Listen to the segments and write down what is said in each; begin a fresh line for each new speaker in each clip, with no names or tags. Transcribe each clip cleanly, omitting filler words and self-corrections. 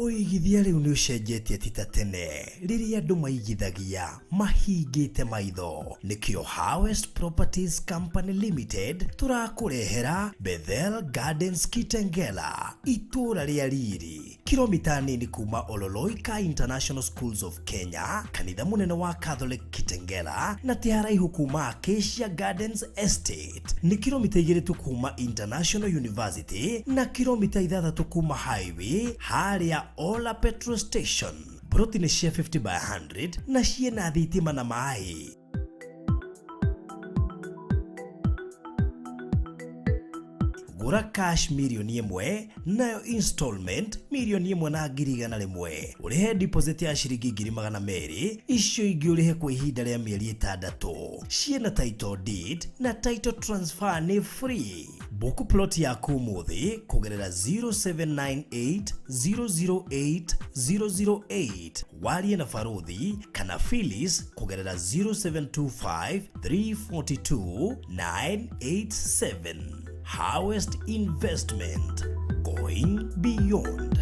Oigithia riu ni ucenjetie ti ta tene riria andu maigithagia mahingite maitho. Nikio Harvest Properties Company Limited turakurehera Bethel Gardens Kitengela, itura ria riri kilomita nini kuma Ololoika International Schools of Kenya, kanitha munene wa Catholic Kitengela, na ti haraihu kuma Acacia Gardens Estate. Ni kilomita 2 tu kuma International University na kilomita 6 kuma highway haria Ola Petrol Station. Broti ni cia 50 by 100 na ciena thitima na mai. Gura cash milioni 1 nayo installment milioni 1,100,000. Urihe deposit ya shilingi 200,000, icio ingi urihe kwa ihinda ria mieri 6. Ciena title deed na title transfer ni free. Book plot yaku muthi kugerera 0798008008 warie na Faruthi kana Phyllis kugerera 0725342987. Harvest Investment, going beyond.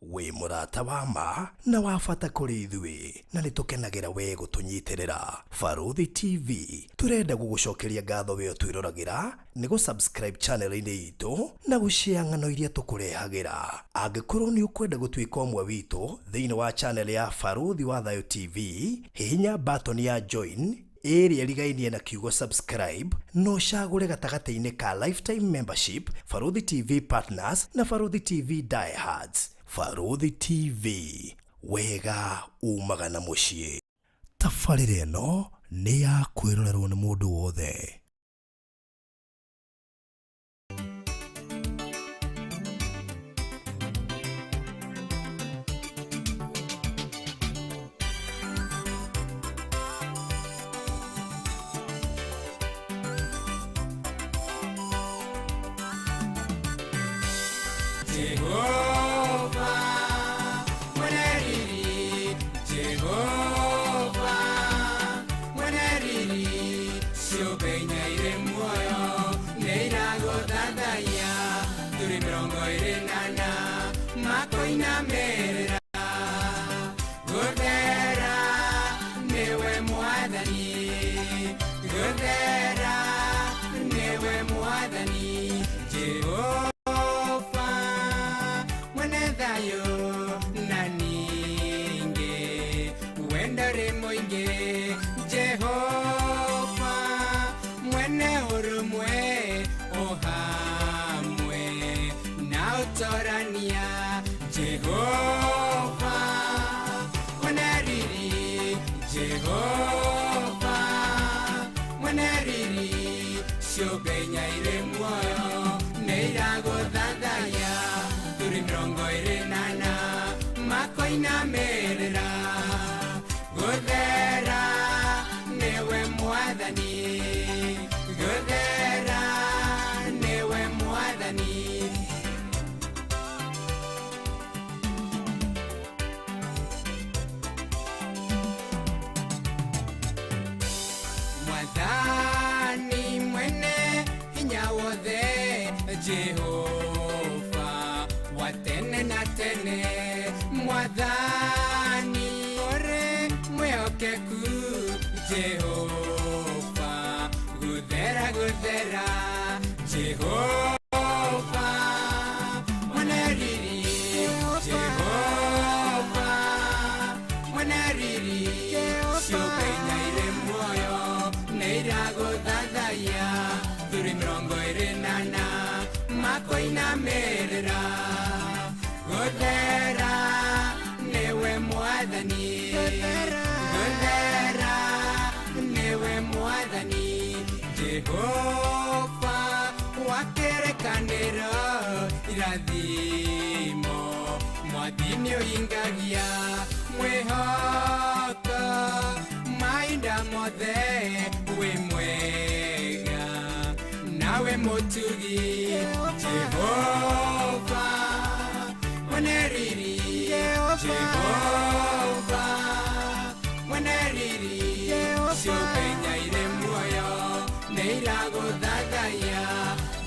We murata wa ma na wafata kuri ithui na nitukenagira we gutunyitirira. Faruthi TV turenda gugucokeria ngatho we twirораgira ni go subscribe channel ini itu na gushare ng'ano iria tukurehagira. Angikorwo ni ukwenda gutwika omwe witu thiini wa channel ya Faruthi wa Thayo TV, hihinya button ya join area ligainie na kiugo subscribe no shagure gatagate-ini ka lifetime membership, Faruthi TV Partners na Faruthi TV Diehards. Faruthi TV, wega umagana mucii. Tafarire no ni ya kwirorerwo ni mundu wothe.
Jehova watene na tene, mwadhani ore mweokeku. Jehova gudera gudera, Jehova mwanariri, Jehova mwanariri, shopenya ile moyo neirago dadaya, duri mrongo irenana makoina merera. Godera newe mwadhani, Godera newe mwadhani. Jehova wakerekanera irathimo, mwadhini oingagia mwehoka mainda mothe we mwega nawe motugi. Jehova mwanariri, Jehova mwanariri, shopenya ile moyo neirago dadaya,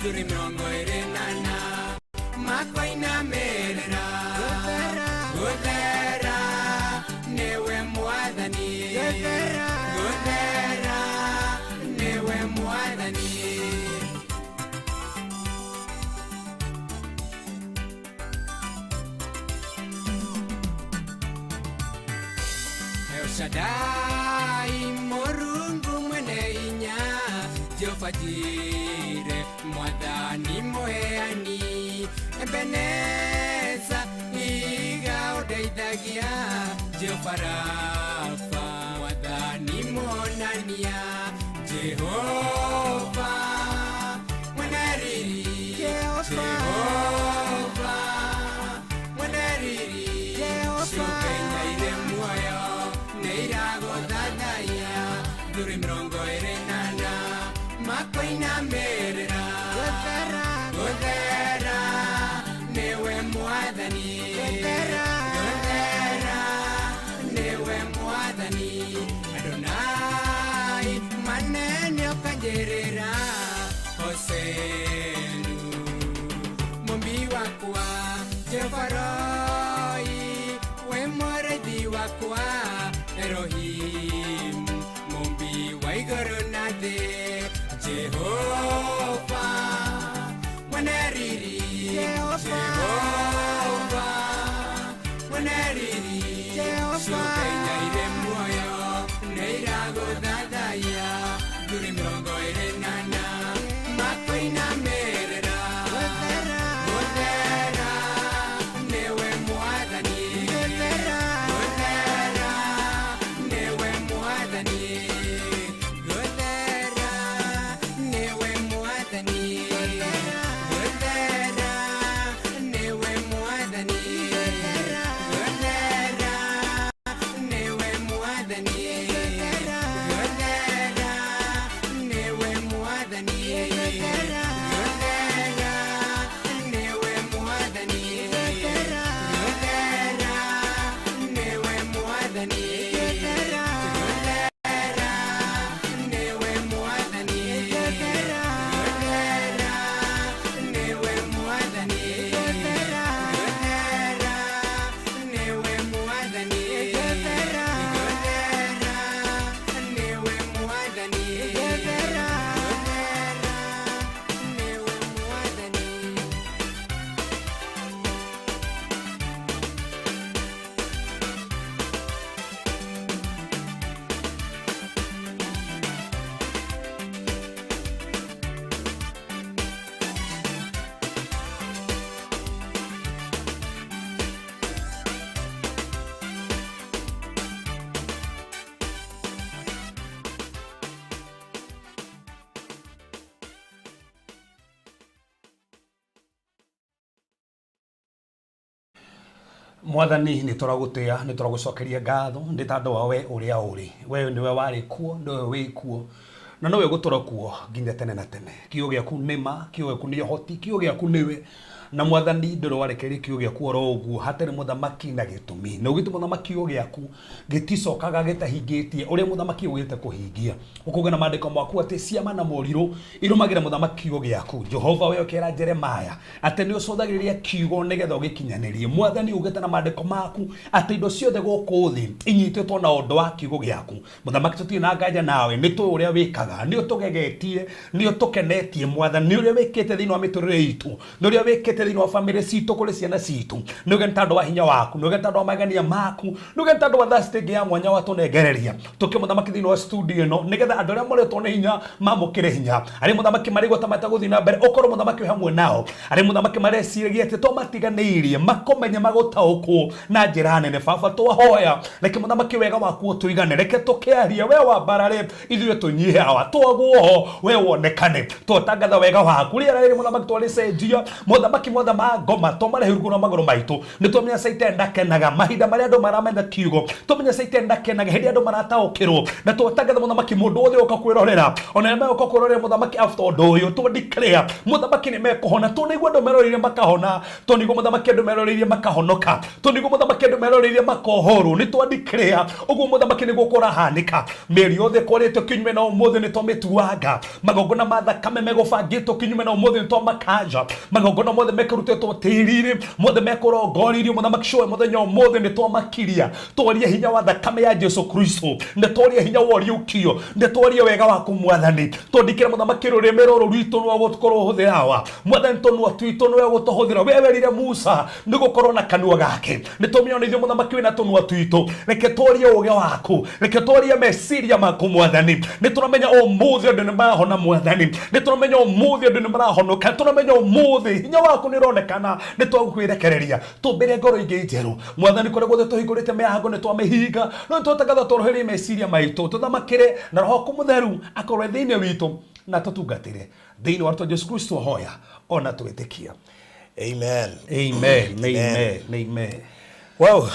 duri mrongo irenana makoina merera. Shaddai Murungu mwene inya Jehova Jire Mwathani Moheani Ebeneza Iga Odeithagia Jehova Rafa Mwathani Monania Jehova mwene riri Jehova mwene riri Shukenya ire muoyo Neiragodadaya Duri mrongo ire nana Makoina merera Godera Newe mwathani Godera Newe mwathani Adonai Manene okanjerera Hosenu Mumbi wakwa Jehova Roi We morethi wakwa Elohim Mumbi wa iguru na thĩ Jehova mwene riri Jehova mwene riri Shukenya ire muoyo Neiragũthathaiya Nduri mĩrongo ĩrĩ nana Makoina merera Gũthera Nĩwe mwathani Gũthera Nĩwe mwathani Gũthera Nĩwe mwathani Gũthera Nĩwe mwathani Gũthera Nĩwe mwathani
Mwathani ni turagutia ni turagucokeria ngatho ndi tandu wa we uria uri we niwe wari kuo ndiwe wi kuo na nowe gutura kuo nginya tene na tene kiugo giaku nima kiugo giaku ni hoti kiugo giaku niwe na Mwathani ndoro warekeria kiugo giaku oro uguo hatari muthamaki na gitumi na ugitu muthamaki kiugo giaku giticokaga gitahingitie uria muthamaki ugite kuhingia ukuga na maandiko maku ati ciama na moriru irumagira muthamaki kiugo giaku Jehova we okera Jeremaya ati ni ucothagiria kiugo nigetha ugikinyanirie Mwathani ugite na maandiko maku ati indo ciothe guku thi inyitetwo na undu wa kiugo giaku muthamaki tuti na nganja nawe ni tu uria wikaga ni utugegetie ni utukenetie Mwathani ni uria wikite thini wa miturire itu ni uria wikite thini wa family citu kuri ciana citu ni ugentandu wa hinya waku ni ugentandu wa magania maku ni ugentandu wa thastingi ya mwanya wa tunengereria tuki muthamaki thini wa studio no nigetha andu aria moretwo ni hinya mamukire hinya ari muthamaki marigota mataguthi na mbere ukoro muthamaki hamwe nao ari muthamaki mareciragia ati to matiganirie makomenye magutaukwo na njira nene baba twahoya reke muthamaki wega waku tuigane reke tukiaria we wa barare ithuĩ tunyihawa twaguo we wonekane twatangatha wega waku ria riri muthamaki twaricenjia muthamaki mothe ma ngoma tomare hirugu na maguru maitu ni tumenya saitenda kenaga mahinda maria andu maramenya kiugo tumenya saitenda kenaga hindi andu marataukirwo na twatangatha muthamaki mundu wothe uka kwirorera ona me uka kwirorera muthamaki after undu uyu tu declare muthamaki ni mekuhona tunigwa andu meroririe makahona tunigwa muthamaki andu meroririe makahonoka tunigwa muthamaki andu meroririe makohoru ni twa declare uguo muthamaki ni gukora hanika meri yothe korete kinyume na umuthe ni tomituanga magongona ma thakame megubangitwo kinyume na umuthe ni tomakanja magongona mothe mekarutetwo tirire mothe mekorongoririo muthamaki shoe muthenya mothe ni twamakiria twaria hinya wa thakame ya Jesu Kristo ne twaria hinya wa riukio ne twaria wega wa kumwathani twandikira muthamaki rurimi ruru rwitu no gukorwo huthirawa mwathani tonwa twitu no gutohuthira wewerire Musa ni gukorwo na kanua gake ni tumionithio muthamaki wina tonwa twitu reke twaria uge waku reke twaria meciria maku mwathani ni turamenya umuthi andu ni mahona mwathani ni turamenya umuthi andu ni marahonoka turamenya umuthi hinya waku ni ronekana ni twagukwirekereria tumbire ngoro ingi njeru mwathani kore gothe tuhingurite mihango ni twamihinga no tutagatha toroherie meciria maitu tuthamakire na roho kumutheru akorwe thiini witu na tutungatire thiini wa Jesu Kristo hoya ona twitikia.
Amen.
Amen. Amen. Amen.
Wow.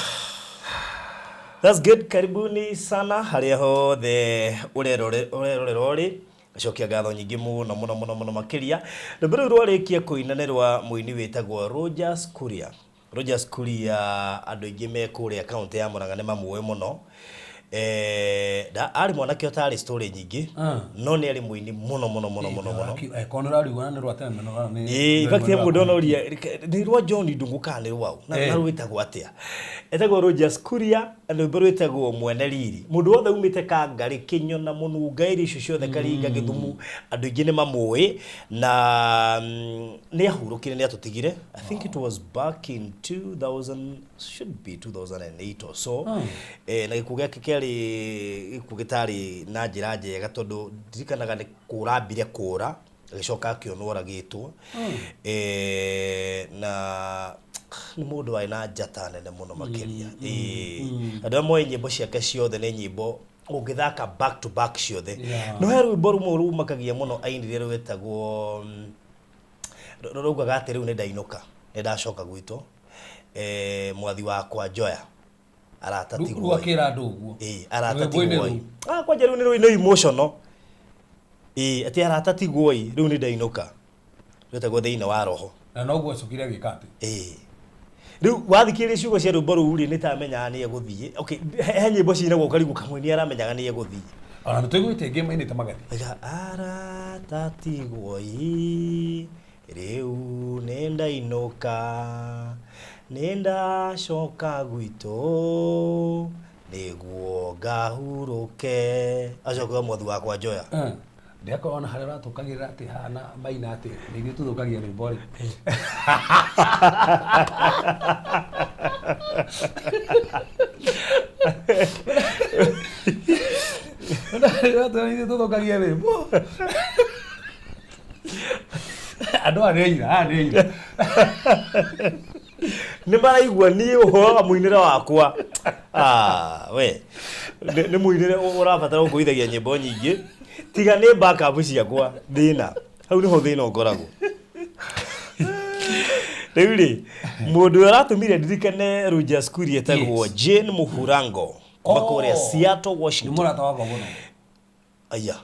That's good. Karibuni sana haria hothe ureroreri acokia ngatho nyingi muno makiria na mbere rwarikia kuinanirwa muini witagwo Rogers Kuria. Rogers Kuria andu ingi me kuri account ya Murang'a ne mamuwe muno da ari mwanake otari story nyingi no ni ari muini muno
konora rigwana ni rwateme no
ni in fact yemu ndona uria ni rwa John Ndunguka ni rwau na rwitagwo atia etagwo Rogers Kuria and rwitagwo mwene riri mundu wothe umite Kangari Kinyona Mununga iri icio ciothe Karinga Githumu andu ingi ni mamuwe na ni ahurukire ni atutigire. I think it was back in 2000 should be 2008 or so na gikuge kekeri gikugitari na njira njega tondu ndirikanaga ni kurambire kura gicoka kionora gitwo na ni mundu wa ina njata nene muno makiria andu amwe nyimbo ciake ciothe ni nyimbo ungithaka back to back ciothe no heru rwimbo rumwe makagia muno ainire rwetagwo rugaga ati riu ni ndainuka ni ndacoka gwitwo mwathi wakwa Joya aratatigwo
akira andu uguo
aratatigwo kwanja riu ni rwino emotional ati aratatigwo riu ni ndainuka rwetagwo thiina wa roho
na noguo acukire gikati
riu wathikiria ciugo cia rwimbo ruu ni tamenyaga ni eguthie okay he nyimbo cinagwo karigu kamwe ni aramenyaga ni eguthie
ona twigwite ngema ini tamagathi
aratatigwo riu ni ndainuka nenda coka gwito niguo ngahuruke acoka mwathi wakwa Joya
ndeko ona haria ratukagira ati hana maina ati ni tuthukagia rwimbo ri ni tuthukagia rwimbo andu areira
ni maraigua ni uho muinire wakwa we ni muinire urabatara gukuithagia nyimbo nyingi tiga ni backup ciakwa thina hau niho thina ngoragwo riu mundu aratumire ndirikane Rogers Kuria etagwo Jane Muhurango makuria Seattle Washington
murata wako muno
aya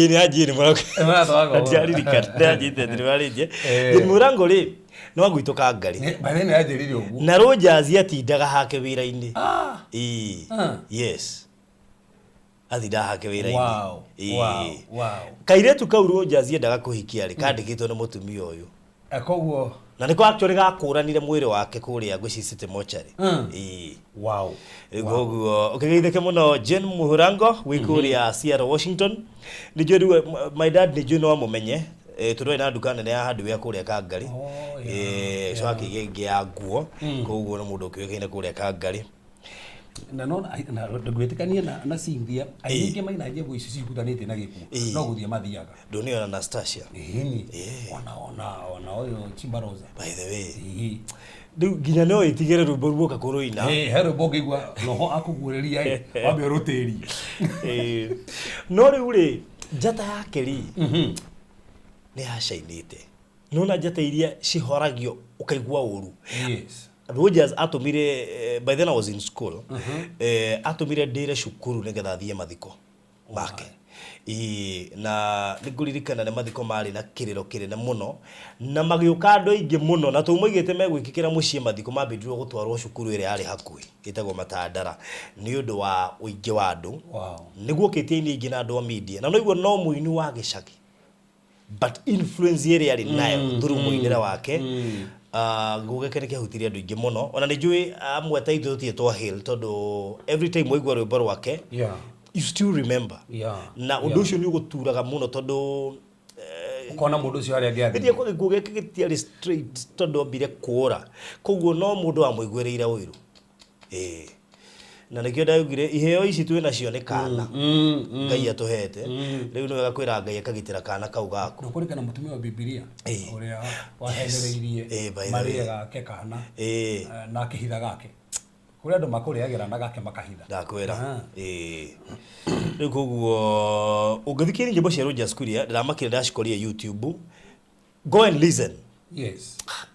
ni ajiri murata wako ndiaririkana ndajite ndiriwarije Jane Muhurango ri no gwito Kangari
bare ni ajirire uguo
na Rogers atindaga hake wira-ini yes athida hake wira-ini
wow
kairetu kau Rogers endaga kuhikia ri kandikitwo ni mutumia uyu
ekoguo
na niko actually gakuranire mwiri wake kuria gwi City Mortuary
wow
goguo ukigeitheke muno Jane Muhurango wikuria Seattle Washington nijo my dad nijo no amumenye turwe na duka nene ya handu ya kuria Kangari so akigenge ya nguo koguo no mundu ukiwekaine kuria Kangari
na no na ndugwetikania na Cynthia ainge maina nyimbo ici cihutanite na giku no guthia mathiaga
ndoni ona Anastasia
ona oyo Chimbaroza
by the way nginya no itigere rwimbo ruoka kuruina
he rwimbo ngigwa roho akugureria wambe rutiri
no riu ri njata yake ri ni hashainite nona njata iria cihoragio ukaigua uru
yes
Rogers atumire by then I was in school atumire ndire cukuru nigetha thie mathiko make na niguririkana ne mathiko mari na kiriro kinene muno na magiuka andu ingi muno na tumoigite megwikikira mucie mathiko mambindiro gutwarwo cukuru ire ari hakui itagwo Matandara ni undu wa uingi wa andu niguo kitie-ini ingi na andu a media na no igwo no muini wa gicagi but influence area ari nayo through muinira wake gugeke ne kehutiria andu ingi muno ona ni njui amwe ta ithu tie twa hill tondu every time waigua rwimbo rwake you still remember na undu ucio ni uguturaga muno tondu
ukona mundu ucio ari angiathi
ndia kwa gugeke gitiari straight tondu ambire kuura koguo no mundu wa muiguereire uiru na nikio ndaugire iheo ici twina cio ni kana ngai atuhete riu ni wega kwira ngai akagitira kana kau gaku
no kurikana mutumia wa Biblia uria wahendereirie mariega ke kana na kihitha gake kuri andu makuriagira na gake makahitha
ndakwira riu koguo ungithikiri nyimbo cia Rogers Kuria ndiramakire ndacikoria YouTube go and listen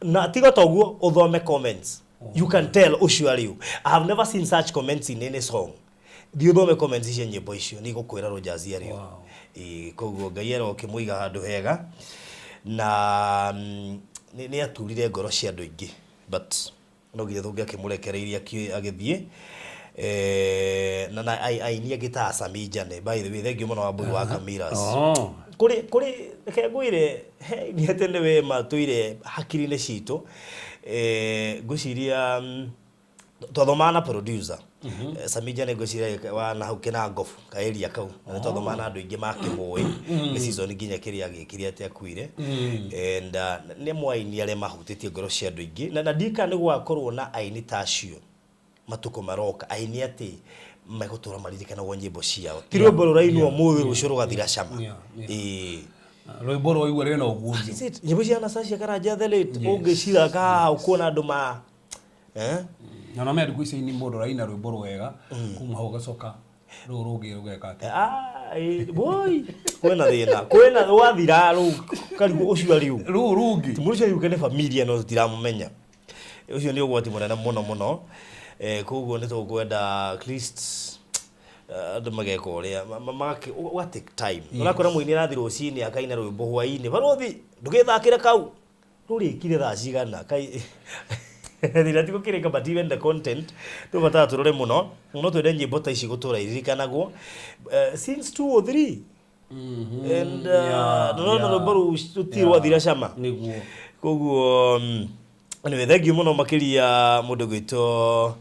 na tiga toguo uthome comments you can tell usually you I have never seen such comments in any song dio thome comments cia nyimbo icio ni gukwira Rogers ari koguo ngai ero kimuiga handu hega na ni aturire ngoro cia andu ingi but no nginya thungia kimurekereiria agithie na aini agita Sami Jane by the way thank you muno wa Boy wa Kamiras kuri kegwire ni atende we matuire hakiri-ini citu nguciria twathomana producer Sami Jane nguciria wa na hukena ngofu kaeria kau na twathomana andu ingi makimui ni season nginya kiria gikiri ati akuire and ni mwaini ale mahutitie ngoro cia andu ingi na ndika ni gwakorwo na aini tacio matuko maroka aini ati magutura maririkana wo nyimbo ciao ti rwimbo rurainwo muthi rucio rugathira cama
rwimbo rwa igwe rena uguo
nyimbo cia Nasacia Karanja the late ungicira ka ukona andu ma
na no me andu kuici ni mundu raina rwimbo rwega kuma ho gacoka rurugi rugeka ati
boy kwena wathira ru karibu ucio riu
rurugi
tumurucia yuke ne familia no tiramumenya ucio ni ugwati munene muno koguo ni tukwenda at least andu mageka uria what take time urakora muini rathi rucini akaina rwimbo hwaini barothi ndugithakire kau rurikire thaa cigana kai thira tiko kireka but even the content tubata turore muno twende nyimbo ta ici gutura iririkanagwo since 2 or 3 and no rwimbo rutirwa thira cama
niguo
koguo ni thank you muno makiria mundu gwito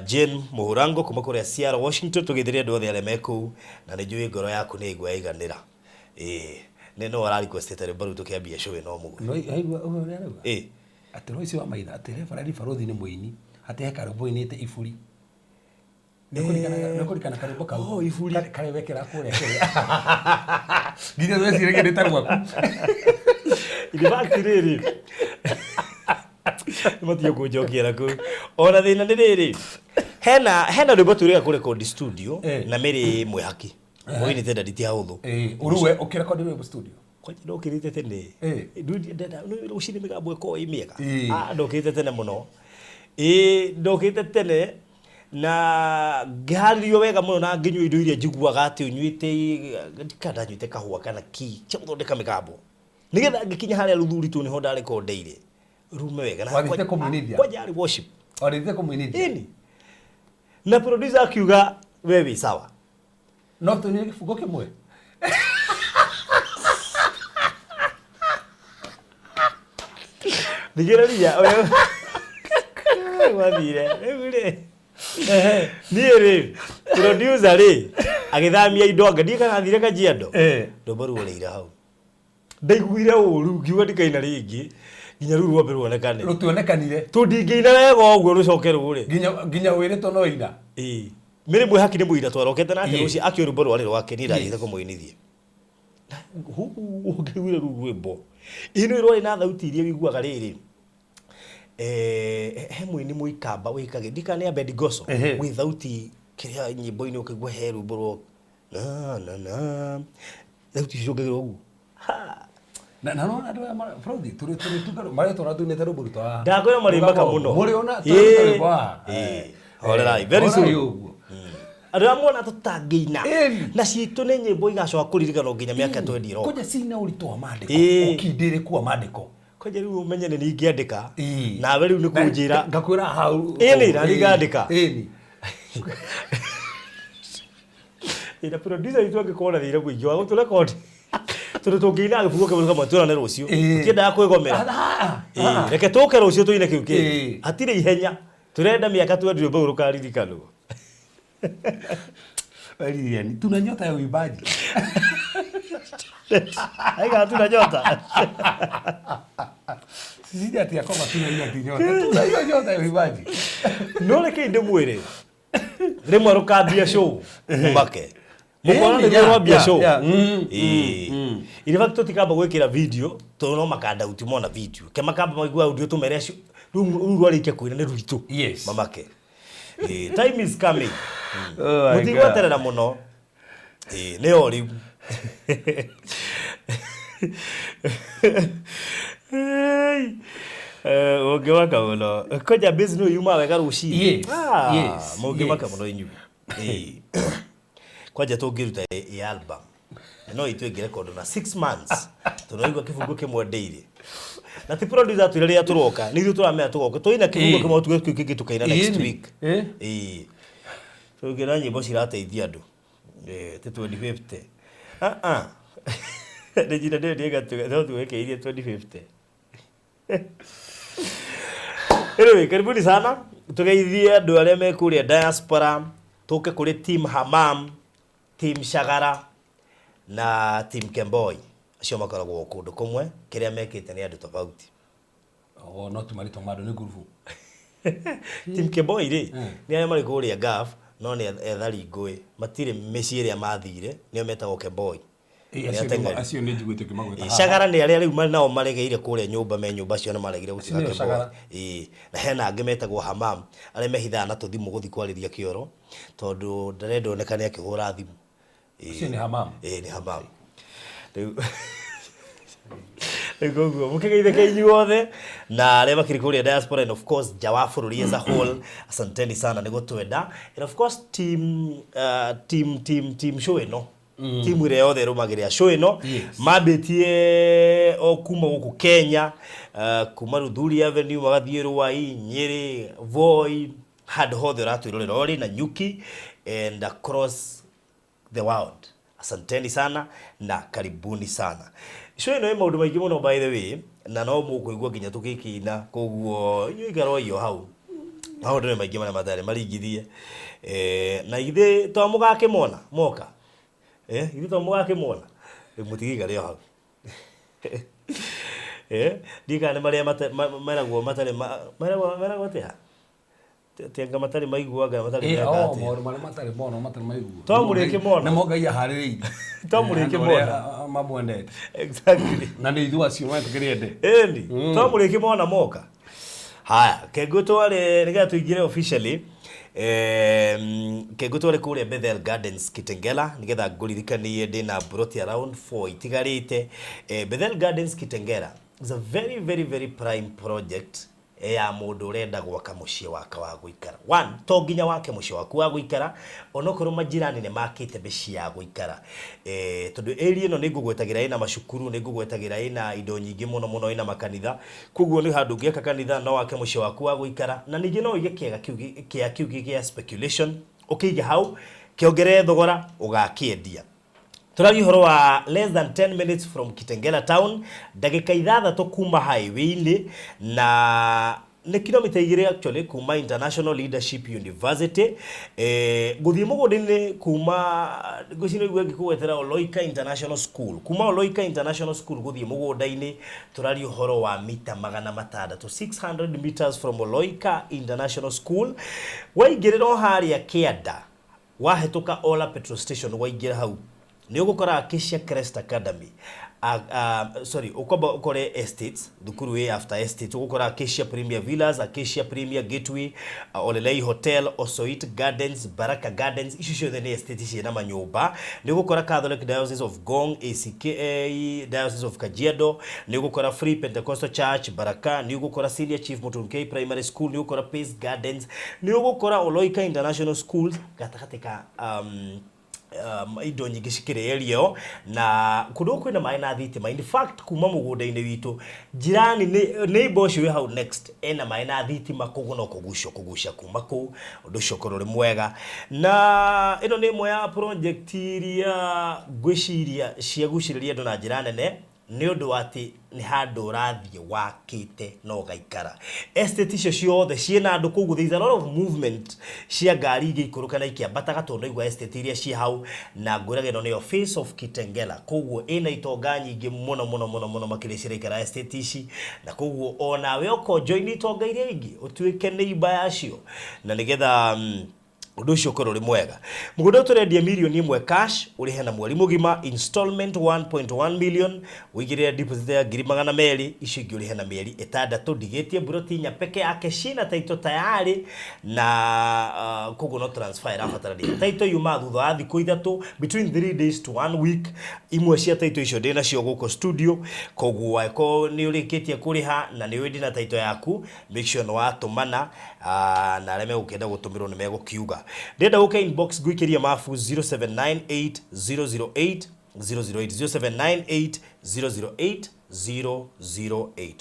Jane Muhurango kuma kuri Seattle Washington tugithiria andu othe ale meku na ni njui ngoro yaku ni igwa iganira ni no ara request tare baru tukiambia show no mugo
no aigwa ati roisi wa maitha ati referee Farothi ni muini ati he karumbo inite ifuri nekurikana karumbo kau
ifuri
kare wekera kuria nginya wesire ngende tarwaku
ile bakiriri matio kujokiera ku ona thina ni riri hena rwimbo turika kuri record studio na meri mwihaki muini tenda diti hauthu
uruwe ukirecord rwimbo studio
kwa ndo kirite tene no ushini migambo ko imiega ndo kirite tene muno ndo kirite tene na gari wega muno na nginyu indo iria njiguaga ati unyuite ndikanda nyuite kahua kana ki cia guthondeka migambo nigetha ngikinya haria ruthuri tu niho ndari kondeire rume wega na
kwa community
kwa jari worship
orite community
ini na producer akiuga wewe sawa
no tu ni kifugo kimwe
Nigeria oyo wathire ugure niere producer ri agithamia indo ngadi kana thire kajiando ndo baru oleira hau ndaiguire uru ngiuga ndikaina ringi nginya ruru wa beru onekane
rutuonekanire
tudingiina wega uguo rucokeru ri
nginya wiritwo no ina
mere mwe hakire muira twarokete nake ruci akio rumbo rwari rwake ni ndathire kumuinithie ungiguire rwimbo ino irori na thauti iria wiguaga riri he muini muikamba wikage ndikane Abedigoso with thauti kiria nyimbo ino ukigwa he rwimbo rwo na thauti cicongagirwo uguo
na no andu Farothi turi tugaro mari turathunete rwimbo rutwa
ndakwira marimaka muno
muri ona turiwa
alright very soon andu amona tutangiina na citu ni nyimbo igacoka kuririkana nginya miaka 20 ro
kuja sina ulitoa mandiko ukindire kuwa mandiko
koje riu umenye ni ningiandika na we riu ni kunjira
ngakwira hau
ni na ningandika ina producer itu angikona thire kuingiwa gutu record
Tutukina gifugo ke mulika mwatura ne rucio. Utienda kwigomera. Reke tuke rucio tuine kiu ki. Atire ihenya. Turenda miaka tu ndio bau rukaririkano.
Elieni, tuna nyota ya uimbaji.
Aiga tuna nyota.
Sisi ati ya koma tuna nyota. Tuna hiyo nyota ya uimbaji.
No reke inde mwire. Rimwe rukambia show. Mbake. Mukona ni rwambia show. In fact tutikamba gwikira video, tuno makanda utimona video. Ke makamba maigua audio tumeresho. Rungu arike kuina ne ruritu.
Yes.
Mamake. Time is coming. Mutigwaterera muno. Ne ori. Ogewaka muno. Koja business yuma wega rushi.
Yes. Yes.
Mogewaka muno inyu. Kwaja tugiruta album. No itwegere kondo na 6 months. Tunoigwa kifungo kimwe daily. Na ti producer tuliria turoka. Ni turamea tugoka. Toina kifungo kimwe tuge tukaina next week. Tugira nyimbo cirateithia andu. Ti 2050. Ndejira ndiga tuwekeirie 2050. Anyway, karibuni sana. Tugeithie andu aria me kuria diaspora. Tuke kuri team Hamam, team Shagara na team Kemboi. Acio makoragwo kundu kumwe kiria mekite ni andu tofauti.
No tumarito mado ni gurubu.
Team Kemboi ri ni aria mari kuria gaf no ni ethari ngui matire meci iria mathire ni metagwo Kemboi.
Acio ni njiguite kimagweta.
Shagara ni aria riu mari nao maregeire kuria nyumba me nyumba cio na maregire gutika Kemboi. Na hena angi metagwo Hamam aria mehithaga na tuthimu guthi kwariria kioro tondu ndarenda onekane akihura thimu.
Acio ni Hamam.
Ni Hamam. Gogo mukigeitheke inyuothe na aria makiri kuria diaspora and of course jawa bururi as a whole. Asanteni sana nigo twenda and of course team show ino team ire yothe rumagiria show ino mabetie o kuma guku Kenya kuma Rudhuri Avenue magathie Ruai Nyeri Voi had hothe ratwirorera ori na Nyuki and across the world. Asanteni sana na karibuni sana. Show ino maundu maingi muno by the way na no mukuigua nginya tukikina koguo inyuigaro iyo hau. Maundu ni maingi mana matare maringithie na ithe to mugake mona moka ithe to mugake mona mutigigare hau. Dika ne maria maragwo matare maragwo tia tenga matari maiguaga matari
ngati mauru mari matari bono matari maiguo
to mureke mona
na moga ya hariri
to mureke mona
mamwende
exactly
na ni ithu acio mwe tukiriende
to mureke mona moka haya kegutware niga tuingire officially kegutware kuria Bethel Gardens Kitengela nigetha nguririkanie ndina broti around 4 itigarite. Bethel Gardens Kitengela is a very very very prime project ya mundu urenda gwaka mucie wake wa guikara. One, to nginya wake mucie waku wa guikara onokorwo majirani ne makite meci ya guikara. Tondu area ino ningugwetagira ina mashukuru, ningugwetagira ina indo nyingi muno ina makanitha. Kuguo ni handu ngiaka kanitha no wake mucie waku wa guikara na ningi no ige kiugi kia speculation ukige hau kiongere thogora ugakiendia. Turari horo wa less than 10 minutes from Kitengela town, dakika 6 kuma highway na ne kilomita 2 actually kuma International Leadership University. Guthie mugundini kuma gucino igwegi kuwetera Oloika International School. Kuma Oloika International School guthie mugundaini turari horo wa mita 600 meters from Oloika International School. Waigiriro haria Kianda wahetuka Ola petrol station waigira hau ni ugukora Acacia Crest Academy ukoba ukore estates thukuru we after estates ugukora Acacia Premier Villas, Acacia Premier Gateway, Olelei Hotel, Osoit Gardens, Baraka Gardens. Icio ciothe ni estates ciena manyumba. Ni ugukora Catholic Diocese of Gong, ACKA Diocese of Kajiado, ni ugukora Free Pentecostal Church Baraka, ni ugukora Senior Chief Mutunkei Primary School, ni ugukora Peace Gardens, ni ugukora Oloika International Schools gatakatika indo nyingĩ cikĩrĩerio na kũndũ kwĩna maĩ na thitima. In fact kuma mũgũnda-inĩ witũ jirani neighbor ũcio wĩ hau next ena maĩ na thitima, koguo no kũgucia kuma kũu, ũndũ ũcio ũkorwo ũrĩ mwega. Na ĩno nĩ ĩmwe ya project iria ngwĩciria ciagucĩrĩria andũ na njĩra nene nĩ ũndũ wa atĩ nĩ handũ ũrathiĩ wakĩte no ũgaikara. Estate icio ciothe ciĩna andũ kũu, there is a lot of movement cia ngari igĩikũrũka na ikĩambataga tondũ igua estate iria ciĩ hau, na ngwĩraga ĩno nĩyo Face of Kitengela, koguo ĩna itonga nyingĩ mũno makĩria ciraikara estate ici, na koguo onawe join itonga iria ingĩ ũtuĩke neighbor yacio, na nĩgetha ũndũ ũcio ũkorwo ũrĩ mwega. Mũgũnda ũtũrendia mirioni 1 cash, ũrĩhe na mweri mũgima, installment 1.1 million, ũigĩrĩre deposit ya 200,000, icio ingĩ ũrĩhe na mĩeri 6. Ndigĩtie buroti nya peke yake cina taito tayari, na koguo no transfer ĩrabatarania. Taito yuma thutha wa thikũ 3 between 3 days to 1 week. Imwe cia taito icio ndĩ nacio gũkũ studio, koguo waiko nĩ ũrĩkĩtie kũrĩha na nĩ wĩndi na taito yaku, make sure nĩ watũmana, na arĩa megũkĩenda gũtũmĩrwo nĩ megũkiuga. Ndenda gũka inbox gwĩkĩria mafu 0798 008 008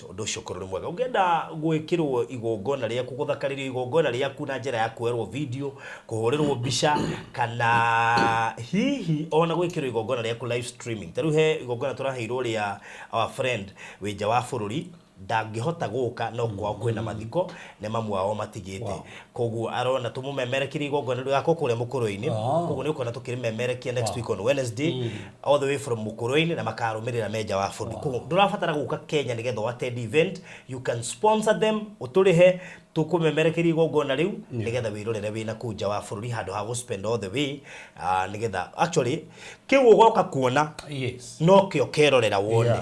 ũndũ ũcio ũkorwo mwega. Ũngĩenda gwĩkĩrwo igongona rĩaku, gũthakarĩrio igongona rĩaku na njĩra ya kuoerwo video, kũhũrĩrwo mbica, kana hihi ona gwĩkĩrwo igongona rĩaku live streaming. Tarĩu he igongona tũraheirwo rĩa our friend wĩ nja wa bũrũri, ndangĩhota gũka no kwao kwĩna mathiko nĩ mamu wao matigĩte. Koguo arona tũmũmemerekie igongona rĩgakwo kũrĩa Mũkũrũ-inĩ, koguo nĩ ũkona tũkĩrĩmemerekia next week on Wednesday all the way from Mũkũrũ-inĩ, na makarũmĩrĩra menja wa bũrũri. Koguo ndũrabatara gũka Kenya nĩgetha attend event, you can sponsor them, ũtũrĩhe tũkũmemerekeria igongona rĩu nĩgetha wĩrorere wĩna kũu nja wa bũrũri handũ ha spend all the way, nĩgetha actually kĩu ũgoka kuona no kĩo kerorera wone.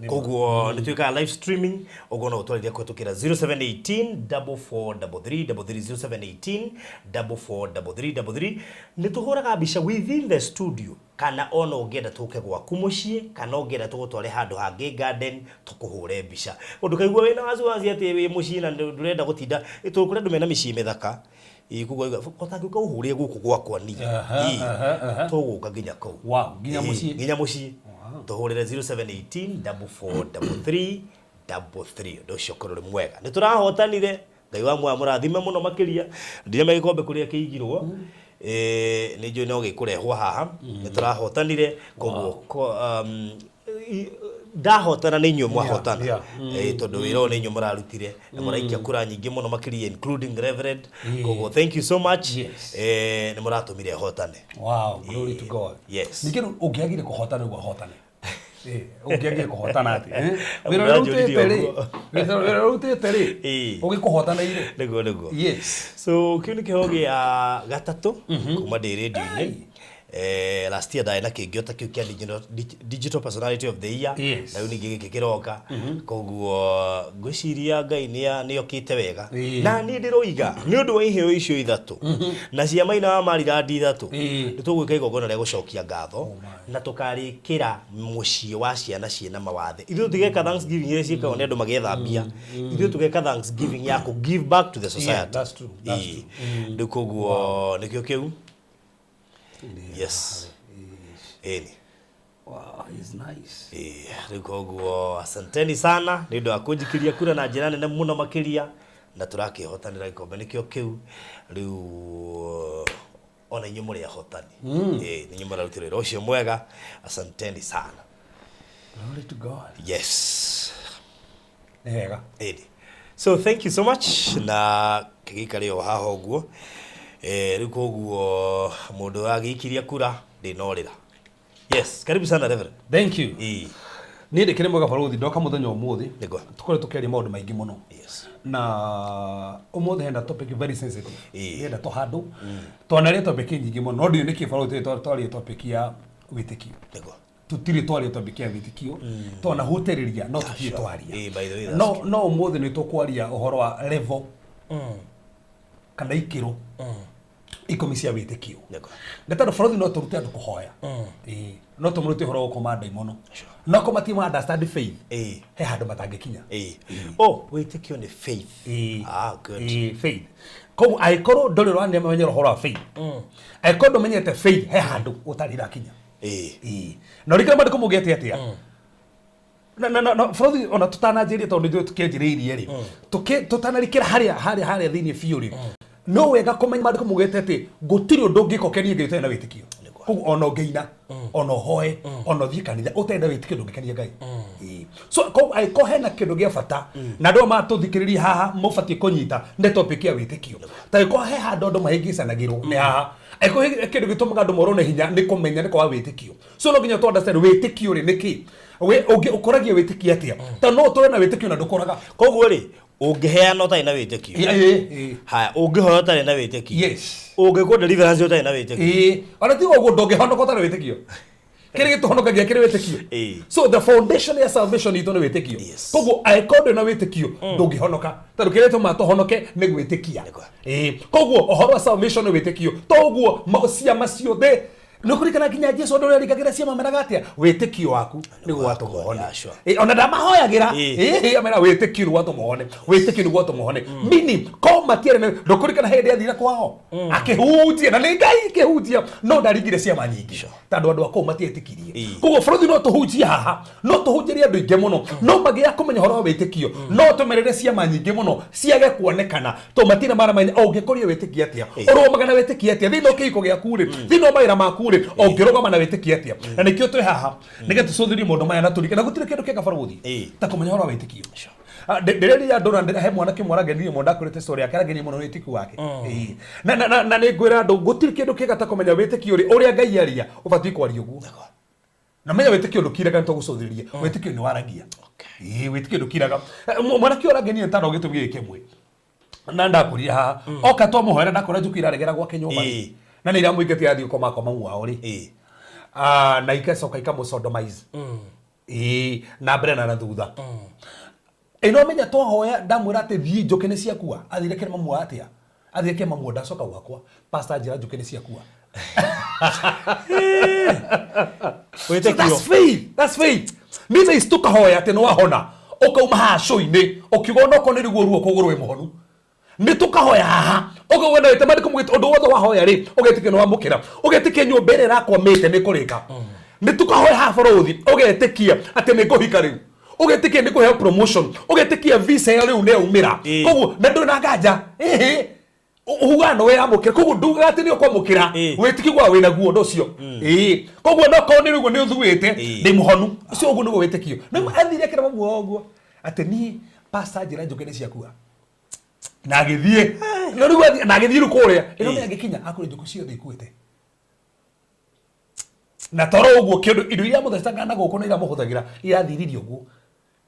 Koguo nĩ twĩkaga live streaming, ũguo no ũtwarĩria kũhetũkĩra 0718 4433 0718 nĩ tũhũraga mbica within the studio, kana ona ũngĩenda tũke gwaku mũciĩ, kana ũngĩenda tũgũtware handũ hangĩ garden tũkũhũre mbica. Ũndũ kaigua wĩna wasiwasi atĩ wĩ mũciĩ na ndũrenda gũtinda, tũkũrĩa andũ mena mĩciĩ mĩthaka, koguo ũtangĩũka ũhũrĩre gũkũ gwakwa niĩ tũgũka nginya kũu, nginya mũciĩ tũhũrĩre 0718 4433 ũndũ ũcio ũkorwo ũrĩ mwega. Nĩ tũrahotanire, Ngai wa muoyo mũrathime mũno makĩria, ndirĩ gĩkombe kũrĩa kĩigirwo, nĩ njũĩ no gĩkũrehwo haha, nĩ tũrahotanire, koguo ndahotana nĩ inyuĩ mwahotana, tondũ wĩra ũyũ nĩ inyuĩ mũrarutire na mũraikia kura nyingĩ mũno makĩria including Reverend, koguo thank you so much, nĩ mũratũmire hotane.
Wow, glory to God.
Yes.
Ningĩ ũngĩagire kũhotana ũguo hotane. Ũngĩagire kũhotana atĩ wĩra ũrutĩte rĩ ũgĩkũhotana ire.
Nĩguo.
Yes.
So kĩu nĩ kĩheo gĩa gatatũ kuma ndĩ radio-inĩ. Last year na kĩngĩ ta kĩu kĩa digital personality of the year, na rĩu ningĩ gĩkĩ kĩroka, koguo ngwĩciria Ngai nĩ okĩte wega, na niĩ ndĩroiga nĩ ũndũ wa iheo icio ithatũ na ciama-inĩ wa Marilandi ithatũ, nĩ tũgwĩka igongona rĩa gũcokia ngatho na tũkarĩkĩra mũciĩ wa ciana ciĩna mawathe. Ithuĩ tũgeka Thanksgiving iria ciĩkagwo nĩ andũ magĩethambia, ithuĩ tũgeka Thanksgiving ya kũ give back to the society.
That's true.
Rĩu koguo nĩkĩo kĩu. Yes.
Wow, it's nice.
Rĩu koguo asanteni sana nĩ ũndũ wa kũnjikiria kura na njĩra nene mũno makĩria, na tũrakĩhotanĩra gĩkombe nĩkĩo kĩu. Rĩu ona inyuĩ mũrĩ ahotani, nĩ inyuĩ mũrarutĩra wĩra ũcio mwega, asanteni sana.
Glory to God.
Yes.
Nĩ wega.
So thank you so much, na kĩgĩikare o haha ũguo. Rĩu koguo mũndũ wagĩikiria kura ndĩnorĩra. Yes, karibu sana Reverend.
Thank you. Niĩ ndĩkĩrĩ mwega barothi, ndoka mũthenya ũmũthĩ tũkorwo tũkĩaria maũndũ maingĩ mũno.
Yes.
Na ũmũthĩ henda topic very sensitive. Henda tũhandũ twanarĩa topic nyingĩ mũno, no ndiũ nĩkĩ barothi twarĩa topic ya wĩtĩkio. Tũtirĩ twarĩa topic ya wĩtĩkio, twanahũtĩrĩria no tũtirĩ twaria. No ũmũthĩ nĩ tũkwaria ũhoro wa level kana ikĩro ikomi cia wĩtĩkio. Nĩ tondũ barothi no tũrute andũ kũhoya, no tũmũrute ũhoro gũkoma ndaimono, no kũmatima understand faith, he handũ matangĩkinya.
Oh, wĩtĩkio nĩ faith.
Good. Faith. Ko aikoro ndori rwande mamenyero hora faith aikondo menyete faith he handu utarira kinya no rikira mandiko mugete atia na frodi ona tutanajiria tondu ndio tukenjiririe ri tutanarikira haria thini fiuri no wega kumenya mandiko mugete ati gutiri undu ngikokenia ngite na witikio kogu ono ngeina ono hoe ono thie kanitha utenda witikio ndungikania ngai so kogu aiko hena kindu gia bata na ndo matuthikiriria haha mubatie kunyita ne topic ya witikio taiko he handu ndo mahingicanagirwo ne haha aiko kindu gitumaga ndu morone hinya ni kumenya ni kwa witikio so no nginya to understand witikio ri niki we ukoragia witikio atia ta no tore na witikio na ndukoraga
kogu ri ungiheana utai na witikio haya ungihoya utai na witikio
yes
ungikwo deliverance utai na witikio
ona ti uguo ndungihonoka utai na witikio kiri gituhonokagia kiri witikio so the foundation ya salvation ito na witikio koguo aikondo na witikio ndungihonoka tondu kiri tuma tuhonoke ni gwitikia koguo uhoro wa salvation na witikio toguo ciama ciothe nukurikana kinya Jesu ndo rikagira ciama meragatia witikio waku ni gwatu muhone ona ndamahoyagira amera witikio gwatu muhone witikio ni gwatu muhone mini ko matiere ndukurikana hindi athira kwao akihutia na ngai kihutia no ndarigire ciama nyingi tondu andu akao matietikirie koguo frodi no tuhutia haha no tuhunjiria andu ingi muno no magia kumenya horo witikio no tumerere ciama nyingi muno ciage kuonekana to matira mara manya ungikoria witikio atia urumagana witikio atia thino kiko gia kure thino maira makure ongirogama na witikio atia na nikio twe haha nigetu cuthirie mundu maya na turike na gutire kindu kega faruthi ta kumenya horo witikio ndireri ya ndona ndira he mwana kimwaragenirie mundu akurite story yake arageni muno witikio wake na ni ngwira andu gutire kindu kega ta kumenya witikio ri uria ngai aria ubati kwaria uguo na menya witikio ndukiraga ntugucuthirie witikio ni waragia witikio ndukiraga mwana kio arageni ntano gitubie kimwe na ndakuria haha oka to muhoera ndakora njukira regera gwake nyumba na ni iramuingetia athio koma wao ri na ikacoka ikamusodomize na mbere na thutha ino menya twahoya ndamwira ati thie njuke ni ciakua athire kire mamu atia athire kire mamu ndacoka gwakwa pastor njira njuke ni ciakua that's faith mimi istuka hoya ati no wahona ukauma ha shoini ukigona ko ni riguo ruo kugurwe muhonu ni tukahoya haha ogo wenda wete mandiko mugite undu wothe wahoya ri ugetike no amukira ugetike nyumba ire rakwa mete ni kurika ni tukahoya ha farothi ugetikia ati ni kuhika riu ugetike ni kuhe promotion ugetikia visa ya riu ne umira kogu na ndu na nganja ugano we amukira kogu nduga ati ni ukwamukira wetiki gwa wina guo ndocio kogu no ko ni rugo ni uthuite ndi muhonu ucio ugu nugo wetikio no athire kira mamu oguo ati ni pastor njira njuke ni ciakua na githie no rigo na githie rukuria ino me agikinya akuri njuku ciothe ikuite na toro uguo kindu indo iria muthestanga na guku no ira muhuthagira irathiririo uguo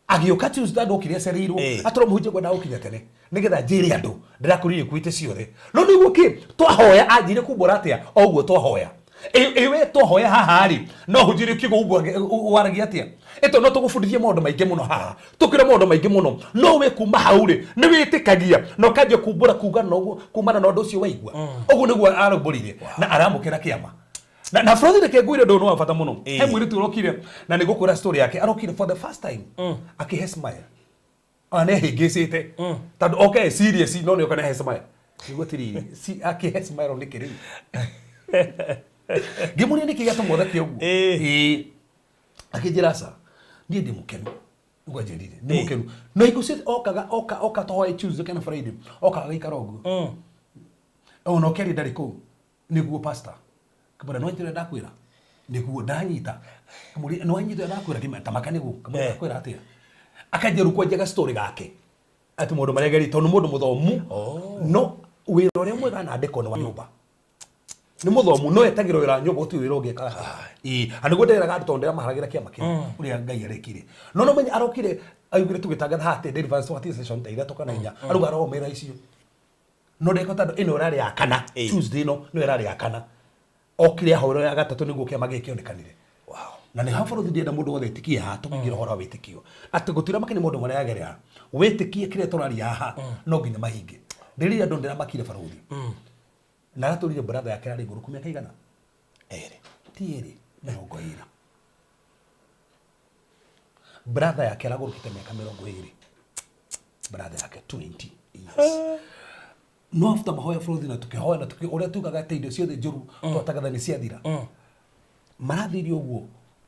agioka Tuesday ndokiria cerirwo atoro muhunje gwenda gukinya tene nigetha njiri andu ndirakuririe kuite ciothe no niguo ki twahoya anjire kumbura atia oguo twahoya ewe twahoya haha ri no hunjire kigo uguo waragia atia eto no tugufundithia maundu maingi muno haha tukire maundu maingi muno no we kuma hauri ni witikagia no kaje kumbura kuga no kumana no ndu ucio waigua oguo niguo arumburire na aramukira kiama na Frozi de kegwire ndo no afata muno he mwiri tu rokire na nigukura story yake arokire for the first time akihe smile ane higisite tando okay serious no ne okana he smile nigutiri si akihe smile on nikiri gimuri nikiga to mothe kiogu akijirasa ndiye ndimukenu ngwajerire ndimukenu no ikusit oka to choose kana Friday oka gikarogu ono keri dariko niguo pastor kabura no ntire ndakwira niguo ndanyita kamuri no anyita ndakwira kima tamakanigu kamuri ndakwira atia akajeru kwa jega story gake ati mundu maregeri tondu mundu muthomu no wira ore mwega na ndeko no nyumba ni muthomu no etagiro wira nyumba uti wira ungeka anigo nderaga tondera maharagira kiama kia uria ngai arekire no menya arokire ayugire tugitangatha hate deliverance what session ta ithatũ kana inya aruga ro mera icio no ndeko tando ino urari ya kana Tuesday no urari ya kana okire horo ya gatatu niguo kiama gikionekanire na ni hafaro thienda mundu wothe itikie ha tumingira horo witikio ati gutira makini mundu mara yagerera witikie kire torari haha no nginya mahinge ndiri andu ndira makire faruthi na raturire brother yake ari nguru kumia kaigana tiere mirongo ira brother yake aguru kite miaka mirongo iri brother yake 20 years no after mahoya bũrũri na tukihoya na ũrĩa tugaga atĩ indo ciothe njũru twatagatha nĩ ciathira marathirio ũguo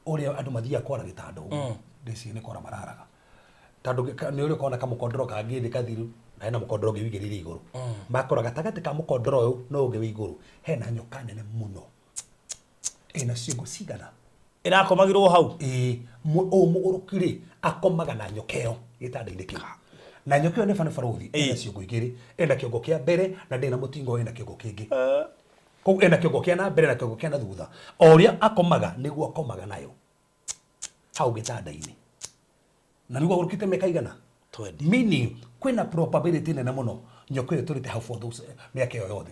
ũrĩa andũ mathiaga kwara gĩtanda ũguo ndĩci nĩ kwara mararaga tondũ nĩ ũrĩa ũkona kamũkondoro kangĩ thĩ kathiru na hena mũkondoro ũngĩ wĩigĩrĩire igũrũ makora gatagatĩ ka mũkondoro ũyũ no ũngĩ wĩ igũrũ hena nyoka nene mũno ĩna ciongo cigana
irakomagirwo hau
mũgũrũki-rĩ akomaga na nyoka ĩyo gĩtanda-inĩ kĩu na nyoka ĩyo nĩ barũthi ĩna ciongo igĩrĩ ĩna kĩongo kĩa mbere na ndĩna mũtingo ĩna kĩongo kĩngĩ koguo ĩna kĩongo kĩa na mbere na kĩongo kĩa na thutha o ũrĩa akomaga nĩguo akomaga nayo hau gĩtanda-inĩ na nĩguo agũrũkĩte mĩaka igana meaning kwĩna probability nene mũno nyoka ĩyo tũrĩte hau for those mĩaka ĩyo yothe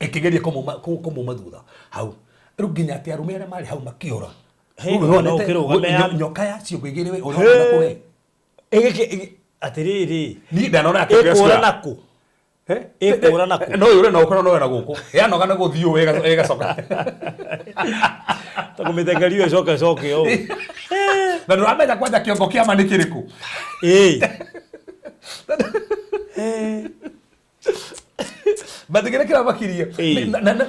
ĩkĩgeria kũmuma thutha hau rĩu nginya atĩ arũme arĩa marĩ hau makĩũra nyoka ya ciongo igĩrĩ we ũrĩa na kũwe
atĩrĩrĩ
ni ndanona
ĩkũra nakũ ĩkũra nakũ
no yũre na ũkora no wena gũkũ yanoga na gũthiũ ĩgacoka
takũmĩtengerio ĩcoke ũũ
na ndũramenya kwanja kĩongo kĩa ma nĩ kĩrĩkũ batigire kira makirie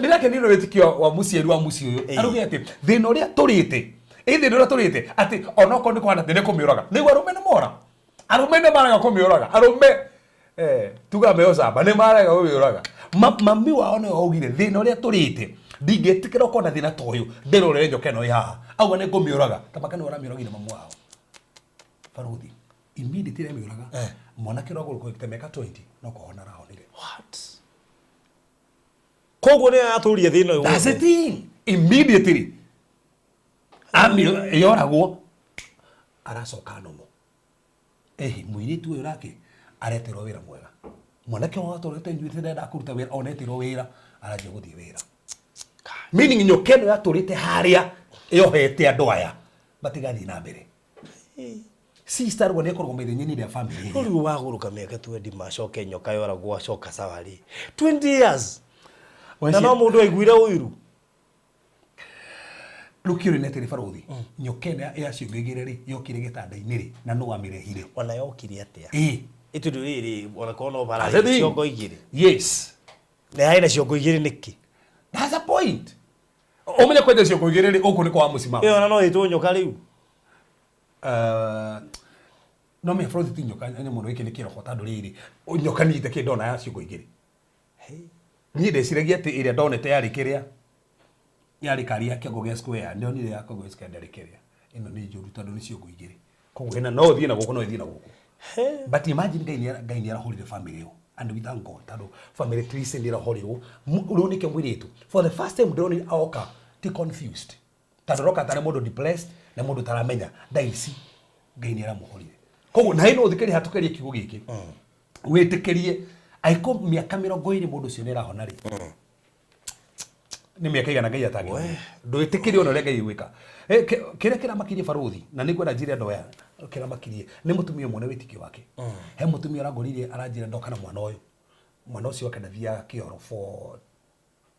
nirake nino wetikio wa mucieri wa muci uyu aruge ati thina uria turite thina uria turite ati onoko ni kwana thina kumiuraga nigu arume ni mora arume ni maraga kumiuraga arume tuga meosaba ni maraga kumiuraga mami wao ni augire thina uria turite ndingetikira ukona thina ta uyu ndirore njoke no yaha au ne kumiuraga kama kana uramiuragire mamu wao Faruthi immediately miuraga mwana kirogo ko kitemeka 20 no kuhona rahonire
what koguo nĩ atũria thĩna ũyũ
that's the thing immediately yoragwo aracoka nomo mũirĩtu ũyũ nake areterwo wĩra mwega mwanake wa tũrĩte njuĩte ndenda kũruta wĩra oneterwo wĩra aranjia gũthiĩ wĩra meaning nyoka ĩno yatũrĩte harĩa yohete andũ aya batigathiĩ na mbere sister rwo nĩ ĩkoragwo maithenya-inĩ rĩa family
rĩu wagũrũka mĩaka 20 macoke nyoka yoragwo acoka sawarĩ 20 years na no mũndũ aiguire ũiru rũkĩũrĩ nĩ Faruthi nyoka ĩno ya ciongo igĩrĩ-rĩ yokire gĩtanda-inĩ-rĩ na nũ wamĩrehire ona yokire atĩa ĩtũndũ rĩrĩ ona korwo no bara ciongo igĩrĩ
yes
na yaina ciongo igĩrĩ nĩkĩ
that's a point ũmenye kwenja ciongo igĩrĩ-rĩ ũkũ nĩ kwa mũcima
ĩyo ona no ĩtwo nyoka rĩu
no me Faruthi ti nyoka mũno gĩkĩ nĩ kĩroho tondũ rĩrĩ nyoka nĩite kĩndona ya ciongo igĩrĩ niĩ ndeciragia atĩ ĩrĩa ndonete yarĩ kĩrĩa yarĩ kari ya kĩongo gĩa square ndonire ya kĩongo gĩa square ndarĩ kĩrĩa ĩno nĩ njũru tondũ nĩ ciongo igĩrĩ koguo ĩna no ũthiĩ na gũkũ no ĩthiĩ na gũkũ but imagine Ngai nĩ arahũrire family ĩyo and we thank God tondũ family tree nĩ ĩrahũrirwo rĩu nĩkĩo mũirĩtu for the first time ndĩroni aoka ti confused tondũ roka tarĩ mũndũ depressed na mũndũ taramenya ndaici Ngai nĩ aramũhũrire koguo na ĩno ũthikĩrie hatũkĩrie kiugo gĩkĩ wĩtĩkĩrie aiko miaka 20 mũndũ ũcio nĩ arahona rĩ nĩ miaka igana Ngai atangĩ ndwĩtĩkĩrie ona ũrĩa Ngai gwĩka kĩrĩa kĩramakirie Faruthi na nĩ kwenda njĩra andũ aya kĩramakirie nĩ mũtumia mwone wĩtĩkio wake he mũtumia arangoririe aranjĩra ndoka na mwana ũcio wake ndathiaga kĩoro for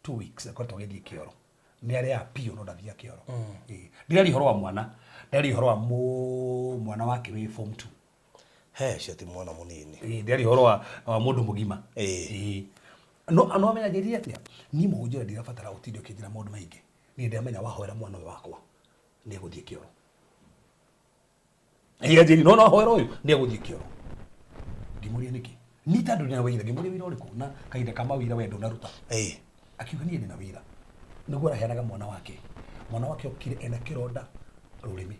2 weeks akoretwo agĩthiĩ kĩoro nĩ arĩa pio no ndathiaga kĩoro ndirari ũhoro wa mwana ndirari ũhoro wa mwana wake wĩ form 2
cio ti mwana mũnini
ndirari ũhoro wa mũndũ mũgima no amenya njĩria atĩa niĩ mũhunjĩra ndirabatara ũtinde ũkĩnjĩra maũndũ maingĩ niĩ ndĩramenya wahoera mwana ũyũ wakwa nĩ egũthiĩ kĩoro njĩri no hoera ũyũ nĩ egũthiĩ kĩoro ngĩmũria nĩkĩ ni tondũ ndĩna wĩra ngĩmũria wĩra ũrĩkũ na kahinda ka mawĩra we ndũnaruta akiuga niĩ ndĩna wĩra nĩguo araheanaga mwana wake okire ena kĩronda rũrĩmĩ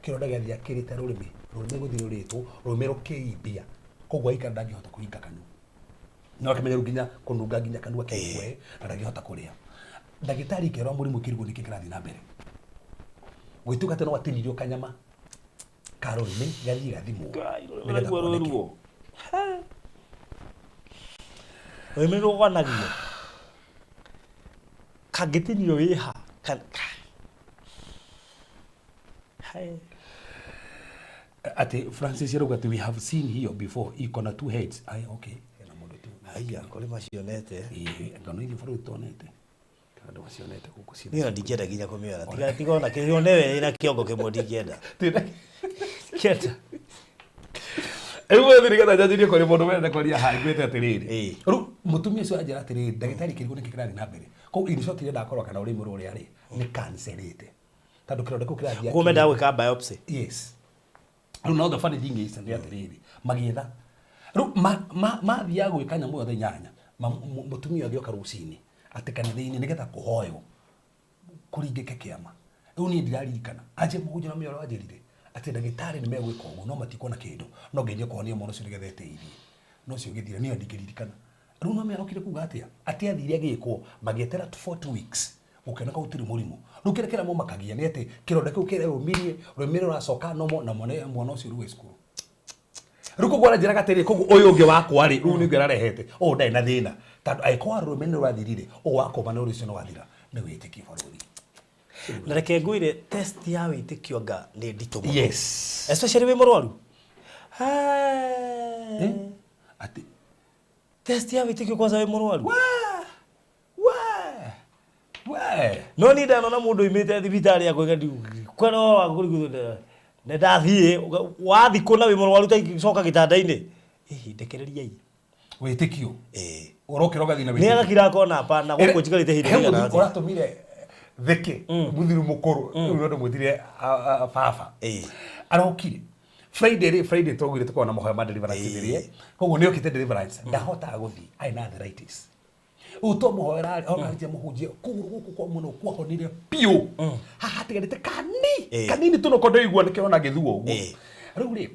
kĩronda gĩathiĩ akĩrĩte rũrĩmĩ gũthiĩ rũrĩtwo rũrĩmĩ rũkĩimbia koguo aikara ndangĩhota kũhinga kanua no akĩmenya nginya kũnunga nginya kanua kĩwe na ndangĩhota kũrĩa ndagĩtarĩ kĩrwa mũrimũ kĩrigwo nĩkĩ kĩrathiĩ na mbere gwĩtuka atĩ no atinirio kanyama ka rũrĩmĩ gathiĩ gathimwo
rũrĩmĩ rũgwanagio kangĩtinirio wĩha
ati Francis Yeruga we have seen here before iko na 2 heads okay ena mundu tu
aya kole macionete
ngano ile Faruthi tonete kada macionete huko sina
niyo ndingĩenda nginya kũmĩona tiga ona kĩone we ina kĩongo kĩmwe ndingĩenda
kĩeta Ewe thirikana jajirie kuri mundu wenda kwaria haigwete atiriri.
Eh.
Ru mutumia ucio anjira atiriri ndagitari kirigo niki kirathi na mbere. Ko in short irenda akorwo kana uri muru uri ari ni cancerite. Tandu kironda ku kirathi.
Kumenda gwika biopsy.
Yes. Ru now the funny thing is ndi atiriri magietha. Ru mathia gwika nyamu yothe nyanya. Mutumia agioka rucini ati kanitha-ini nigetha kuhoyo kuringike kiama. Riu ni ndiraririkana aje muhunjia na mioro ajirire ati ndagitari ni megwika uguo no matikona kindu no ngeje kuhonia mwana ucio nigetha eteithie no cio githira ni ndingĩririkana. Riu no merokire kuga atia ati athire agikwo magietera 4 weeks gukena ka utiri murimu. Riu kira mo makagia ni ati kironda kiu kire umirie rumire uracoka no na mwana ucio ruwe skuru. Riu kugwara njira gatiri kugu uyu ungi wakwa ri riu ni ngerarehete o ndai na thina tandu aikwa rumene rwathirire o wakoma na ucio no wathira ni witiki bururi.
Na reke ngwire test ya witikio nga ni ndito muno.
Yes.
Especially we murwaru.
Ati
Test ya witikio kwanza we murwaru.
we
No ni ndano na mundu imite thibitari ya kwega ndiu. Kwano agurigu ne ndathie wathi kuna we murwaru ta coka gitanda-ini. Ndekereria i.
witikio urokira gathina
Ni agakira kona hapana guko jikarite hindi
na uratumire theke muthiru mukuru riu ndo mwithire baba arokire Friday twogire tukona muhoya ma deliverance thirie koguo ni okite deliverance ndahota guthi aina arthritis uto muhoya okanjia muhunjia guku kwa muno kwahonire piu haha tigarite kanini tuno kondo igua nikirona githuo uguo riu ri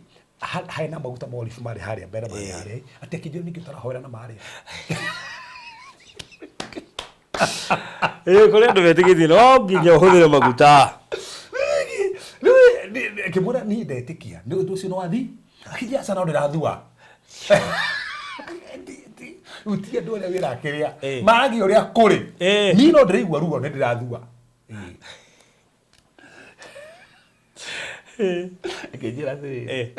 haina maguta molifu mari haria mbere mari haria ati kijio ningi turahoera na mari
kore ndo vetigithie no nginya uhuthire maguta.
Kimura ni ndetikia ni undu ucio no athi akijia sana ndirathua utia ndo ria wira kiria maragi uria kuri ni no ndiraigua ruo ni ndirathua akijira thi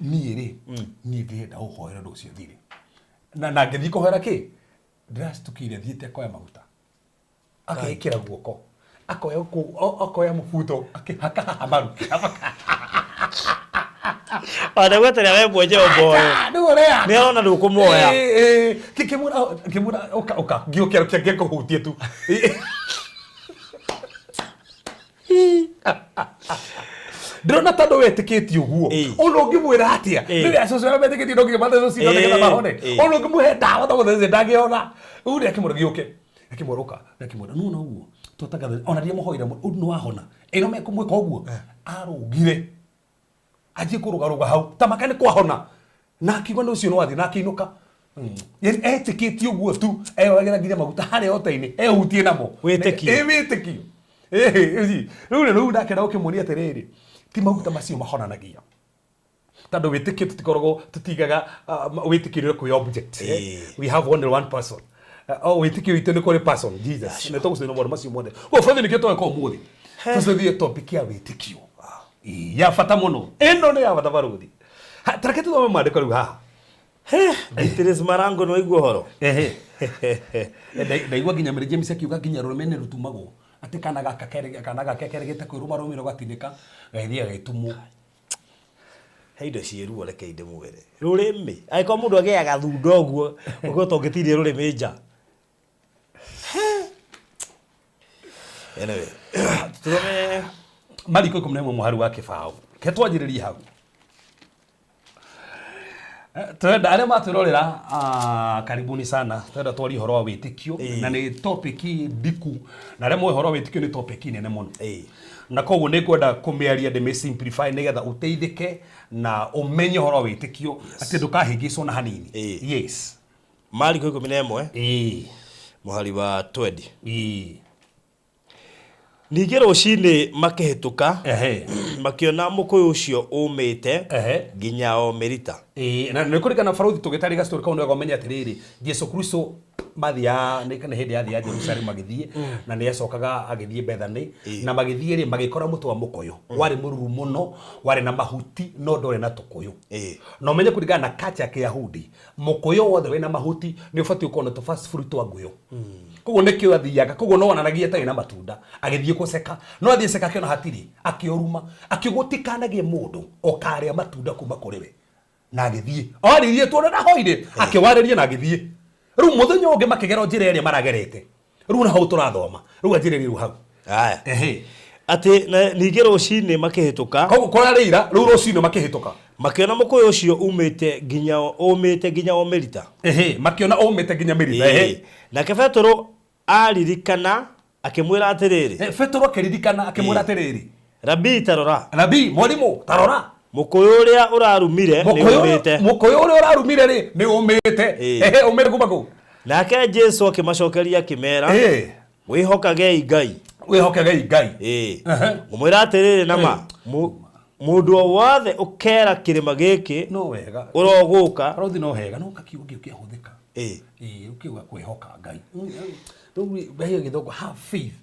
ni ri ni ngenda uhoera ndo ucio thire na ngethi kuhoera ki ndiracitukire thiete koya maguta akekira guoko akoya mubuto akihaka amaru
Ada gweterea we mwenje oboyo. Ni arona ndukumuoya.
Kimura oka giokero kia kuhutie tu. Drona tando wetikiti uguo. Ono ngimwira atia. Ni asocio na wetikiti ndo ngimata zo sino ngetha mahone. Ono ngimuhe dawa to theze ndagiona. Uri akimura gioke. Akimoroka. Akimura no uguo. Twataga ona ria muhoire no wahona. Eno me kumwika uguo. Arugire. Aje kurugaruga hau. Tamakane kwahona. Na akigwa no ucio no athi na akinuka. Yeri etikiti uguo tu. Wagera nginya maguta hare otaini. Hutie namo.
Witikio.
Witikio. Riu ndakera ukimuria atiriri. Ti maguta macio mahonanagia. Tando witikio tutikoragwo tutigaga witikio kwi object. We have only one person. Witikio itu ni kuri person Jesus. Ne togucina mwana macio mothe. Go fathe ni keto ko muthi. Tucithie topic ya witikio. Ya fata muno. Eno ni ya fata baruthi. Tareke tuthome maandiko riu haha.
Itires marango no igwo horo.
Ndaigua nginya Mary James akiuga nginya rumene rutumagwo. Ati kana gakekeregete kwiruma rumiro gatineka gaithia gaitumu.
Heindo cieru reke inde mwere. Rurimi. Aiko mundu agiaga thundo guo. Ugo tongetirie rurimi nja. Anyway. Tuthome
Mariko 11 muhari wa kibao. Ke twanjiririe hau. Twenda aria maturorera karibuni sana. Twenda twari horo wa witikio na ni topic ndiku. Na aria mwe horo wa witikio ni topic nene muno. Na koguo ni kwenda kumiaria de simplify nigetha uteithike na umenye horo wa witikio ati ndukahingicwo na hanini. Yes.
Mariko 11 muhari wa 20. Ningĩ rũcinĩ makĩhĩtũka makiona mũkũyũ ũcio ũmĩte nginya o Merita.
Na nĩ kũrĩkana baruthi tũgĩtarĩga story kaundu ya gomenya atiriri Jesu Kristo mathia nä hindi yathia Jerusalem magithie na nä acokaga agithie Bethany na magithie ri magikora mutu wa mukoyo wari mururu muno wari na mahuti no ndore na tukuyu no menye kuringana na culture ya Kiyahudi mukoyo wothe wina mahuti ni ubati ukona to first fruit wa nguyo koguo nä kä athiaga koguo no wananagia tarä na matunda agithie kuceka no athie ceka kiona hatiri akioruma akigutikanagie mundu okaria matunda kuma kuri we na agithie aririe tuona na hoire akiwaririe na agithie riu muthenya ungi makigera njira iria maragerete riu na hau turathoma riu njira riu hau
aya ati ningi rucini makihituka
koguo kora rira riu rucini makihituka
makiona mukuyu ucio umite nginya omerita
makiona umite nginya merita
nake Petero aririkana akimwira atiriri
Petero akiririkana akimwira atiriri
Rabi tarora
Rabi mwalimu tarora
mukuyu uria urarumire ni umite
mukuyu uria urarumire ri ni umite umire kuma ku
nake Jesu akimacokeria kimera wihokagei Ngai ngumwira atiriri nama mundu wothe ukera kirima giki
no wega
uroguka
rothi no hega no kakiugo kiahuthika ukiuga kwihoka Ngai no githogo have faith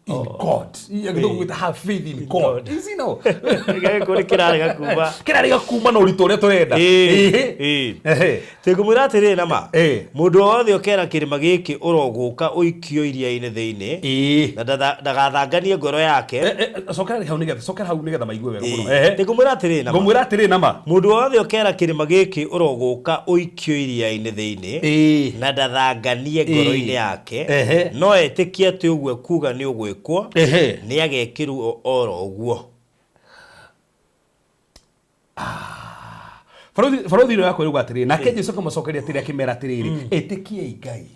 in God githogo with have faith in God easy no
kuri kirarega
kuma no rito ria turenda
tegumwira atiriri nama mundu wothe ukera kirima giki uroguka uikio iria-ini thiini na ndagathanganie ngoro yake
sokera hau nigetha maigue wega muno
tegumwira atiriri nama mundu wothe ukera kirima giki uroguka uikio iria-ini thiini na ndathanganie ngoro-ini yake no etikie ati uguo kuga ni ugwikwo ni agekirwo oro uguo
Farothi no yako yuga atiri nake Jesu kamacokeria atiri akimera atiriri etikiei Ngai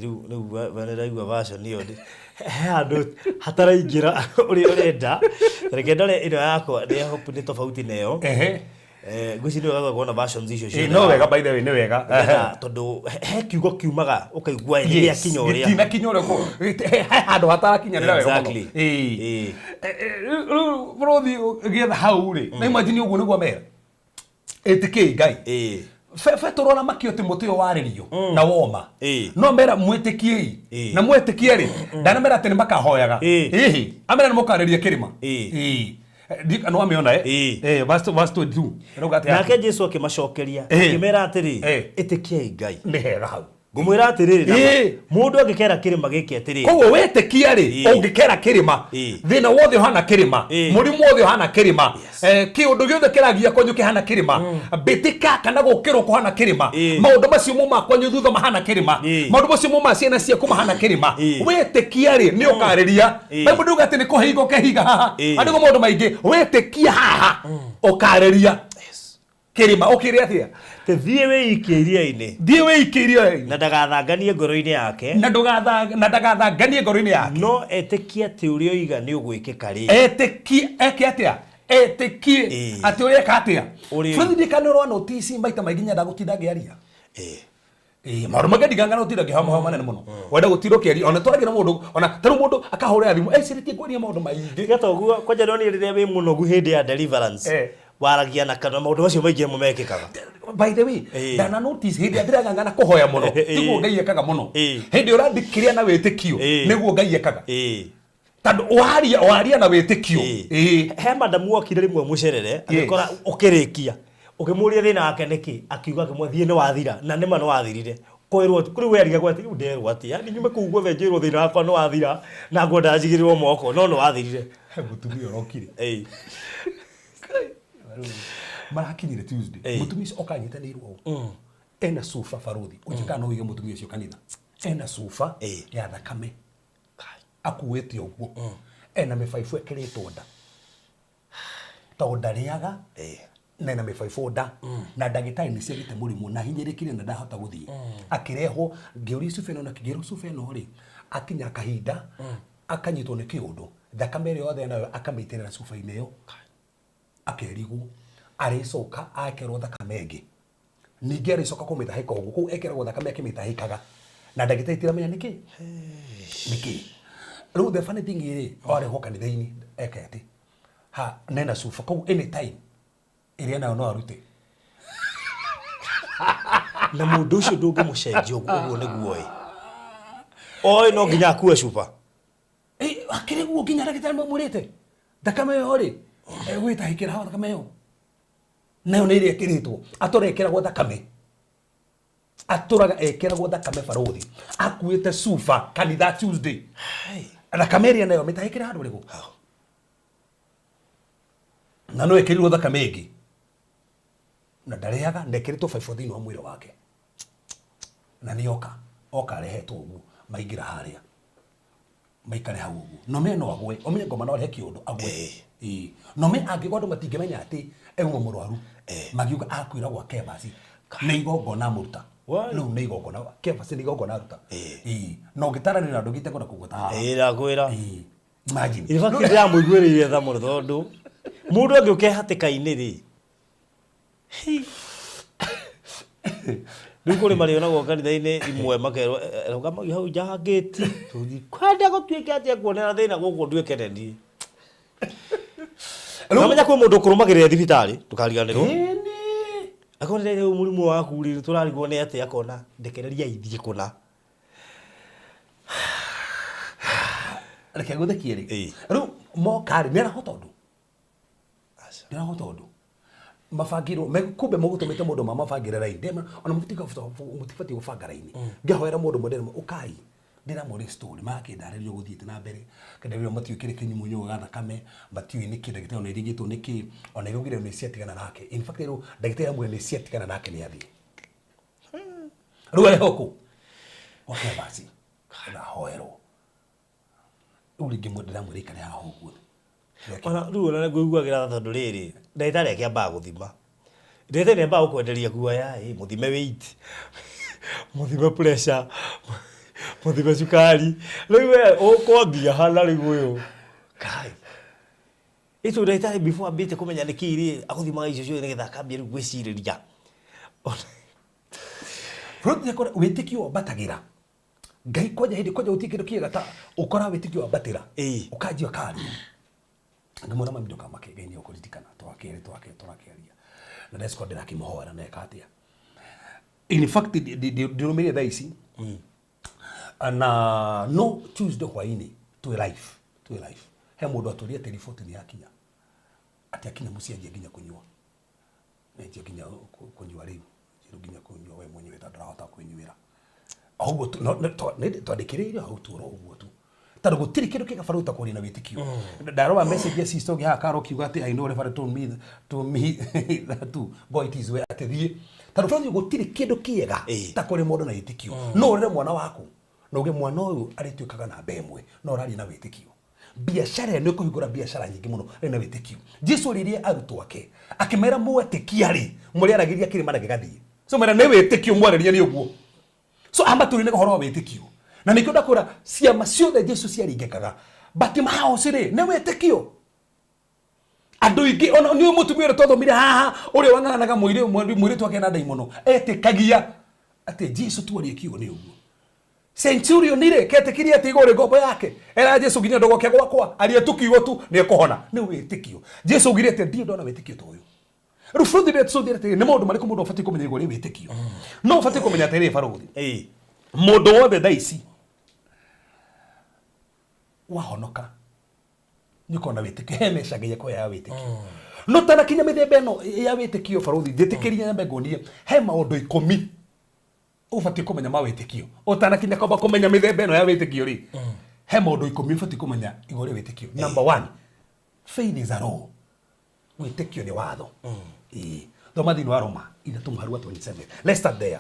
riu vaniraigua version iyo he andu hataraingira uri urenda reke ndore ino yakwa ni hope ni tofauti nayo nguci ni wega kuona versions icio cio
no wega by the way ni wega
tondu he kiugo kiumaga ukaigua ni akinya uria
gitina kinya uria ko handu hatarakinya ni wega Farothi gietha hau ri na imagine uguo niguo mera etikiei Ngai Petero na makio Timotheo waririo na woma no mera mwetikiei na mwetikie ri ndana mera tene makahoyaga amera nimokareria kirima no ameona verse 22
nake Jesu akimacokeria akimera atiri etikiei Ngai
ni hega hau
ngumwira atiriri nama mundu angikera kirima giki atiriri
koguo wetikia ri ungikera kirima thina wothe hana kirima murimu wothe hana kirima kiundu giothe kiragia kwanyu kihana kirima bitika kana gukirwo kuhana kirima maundu macio muma kwanyu thutha mahana kirima maundu macio muma ciana ciaku mahana kirima wetikia ri ni ukariria bible nduga ati ni kuhinga kehiga haha andugo maundu maingi wetikia haha ukariria kirima ukiria atia
thie weikie iria-ini na ndagathanganie ngoro-ini yake
na ndagathanganie ngoro-ini yake
no etikie ati uria oiga ni ugwikika ri
etikie atia ati uria ka atia futhindikane ro notice maita maingi nyenda gutinda ngiaria maru magediganga no tira gihama manene muno wenda gutiro kiari ona turagira mundu ona taru mundu akahurira thimu ciritie kwaria maundu maingi
gatoguo kwanja ndoni riria wi munogu hindi ya deliverance waragia na kana maundu macio maingi mumekikaga
by the way dana notice hindi adiranga na kuhoya muno tiguo Ngai ekaga muno hindi urandikiria na witikio niguo Ngai ekaga tandu waria na witikio
he madamu okire rimwe mucerere agikora ukirikia ukimuria thina wake niki akiuga kimwe ni wathira na nima no wathirire koirwo kuri we ariga gwati nderwo ati yani nyume kuugwo venjirwo thina wakwa no wathira na ngo ndajigirirwo moko no wathirire
mutumia urokire marakinyire Tuesday mutumia ucio okanyitanirwo ena sufa Farothi ujikana uige mutumia ucio kanitha ena sufa ya thakame akuwete uguo ena mifaifu ekiritwo nda tondariaga na ena mifaifu nda na ndagitari ni ciagite murimu na hinyirikire na ndahota guthie akirehwo ngiuri sufeno na kigero sufeno ri akinya kahinda akanyitwo ni kiundu thakame ri yothe nayo akameitirira sufa-ini yo akerigwo aricoka akerwo thakame ingi ningi aricoka kumitahika uguo ku ekerwo thakame akimitahikaga na ndagitari tiramenya niki riu the funny thing is ariho kanitha-ini ekete ha nena sufa ku anytime iria nayo no arute
na mundu ucio ndungimucenjia uguo niguo oi no nginya akue cupa
akire guo nginya ndagĩtarĩ mamwĩrĩte thakame yo rĩ gwĩtahĩkĩra hawa thakame yo nayo nĩ ĩrĩa ĩkĩrĩtwo atũrekĩragwo thakame atũraga ekĩragwo thakame barothi akuĩte cuba kanitha Tuesday thakame ĩrĩa nayo mĩtahĩkĩre handũ rĩgũ na no ĩkĩrirwo thakame ĩngĩ na ndareaga ndekĩrĩtwo baibũ thĩinĩ wa mwĩrĩ wake na nĩ oka arehetwo ũguo maingĩra harĩa maikare hau ũguo no me no agwe omenye ngoma no rehe kĩũndũ agwe no me angĩkorwo andũ matingĩmenya atĩ euma mũrwaru magiuga akwĩra gwa kebasi nĩ igongona mũruta rĩu nĩ igongona kebasi nĩ igongona aruta no ngĩtaranĩra na andũ gĩtegona kũgweta haha
ĩrakwĩra
imagine
in fact ndĩramũiguĩrĩire tha mũno tondũ mũndũ angĩ ũkehatĩka-inĩ rĩ rĩu kũrĩ marĩonagwo kanitha-inĩ imwe makerwo rũgamagio hau nja ha gate tũthi kwenda gũtuĩke atĩa kuonera thĩna gũkũ nduĩke neni namenya kwĩ mũndũ ũkũrũmagĩrĩra thibitarĩ ndũkariganĩrwo akonire rĩu mũrimũ waku rĩ tũrarigwo nĩ atĩ akona ndekereria ithiĩ kũna
reke gũthekie rĩ rĩu mokarĩ nĩarahota ũndũ mabangirwo kumbe mũgũtũmĩte mũndũ mamabangĩre raini ona mũtibatiĩ gũbanga raini ngĩhoera mũndũ mũndũ ũkai ndiramũrĩ story makĩndarĩrio gũthiĩte na mbere kĩndarĩrio matiũkĩre kĩnyumunyu ga thakame matiũĩ nĩ kĩ ndagĩtarĩ ona iringĩtwo nĩ kĩ ona igũgire nĩ ciatigana nake in fact rĩu ndagĩtarĩ amwe nĩ ciatigana nake nĩ athiĩ rĩu arĩ hoko okay basi kana hoerwo rĩu rĩngĩ mũndũ ndiramũrĩ ikare haha ũguo
ona rĩu ona nĩngũiguagĩra tondũ rĩrĩ ndagĩtarĩ akĩambaga gũthima ndagĩtarĩ nĩambaga gũkwenderia guoya mũthime weight mũthime pressure mũthime cukari rĩu we ũkwambia hana rĩu ũyũ kai itu ndagĩtarĩ before ambĩte kũmenya nĩ kĩ rĩ agũthimaga icio ciothe nĩgetha akambia rĩu gwĩcirĩria
wĩtĩkio batagĩra ngai kwanja hĩndĩ kwanja gũtirĩ kĩndũ kĩega ta ũkora wĩtĩkio wambatĩra ũkanjia ũkaria ngamwĩra mami ndũkamake ngai nĩ ũkũririkana tũrakĩaria na ndeciko ndĩrakĩmũhoera na eka atĩa in fact ndĩrũmĩrĩire thaa ici na no Tuesday hwainĩ twĩ live he mũndũ atũria atĩ riboti nĩ yakinya atĩ akinya mũciĩ anjia nginya kũnyua anjia nginya kũnyua rĩu nginya kũnyua we mwenyewe ndarahota kwĩnyuĩra ũguo twandĩkĩrĩire hau tuoro ũguo tu tondũ gũtirĩ kĩndũ kĩega bara ũtakũrĩ na wĩtĩkio ndarora message ya sister ũngĩ haha Karo kiuga atĩ I know referred to me that too boy it is where atĩthiĩ tondũ tondũ gũtirĩ kĩndũ kĩega ta kũrĩ mũndũ na wĩtĩkio no ũrere mwana waku na uge mwana ũyũ arĩtuĩkaga na mbemwe no ũrari na wĩtĩkio biashara nĩ kũhingũra biashara nyingĩ mũno na wĩtĩkio Jesũ rĩrĩa arutwo ake akĩmera mwetĩkia rĩ mũrĩ aragĩria kĩrĩma na gĩgathiĩ so mera nĩ wĩtĩkio mwarĩria nĩ ũguo so amba tũrĩ na ũhoro wa wĩtĩkio na nĩkĩo ndakũra ciama ciothe Jesũ ciaringĩkaga Bartimaeus rĩ nĩ wĩtĩkio andũ ingĩ ona nĩ mũtumia ũrĩa twathomire haha ũrĩa wang'ang'anaga mwĩrĩ twake na ndaimono etĩkagia atĩ Jesũ tuarie kiugo nĩ ũguo Centurion nire ketĩkirie atĩ igũrĩ ngombo yake era Jesũ nginya ndogoke gwakwa aria tukiugo tu nĩ ekũhona nĩ wĩtĩkio Jesũ ugire atĩ ndiĩ ndona wĩtĩkio ta ũyũ rĩu bũrũri rĩu tũthire nĩ maũndũ marĩkũ mũndũ abatie kũmenya igũrĩ wĩtĩkio no abatie kũmenya atĩrĩ barũthi mũndũ wothe thaa ici wahonoka nĩũkona wĩtĩkio he mecagagia kwa ya wĩtĩkio no tanakinya mĩthemba ĩno ya wĩtĩkio barũthi ndĩtĩkĩria nyambe nguonie he maũndũ 10 ubatie kũmenya ma wĩtĩkio ũtanakinya kwamba kũmenya mĩthemba ĩno ya wĩtĩkio rĩ he maũndũ 10 ubatie kũmenya igũrĩ wĩtĩkio number 1 faith is a law wĩtĩkio nĩ watho thoma thĩinĩ wa Roma 3:27 let's start there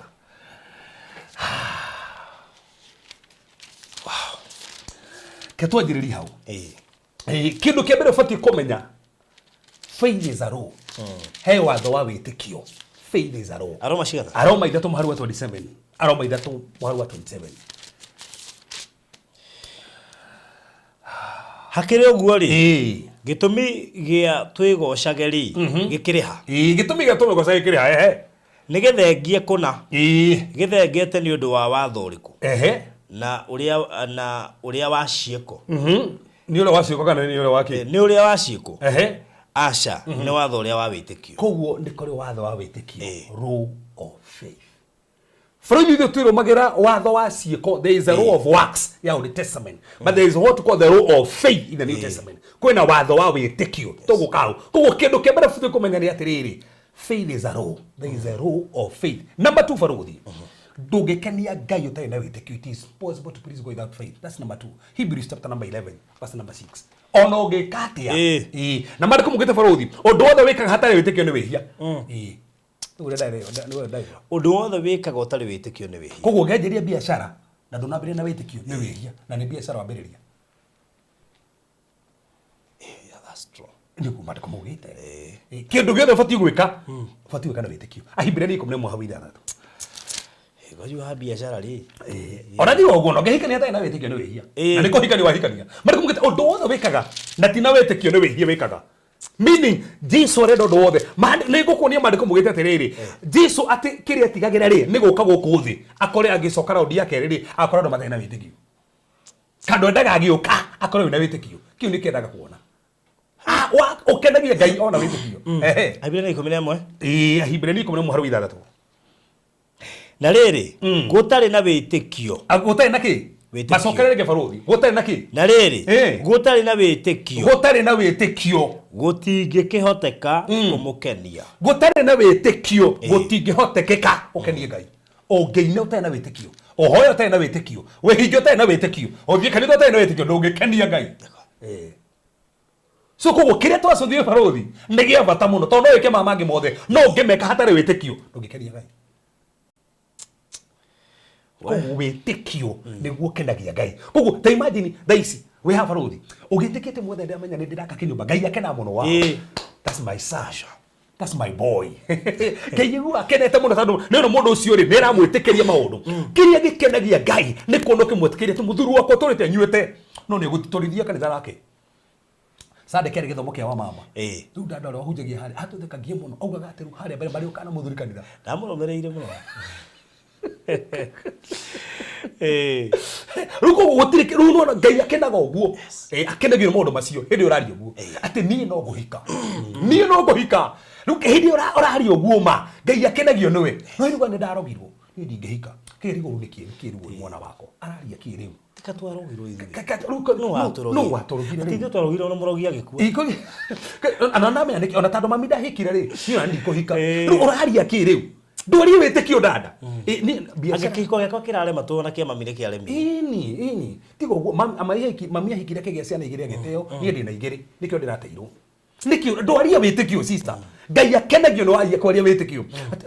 wow ketwanjĩrĩria hau kĩndũ kĩa mbere ubatie kũmenya faith is a law he watho wa wĩtĩkio faith is a law
Aroma cigana
Aroma 3:27 Aroma 3:27
hakĩrĩ ũguo rĩ gĩtũmi gĩa twĩgocage rĩ gĩkĩrĩ ha
gĩtũmi gĩa twĩgocage gĩkĩrĩ ha
nĩ gĩthengie kũna gĩthengete nĩ ũndũ wa watho ũrĩkũ na ũrĩa wa ciĩko
nĩ ũrĩa wa ciĩko kana nĩ ũrĩa wa kĩ
nĩ ũrĩa wa ciĩko aca nĩ watho ũrĩa wa wĩtĩkio
koguo nĩ kũrĩ watho wa wĩtĩkio rule of faith Freud ithuĩ twĩrũmagĩra watho wa ciĩko. There is a law of works ya Old Testament, but there is what called the law of faith in the New Testament. Kwĩna watho wa wĩtĩkio tũgũka hau. Koguo kĩndũ kĩa mbere bũtũ kũmenya nĩ atĩrĩrĩ, faith is a law. There is a law of faith. Number 2 Baruthi, ndũngĩkenia Ngai ũtarĩ na wĩtĩkio. It is possible to please God without faith. That's number 2. Hebrews chapter number 11 verse number 6. Ona ũngĩka atĩa na Mariko mugĩte Baruthi, ũndũ wothe wĩkaga hatarĩ wĩtĩkio nĩ wĩhia.
Ũndũ wothe wĩkaga ũtarĩ wĩtĩkio nĩ wĩhia.
Koguo ngĩanjĩria biacara na ndũnambĩrĩria na wĩtĩkio nĩ wĩhia, na nĩ biacara wambĩrĩria.
That's true.
Nĩguo Mariko mugĩte. Kĩndũ gĩothe ũbatiĩ gwĩka, ũbatiĩ gwĩka na wĩtĩkio. Ahibirania 11 hau 6.
Waju ha biashara ri.
Ona ndio ũguo no ngĩhikania hatarĩ na wĩtĩkio nĩ wĩhia. Na nĩ kũhikania wahikania. Mariko mugĩte ũndũ wothe wĩkaga na ti na wĩtĩkio nĩ wĩhia wĩkaga. Meaning Jesu arenda ũndũ wothe. Nĩ ngũkuonia Mariko mugĩte atĩrĩrĩ, Jesu atĩ kĩrĩa atigagĩra rĩ nĩ gũka gũkũ thĩ. Akore agĩcoka raundi ya kerĩ rĩ, akore andũ matarĩ na wĩtĩkio. Kando endaga agĩũka akore wĩna wĩtĩkio. Kĩu nĩ kĩendaga kuona. Ũkenagia Ngai ona wĩtĩkio.
Ahibirania 11.
Ahibirania 11 harũ 6.
Na rĩrĩ, gũtarĩ na wĩtĩkio.
Gũtarĩ na kĩ? Macokerere Baruthi. Gũtarĩ na kĩ?
Na rĩrĩ, gũtarĩ na wĩtĩkio.
Gũtarĩ na wĩtĩkio.
Gũtingĩkĩhoteka kũmũkenia.
Gũtarĩ na wĩtĩkio gũtingĩhotekeka ũkenie Ngai. Ũngĩina ũtarĩ na wĩtĩkio, ũhoya ũtarĩ na wĩtĩkio, wĩhinge ũtarĩ na wĩtĩkio, ũthiĩ kanitha ũtarĩ na wĩtĩkio, ndũngĩkenia Ngai. So koguo kĩrĩa twacũthire Baruthi nĩ gĩa bata mũno, tondũ no wĩke mangĩ mothe, no ũngĩmeka hatarĩ wĩtĩkio ndũngĩkenia Ngai. Koguo wĩtĩkio nĩguo kenagia Ngai. Koguo ta imagine thaisi we have Baruthi ũgĩtĩkĩte muothe ndĩramenya nĩ ndĩraka kĩnyũmba Ngai akena mũno wao. That's my Sasha. That's my boy. Ngai akenete mũno tondũ nĩ mũndũ ũcio rĩ nĩ aramwĩtĩkĩria maũndũ. Kĩrĩa gĩkenagia Ngai nĩ kuona kĩmwĩtĩkĩria tu mũthuri wakwa tũrĩte nyuĩte no nĩ gũtũrithia kanitha gake. Sade kere githomo kia wa mama. Rĩu ndanda ũrĩa wahunjagia harĩa atũthekagia mũno augaga atĩ rĩu harĩa mbere marĩ ũkana mũthuri kanitha.
Ndamũrũmĩrĩire mũno.
Rĩu koguo gũtirĩ rĩu no Ngai akenaga ũguo. Akenagio nĩ maũndũ macio hĩndĩ ũraria ũguo. Atĩ niĩ no ngũhika. Niĩ no ngũhika. Rĩu hĩndĩ ũraria ũguo ma Ngai akenagio nĩwe. No rĩu nĩ ndarogirwo. Niĩ ndingĩhika. Kĩrigwo nĩ kĩrigwo mwana wako. Araria kĩrĩu.
Katwarogirwo
ithuĩ. No watorogire.
Atĩ twarogirwo no mũrogia gĩkuũ.
Ana namenya nĩkĩ ona tandũ mami ndahikire rĩ. Niĩ ndikũhika. Rĩu ũraria kĩrĩu. Ndũri wĩtĩkio dada.
Biacara kĩhiko gĩakwa kĩrarema tu ona kĩa mami nĩ kĩaremi.
Ini. Tiga ũguo mami ahikire kĩgĩa ciana igĩrĩ agĩteo. Niĩ ndĩna igĩrĩ. Nĩkĩo ndĩrateirwo. Nĩkĩo ndwaria wĩtĩkio sister. Ngai akenagio no aria kwaria wĩtĩkio.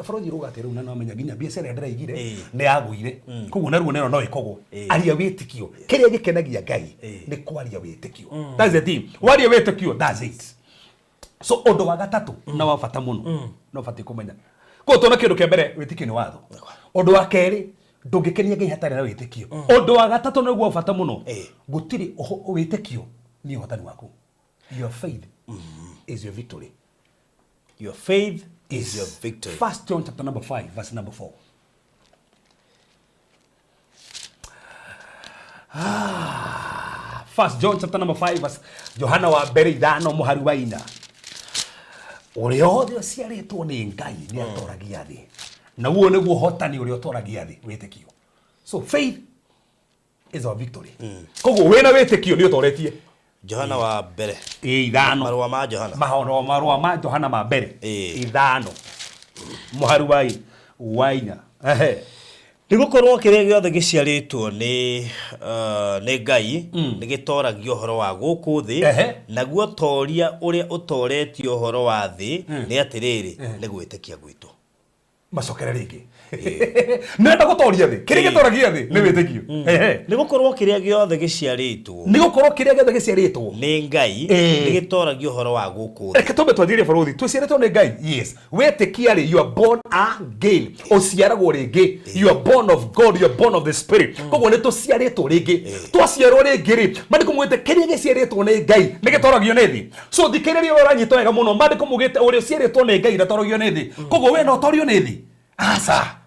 Baruthi ruga atĩ rĩu na no amenya nginya biacara ĩrĩa ndĩraigire nĩ yagũire. Koguo naruo neno no ĩkogwo. Aria wĩtĩkio. Kĩrĩa gĩkenagia Ngai nĩ kwaria wĩtĩkio. That's the thing. Waria wĩtĩkio, that's it. So ũndũ wa gatatũ na wa bata mũno no batiĩ kũmenya. Ko tona kĩndũ kĩa mbere wĩtĩkio nĩ watho. Ũndũ wa kerĩ ndũngĩkenia Ngai hatarĩ na wĩtĩkio. Ũndũ wa gatatũ nĩguo bata mũno. Gũtirĩ wĩtĩkio nĩ ũhotani waku. Your faith is your victory.
Your faith is your victory.
1 John chapter number 5 verse number 4. 1 John chapter number 5 verse Johana wa mbere 5 mũhari wa 4. Ũrĩa othe ũciarĩtwo nĩ Ngai nĩ atoragia thĩ. Na guo nĩguo hotani ũrĩa ũtoragia thĩ wĩtĩkio. So faith is our victory. Koguo wĩna wĩtĩkio nĩ ũtoretie.
Johana wa mbere
5.
Marũa ma Johana.
Marũa ma Johana ma mbere 5 mũhari wa 4.
Nĩgũkorwo kĩrĩa gĩothe gĩciarĩtwo nĩ Ngai nĩ gĩtoragia ũhoro wa gũkũ thĩ, naguo toria ũrĩa ũtoretio ũhoro wa thĩ nĩ atĩrĩrĩ nĩ gwĩtĩkia gwitũ.
Macokere rĩngĩ. Nenda gũtoria thĩ. Kĩrĩa gĩtoragia thĩ nĩ wĩtĩkio.
Nĩgũkorwo kĩrĩa gĩothe gĩciarĩtwo.
Nĩgũkorwo kĩrĩa gĩothe gĩciarĩtwo
nĩ Ngai nĩ gĩtoragia ũhoro wa gũkũ thĩ.
Reke tũmbe twanjĩrie Baruthi. Twĩciarĩtwo nĩ Ngai. Yes. Wĩtĩkia rĩ, you are born again. Ũciaragwo rĩngĩ. You are born of God, you are born of the Spirit. Koguo nĩ tũciarĩtwo rĩngĩ. Twaciarwo rĩngĩ rĩ, mandĩko mugĩte kĩrĩa gĩciarĩtwo nĩ Ngai nĩ gĩtoragio nĩ thĩ. So thikĩrĩria ũrĩa ũranyitwo wega mũno. Mandĩko mugĩte ũrĩa ũciarĩtwo nĩ Ngai ndatoragio nĩ thĩ. Koguo we no ũtorio nĩ thĩ. Asa.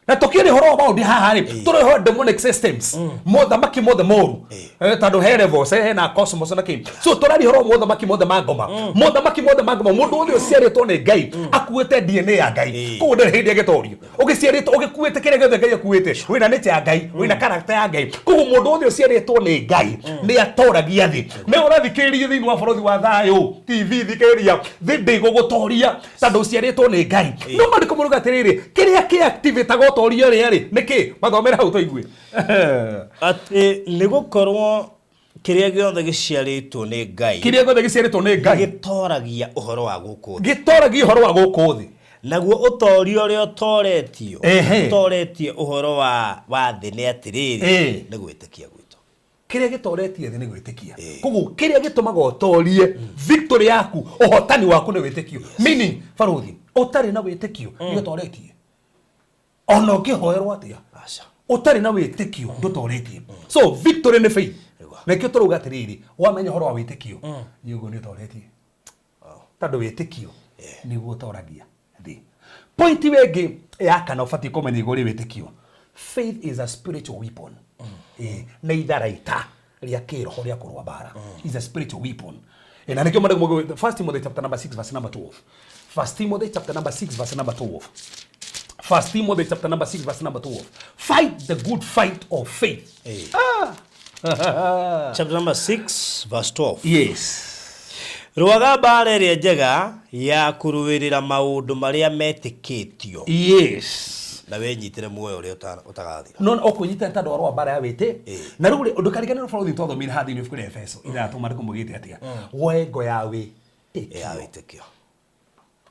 Na tokire horo maũndũ haha rĩ tũrĩ ho demonic systems mothamaki mothe moru tondũ he levels na cosmos na kĩ so tũrari horo mothamaki mothe ma ngoma mothamaki mothe ma ngoma mũndũ ũrĩa ũciarĩtwo nĩ Ngai akuite DNA ya Ngai ko ndere hindi agetorio ugiciaritwo ugikuite kire gothe Ngai akuite wina nature ya Ngai wina character ya Ngai ko mundu othe uciaritwo ni Ngai ni atoragia thi ni urathikiririe thiini wa borothi wa thayo TV thikiriria thindi gugutoria tondu uciaritwo ni Ngai no mandiko muruga atiriri kiria ki activate gotoria ri niki mathomera hau toigue
ati ni gukorwo kiria giothe giciaritwo ni Ngai
kiria giothe giciaritwo ni Ngai
gitoragia uhoro wa guku
gitoragia uhoro wa guku thi
naguo utorio ri utoretio utoretie uhoro wa thi ni atiriri ni gwitikia gwitu
kiria gitoretie thi ni gwitikia koguo kiria gitumaga utorie victory yaku uhotani waku ni witikio meaning barothi utari na witikio ni gitoretie ona ukihoerwo atia aca utari na witikio ndutoretie so victory ni faith na kio turuga atiriri wamenya horo wa witikio ni ugo ni utoretie tondu witikio ni gutoragia thi point wengi ya kana ufati komenya iguri witikio faith is a spiritual weapon na itharaita ria kiroho ria kurwa bara is a spiritual weapon na nikio madago 1 Timothy chapter number 6 verse number 12 1 Timothy chapter number 6 verse number 12 1 Timothy chapter number 6 verse number 12 fight the good fight of faith
chapter number 6 verse 12
yes
rwaga bara ria njega ya kuruwirira maundu maria metikitio
yes
na wenyitire muoyo uria utagathira
no okunyita ntando rwa bara ya wete na rugule undukarigana no borothi todo mira hathi ni fikire Efeso ira atuma kumugite atia wengo ya
witikio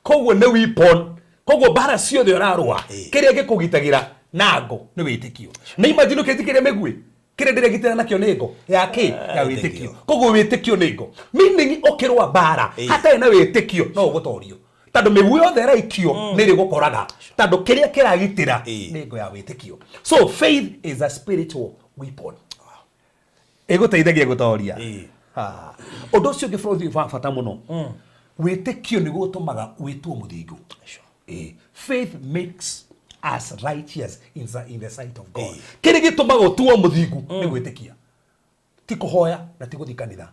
koguo ne weapon koguo bara ciothe urarwa kiria gikugitagira nango ni witikio na imagine ukitikiria megui kire ndire gitira nakio nego yake ya witikio koguo witikio nego meaning okirwa bara hata ena witikio no ugutorio tondu migui yothe raikio ni ri gukoraga tondu kiria kiragitira nego ya witikio so faith is a spiritual weapon eguteithagia gutoria undu ucio ngiborothi bata muno witikio ni gutumaga witwo muthingu faith makes as righteous in the sight of God kiri gitumaga tuo muthingu ni gwitikia ti kuhoya na ti guthi kanitha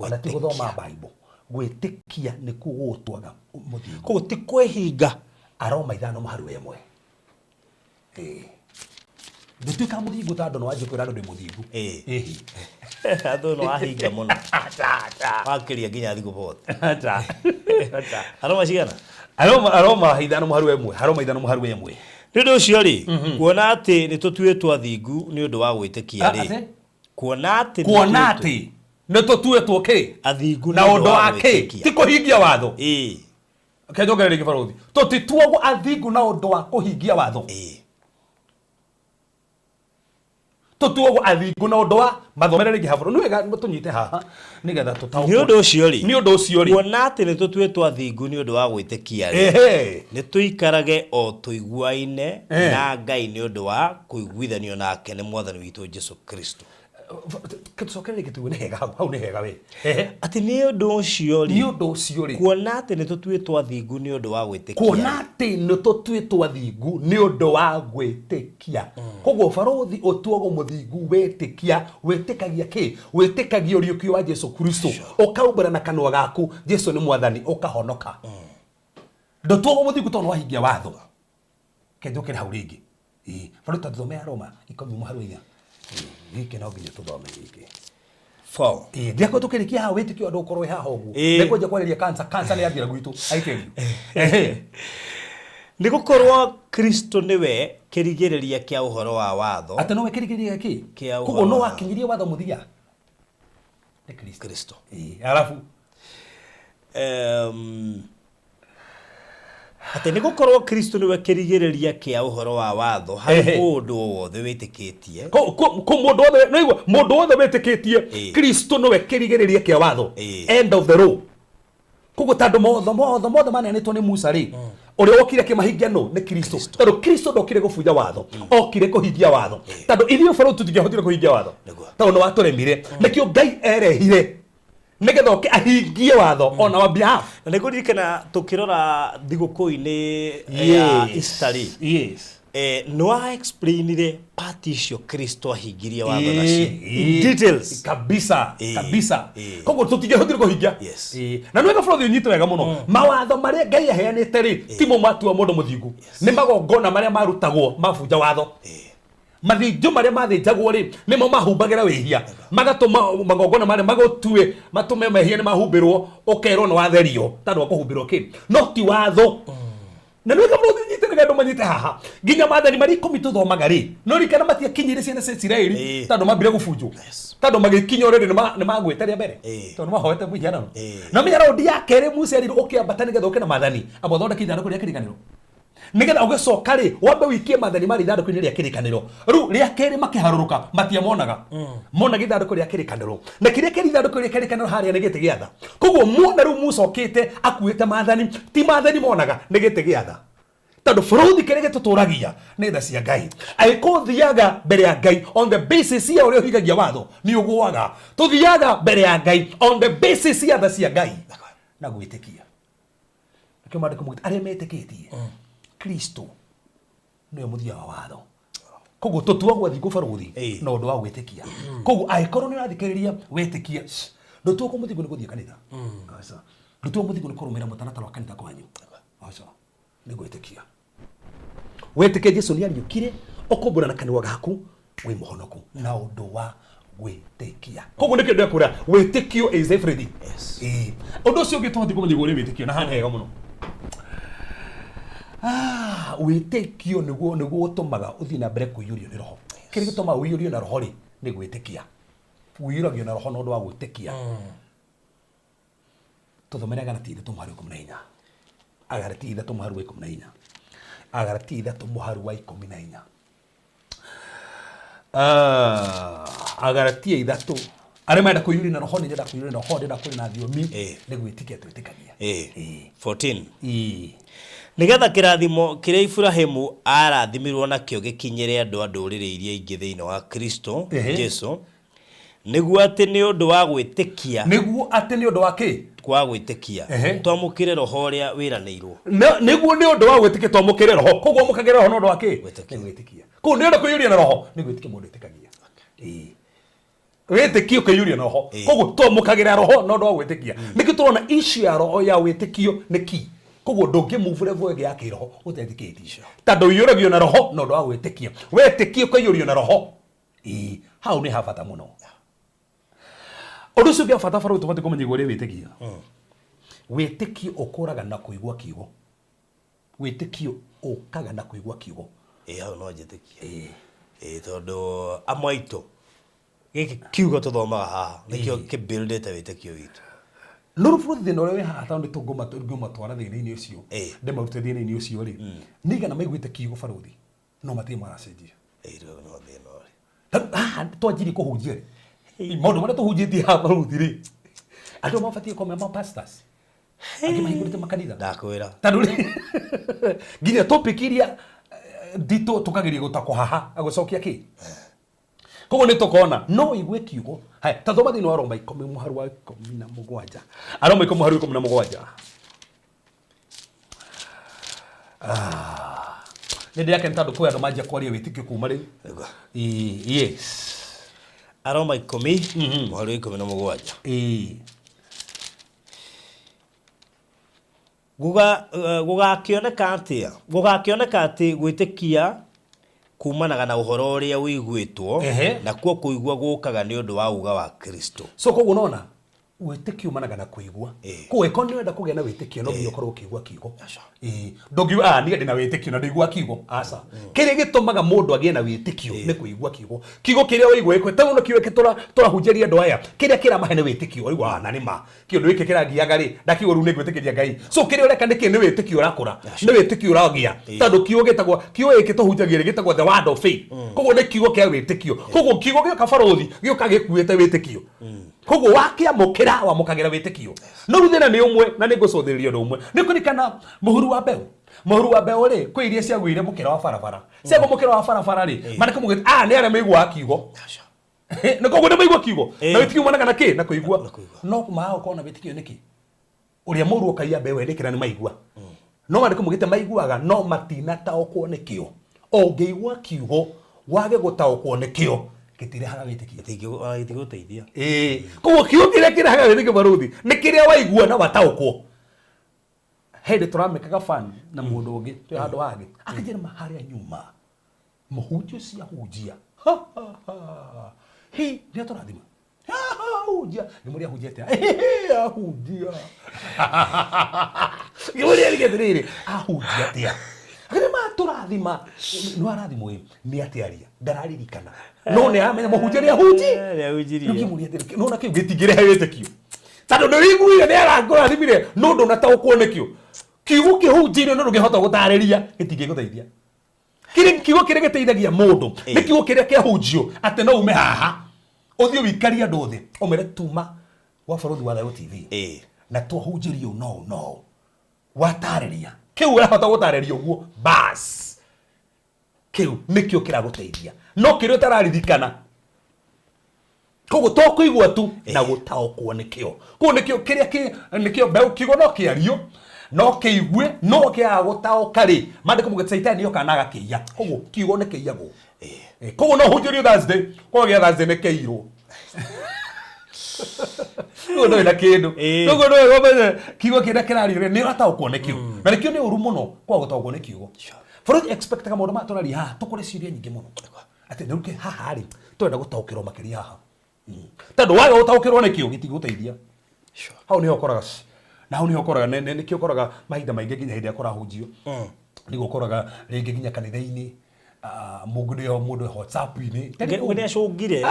na ti guthoma Bible gwitikia ni kugutwaga muthingu
koguo ti kwehinga
aroma ithano maharu emwe ndutuika muthingu tondu no wanjie kwira ndi muthingu
athu no ahinga muno wakiria nginya thigu bote aroma cigana
aroma ithano maharu emwe aroma ithano maharu emwe
rindu ucio ri kuona ati ni tutuitwo athingu ni undu wa gwitikia ri kuona ati
ni tutuitwo ki
athingu
na undu wa ki ti kuhingia watho kenjogerere gibarothi tutituogwo athingu na undu wa kuhingia watho tutuogwo athingu na undu wa mathomerere gihaboro ni wega tunyite haha nigetha tutau
ni undu ucio ri
kuona
ati ni tutuitwo athingu ni undu wa gwitikia ri ni tuikarage o tuiguaine na Ngai ni undu wa kuiguithanio nake ni mwathani witu Jesu Kristo
kitsokerere gitu ni hega hau ni hega we
ati ni undu ucio
ri
kuona ati ni tutuitwo athingu ni undu wa gwitikia
kuona ati ni tutuitwo athingu ni undu wa gwitikia koguo barothi utuogo muthingu wetikagia ki wetikagia uriukio wa Jesu Kristo ukaumbura na kanwa gaku Jesu ni mwathani ukahonoka ndotuogo muthingu tono wahingia watho kenjokere hau ringi barothi tuthomea Roma 10:4 gike no nginya tuthome gike
fo
ndiako tukirikia ha witikio andu ukorwe haha ugu nekoje kwariria cancer ni yathira gwitu aiterio
ni gukorwo Kristo niwe kirigiriria kia uhoro wa watho
ati no kirigiriria ki koguo no wakinyirie watho muthia ni Kristo alafu
ati ni gukorwo Kristo niwe kirigiriria kia uhoro wa watho hari mundu wothe witikitie
ko mundu wothe noigwa mundu wothe witikitie Kristo niwe kirigiriria kia watho end of the row koguo tondu mothe manenetwo ni Musa ri uria wokire kimahingia no ni Kristo tondu Kristo ndokire gubuja watho okire kuhingia watho tondu ithio baro tutingehotire kuhingia watho tondu no waturemire nikio Ngai erehire nigetha oke ahingie watho on our behalf
na niguririkana tukirora thiguku-ini ya Easter no explainire party icio Kristo ahingirie watho nacio details
kabisa kabisa koguo tutingehotire kuhingia na nwega bro thinyite wega muno mawatho maria Ngai aheanite ri timo matua mundu muthingu ni magongona maria marutagwo mabunja watho mathinjo maria mathinjagwo ri nimo mahumbagira wihia magatuma magongona maria magotue matume mehia ni mahumbirwo ukerwo ni watherio tandu akuhumbirwo ki no ti watho na nwega bro thinyite nega ndo manyite haha ginya mathani mari komito thomaga ri no rikana matia kinyire ciana cia Isiraeli tandu mambire gubunjwo tandu magikinya already ni magweteria mbere tandu mahoete mujana na menya ndi yakere Musa ri ukiambatani gethoke na mathani abo thonda kithano kuria kirikaniro nigetha ugicoka ri wambe wikie mathani mari thando kuria ria kirikaniro ru ria keri makiharuruka matia monaga mona githando kuria kirikaniro na kiria keri thando kuria kirikaniro haria nigite giatha koguo mona ru Musa okite akuite mathani ti mathani monaga nigite giatha tandu furuthi kere getuturagia ni tha cia Ngai aiko thiaga mbere ya Ngai on the basis ya uria higagia watho ni ugwaga tuthiaga mbere ya Ngai on the basis ya tha cia Ngai na gwitikia akio mandiko mugite aria metikitie Kristo niwe muthia wa watho koguo tutuagwo thiko baruthi no ndo wa gwitikia koguo aikoro ni rathikiriria wetikia ndu tuko muthigo ni guthia kanitha asa ndu tuko muthigo ni kurumira mutanatara wa kanitha kwanyu asa ni gwitikia wetikia Jesu ni ariukire okumbura na kanwa gaku wi muhonoku na undu wa gwitikia koguo ni kindu akura witikio is everything undu ucio ngitwathi kumuthigo ni witikio na hana hega muno witikio niguo utumaga uthi na mbere kuiyurio ni roho kiri gituma uiyurio na roho ri ni gwitikia uiyuragio na roho no ndo wa gwitikia tuthomere Galatia 3:14 Agalatia 3:14 Agalatia 3:14 Agalatia 3 aria menda kuiyurio na roho ni ndenda kuiyurio na roho ndenda kuri na thiomi ni gwitikia twitikagia
14 nigetha kirathimo kiria Ibrahimu arathimirwo nakio gikinyire andu ndurire iria ingi thiini wa Kristo Jesu niguo ati ni undu wa gwitikia
niguo ati ni undu wa ki
kwa gwitikia twamukire roho ria wiranirwo
niguo ni undu wa gwitikia twamukire roho koguo mukagire roho no undu wa ki gwitikia koguo ni undu kuiyuria na roho ni gwitikia mundu itikagia witikio kuyuria na roho koguo twamukagire roho no undu wa gwitikia niki turona issue ya roho ya witikio niki koguo ndungi move level ya kiroho utetikitie tando yuragio na roho no ndo agwitikia wetikio kuyurio na roho hau ni habata muno undu cio bata faro tubati kumenyigo ri witikia witikio ukuraga na kuigwa kiugo witikio ukaga na kuigwa kiugo
hau no njitikia tondu amaito giki kiugo tuthomaga haha nikio kibuildete witikio witu
Nurufu thina uri hata ndi tunguma twara thina-ini ucio ndimarute thina-ini ucio ri nigana maiguite kiugo baruthi no matie maracenjia
no thina uri
twanjiri kuhunjia ri maundu maria tuhunjitie ha baruthi ri andu mabatie kome ma pastors angi mahingurite makanitha
ndakwira
tandu nginya topic iria dito tukageria gutakwa haha agucokia ki koguo ni tukona no igwe kiugo hai tathoma thini wa Roma 10:17 Aroma 10:17 nindi yake ntandu kwa andu manjia kwaria witikio kuma ri yes
Aroma 10:17 gugakioneka ati gwitikia kumanaga na uhoro uria wiguitwo na kuo kuigwa gukaga ni undu wa uga wa Kristo
so koguo nona witikio managa na kuigwa ko eko ni wenda kugia na witikio no giyo korwo kiigwa kiugo ndogiwa ni ndina witikio na ndigwa kiugo asa kire gitumaga mundu agie na witikio ni kuigwa kiugo kiugo kiria wigwa iko tawo kiugo kitura turahunjeria andu aya kiria kira mahene witikio wigwa na nima kiundu iki kiragiaga ri ndakiugo ru ni gwitikiria Ngai so kiria ureka ndiki ni witikio urakura ni witikio uragia tandu kiugo gitagwo kiugo iki tuhunjagia gitagwo the word of faith koguo ni kiugo kia witikio koguo kiugo gio kabarothi gio kagikuite witikio koguo wakiamukira wamukagira witikio no ruthina ni umwe na ni gucothiririo ndu umwe ni kunikana muhuru wa mbeu ri kwi iria cia gwire mukira wa barabara cia mukira wa barabara ri marika mugite ni ara meigwa kiugo na koguo ni meigwa kiugo na witikio managa na ki na kuigwa no mao kona witikio niki uria muru ukaia mbeu ndikira ni maigwa no marika mugite maiguaga no matina taokwo nikio ongeigua kiugo wage gutaukwo nikio gitirehaga witikio
Gĩtigũteithia.
koguo kiugo kiria kirehaga witikio baruthi ni kiria waigua na wataukwo hende turamekaga fan na mundu ungi twi handu hangi akajira maharia nyuma muhunjio cia hunjia hi ndio turathima hunjia ni muri ahunjete ahunjia gimuri aligetirire ahunjia tia Grema turathima no arathimo ni atiaria ndararirikana no ne amenya muhunjia ni ahunjia ngimuri atirike no na kiu gitigire witikio tando nduriguire ni arangurathimire no ndo nataukwo nikio kiugo kihunjire no ngihota gutariria gitingi guteithia kiugo kiria giteithagia mundu ni kiugo kiria kihunjio ati no ume haha uthio wikaria andu thi umere tuma wa Baruthi wa Thayũ TV na twahunjirio no watariria kiu urahota gutariria uguo bas kiu nikio kiraguteithia no kirio tararirikana koguo to kuigua tu na gutaukwo nikio koguo nikio kiria nikio mbeu kiugo no kiario no kiigue no kia gutauka ri mandiko mugitsaitani yo kana gakiya koguo kiugo ni kiyago koguo no hunjirio Thursday koguo gia Thursday ni kiiro no ina kindu koguo no gombe kiugo kira kirario ni gataukwo ni kiugo na nikio ni uru muno kwa gutaukwo ni kiugo Baruthi expect ka maundu maturari ha tukure ciria nyingi muno ati nduke haha ri twenda gutaukirwo makiria haha tondu waga gutaukirwo ni kiugo gitiguteithia hau ni okoraga na hau ni okoraga ni kiokoraga mahinda maingi nginya hindi akora hunjio ni gukoraga ringi nginya kanitha-ini mundu WhatsApp-ini
Ngene acungire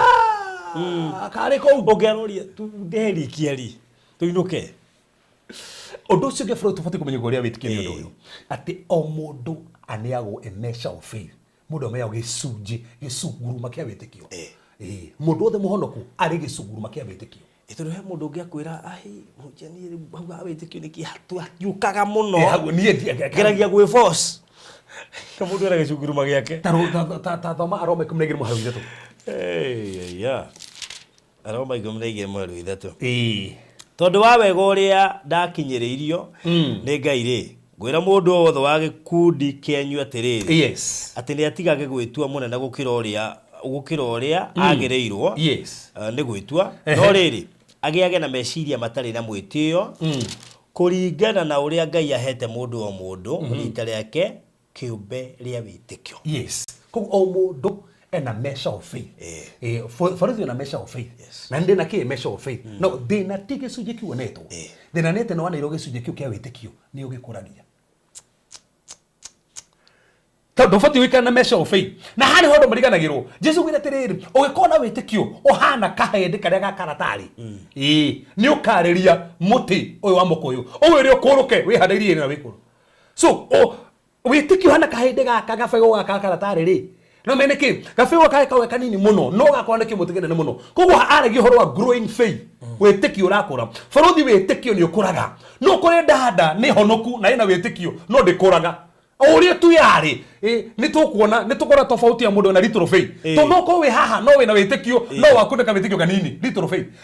kare kou
ungiaroria tu nderikia ri tuinuke
undu ucio nge Baruthi tubati kumenya uria witikio ni undu uyu ati o mundu aneagwo a measure of faith mundu ameagwo gicunguruma kia witikio mundu othe muhonoku ari gicunguruma kia witikio
ituruhe mundu ungi akwira ai mujani hau witikio niki hatu yukaga muno
hagu nie
geragia gwe force mundu ara gicunguruma giake
ta thoma Aroma 12 muharu ithatu
ya Aroma 12 muharu ithatu tondu wa wega uria ndakinyiriirio ni Ngai ri ngwira mundu wothe wa gikundi kenyu atiriri ati ni atigage gwitua munene gukira uria agireirwo ni gwitua no riri agiage na meciria matari na mwitio kuringana na uria Ngai ahete mundu o mundu rita riake kiumbe ria witikio
koguo o mundu ena measure of faith Baruthi ena measure of faith na ndina ki measure of faith no ndina tige suje kiwonetwo ndina nete no wanairo gicuje kiu kia witikio ni ugikuraria tondu bati wikana na measure of faith na hani hondo mariganagirwo Jesu gwira tiriri ugikona witikio ohana kahende karia gakaratari ni ukariria muti uyu wa mukuyu uyu ri ukuruke wihandairie na wikuru so witikio hana kahende gaka gabego gaka karatari ri no meneke gabego gaka kawe kanini muno no gakona ki mutigene ne muno koguo aragi horo wa growing faith witikio urakura Baruthi witikio ni ukuraga no kure ndahanda ni honoku na ina witikio no ndikuraga uria tu yari ni tukuona ni tukora tofauti ya mundu na little faith to no ko we haha no we na witikio no wakunda ka witikio kanini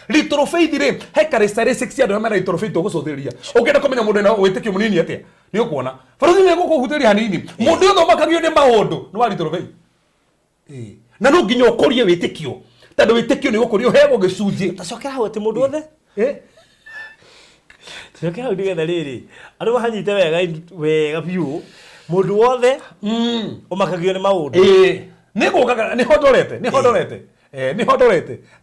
little faith ri hekaristare 6 ya ndo little faith ugucuthiria ukenda kumenya mundu na witikio munini atia ni ukuona Baruthi ni gukuhutheria hanini mundu othe makagio ni maundu no wa little faith na no nginya ukorie witikio tondu witikio ni gukurio hego gicunji
tacokera hau ati mundu othe tacokera hau ndigetha riri andu mahanyite wega biu mundu wothe umakagio ni maundu
ni gukaga ni hodorete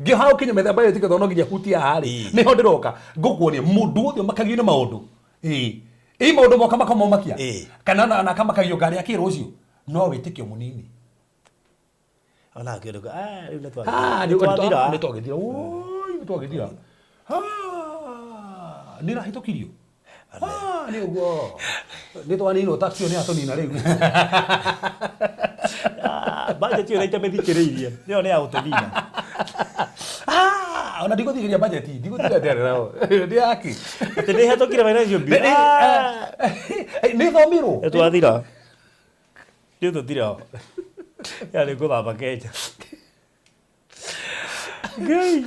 ngi hau kinya metha bayo tike thono nginya hutia hari ni hondiroka ngukuonia mundu wothe umakagio ni maundu maundu moka makia kana na kama kagio gari akiro ucio no witikio munini
ona kidogo riu
ni twagithira ni rahitokirio ni ugo ni twanino taxi ni atonina riu
budget yo naita methikiriirie ni ona ya utonina
ona digothigiria budget digothigiria rao ndi yaki
ati ni hatokira financial bill
ni thomiro
twathira ni tuthira ya ni kuthamba Kenya Ngai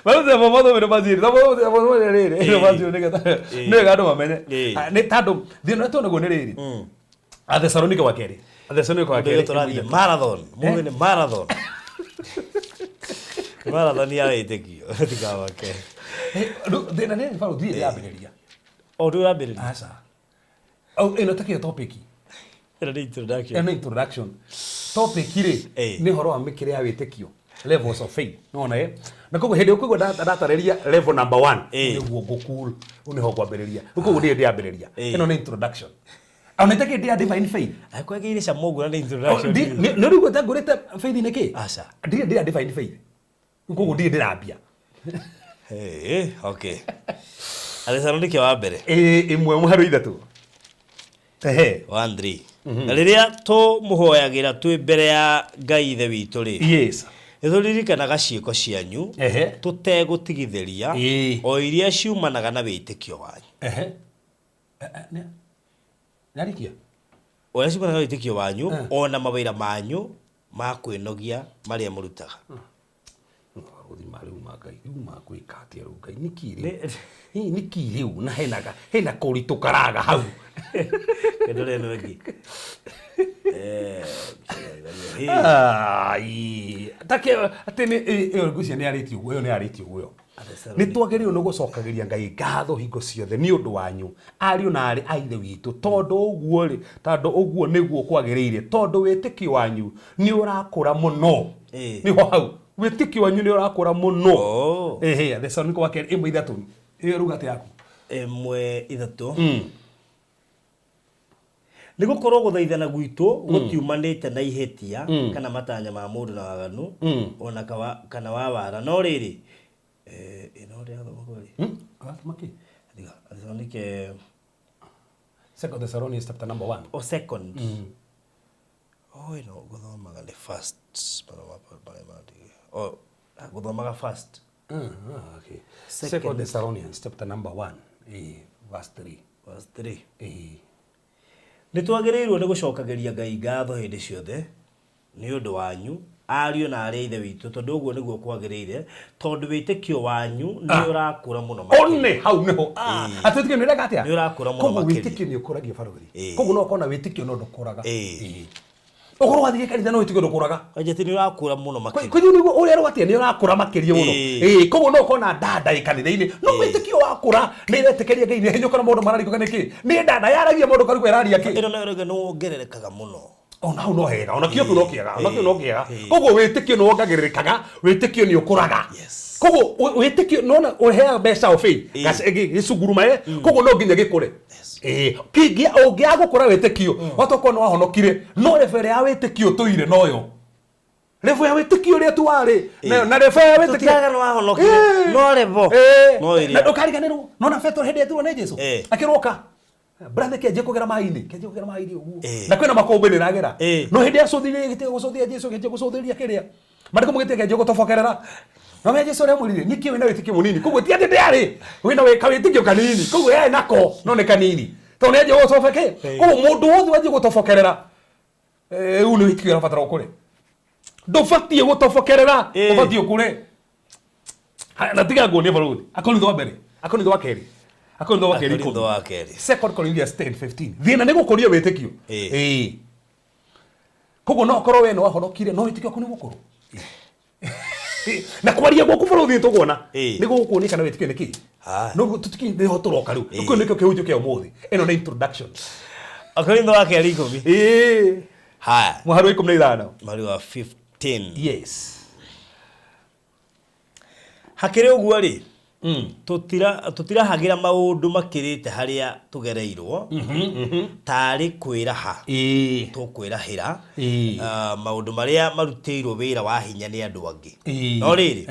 Baruthi mamodo mere maziri mamodo riri ino maziri nega andu mamenye ni tando thina tono go ni riri a Thessalonike wa keri Adesso noi kwa
Ndio turathie marathon. Muge ni marathon. Marathon ya wĩtĩkio. Tikawake.
Thĩna nĩ bado thiĩ yambĩrĩria.
O ndio yambĩrĩria.
Aca. Au ĩno takĩyo topic.
Ĩno nĩ introduction.
Ĩno introduction. Topic rĩ nĩ horo wa mĩkĩre ya wĩtĩkio. Levels of faith. No na na koguo hĩndĩ ũkũigua ndatarĩria level number 1 nĩguo ngũcool ũnĩho kwambĩrĩria. Koguo ndĩ ndĩambĩrĩria. Ĩno nĩ introduction. Ona itakĩ ndĩ divine faith.
Akwagĩire cia mũgu na introduction.
Nĩ rĩu ngũrĩte faith nĩ kĩ?
Aca.
Ndĩ divine faith. Koguo ndĩ ndĩrambia.
Okay. Athesalonike wa mbere.
Ĩmwe mũharo ithatũ.
1:3. Na rĩrĩa tũmũhoyagĩra twĩ mbere ya Ngai ithe witũ rĩ.
Yes.
Nĩtũririkanaga ciĩko cianyu tũtegũtigithĩria o iria ciumanaga na wĩtĩkio wanyu.
Narikia.
O iria ciumanaga na wĩtĩkio wanyu ona mawĩra manyu ma kwĩnogia marĩa mũrutaga.
Ũthima rĩu Ngai rĩu makwĩka atĩa rĩu Ngai nĩ kĩrĩ. Nĩ kĩrĩ rĩu na hena kũritũ karaga hau.
Kedore no ĩngĩ.
Take atĩ nĩ ngucia nĩ arĩtio guoyo nĩ arĩtio guoyo. Nĩ twagĩrĩirwo nĩ gũcokagĩria Ngai ngatho hingo ciothe nĩ ũndũ wanyu ariũ na arĩ a ithe witũ tondũ ũguo rĩ tondũ ũguo nĩguo kwagĩrĩire tondũ wĩtĩkio wanyu nĩ ũrakũra mũno. Nĩho hau wĩtĩkio wanyu nĩ ũrakũra mũno. Athesalonike wa kerĩ 1:3 ĩyo ruga yaku
1:3 nĩgũkorwo gũthaithana gwitũ gũtiumanĩte na ihĩtia kana matanya ma mũndũ na waganu ona kana wa wara no rĩrĩ ĩno rĩa thogori
maki
Athesalonike
Second Thessalonians chapter number 1
o second ĩno gũthomaga nĩ first gũthomaga first
okay. Second Thessalonians chapter number 1 verse 3
Nĩtwagĩrĩirwo nĩ gũcokagĩria Ngai ngatho hĩndĩ ciothe nĩ ũndũ wanyu ariũ na arĩ ithe witũ tondũ ũguo nĩguo kwagĩrĩire tondũ wĩtĩkio wanyu nĩ ũrakũra mũno makĩria.
One hau nĩho atĩtĩkio nĩ ũreka atĩa?
Nĩ ũrakũra mũno makĩria.
Koguo wĩtĩkio nĩ ũkũragio barũri. Koguo no ũkona wĩtĩkio no ndũkũraga. Ũkorwo wathie kanitha no wĩtĩkio ndũkũraga.
Anjeti nĩ ũrakũra mũno makĩria.
Koguo nĩguo ũrĩa rwatĩa nĩ ũrakũra makĩria mũno. Koguo no ũkona ndanda kanitha-inĩ no wĩtĩkio wakũra nĩ iretĩkĩria Ngai nĩ hinyũka na maũndũ mararĩkũka nĩkĩ? Nĩ ndanda yaragia maũndũ karĩkũ ĩraria kĩ?
Ĩno nayo nĩ wongererekaga mũno.
Ona hau no hega ona kĩo no kĩega ona kĩo no kĩega. Koguo wĩtĩkio nĩ wongagĩrĩrĩkaga wĩtĩkio nĩ ũkũraga. Koguo wĩtĩkio nona ũheaga mbeca o faith gĩcunguruma koguo no nginya gĩkũre. Ũngĩaga gũkũra wĩtĩkio watokorwo nĩ wahonokire no rebere ya wĩtĩkio tũire noyo. Revo ya wĩtĩkio ũrĩa tu warĩ na revo ya wĩtĩkio
tũtiaga nĩ wahonokire no revo no iria.
Na ndũkariganĩrwo nona Petro hĩndĩ ĩtuo nĩ Jesũ akĩroka brother kĩanjie kũgera maĩ-inĩ ũguo na kwĩna makũmbĩ nĩ ragera no hĩndĩ acũthĩrĩria gĩtĩo gũcũthĩria Jesũ kĩanjie gũcũthĩria kĩrĩa marĩkũ mũgĩtĩo kĩanjie gũtobokerera no me Jesũ rĩa mũrire nĩkĩ wĩna wĩtĩkio mũnini koguo ti atĩ ndĩarĩ wĩna wĩtĩkio kanini koguo yaĩ nako no nĩ kanini tondũ nĩ anjie gũtobeke koguo mũndũ wothe wanjie gũtobokerera rĩu nĩ wĩtĩkio ũrabatara ũkũre ndũbatiĩ gũtobokerera ũbatiĩ ũkũre na tiga nguonie barũthi Akorintho wa mbere Akorintho wa kerĩ Akorintho wa kerĩ 2 Corinthians 10:15 thĩna nĩ gũkũria wĩtĩkio koguo no ũkorwo we nĩ wahonokire no wĩtĩkio waku nĩ mũkũrũ na kwaria gwaku barũthi tũguona nĩ gũkuonia kana wĩtĩkio nĩ kĩ no tũtikĩ nĩho tũroka rĩu ũkũ nĩkĩo kĩhunjio kĩa ũmũthĩ ĩno nĩ introduction
Akorintho wa kerĩ 10 haya
mũhari wa 15
mweri wa 15
yes
hakĩrĩ ũguo rĩ tũtirahagĩra maũndũ makĩrĩte harĩa tũgereirwo tarĩ kwĩraha tũkwĩrahĩra maũndũ marĩa marutĩirwo wĩra wa hinya nĩ andũ angĩ no rĩrĩ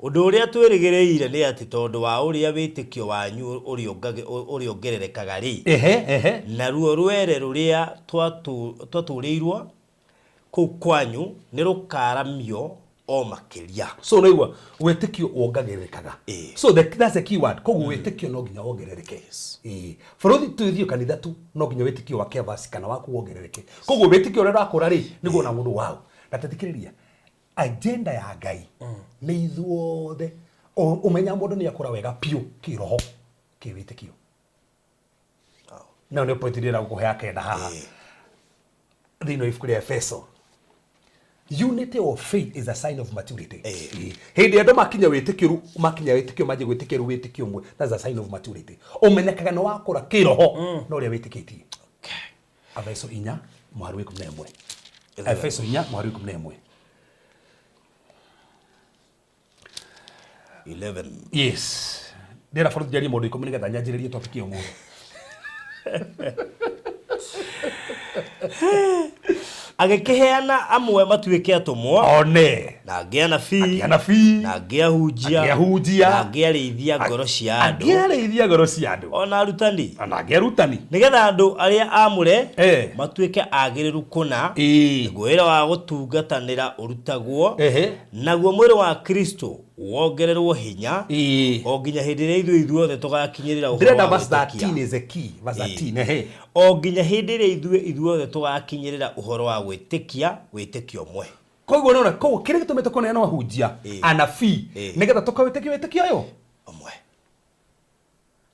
ũndũ ũrĩa twĩrĩgĩrĩire nĩ atĩ tondũ wa ũrĩa wĩtĩkio wanyu ũrĩa ongererekaga rĩ naruo rwere rũrĩa twatũrĩirwo kũu kwanyu nĩ rũkaramio o makĩria
so naigua wĩtĩkio wongagĩrĩrĩkaga so that's the key word koguo wĩtĩkio no nginya wongerereke bũrũri twĩthio kanitha tu no nginya wĩtĩkio wa kevasi kana waku wongerereke koguo wĩtĩkio ũrĩa ũrakũra rĩ nĩguo na mũndũ wao na tũthikĩrĩria agenda ya Ngai nĩ ithuothe ũmenya mũndũ nĩ akũra wega piũ kĩroho kĩwĩtĩkio na nĩ point ndĩra gũkũhe akenda haha thino ifuku ria Efeso. Unity of faith is a sign of maturity. Hindi andu makinya witikio maje gwitikio witikio mwe, that's a sign of maturity. Umenyekaga no wakura kiroho no ria witikitie. Okay. Efeso 4 muhari wa 11. Efeso 4 muhari wa 11.
11.
Yes. Ndira faru jari modu ikomi nigetha nyanjiririe topic iyo mwe.
Agekeheana amwe matuike atumwo
One.
na angia nabii na angia hunjia na angia reithia ngoro cia andu ona arutani nigetha andu aria amure matuike agiriru kuna niguo wira wa gutungatanira urutagwo naguo mwiri wa Kristo wongererwo hinya o nginya hindi ria ithuothe tugakinyirira
uhoro wa verse 13 is a key verse 13
o nginya hindi ria ithuothe tugakinyirira uhoro wa witikio mwe.
Koguo nona koguo kire gitumete kone no hunjia anabii nigetha tukawitikio yo
omwe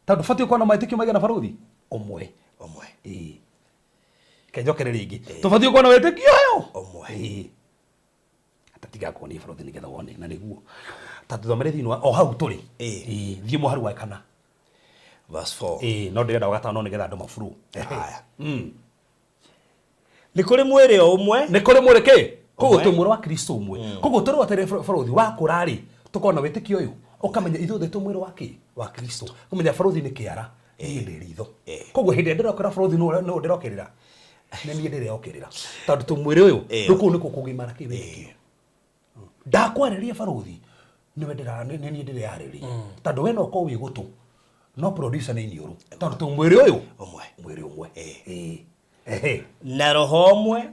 tandu fatio kwa na maitikio maiga na baruthi omwe kenjoke ringi tufatio kwa na witikio yo
omwe
atatiga ko ni baruthi nigetha wone na niguo tatu thomere thino o hau turi thie mo haru wa kana
verse 4
no ndirenda gatano nigetha andu mafuru
haya ni kuri mwiri umwe
ni kuri mwiri ki koguo tu mwiri wa Kristo umwe koguo turi watere baruthi wa kurari tukona witikio uyu ukamenya ithuothe tu mwiri wa Kristo kumenya baruthi ni kiara ni ritho koguo hindi ndirokera baruthi no ndirokerera ni ni ndirokerera tondu tu mwiri uyu ruku ni kukugimara kiwitikio ndakwareria baruthi ni wendera ni ndiriyariri tondu we no ko wi gutu no producer ni niuru tondu tu mwiri uyu mwiri umwe
na roho omwe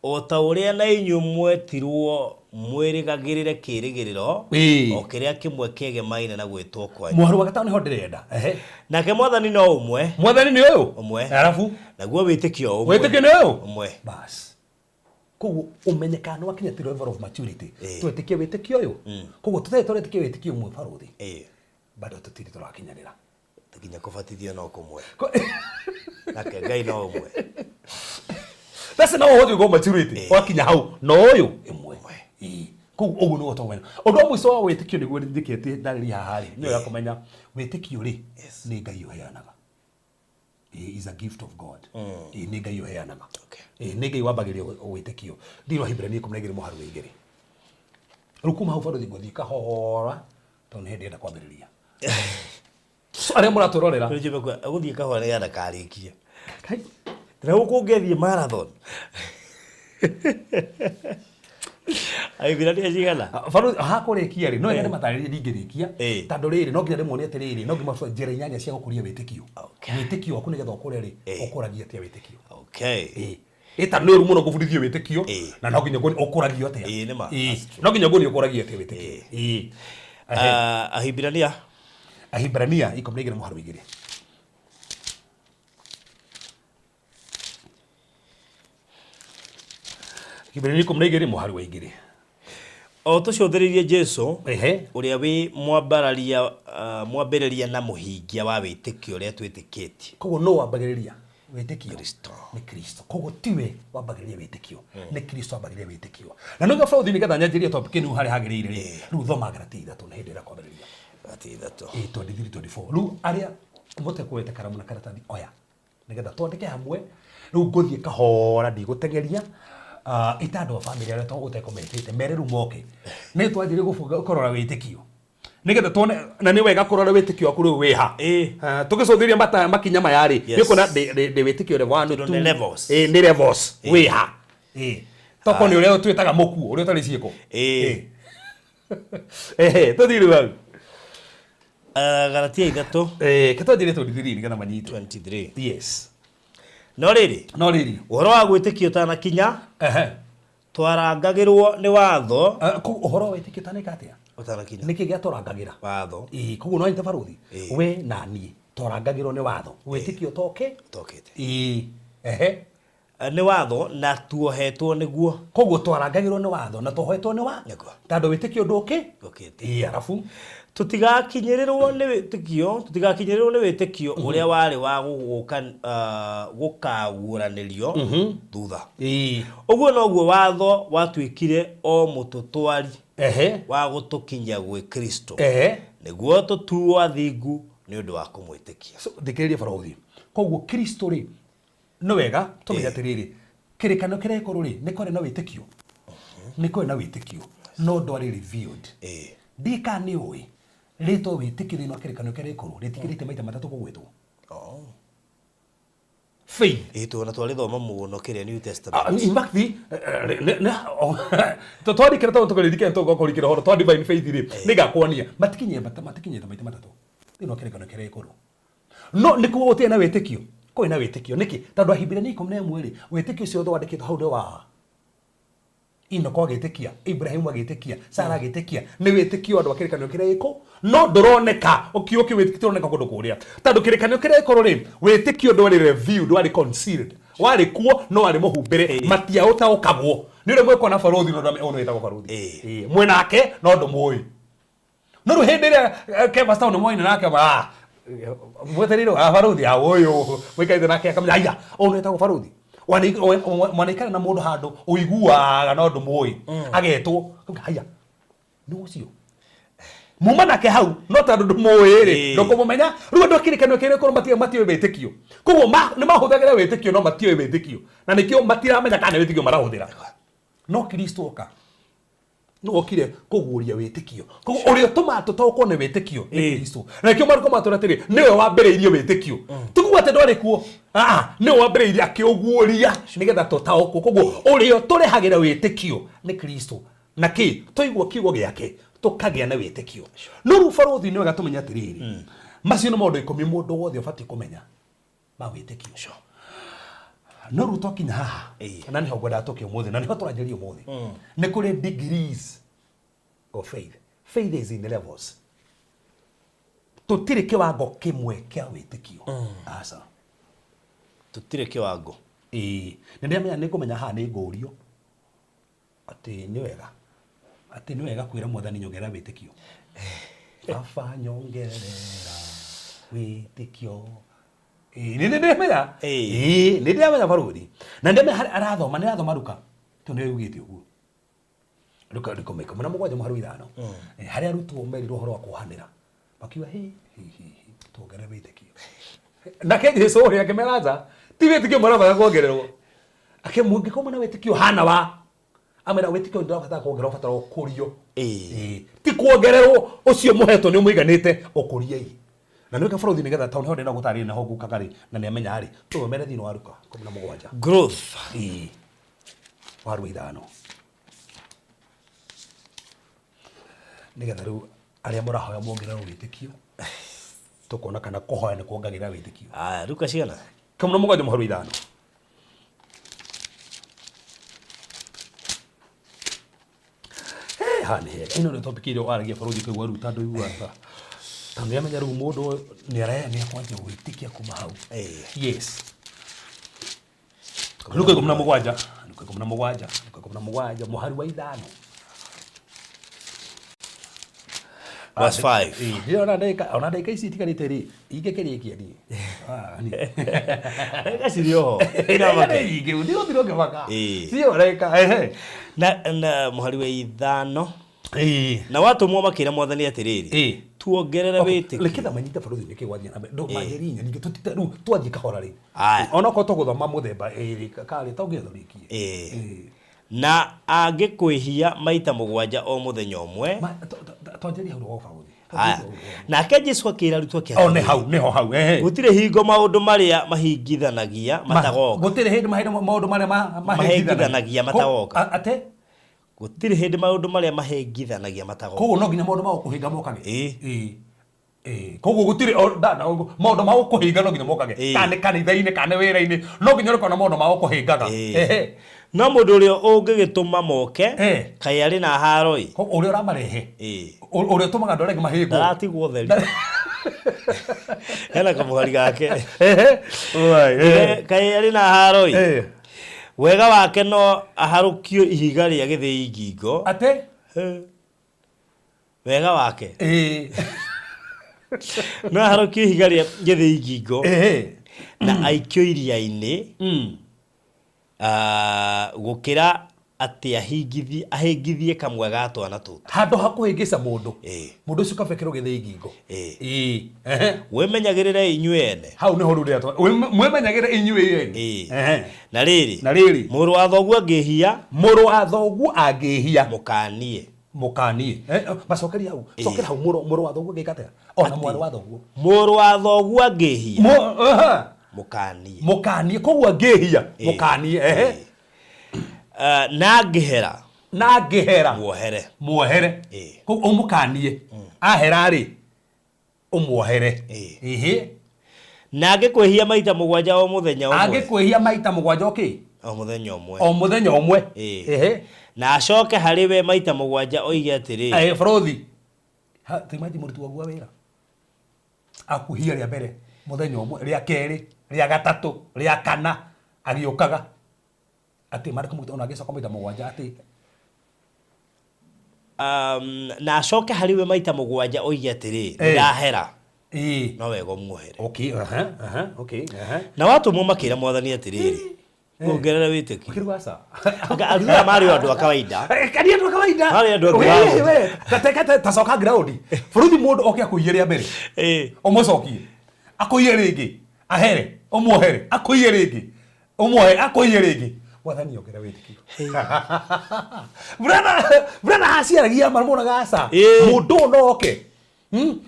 o ta uria na inyu mwetirwo mwirigagirire kirigiriro o kiria kimwe kegemaine na gwitwo kwa
mwaru wa gatano ho ndirenda
nake mwathani no umwe
mwathani ni uyu
umwe
arafu
naguo witikio umwe
witikio ni uyu
umwe
bas koguo umenyekana wakinya ti level of maturity twetikie witikio uyu koguo tutetikie witikio umwe baruthi bado tutiri turakinyanira
tukinya kubatithio no kumwe nake Ngai no umwe
that's now what you go maturity wakinya hau no uyu imwe koguo uguo no to wena undu mwiso wa witikio niguo ndikete ndari hahari nyo ya kumenya witikio ri ni Ngai uheanaga is a gift of God ni Ngai uheanaga ni Ngai wabagiria witikio ndiro Hibrania 12 muharu wa 2 rukuma hau faru thigo thika hora to ni hindi nda kwambiriria aria muraturorera
njibe kwa guthie kahora ya ndakarikia kai na ukungethie marathon ai bila dia jigana
faru hakurikia ri no yende matariri ndingirikia tondu riri no nginya ndimone atiriri no ngima njira inyanya cia gukuria witikio witikio aku nigetha ukure ri ukuragia atia witikio eta no rumo no gubudithio witikio na no nginya ukuragia atia no nginya ngoni ukuragia atia witikio Ahibrania iko mnegera muharu wa 2 Ahibrania iko mnegera muharu wa 2
o tuciotheririe Jesu uria wi mwambĩrĩria na muhingia wa witikio uria twitikitie
koguo no wambagĩrĩria witikio ni Kristo koguo tiwe wambagĩrĩria witikio ni Kristo wambagĩrĩria witikio na no gafau thini gatha nyanjirie topic inu hari hagĩrĩire ri riu thoma Galatia 3 na hindi ira kwambĩrĩria
Galatia 3
23-24 riu aria mote kuwete karamu na karatathi oya nigetha twandike hamwe riu nguthie kahora ndigũtengeria itando wa family aria tũgũtekometete mereru moke nĩ twanjire gũkorora witikio nigetha tuone na ni wega kurora witikio aku riu wiha tugicuthiria makinya mayari ni kuna de witikio level 1 2
levels
ni levels wiha toko ni uria twitaga muku uria tari ciiko tuthiri wa
Galatia 3
ketwanjire twithiri nigetha manyite
23
yes
no riri uhoro wa gwitikio tanakinya twarangagirwo ni watho
uhoro wa witikio tanika atia
utanakinya
niki gia tũrangagira
watho
koguo no nyita baruthi we na niĩ tũrangagĩrwo nĩ watho witikio tokete
ni watho na tuohetwo niguo
koguo twarangagĩrwo nĩ watho na tuohetwo nĩ wa tondũ witikio ndũkĩ arafu
tutigakinyirirwo ni witikio uria wari wa gukaguranirio thutha uguo noguo watho watwikire o mututwari wa gutukinya gwi Kristo niguo tutuo athingu ni undu wa kumwitikia
thikiririe barothi koguo Kristo ri no wega tumenya atiriri kirikano kireko ri ni kore na witikio ni kore na witikio no ndwari revealed dika ni oi rito witikio no kirikano kireko ritikirite maita matatu kugwetwo faith
ito na twalithoma muno kiria New Testament
in fact to twari kira to kuririke to gokorikira horo to divine faith ri nigakwania matikinye maita matatu no kirikano kireko no nikuo utie na witikio koi na witikio niki tondu Ahibirania 11 ri witikio cio thwandikitwo hau ndo wa Inoko agitikia Ibrahim agitikia Sara agitikia ni witikio andu akirikanio kireko no ndoroneka ukioki witikio roneka kundu kuria tondu kirikanio kireko ri witikio ndwari revealed ndwari concealed wari kuo no wari muhumbire matia utaukagwo ni uri mweko na barothi no ono etagwo barothi mwenake no ndumui no ru hindire ke pastor no moine nake ba mweteriro barothi a uyu mwikaithe nake akamya aya ono etagwo barothi wanaikana na mundu handu uiguaga no ndumui agetwo haya no ucio muma nake hau no tondu ndumui ri ndukumumenya riu andu akirikanio kireko matio witikio koguo ni mahuthagira witikio no matio witikio na nikio matiramenya kana witikio marahuthira no Kristo oka no okire kuguria witikio koguo urio tomato toko ne witikio ni Kristo na nikio mariko maturatiri niwe wambereirie witikio tugwate ndwari kuo niwe wambereirie akiuguria nigetha tutaoko koguo urio turehagira witikio ni Kristo na ki toigwa kiugo giake tukagia na witikio no ru barothi ni wega tumenya atiriri macio no maundu 10 mundu wothe ubati kumenya ma witikio no ru tokinya haha na niho gwenda toki umuthi na niho turanjeria umuthi ni kuri degrees of faith. Faith is in levels tutire kiwango kimwe kia witikio asa
tutire kiwango
ni ndamenya ni kumenya haha ni ngurio ati ni wega kwira mwathani nyongera witikio afa nyongerera witikio ni ndemenya ni ndemenya barothi na ndemenya arathoma Luka to ne ugite uguo Luka ndikomeka muna mugwanja muharu ithano hari arutwo merirwo horo wa kuhanira bakiwa tugere witikio na ke Jesu uri akimeraza ti witikio maraba kuongererwo akimwingi ko muna witikio hana wa amera witikio ndakata kuongererwo fatara ukurio ti kuongererwo ucio muheto ni muiganite ukuria na niwe barothi nigetha tauni hode na gutari na hogu kakari na niamenya ari tu mere thino wa Luka 17
growth
waru ithano nigetha riu aria murahoya mwongererwo witikio tukona kana kuhoya ni kuongagira witikio
Luka ciana
17 muharu ithano hani ino ni topic ile waragia barothi kwa waru tando igua tandu yamenya riu mundu ni akwanja gwitikia kuma hau yes Luka 17 muharu wa ithano
verse 5
ndio ona ndeka ici tigarite ri ingekerikia ni
kasi rio ina make
ige ndio thiroge baka sio reka
na muhari wa ithano na watu mwa makira mwathani atiriri tuongerera witikio
lekitha manyita barothi niki gwathia na ndo majerinya ningi tutita ru twathie kahora ri ona ko tuguthoma muthemba kari taugiathorikie
na angikwihia maita mugwanja o muthenya umwe
twanjeria hau wa barothi
na ke Jesu akira rutwa kia
one hau neho hau
gutire hingo maundu maria mahingithanagia matagoka
gutire hindi maundu maria
mahingithanagia matagoka
ate
gutire hindi maundu maria mahingithanagia matagoka
koguo no nginya maundu ma kuhinga mokage koguo gutire maundu ma kuhinga no nginya mokage kane kanitha-ini kane wira-ini no nginya rukona maundu ma kuhingaga
no mundu uria ungigituma moke kai ari na haroi
uria uramarehe uria tumaga ndore mahingo
ndaratigwo theri hena kamuhari gake kai ari na haroi wega wake no aharukio ihiga ria githii ngingo
ate
wega wake
ĩ
no harokio ihiga rĩa gĩthĩ ngingo
ĩ
na aikio iria-inĩ gũkĩra atĩ ahingithie kamwe ga twana tũtũ
handũ ha kũhĩngĩca mũndũ
ĩ
mũndũ ũcio kabekĩrwo gĩthĩ ngingo
wĩmenyagĩrĩre inyuĩ ene
hau nĩho rĩu rĩatwa mwĩmenyagĩre inyuĩ ene
na rĩrĩ
na rĩrĩ
mũrũ wa thoguo angĩhia
mũrũ wa thoguo angĩhia
mũkanie
macokeria hau cokera hau mũrũ wa thoguo angĩka atĩa ona mwarĩ wa thoguo
mũrũ wa thoguo angĩhia mũkanie
koguo angĩhia mũkanie
na angĩhera
muohere koguo ũmũkanie ahera rĩ ũmuohere
na angĩkwĩhia maita mũgwanja o mũthenya ũmwe
angĩkwĩhia maita mũgwanja o mũthenya ũmwe
na acoke harĩ we maita mũgwanja oige atĩrĩ
bũrũthi timaji mũruti waguo wĩra akuhia rĩa mbere mũthenya ũmwe rĩa kerĩ rĩa gatatũ rĩa kana agĩũkaga atĩ marĩ kũmũruta ona agĩcoka maita mũgwanja atĩ
na acoke harĩ we maita mũgwanja oige atĩrĩ ndahera no wega ũmuohere na watũmwo makĩra mwathani atĩrĩrĩ kuongerera wĩtĩkio
kĩrũaca
arutha marĩ andũ a kawaida
kani andũ a kawaida
marĩ andũ a
kawaida tacoka ground bũrũthi mũndũ oke akũiye rĩa mbere ũmũcokie akũiye rĩngĩ ahere ũmuohere akũiye rĩngĩ ũmuohere akũiye rĩngĩ mwathani ongera wĩtĩkio brana haciaragia marmonaga aca mũndũ no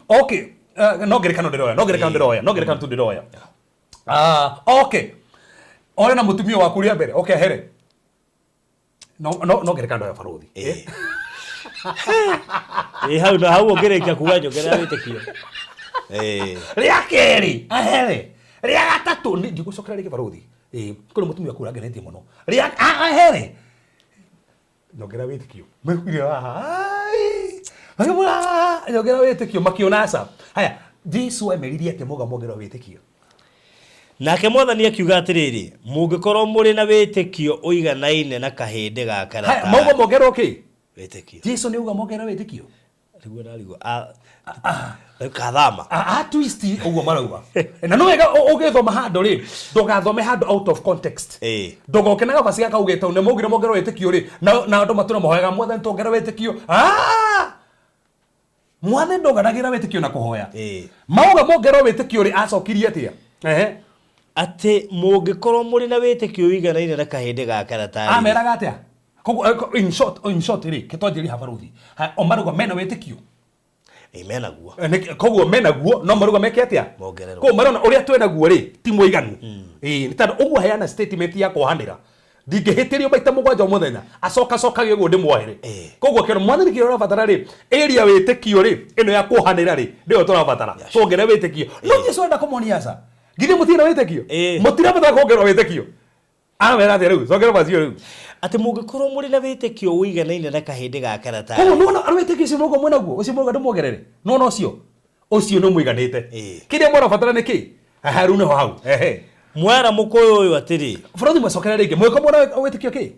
oke no ngerekano ndĩroya okay ole na mutumia waku rĩa mbere okay here no ngerekano ya bũrũthi
hau ongerekia kuga nyongerera wĩtĩkio
rĩa kerĩ ahere rĩa gatatũ ndigũcokera rĩngĩ bũrũthi kũrĩ mutumia waku ũrangenetie mũno rĩa ahere nyongera wĩtĩkio mekuire nyongera wĩtĩkio makĩona aca haya Jesu emeririe atĩ mũga mwongera wĩtĩkio
nake mwathani akiuga atĩrĩrĩ mũngĩkorwo mũrĩ na wĩtĩkio ũiganaine na kahĩndĩ ga karatathi
mauga mongerwo kĩ
wĩtĩkio
Jesu nĩ uga mongerwo wĩtĩkio
kathama
twist ũguo marauga na no wega ũgĩthoma handũ rĩ ndũgathome handũ out of context ndũgoke na gabasi gakaugĩte nĩ maugire mongerwo wĩtĩkio rĩ na andũ matũra mahoyaga mwathani tũongerwo wĩtĩkio mwathani ndonganagira wĩtĩkio na kũhoya mauga mongerwo wĩtĩkio rĩ acokirie atĩa
atĩ mũngĩkorwo mũrĩ na wĩtĩkio ũiganaine na kahĩndĩ ga karatathi
ameraga atĩa in short rĩ kitwanjĩri habaruthi omaruga mena wĩtĩkio
menaguo
koguo menaguo no maruga meke atĩa koguo marona ũrĩa twenaguo rĩ ti mũiganu nĩ tondũ ũguo heana statement ya kũhanĩra ndingĩhĩtĩrio maita mũgwanja mũthenya acokagia guo ndĩmuohere koguo kĩro mwathani kĩro ũrabatara rĩ area wĩtĩkio rĩ ĩno ya kũhanĩra rĩ nĩyo tũrabatara tuongere wĩtĩkio no Jesũ enda kũmonia aca githĩ mũtira wĩtĩkio mũtirabatara kuongerwo wĩtĩkio amera atĩa rĩu cokera basi rĩu
atĩ mũngĩkorwo mũrĩ na wĩtĩkio ũiganaine na kahĩndĩ ga karatathi
koguo nona wĩtĩkio ũcio mũgo mwĩnaguo ũcio mũgo ndĩmuongerere nona ũcio nĩ mũiganĩte kĩrĩa mũrabatara nĩ kĩ rĩu nĩho hau
mwera mũkũyũ ũyũ atĩrĩ
bũrũthi mwacokera rĩngĩ mwĩko mwona wĩtĩkio kĩ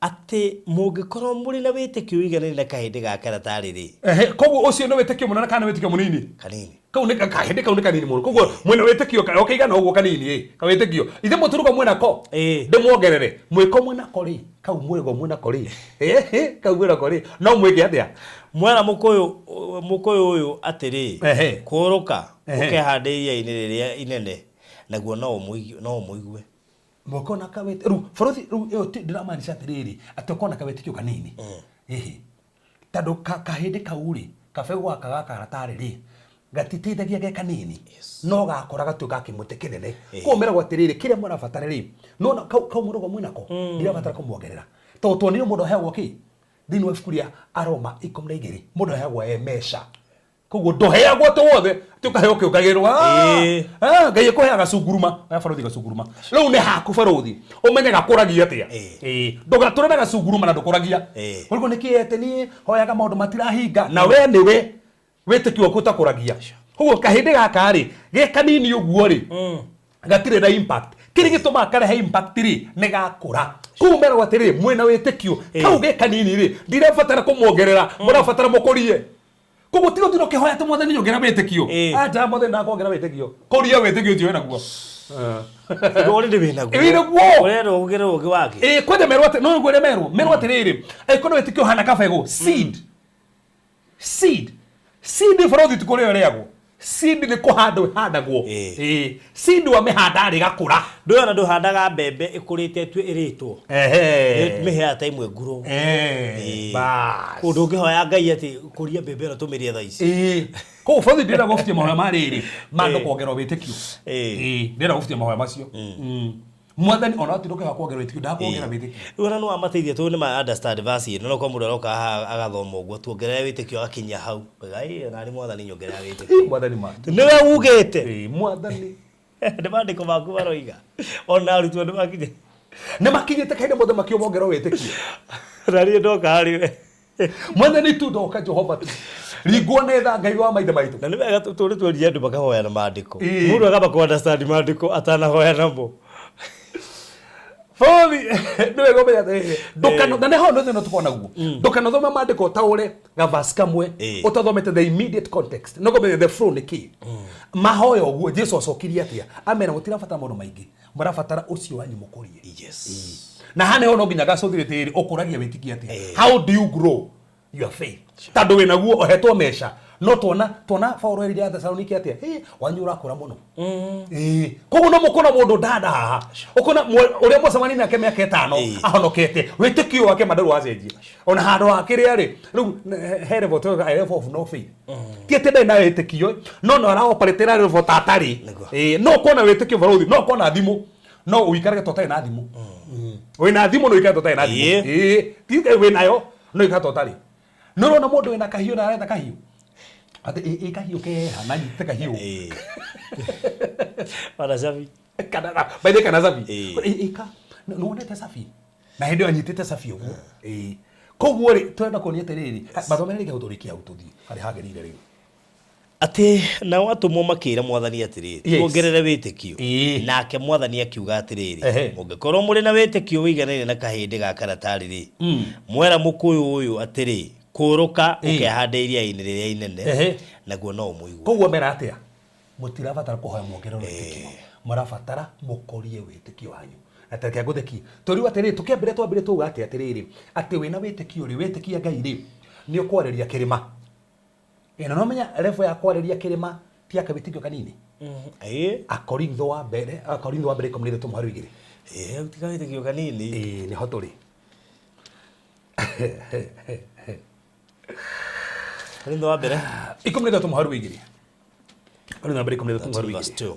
atĩ mũngĩkorwo mũrĩ na wĩtĩkio ũiganaine na kahĩndĩ ga karatathi rĩ
koguo ũcio nĩ wĩtĩkio mũnene kana wĩtĩkio mũnini
kanini
kau nĩ kahĩndĩ kau nĩ kanini mũno koguo mwĩna wĩtĩkio okaigana ũguo kanini ka wĩtĩkio ithe mũturugo mwĩnako ndĩmuongerere mwĩko mwĩnako rĩ kau mwĩgo mwĩnako rĩ kau mwĩnako rĩ no mwĩke atĩa
mwera mũkũyũ ũyũ atĩrĩ kũrũka ũkehande iria-inĩ rĩrĩa inene naguo no ũmũigue
mwĩkona kawĩtĩkio rĩu bũrũthi rĩu ĩyo ndĩramaanisha atĩrĩrĩ atĩ ũkona kawĩtĩkio kanini tondũ kahĩndĩ kau rĩ kabegũ gaka ga karatarĩ rĩ gatiteithagia ge kanini no gakora gatuĩka kĩmũtĩ kĩnene koguo meragwo atĩrĩrĩ kĩrĩa mũrabatara rĩ nona kau mũrogo mwĩnako ndirabatara kũmuongerera tondũ tuonire mũndũ aheagwo kĩ thĩinĩ wa ibuku rĩa Aroma 12 mũndũ aheagwo emesha koguo ndũheagwo tũ wothe atĩ ũkaheo kĩongagĩrwo Ngai akũheaga gacunguruma oya bũrũthi gacunguruma rĩu nĩ haku bũrũthi ũmenye gakũragia atĩa ndũgatũre na gacunguruma na ndũkũragia koguo nĩkĩ atĩ niĩ hoyaga maũndũ matirahinga na we nĩwe wĩtĩkio waku ũtakũragia koguo kahĩndĩ gaka rĩ ge kanini ũguo rĩ gatirĩ na impact kĩrĩa gĩtũmaga karehe impact rĩ nĩ gakũra koguo meragwo atĩrĩ mwĩna wĩtĩkio kau ge kanini rĩ ndirabatara kũmuongerera mũrabatara mũkũrie koguo tigo tiro kihoya te mwathani nyongera witikio ata mwathani ndakwongera witikio kuria witikio ti wena guo
Ndori ndi wina guo.
Wina guo.
Urero ugire ugi wake.
Kwende merwo ati no ngwire merwo ati riri. Kono witikio hana kabego seed. Seed forothi tukurio reago. Seed ni handagwo. Seed wa mihanda ri gakura.
Ndoyona nduhandaga mbembe ikurite tu iritwo. Mihea ta imwe nguru.
Bas.
Undu ngihoya Ngai ati kuria mbembe no tumirie tha ici.
Ko forothi ndira goftie mahoya mariri. Mando kuongerwo witikio. Ndira goftie mahoya macio. Mwathani ona atiroke hakuongerwo witikio ndakuongera witikio.
Ura no amateithia tu ni ma understand verse no ko mundu aroka agathoma uguo tuongerere witikio akinya hau. Ngai na ni mwathani nyongerera witikio.
Mwathani ma.
Niwe ugite.
Mwathani.
Ndimandiko maku baroiga. Ona arutwo ndimakinye.
Nimakinyite kainde mothe makiongerwo witikio.
Rari ndoka hari we.
Mwathani tu ndoka Jehova tu. Rigwo netha Ngai wa maithe maitu.
Na niwega turi tweria andu makahoya na maandiko. Mundu agamba ku understand maandiko atanahoya namo.
Foli niwe gombe ate ndukano na neho no tukona guo ndukano thoma maandiko taure gavasi kamwe utathomete the immediate context no gombe the flow ni ki mahoyo guo Jesu acokirie atia amena mutirabatara maundu maingi murabatara ucio wanyu mukurie na hane ono nginya gacothirite ukuragia witiki atia how do you grow your faith tandu wina guo ohetwo mesha no tuona Paulo eri ya Thessaloniki atia wanyu urakura muno koguo no mukona mundu dada haha ukona uria mocemani nake miaka 5 ahonokete witikio wake madaru wacenjia ona handu hakiri ari riu herebo to level of no faith tiete ndai na witikio no ara operate na level tatari no kona witikio varuthi no kona thimu no uikarage totai na thimu wina thimu no uikarage totai na thimu tiete winayo no uikarage totari no na mundu wina kahio na arenda kahio ate kahio ke hana nyite kahio
Para safi.
Kana baide kana safi. Eka no wonete safi. Na hindi anyitete safi uguo. Koguo ri twenda kuonia tiriri. Bathomerere gauthurikia ututhi. Hari hagerire riu.
Ati na watu mo makira mwathani atiriri. Tuongerere witikio. Nake mwathani akiuga atiriri. Ungikorwo muri na witikio wiganire na kahindi ga karatari ri. Mwera mukuyu uyu atiri. Kuruka ukehanda iria-ini riria inene naguo no umuigua
koguo mera atia mutirabatara kuhoya mwongerero witikio murabatara mukorie witikio wanyu atareke gutheki toriwa atiri tukiambire twambire tuga atia atiriri ati wina witikio ri witikia Ngai ri ni ukwareria kirima ina no menya level ya kwareria kirima ti akabitikio kanini Akorintho wa mbere ikomire tumuharu igiri
utika witikio kanini
ni hoturi
Korintho wa mbere
ikomire tumuharu igiri Korintho wa mbere ikomire tumuharu igiri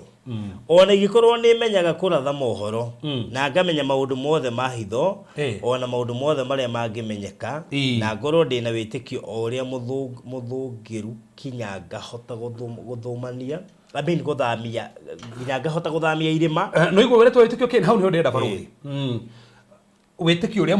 ona igikorwo ni menyaga kuratha mohoro na ngamenya maundu mothe ma hitho ona maundu mothe maria mangimenyeka na ngorwo ndina witikio uria muthungiru kinya ngahota guthumania abini guthamia kinya ngahota guthamia irima
no igwe wetwo witikio ken hau ni ndenda baruthi witikio uria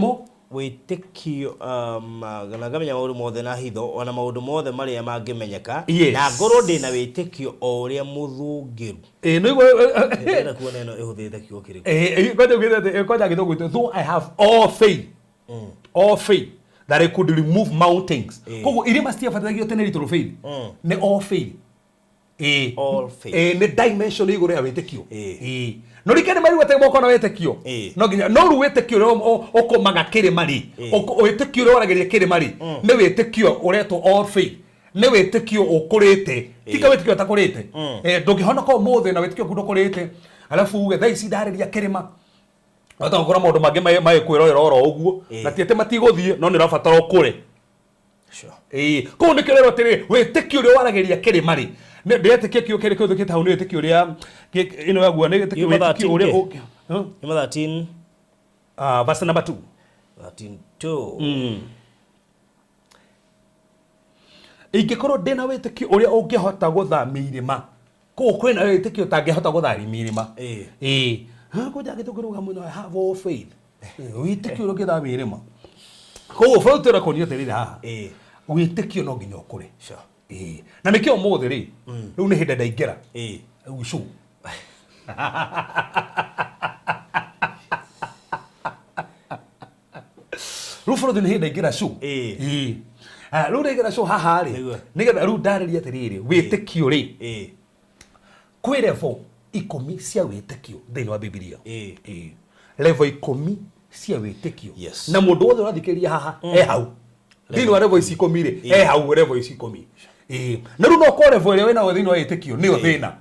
witikio na ngamenya maundu mothe na hitho ona maundu mothe maria mangimenyeka na ngorwo ndina witikio uria muthungiru
no igwe
na kuona ino ihuthite kio kiriku
kwenda githugu though I have all faith that I could remove mountains koguo irima stiafatagio tene little faith ne all faith ne dimension igore ya witikio no rikene mari wete moko na witikio no ginya no ru witikio okomaga kire mari witikio ro orageria kire mari ne witikio ureto all faith ne witikio ukurite tika witikio takurite ndungihonoka umuthe na witikio kudukurite alafu uge thaici ndareria kirima ata ngora maundu mangi mai kwirorera oro uguo na tiete matiguthie no ni rabatara ukure ko ni kirero tiri witikio ri warageria kirima ri ndete kio kire kio thukita hau ni witikio ri ino yaguo ni witikio uri
Number 13
verse number 2
13:2
Ingikorwo ndina witikio uria ungihota guthamia irima ko kwina witikio tangihota guthamia irima koja gitukiruga muno I have all faith witikio uri githamia irima ko fautera konio terire haha witikio no nginya ukure na nikio mothe ri riu ni hinde ndaingera ushu ruforo ni hinde ndaingera shu Rĩu rĩgera co haha rĩ nĩgetha rĩu ndarĩria atĩrĩrĩ wĩtĩkio rĩ kwĩ level 10 cia wĩtĩkio thĩinĩ wa Biblia level 10 cia wĩtĩkio na mũndũ wothe ũrathikĩrĩria haha hau thĩinĩ wa level 10 rĩ hau level 10 na rĩu no ko level ĩrĩa wĩna thĩinĩ wa wĩtĩkio nĩyo thĩna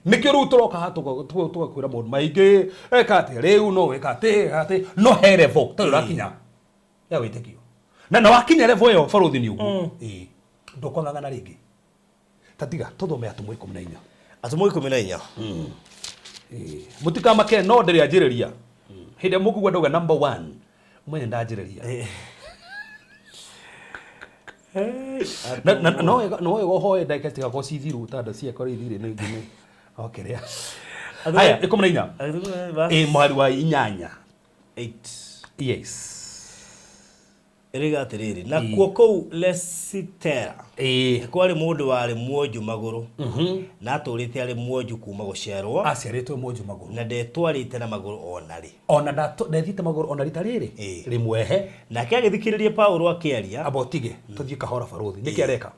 nikio rĩu tũroka ha tũgakwĩra mũndũ maingĩ eka atĩ rĩu no wĩka atĩ no he level tondũ ũrakinya ya wĩtĩkio na wakinya level ĩyo barũthi nĩ ũguo ndũkong'ang'ana rĩngĩ tatiga tũthome Atumwa 14
Atumwa 14
mũtikamake no ndĩrĩ anjĩrĩria hĩndĩ mũkugua ndauga number 1 mwenye ndanjĩrĩria no wega hoye ndagĩka citigakorwo ci thiru tondũ ciakorwo ithirĩ nĩ ngine okerea haya 14 mwari wa 8 yes
iriga atiriri na kuo kou Lesitera kwari mundu wari mwonju maguru na aturite ari mwonju kuma gucerwo
aciaritwe mwonju maguru
na ndetwarite na maguru onari
ona ndethite maguru onari tariri rimwehe
na kiagithikiririe Paulo akiaria
abotige tuthie kahora baruthi niki areka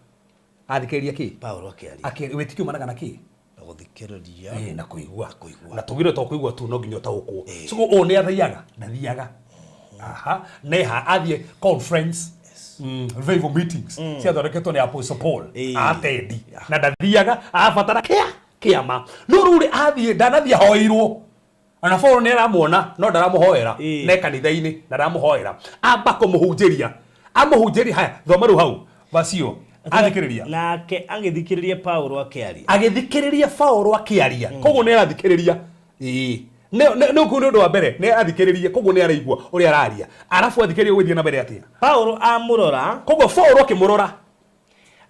athikiriria ki
Paulo akiaria
witikio managa na ki
na guthikiriria
na kuigua na tugire to kuigua tu no nginya taukwo so one athiaga ndathiaga aha neha athie conference revival meetings ciathondeketwo nĩ Apostle Paul atendi na ndathiaga abatara kĩama no rĩu athie ndanathia hoirwo ana Paul nĩ aramuona no ndaramuhoera ne kanitha-inĩ ndaramuhoera amba kũmũhunjĩria amuhunjĩria haya thoma rĩu hau bacio athikĩrĩria
nake agĩthikĩrĩria Paulo akiaria
koguo nĩ arathikĩrĩria no kuno ndo wa mbere ne athikiririe koguo ne araigua uri araria arafu athikiririe gwithia na mbere atia
Paulo amurora
koguo Paulo akimurora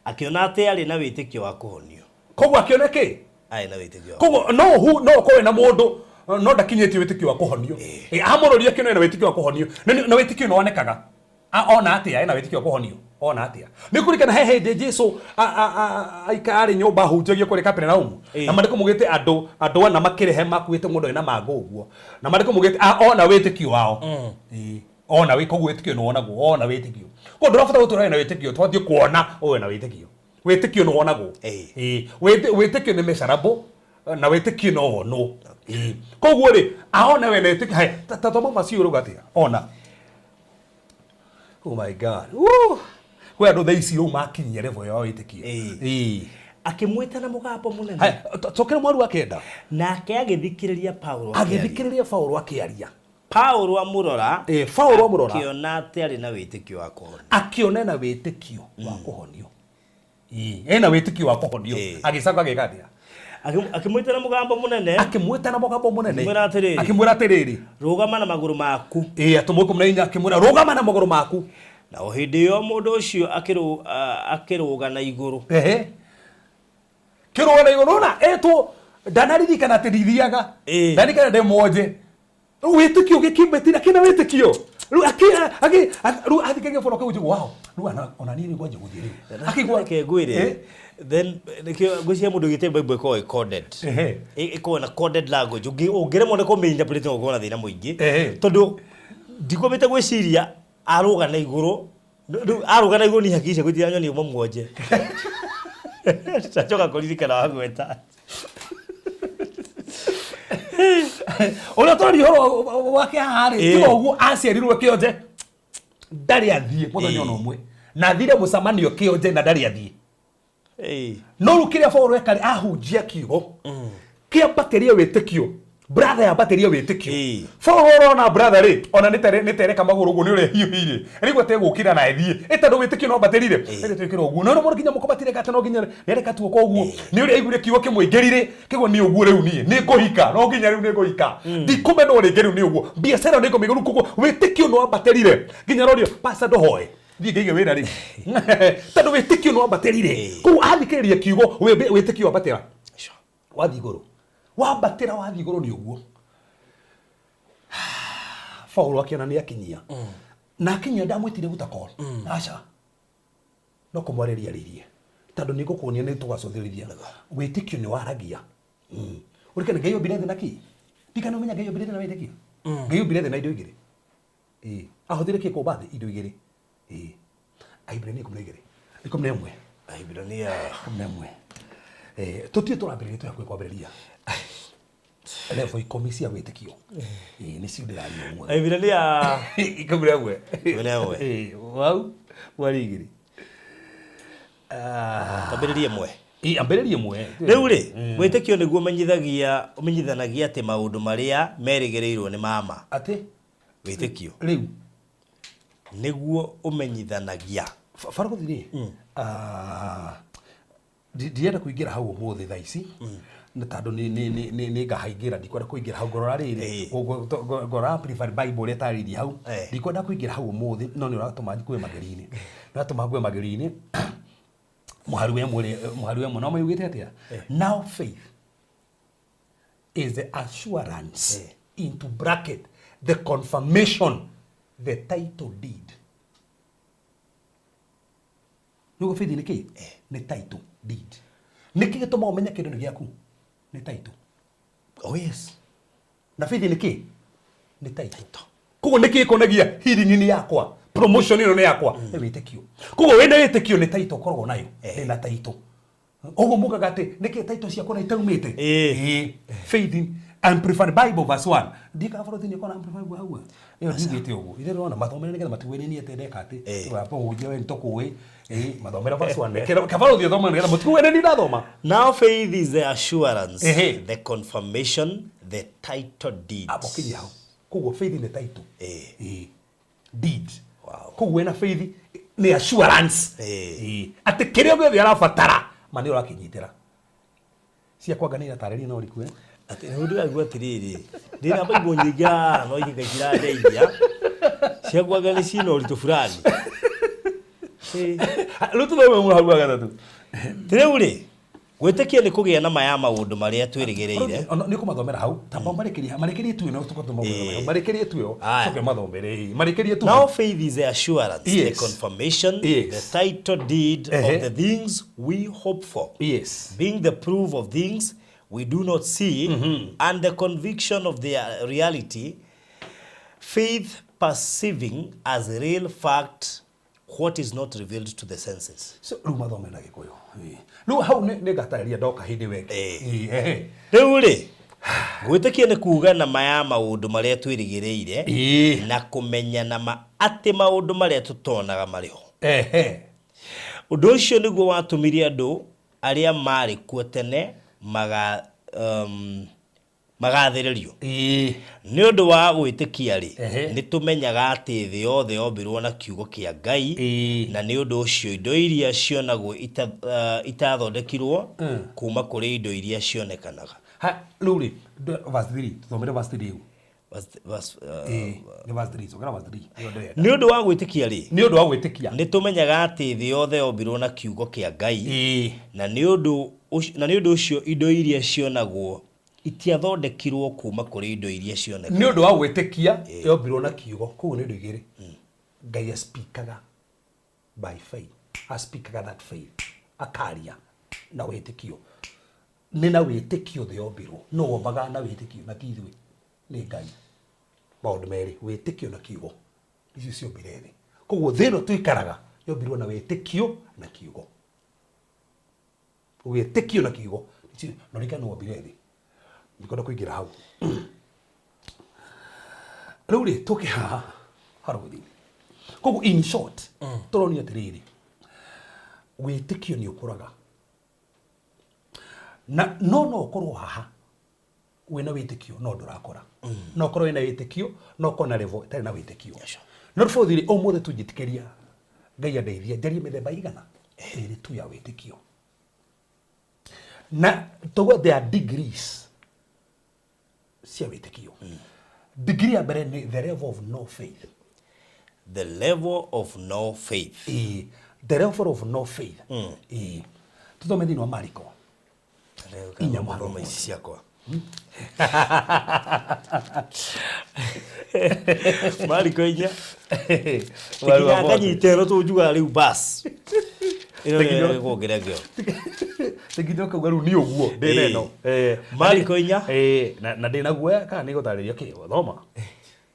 akiona ati ari na witikio wa kuhonio
koguo akiona ki
ai na witikio
koguo no kowe na mundu no ndakinyetie witikio wa kuhonio amuroria kino na witikio wa kuhonio na witikio no onekaga ona atia na witikio wa kuhonio ona atia ni kurikana he Jesu aikari nyumba hunjagia kuri Kapernaumu na mariko mugite andu ana makirehe makuite mundu ina mango uguo na mariko mugite ona witikio wao ona wikogu witikio no onagwo ona witikio ko ndurafata gutura na witikio twathie kuona owe na witikio no onagwo witikio ni measurable na witikio no ono koguo ri aona we na witikio he tatoma macio rugatia ona oh my god we andu thaici ru makinyia level ya witikio
akimwita na mugambo munene
tokera mwaru akenda
nake agithikiriria
Paulo akiaria
Paulo amurora akiona ati ari na witikio wa kuhonio
akiona na witikio wa kuhonio ena witikio wa kuhonio agicaka gikatia
akimwita na mugambo munene
akimwira atiriri
rugama na maguru maku
Atumwa 14 akimwira rugama na maguru maku
na ohindi yo mundu ucio akiruga na iguru
kiruga na iguru na eto ndanaririkana atiririaga ndanikana ndemoje witikio gikimbetina kina witikio ru athikage foro kuju wow ru ona nini gwaje guthiri
akigwa kegwire then ngwĩciria mũndũ gĩte Bible ĩkoragwo coded ĩkoragwo na coded language ũngĩremwo nĩ kũmĩinterpret ũkoragwo na thĩna mũingĩ tondũ ndikwambĩte gwĩciria arũga na igũrũ ni hakikisha gũtira nyoni ũmwe muonje tachoka kũririkana wagweta
ona toni horo wake hari tigo uguo aciarirwe kionje ndari athie muthenya ona umwe na thire musamanio kionje na ndari athie no rukiria Paulo ekari ahunjia kiugo kia bateria witikio brother ya bateria witikio Paulo na brother ri ona nitereka maguru guo ni ure hiuhire rigwo te gukira na ethie etando witikio no baterire ere twikira uguo no mo nginya mukobatire gata no nginya nereka tuo ko uguo ni ure igure kiugo kimwingerire kigo ni uguo riu ni nguhika no nginya riu ni nguhika ndikume no ri riu ni uguo biacara ni komiguru kugo witikio no baterire nginya rorio pasa dohoe thige wira ri tando witikio no baterire ku athikiriria kiugo witikio wabatera wathi iguru wabatera wathi iguru ni uguo Paulo akiona ni akinyia na akinyia ndamwitire gutakol acha no kumwareria ririe tando niko kuonia ni tugacothirithia witikio ni waragia urikana ngai obirete naki dikana umenya ngai obirete na witikio ngai obirete na indo igiri ahothire kiko bathi indo igiri Aibrania 12 11
Aibrania
11 tutie turambĩrĩria tũya kwambĩrĩria level ikũmi cia wĩtĩkio nĩ cio ndĩraria ũmwe
Aibrania
11 wau wari igĩrĩ
tambĩrĩrie mwe
ambĩrĩrie mwe
rĩu rĩ wĩtĩkio nĩguo ũmenyithanagia atĩ maũndũ marĩa merĩgĩrĩirwo nĩ mama
atĩ
wĩtĩkio
rĩu
nĩguo ũmenyithanagia
Faragũthirĩ ndienda kũingĩra hau ũmũthĩ thaa ici na tondũ nĩ ngahaingĩra ndikwenda kũingĩra hau ngorora rĩrĩ ngorora Amplified Bible ũrĩa tarĩirie hau ndikwenda kũingĩra hau ũmũthĩ no nĩ ũratũma njikue mageri-inĩ ũratũma ngue mageri-inĩ mũharu wemwe no maugĩte atĩa now faith is the assurance into bracket the confirmation the title deed nugo faith nĩ kĩ nĩ title deed nĩkĩ gĩtũma ũmenye kĩndũ nĩ gĩaku nĩ title
oh yes
na faith nĩ kĩ nĩ title koguo nĩkĩ ĩkonagia healing ni yakwa promotion ĩno nĩ yakwa nĩ wĩtĩkio koguo wĩna wĩtĩkio nĩ title koragwo nayo na title ũguo mugaga atĩ nĩkĩ title ciakwa na itaumĩte faith Amplified Bible verse 1 ndikabaro thini kona Amplified Bible hau iyo ndigĩte ũguo ire rona mathomere nĩgetha matuwĩrĩnie atĩ ndeka atĩ tũgapũhunjia we nĩtũkũĩ mathomera verse 1 kabaro thio thoma nĩgetha mũtikuwĩre ni ndathoma
now faith is the assurance the confirmation the title deed
abokinya hau koguo faith nĩ title deed wow koguo wĩna faith nĩ assurance atĩ kĩrĩa gĩothe arabatara ma nĩ ũrakinyitĩra cia kwanganĩra tarĩria no ũriku
ati ndio agwa tiriri ndina Bible nyinga no ingĩkira ndeithia cia kwangani cino ũritũ fulani
rĩu tũthome mũno hau gatatũ
rĩu rĩ gwĩtĩkia nĩ kũgĩa na maya maũndũ marĩa twĩrĩgĩrĩire
nĩ kũmathomera hau tamba marekerie tu no tũkotũma marekerie tu coke mathomere marekerie tu
now faith is the assurance the confirmation the title deed of the things we hope for being the proof of things we do not see and the conviction of their reality faith perceiving as a real fact what is not revealed to the senses
so rĩu mathomera gĩkũyũ rĩu hau nĩ ngatarĩria ndoka hĩndĩ weke
rĩu rĩ gwĩtĩkia nĩ kuuga na maya maũndũ marĩa twĩrĩgĩrĩire na kũmenya na atĩ maũndũ marĩa tũtonaga marĩ ho ũndũ ũcio nĩguo watũmire andũ arĩa marĩ kuo tene magathĩrĩrio nĩ ũndũ wa gwĩtĩkia rĩ nĩ tũmenyaga atĩ thĩ yothe yombirwo na kiugo kĩa Ngai na nĩ ũndũ ũcio indo iria cionagwo itathondekirwo kuma kũrĩ indo iria cionekanaga
rĩu rĩ verse 3 tũthomere verse 3 verse 3 sogera verse 3
nĩ ũndũ wa gwĩtĩkia rĩ
nĩ ũndũ wa gwĩtĩkia
nĩ tũmenyaga atĩ thĩ yothe yombirwo na kiugo kĩa Ngai na nĩ ũndũ ũcio indo iria cionagwo itiathondekirwo kuma kũrĩ indo iria cioneka
nĩ ũndũ wa gwĩtĩkia yombirwo na kiugo koguo nĩ indo igĩrĩ Ngai speakaga by faith speakaga that faith akaria na wĩtĩkio nĩ na wĩtĩkio thĩ yombirwo no wombaga na wĩtĩkio na tithwe nĩ Ngai maũndũ merĩ wĩtĩkio na kiugo icio ciombire thĩ koguo thĩ ĩno tũikaraga yombirwo na wĩtĩkio na kiugo wĩtĩkio na kiugo no rĩka no wombire thĩ ndikwenda kũingĩra hau rĩu rĩ tũke haha harũthi koguo in short tũronia atĩrĩrĩ wĩtĩkio nĩ ũkũraga na no ũkorwo haha wĩna wĩtĩkio no ndũrakora no ũkorwo wĩna wĩtĩkio no ũkorwo na level itarĩ na wĩtĩkio no tũbũthĩre ũmũthĩ tũnjĩtĩkĩria Ngai andeithia njarie mĩthemba igana ĩrĩ tu ya wĩtĩkio na togo there are degrees cia wĩtĩkio degree ya mbere ni the level of no faith
the level of no faith
the level of no faith tuthome thĩinĩ wa Mariko
inya maroma ici ciakwa Mariko inya kanyitero tũnjuga rĩu bas ĩno kuongererwo
Tegido ka garu ni oguo ndĩreno
Mariko inya
na ndĩna guoya kana nĩ gũtarĩria kĩ thoma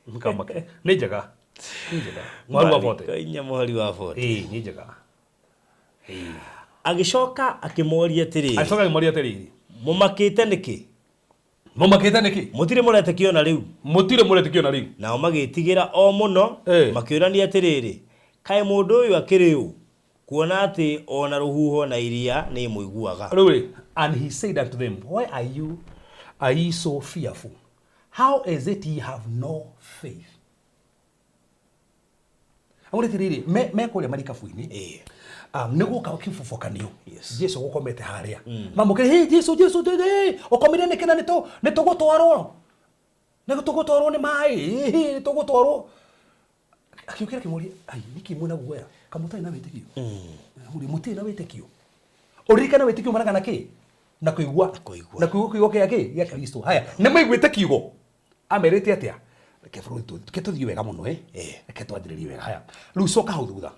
mkamake nĩ njega Njega. Mwari wa bote.
Kainya mwari wa bote.
Ni njega.
Agicoka akimoria tiriri.
Agicoka akimoria tiriri.
Mumakite niki?
Mumakite niki?
Mutire murete kiona riu.
Mutire murete kiona riu.
Nao magitigira o muno makiurania tiriri. Kae mundu uyu akiriu. Kuona ati ona ruhuho na iria ni muiguaga.
Riu, and he said unto them, why are ye so fearful? How is it ye have no faith? Amore tiriri, me kuria marikabu-ini. Niguo ka kifufukanio. Jesu gukomete haria. Mamukire, hey Jesu, ukomire niki na nitugutwarwo. Nitugutwarwo ni mai. Nitugutwarwo. Akiukira kimuria, ai niki muna guoya. Kamutai na witikio. Uri muti na witikio. Urika na witikio maraga na ki? Na kuigua. Na kuigua kiugo kiake ya Kristo. Haya, ni maiguite kiugo. Amerite atia? Reke bũrũri ke tũthiĩ wega mũno reke twanjĩrĩrie wega. Haya, rĩu coka hau thutha.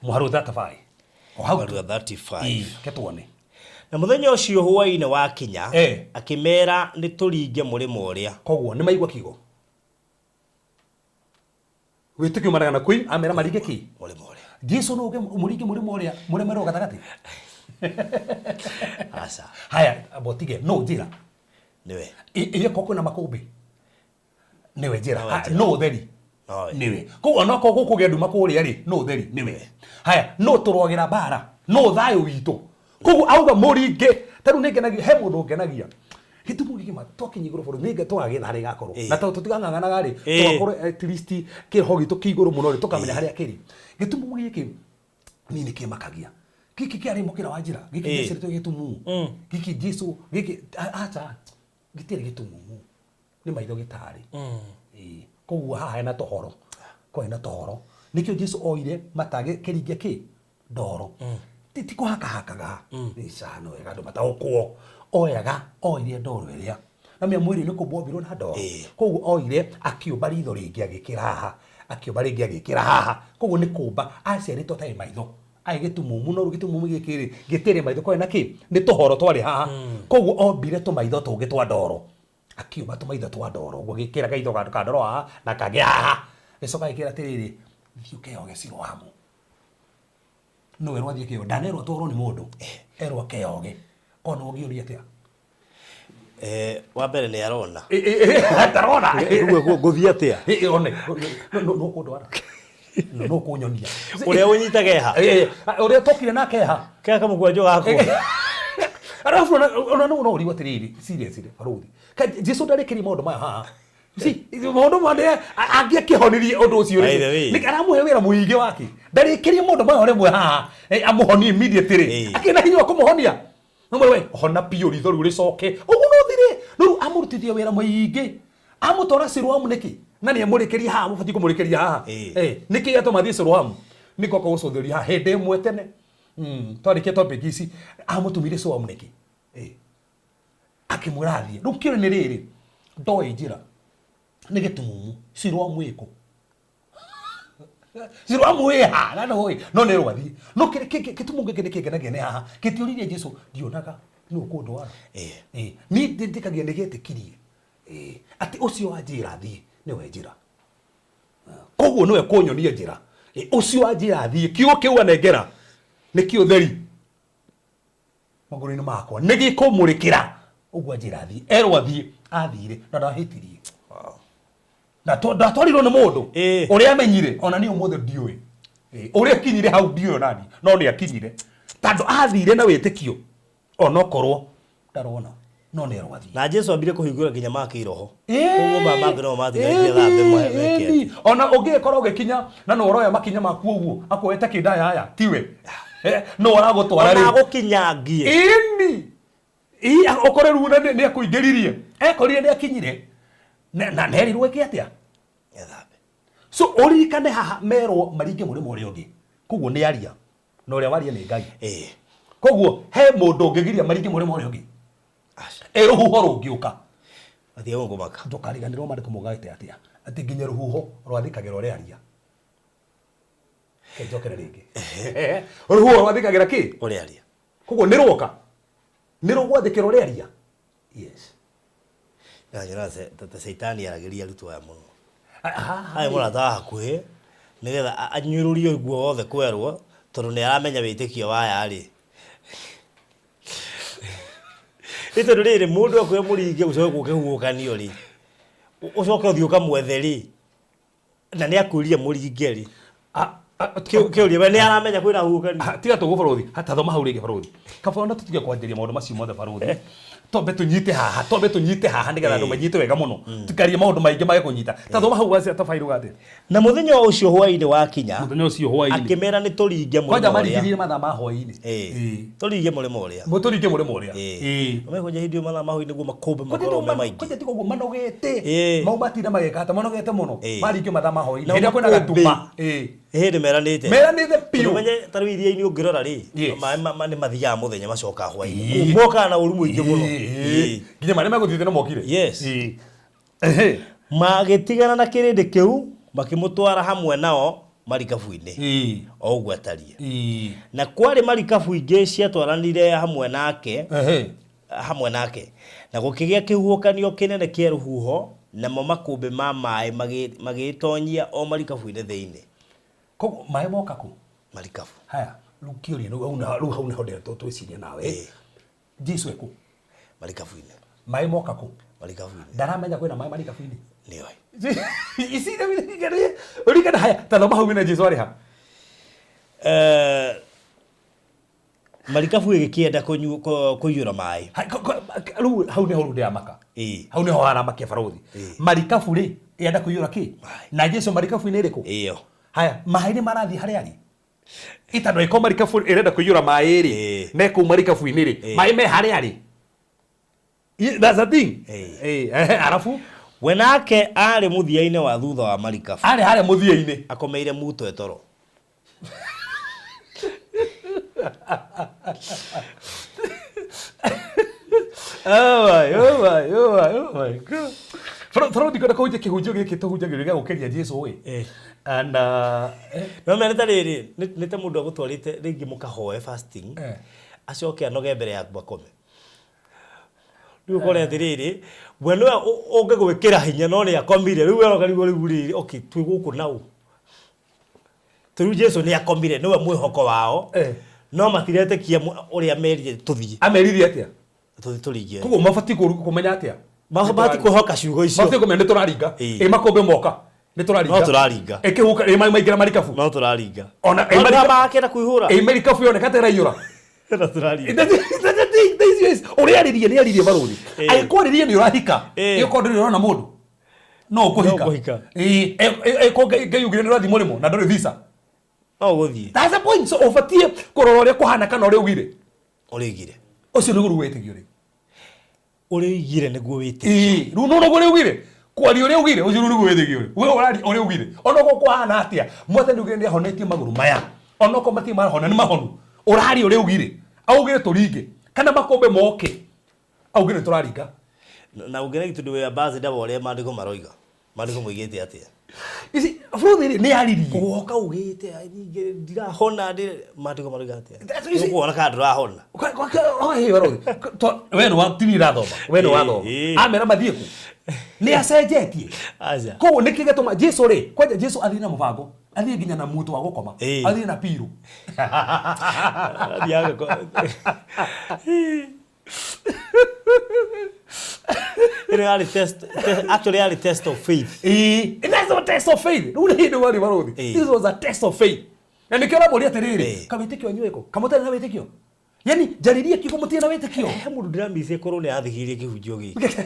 Mũharo 35.
Mũharo 35.
Ke tuone.
Na mũthenya ũcio hwaĩ-inĩ wakinya akĩmera nĩ tũringe mũrĩmo ũrĩa.
Koguo nĩ maigua kiugo. Wĩtĩkio maragana kwĩ amera maringe ki?
Mũrĩmo ũrĩa.
Jesu no ũge mũringe mũrĩmo ũrĩa mũremero gatagatĩ.
Asa.
Haya, abotige no njĩra.
Niwe.
Ile koko na makũmbĩ. Niwe njĩra. No ũtheri. Niwe. Koguo no koko kũgĩa nduma kũrĩa rĩ, no ũtheri. Niwe. Haya, no tũrogera bara. No thayũ witũ. Koguo auga mũringe. Tarĩu nĩ ngenagia he mũndũ ngenagia. Gĩtũmũ gĩkĩ twakinya igũrũ bũrũri nĩ twagĩetha harĩa gakorwo. Na tũtigang'ang'anaga rĩ, tũgakorwo at least kĩroho gitũ kĩigũrũ mũno rĩ tũkamenya harĩa kĩrĩ. Gĩtũmũ gĩkĩ niĩ nĩ kĩmakagia. Gĩkĩ kĩarĩ mũkĩra wa njĩra. Gĩkĩ gĩcerete gĩtũmũ. Gĩkĩ Jesu, gĩkĩ acha gĩtirĩ gĩtũmũ. Nĩ maitho gĩtarĩ. Koguo haha hena tohoro. Ko hena tohoro. Nĩkĩo Jesu oire matage kĩringe kĩ? Ndoro. Ti kũhakahakaga. Nĩ cano wega andũ mataũkwo. Oyaga oire ndoro ĩrĩa. Na mĩa mwĩrĩ nĩ kũmbũmbirwo na ndoro. Koguo oire akĩũmba ritho rĩngĩ agĩkĩra haha. Akĩũmba rĩngĩ agĩkĩra haha. Koguo nĩ kũmba aciarĩtwo tarĩ maitho. Ai gĩtumumu no gĩtumumu gĩkĩ gĩtirĩ maitho ko na kĩ? Nĩ tohoro twarĩ haha. Koguo ombire tũmaitho tũngĩ twa ndoro. Akiuma tũmaitho twa ndoro. Ũguo gĩkĩra gaitho ka ndoro haha na kagĩ haha. Gĩcoka gĩkĩra atĩrĩrĩ, thiĩ ũkeoge Siloamu. No erwo athiĩ kĩo. Ndanerwo twarwo nĩ mũndũ. Erwo keoge. Ona ũngĩũria atĩa?
Wa mbere nĩ arona.
Ndarona.
Rĩu ngũthiĩ atĩa?
One. No kũndwara. No kũnyonia.
Ũrĩa ũnyitage ha.
Ũrĩa tokire nake ha.
Kaya kamũgwanjo gakũ.
Arafu ona no ũrigwo atĩrĩrĩ. Seriously, Barũthi. Jesu ndarĩkĩrie maũndũ maya haha. Maũndũ maya angĩakĩhonirie ũndũ ũcio rĩ. Nĩ aramũhe wĩra mũingĩ wake. Ndarĩkĩrie maũndũ maya rĩmwe haha. Amũhonie immediately. Akĩna hinya wa kũmũhonia. We hona piyo ritho rĩu rĩcoke. Ũguo no thire. No amũrutithia wĩra mũingĩ. Amũtwara Siloamu nĩkĩ? Na nĩ amũrĩkĩria haha, mũbatiĩ kũmũrĩkĩria haha. Nĩkĩ atũma thiĩ Siloamu? Nĩ koko gũcũthĩria haha hĩndĩ ĩmwe tene. Twarĩkia topic ici amũtũmire Siloamu nĩkĩ? Akĩmwĩra thiĩ. Rĩu kĩũria nĩ rĩrĩ. Ndoĩ njĩra. Nĩ gĩtumumu. Siloamu ĩkũ? Siloamu ĩ ha na ndoĩ. No nĩ rwathiĩ. No gĩtumumu gĩkĩ nĩ kĩngenagia nĩ haha. Gĩtiũririe Jesu ndionaga nĩ ũkũndwara. Niĩ ndĩtĩkagia nĩ gĩetĩkirie. Ati ũcio wa njĩra thiĩ nĩwe njĩra. Koguo nĩwe kũnyonia njĩra. Ũcio wa njĩra thiĩ kiugo kĩu anengera nĩkĩo theri magũrũ-inĩ makwa nĩ gĩkũmũrĩkĩra. Ũguo njĩra thiĩ erwo athiĩ athire na ndahĩtirie. Na ndatwarirwo nĩ mũndũ ũrĩa amenyire ona niĩ ũmũthĩ ndiũĩ. Ũrĩa akinyire hau ndiũĩ nani no nĩ akinyire. Tondũ athire na wĩtĩkio onokorwo ndarona. No nĩ arwathiĩ. Na
Jesu ambire kũhingũra nginya make iroho. Ũguo mama ngĩno matigaithia thambe mweke.
Ona ũngĩkorwo ũgĩkinya na no ũroya makinya maku ũguo akwete kĩndaya haya tiwe. No aragũtwara rĩ.
Agũkinyangie.
Okore runa nĩ akũingĩririe. Ekorire nĩ akinyire. Na nerirwo ĩkĩ atĩa?
Ethambe.
So ũririkane haha merwo maringe mũrĩmo ũrĩa ũngĩ. Koguo nĩ aria. Na ũrĩa waria nĩ Ngai. Koguo he mũndũ ũngĩgiria maringe mũrĩmo ũrĩa ũngĩ. Rũhuho rũngĩũka.
Athiĩ ngũmaka.
Ndũkariganĩrwo maandĩko moigĩte atĩa? Atĩ nginya rũhuho rwathikagĩra ũrĩa aria. Njokere rĩngĩ. Rũhuho rwathikagĩra kĩ?
Ũrĩa aria.
Koguo nĩ rwoka. Nĩ rũgwathĩkĩra ũrĩa aria. Yes.
Tata Saitani aragĩria arutwo aya mũno. Ai mũrata wa hakuhĩ nĩgetha anyuĩrũrie guo wothe kwerwo tondũ nĩ aramenya wĩtĩkio waya rĩ. Tondũ rĩrĩ mũndũ akũhe mũringe ũcoke ũkĩhuhũkanio rĩ, ũcoke ũthiĩ ũkamwethe rĩ, na nĩ akũria mũringe rĩ, kĩũria we nĩ aramenya kwĩna huhũkanio.
Tiga tũgũ barũthi hata thoma hau rĩngĩ barũthi kaba ona tũtige kwanjĩria maũndũ macio mothe barũthi. Tombe tũnyite haha nĩgetha andũ manyite wega mũno tikarie maũndũ maingĩ mage kũnyita. Ta thoma hau wacia tabairũ gate.
Na mũthenya ũcio hwaĩ-inĩ wakinya,
mũthenya ũcio hwaĩ-inĩ
akĩmera nĩ tũringe mũrĩmo
kwanja
ũrĩa.
marigiririe mathaa ma hwaĩ-inĩ.
Tũringe mũrĩmo ũrĩa.
Mũtũringe mũrĩmo ũrĩa.
Ũmenya hĩndĩ ĩyo mathaa ma hwaĩ-inĩ nĩguo makũmbĩ makorwo me maingĩ.
Kwanja tiga ũguo manogete. Mau matinda mageka hata manogete mũno. Maringio mathaa ma hwaĩ-inĩ.
Na
Hĩndĩ kwĩna gatuma.
Hĩndĩ meranĩte.
Meranĩte piũ.
Ũmenye ta rĩu iria-inĩ ũngĩrora rĩ,
Yes.
maĩ nĩ mathiaga mũthenya macoka hwaĩ-inĩ. Mokaga na ũru mũingĩ mũno.
Nginya marĩa megũthiĩte no mokire.
Yes. Magĩtigana na kĩrĩndĩ kĩu makĩmũtwara hamwe nao marikabu-inĩ. O ũguo atariĩ. Na kwarĩ marikabu ingĩ ciatwaranire hamwe nake. Na gũkĩgĩa kĩhuhũkanio kĩnene kĩa rũhuho, namo makũmbĩ ma maĩ magĩtonyia o marikabu-inĩ thĩinĩ.
Koguo maĩ moka kũ?
Marikabu.
Haya, rĩu kĩũria rĩu hau nĩho ndĩrenda twĩcirie nawe. Jesu ekũ?
Marikabu-inĩ.
Maĩ moka kũ?
Marikabu-inĩ.
Ndaramenya kwĩna maĩ marikabu-inĩ.
Nĩoĩ.
Icire wĩrĩgane. Ũrigana haya, ta thoma hau wĩna Jesu arĩ ha.
Marikabu ĩgĩkĩenda kũiyũra maĩ.
Rĩu hau nĩho ndĩramaka. Hau nĩho haramakia barũthi. Marikabu rĩ, ĩenda kũiyũra kĩ? Na Jesu marikabu-inĩ ĩrĩkũ?
Ĩyo.
Haya, maĩ nĩ marathiĩ harĩa arĩ. Itano iko marikabu ĩrenda kũiyũra maĩ rĩ, na ĩkũ marikabu-inĩ rĩ, maĩ me harĩa arĩ. That's the thing. Arafu
we nake arĩ mũthia-inĩ wa thutha wa marikabu.
Arĩ harĩa mũthia-inĩ.
Akomeire muto etoro.
Oh my God. Barũthi kwenda kũhunjia kĩhunjio gĩkĩ tũhunjagĩrio gĩa gũkĩria Jesu ĩ. And
no mena ta rĩrĩ nĩ ta mũndũ agũtwarĩte rĩngĩ mũkahoe fasting. Acoke anoge mbere yaku akome. Rĩu ũkore atĩrĩrĩ, we nĩwe ũngĩgwĩkĩra hinya no nĩ akomire. Rĩu weroga rĩu rĩrĩ, okay, twĩ gũkũ naũ. Rĩu Jesu nĩ akomire, nĩwe mwĩhoko wao. No matiretĩkia ũrĩa merire tũthiĩ.
Ameririe atĩa?
Tũthiĩ tũringie.
Koguo mabatiĩ kũmenya atĩa?
Mabatiĩ kwĩhoka ciugo icio.
Mabatiĩ kũmenya nĩ tũraringa. Makũmbĩ moka. Nĩ tũraringa.
No tũraringa.
Ĩkĩhuka maingĩra marikabu.
No tũraringa.
Ona
makĩenda kũihũra.
Marikabu yoneka ta ĩraiyũra.
No tũraringa.
Ũrĩa aririe nĩ aririe barũthi. Angĩkwarĩrie nĩ ũrahika. Ĩkorwo ndũrĩ ũrona mũndũ. No ũkũhika. Ngĩugire nĩ ũrathiĩ mũrĩmo na ndũrĩ visa.
No gũthiĩ.
That's the point. So ũbatiĩ kũrora ũrĩa kũhana kana ũrĩa ugire.
Ũrĩgire.
Ũcio nĩguo wĩtĩkio rĩ.
Ũrĩgire nĩguo wĩtĩkio.
Rĩu no ũrĩa ugire. Kwaria ũrĩa ugire, ũcio nĩguo wĩtĩkio rĩ. Wewe ũrari ũrĩa ugire. Ona ũguo kũhana atĩa. Mwathani ugire nĩ ahonetie magũrũ maya. Ona ũko mati marahona nĩ mahonu. Ũrari ũrĩa ugire. Augire tũringe. Kana makũmbĩ moke. Augire tũraringa.
Na ũngĩregi tondũ wĩ ambassador wa ũrĩa maandĩko maroiga. Maandĩko moigĩte atĩa?
Isi bũrũri nĩ aririe.
Gũoka ugĩte ningĩ ndirahona ndĩ maandĩko maroiga atĩa? Ũkuona kana ndũrahona.
We nĩ watinira thoma. We nĩ wathoma. Amera mathiĩ kũ? Nĩ acenjetie.
Aca.
Koguo nĩ kĩgetũma Jesu rĩ, kwanja Jesu athiĩ na mũbango. Athiĩ nginya na muto wa gũkoma. Athiĩ na piru.
Actually, a test of faith.
That's a test of faith. This was a test of faith. Na nĩkĩo ũramũria atĩrĩrĩ, kawĩtĩkio nyuĩko, kamũtarĩ na wĩtĩkio. Yani njaririe kiugo mũtirĩ na wĩtĩkio.
He mũndũ ndĩramĩcie korwo nĩ athigirie kĩhunjio gĩkĩ.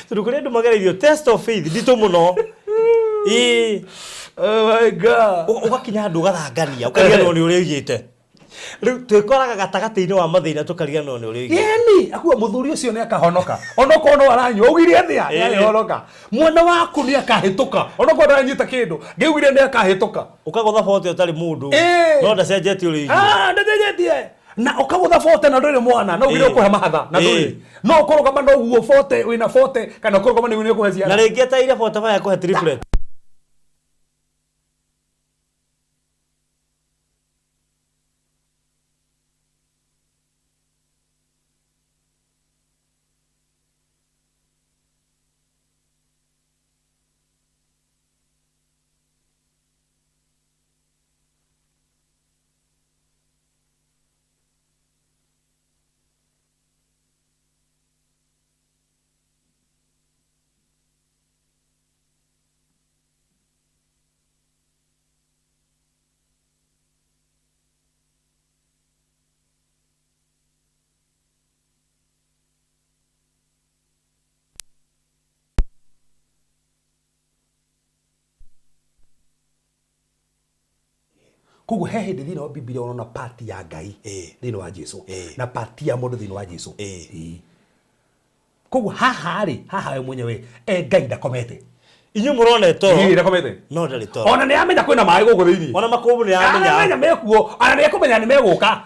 Tondũ kũrĩ andũ magereithio test of faith nditũ mũno.
Oh my God.
Ũgakinya handũ ũgathangania, ũkariganĩrwo nĩ ũrĩa ũigĩte. Rĩu twĩkoraga gatagatĩ-inĩ wa mathĩna tũkariganĩrwo nĩ ũrĩa ũigĩte.
Yani, akuga mũthuri ũcio nĩ akahonoka. Onokorwo no aranyua, ugire atĩa? Nĩ ahonoka. Mwana waku nĩ akahĩtũka. Onokorwo ndaranyita kĩndũ, ngĩugire nĩ akahĩtũka.
Ũkagũtha bote ũtarĩ mũndũ. No ndacenjetie ũrĩa
ũigĩte. Ndacenjetie. Na ũkagũtha bote na ndũrĩ mwana, no ugire ũkũhe mahatha na ndũrĩ. No ũkũrũgama no guo bote wĩna bote kana ũkũrũgama nĩ ũkũhe ciana.
Na rĩngĩ ataire bote baya kũhe triplet.
Koguo he hindi thina wa Biblia ona part ya Ngai thina wa Jesu na part ya mundu thina wa Jesu. Koguo haha we mwenyewe Ngai ndakomete.
Inyu murone toro.
Ndakomete.
No ndari toro.
Ona ni amenya kwina mai gugu thiini.
Ona makubu ni amenya.
Amenya mekuo, ona ni akumenya ni meguka.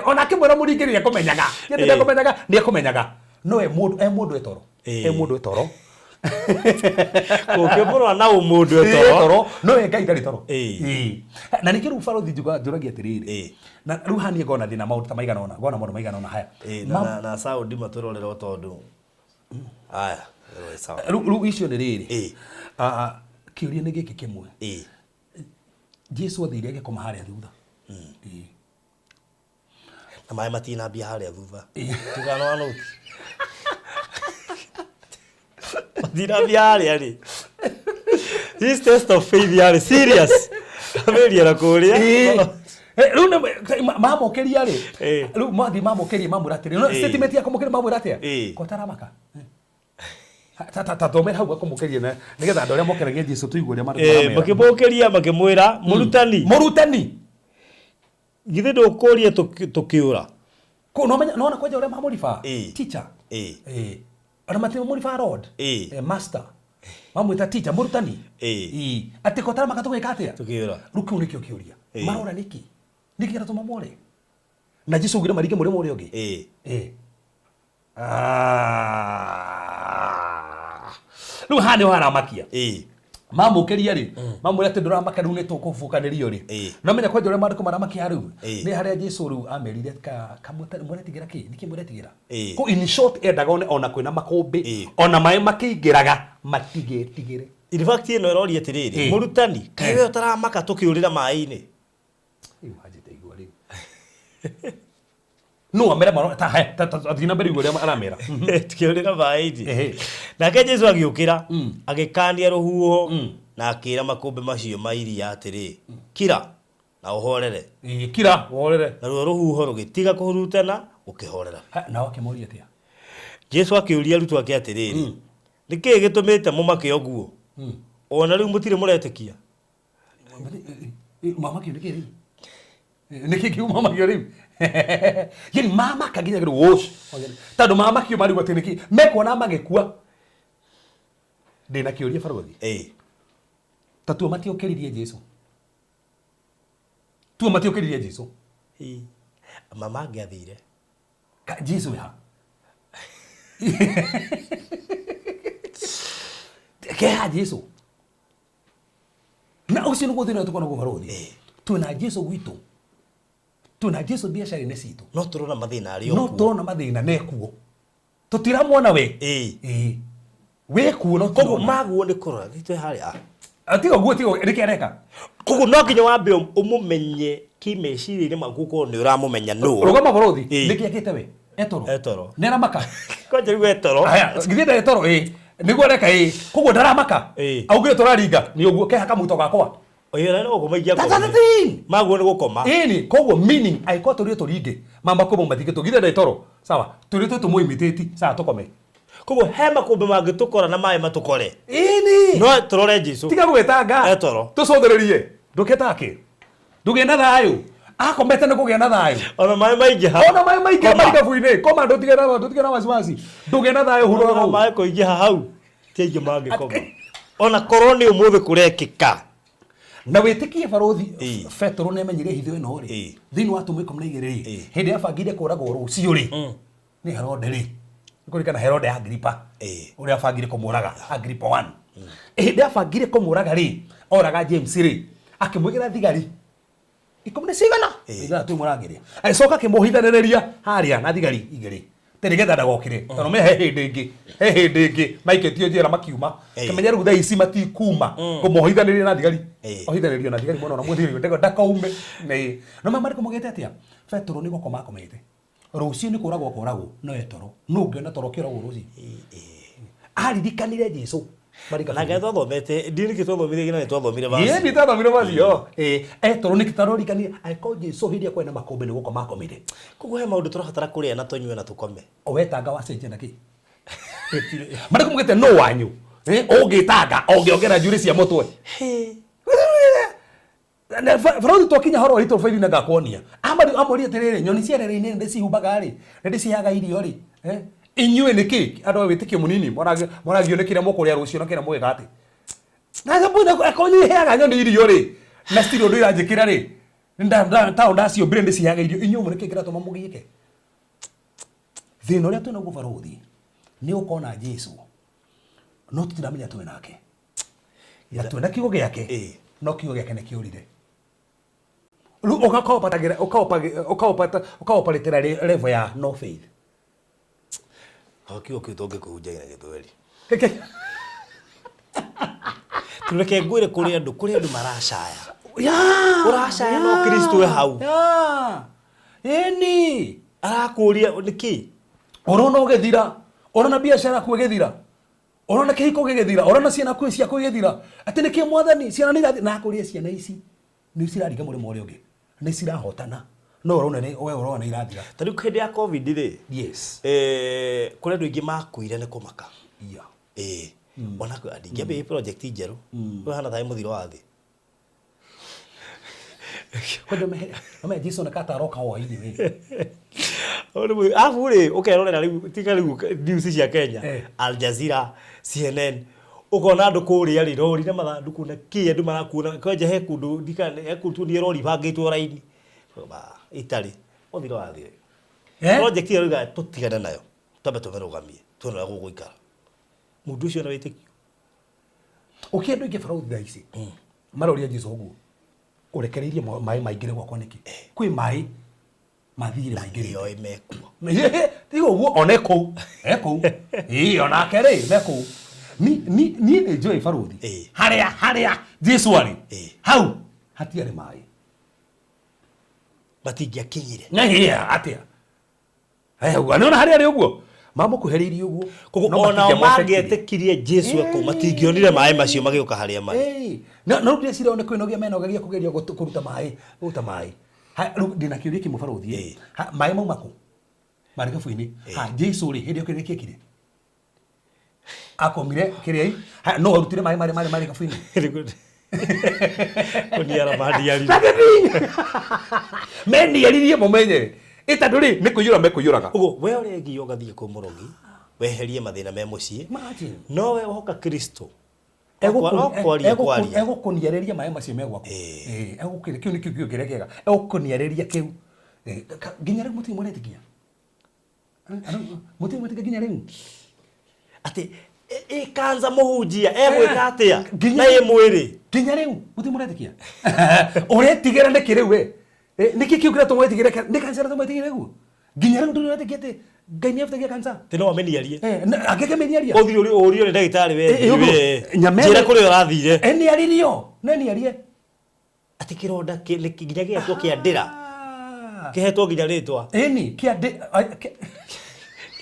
Ona kimwera muringiri akumenyaga. Yende ndakumenyaga, ni akumenyaga. No mundu etoro. Mundu etoro.
Ukimurwa na umundu etoro.
No Ngai ndari toro. Na nikiru Farothi njuragia atiriri. Na riu hani ngona thina maundu ta maigana ona, ngona maundu maigana ona haya.
Na Saudi maturorera tondu. Aya, sawa.
Riu icio ni riri. Kiuria ni giki kimwe. Jesu athire agikoma haria thutha.
Na mai matina bia haria thutha. Tugano anuti. Matina bia haria ri. This test of faith yari serious. Ameria na kuria.
Riu mamokeria ri. Riu mathi mamokeria mamuratiri. No statement ya kumukeria mamuratia. Kotaramaka. Thomera hau akumukeria na nigetha andu aria mokeragia Jesu tuigwe uria maramera.
Makibokeria makimwira murutani. Githe ndukuria tukiura.
Ko no menya no kwenja uria mamurifa. Teacher. Ona matimo murifa Lord. Master. Mamwita teacher murutani. Ati kotaramaka tugwika atia? Tukiura. Ruku nikio kiuria. Marora niki. Niki ratuma more. Na Jesu ngira marike muri muri ungi. Riu hani haramakia mamukeria ri mamwira ati nduramaka riu ni tukuvukanirio ri no menya kwenja uria mariko maramakia riu ni haria Jesu riu amerire kamuretigira ki niki muretigira ko in short endaga ona kwina makumbi ona mai makingiraga matigetigire.
In fact ino irori atiriri murutani kai we utaramaka tukiurira mai-ini
imagine igwa ri no amera maro ta athina mbere igwa aramera
tukiurira mai-ini nake Jesu agiukira agikania ruhuho na akira makumbi macio mairia atiri kira na uhorere
kira uhorere
na ruhuho rugitiga kuhurutana ukihorera
na wakimuria atia
Jesu akiuria rutu ake atiriri niki gitumite mumake oguo ona riu mutire muretekia
mama kio niki kiu mama kio riu yani mama kaginya gero wosh tando mama kio mari gwate niki mekona magekua ndina kiuria Farothi tatu matiokeririe Jesu tu matiokeririe Jesu
mama ngathire
Jesu ha Keha Jesu na ucio nugo thina tukona go Farothi tuna Jesu gwitu tuna Jesu biashara-ini citu
no turona mathina ari oku
no turona mathina nekuo tutiramwona we we kuo no
koguo maguo ni kurora thitwe haria
atigo guo tigo nikereka
koguo no kinya wambe umumenye kimeciria-ini maku ko ni uramumenya no
rugama Farothi nikiakite we etoro nera maka
kwanja riu etoro
aya ngithie etoro niguo reka koguo ndaramaka augire turaringa ni uguo keha kamuto gakwa
oyera no gukomaigia ko maguo ni gukoma
ni koguo meaning aiko turi turinge mamba ko mathike tugithe etoro sawa turi tumuimititi sawa tukome
koguo he makumbi mangitukora na mai matukore
ni
no turore Jesu
tiga gwetanga
etoro
tucothererie nduketake ndugena thayu akomete ni kugia na thayu
ona mai maingi ha
ona mai maingi buine koma ndutigena wasiwasi ndugena thayu huro
mai koingi hau tienge mangi koma ona koroni umuthi kurekika
na witikie Farothi Petro ne menyire hitho ino ri thini wa tumiko mnaigire ri hindi afangire kurago rucio ri ni Herode ri kurikana Herode Agripa uria afangire kumuraga Agripa 1 hindi afangire kumuraga ri oraga James ri akimwigira thigari ikomne sigana ila tu muragire aicoka kimuhithaniria haria na thigari igiri terigetha ndagokire tono me he hindi ingi maiketio njera makiuma kimenya riu thaa ici matikuma kumuhithaniria na thigari ohithanirio na thigari mwana muthirio ndego ndakaume no mama kumugete atia Petro ni gukoma akomete rucio ni kuragwo koragwo no etoro no ngiona toro kiragwo ruci aririkanire Jesu
na ngai thomete ndini kithothomire gina nitwathomire basi
ni twathomire basi yo etoro ni kitarorikania aiko Jesu hiria kwena makombe ni gukoma akomete
koguo he maundu turabatara kuria na tunywe na tukome
owetanga wacenjia naki mari kumugete no wanyu ongitanga ongiongera njuri cia mutwe Farodi twakinya horo rito faili na gakonia amori atirire nyoni ciarere-ini ndicihubaga ri ndicihaga irio ri inyue niki andu witikio munini moragio ni kiria mukuria rucio na kiria mwega ati na sabu na akonyi heaga nyoni irio ri na stiro ndo iranjikira ri ta ndacio brand cihaga irio inyue muniki ngira tuma mugiike thina uria twina Farodi ni ukona Jesu no tutiramenya twe nake ya twina kiugo giake no kiugo giake ni kiurire ukaopatira level ya no faith.
Hakiwa kiutoke kuhujaga na githweri. Tuleke ngwire kuri andu maracaya. Uracaya no Kristo we hau.
Eni
arakuria niki?
Urona ugethira, urona biashara kwegethira. Urona kihiko gigethira, urona ciana kwi cia kwegethira. Ati niki mwathani ciana ni na akuria ciana ici. Ni cirariga murimo uri ungi. Ni cirahotana. No urona ni we urona irathira.
Tari kende ya COVID ri.
Yes.
Kuri andu ingi makuire ni kumaka.
Yeah.
Ona ko adingia be project njeru. We hana thai muthiro wa thi.
Kwenda me Jason akata roka wa hivi we.
Ole afu ri ukerorera riu tika riu news cia Kenya, Al Jazeera, CNN ukona andu kuria ri rori na mathanduku na ki andu marakuona kwanja he kundu ndikane he kundu ni rori bangitwo raini ba itari muthiro wa thi. Project iyo riga tutigana nayo tabe tumerugamie twona guguikara mundu ucio na witikio
ukiendu ingi Farodi thaici maroria Jesu uguo urekereirie mai maingire gwakwa niki kwi mai mathire maingire
yo imekuo
tigo uguo oneko onake ri meko ni enjoy Farodi haria Jesu ari hau hatiare mai
batingia kinyire
na atia unaona haria ari uguo mama kuheririe uguo
ona magetikirie Jesu ako matingionire mai macio magioka haria mai
no rutire cirone kwinogia menogagia kugeria kuruta mai ndina kiuria kimwe Farodi mai maumako mari gabu-ini Jesu ri hindi okire kekire akomire kiria no arutire mai mari gabu-ini
kuniara mandiari
meni aririe mumenye itandu ri ni kuyura mekuyuraga
ugo we uri ngio gathie ku murogi weherie mathina me mucii no we hoka Kristo
egukuniareria mai macio megwako egukire kiu ni kiu kirekega egukuniareria kiu nginya riu muti muretikia muti nginya riu
ati ikanza muhunjia egwika atia na ye mwiri
nginya riu muti muretikia uretigera nikiriu we niki kiu kira tumwetigire ni kanza tumwetigire guo nginya riu nduretikia Ngai ni afutagia kansa
tino ameniarie
ageke meniaria
othiri uri ndagitari we njira kuri urathire
ni aririo ni arie
ati kironda kinya gietwo kiandira kihetwo ginya ritwa
ni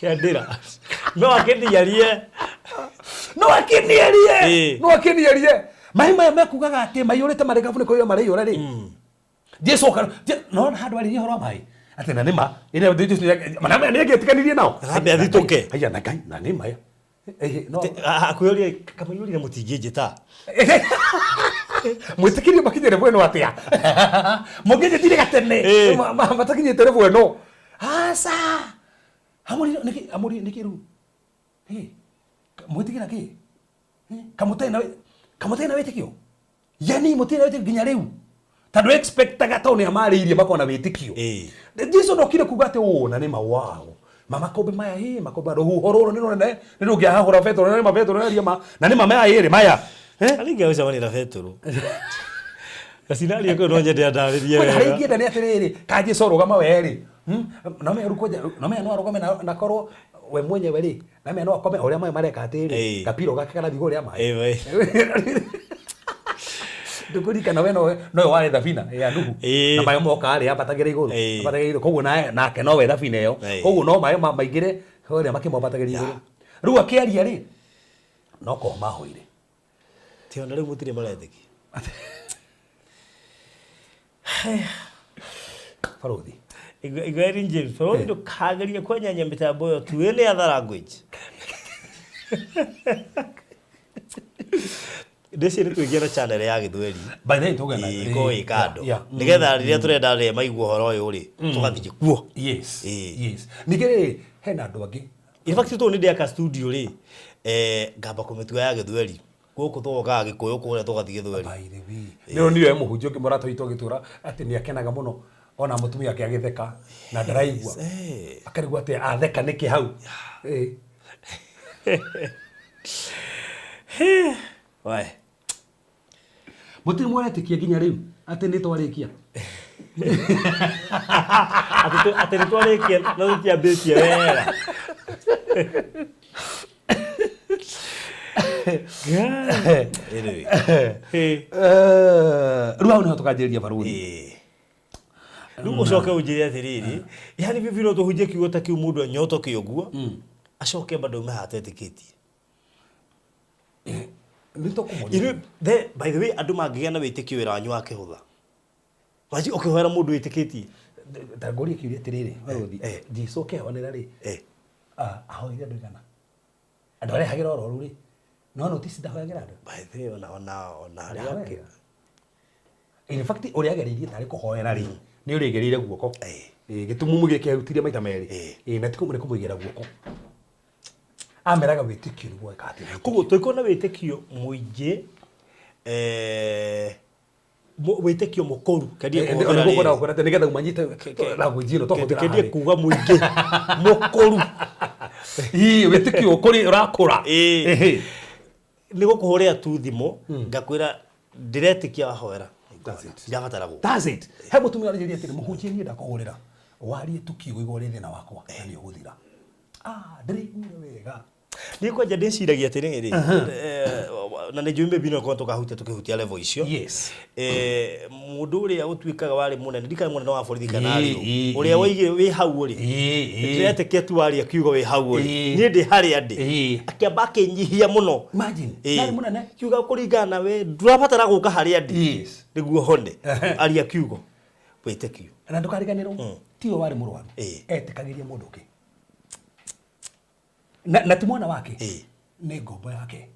kiandira
no akeniarie
mai mekugaga ati mai urite mari gabu ni koyo mari ura ri Jesu no handu ari horo mai ati na nima ine Jesu manama ni getikanirie nao
abe athituke
aya na Ngai na nima ya
no akuyoria kama yuri na mutingijita
mwitikirie makinyere bweno atia mugije dire gatene matakinye tere bweno asa amuri nikiru mwitikira ki kamutena witikio yani mutena witikio ginya riu tando expectaga tone amariirie makona witikio Jesu ndokire kuga ati na ni mawao mama kobe maya makoba ro hororo ni ngia hahora Petro ni mapetro ni ria na ni mama iri maya
alinga usa wani na Petro kasinali ko ronje de adaririe
we haringi ndani atiriri ka Jesu rogama weri na me rukoja na me no rogame na koro we mwenyewe ri na me no akome uria mai mareka atiri kapiro gake kana thigo ria mai Dukurika na we no wale thabina ya Nuhu na mayo moka ari apatagire iguru koguo nake no we thabina iyo koguo no mayo maingire horia makimopatagire iguru riu akiaria ri no ko mahoire
tiona riu mutire maretiki
Farodi
igari James Farodi ndo kageria kwanyanya mitambo yo tuene other language ndeci ni tuigia na channel ya Githweri
by the way tuga na
iko ikando nigetha riria turenda ri maigua horo uyu ri tugathie kuo
yes yes nigere hena andu angi
in fact tu ni ndeka studio ri ngamba kumitua ya Githweri guku tugoka Gikuyu kuria tugathie Githweri
by the way niro niwe muhunjio ngimora twito gitura ati ni akenaga muno ona mutumia yake agitheka na ndaraigua akarigwa ati atheka niki hau
wai
mutir mwaretikia nginya riu ati ni twarikia
ati ni twarikia no tutiambitie wega
ruau niho tukanjiria baruri
riu ucoke unjire atiriri yani bibi no tuhunjie kiugo ta kiu mundu nyoto kiuguo acoke bado mahatetikitie
nito kumuri
by the way andu mangigea na witikio wira wanyu wa kihutha waji ukihwera mundu witikitie
ndangori kiuria atiriri baruthi Jesu kewanira ri ahoire andu igana andu aria hagira oro ri no notice ndahoyagira andu
by the way ona ari
in fact uri ageririe tari kuhoera ri ni uri gerire guoko gitumumu gike arutirie maita meri na tikumure kumuigira guoko ameraga witikio ni gwa kati
kugo toiko na witikio muingi witikio mukoru kadie
kuhera ri ngora ngora nigetha umanyite la gujino to hotera
kadie kuga muingi mukoru
witikio kuri urakura
ni gukuhuria tu thimo ngakwira diretikia wahoera jabatara go
that's it he mutumia ariria atiri muhunjie ni ndakuhurira warie tukiugo igore thina wakwa ni uguthira ndiri wega
ni kwa jade ciragia atiriri na ni jumbe bino kwa tukahutia tukihutia level icio
yes
mundu uria utwikaga wari munene ndika munene wa borithi kana ari uria waigire wi hau ri ndĩretĩkia tu waria kiugo wi hau ri ni ndi hari andi akiamba akinyihia muno
imagine nari munene
kiuga kuringana we ndurabatara guka hari andi
yes
niguo honde aria kiugo witikio
na ndukariganirwo tiwe wari murwaru etikagiria mundu ki na ti mwana wake ni ngombo yake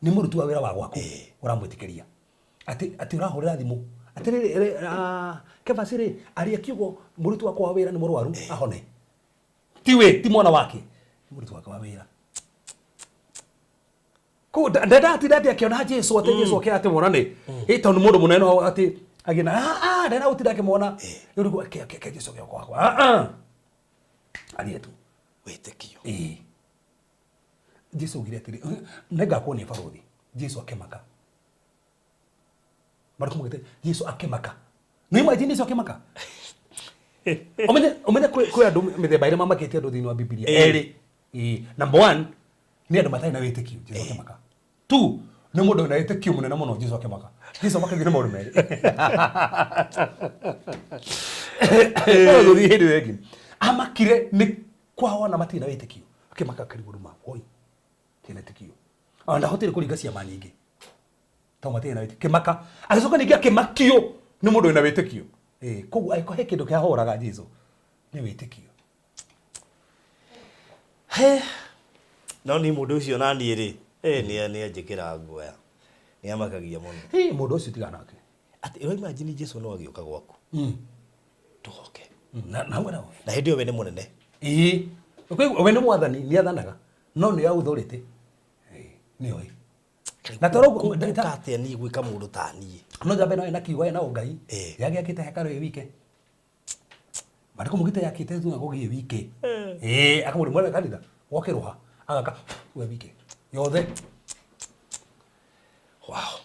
ni murutu wa wira wa gwaku uramwitikiria ati urahurira thimu atiriri kebasiri aria kiugo murutu wa wira ni murwaru ahone tiwe ti mwana wake murutu wa wira ko ndati akiona Jesu ati Jesu akiate mwana ni ito ni mundu munene ati agina ndena utira kimona yurigo ke Jesu kwa aria tu
witikio
Jesu ugire atiri nega kuoni baruthi Jesu akemaka mariko mugite Jesu akemaka no imagine Jesu akemaka omene kwe andu mithemba ire mamakite andu thini wa Biblia eri number 1 ni andu matai na witikio Jesu akemaka 2 ni mundu na witikio munene muno Jesu akemaka Jesu makagire maundu meri baruthi hindi wegi amakire ni kwao na matina witikio akimaka karibu ruma hoi kina tikio anda hoteli kuringa ciama nyingi to matina witikio kimaka agacoka ningi akimakio ni mundu ina witikio kogu aiko he kindu kia horaga Jesu ni witikio
no ni mundu ucio nani ri ni anjikira nguoya ni amakagia muno
mundu ucio tigana nake
ati imagine Jesu no agioka gwaku tuhoke
na wena
na hindi we ni munene
we ni mwathani ni athanaga no ni authority ni oi na toro
ndakate ni gwika mundu tani
no jabe no ina kiugo na ungai yage akite hekaro ye wike mariko mugite yakite tu agogie wike akamuri mwana kanida wokiruha agaka we wike yothe wow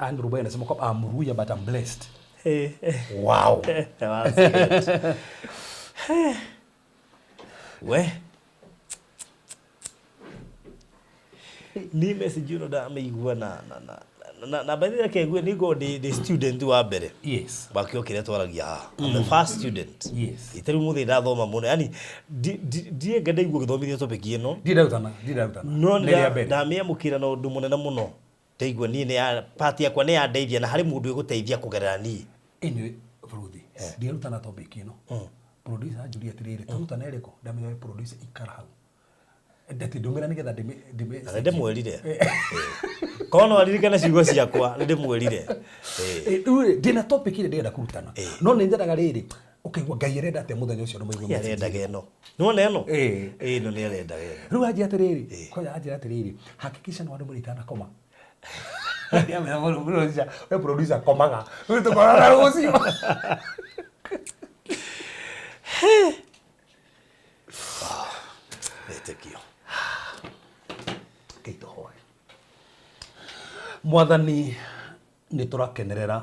Andrew Bena sema kwa I'm ruya but I'm blessed wow
we ni message ino da meigua na by the way kegwe ni go the student wa mbere
yes
bakio kire twaragia the first student
yes
iteru muthi ndathoma muno yani die ngenda igua githomithio topic ino
ndirautana
no na mia mukira na undu munene muno teigua ni ya part yakwa ni ya ndeithia na hari mundu eguteithia kugerera ni
anyway Fruthi ndirutana topic ino producer ajuria atiriri turutana eriko ndamenya producer ikara hau ndati ndumira nigetha ndime
na ndimwirire kono aririkana ciugo ciakwa ndimwirire
ndina topic ile ndenda kurutana no nĩ njendaga rĩrĩ ũkaigua Ngai arenda atĩa mũthenya ũcio no maigua
arendaga ĩno nĩwona ĩno ĩno nĩ arendaga ĩno
rĩu anjĩra atĩrĩrĩ koja anjĩra atĩrĩrĩ hakikisha nĩ wandũ mũritana koma we producer komaga rĩu tũkorana rũciũ
wĩtĩkio
Keitohoe Mwathani nĩ tũrakenerera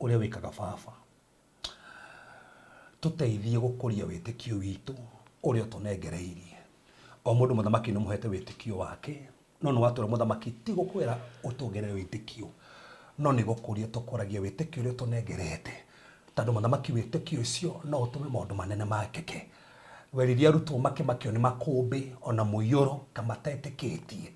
ũrĩa wĩkaga baba tũteithie gũkũria wĩtĩkio witũ ũrĩa ũtũnengereirie o mũndũ mũthamaki nĩ mũhete wĩtĩkio wake no nĩ watwĩra mũthamaki ti gũkwĩra ũtũongerere wĩtĩkio no nĩ gũkũria tũkũragia wĩtĩkio ũrĩa ũtũnengerete tondũ mũthamaki wĩtĩkio ũcio no ũtũme maũndũ manene makeke weririe arutwo makĩmakio nĩ makũmbĩ ona mũiyũro kamatetĩkĩtie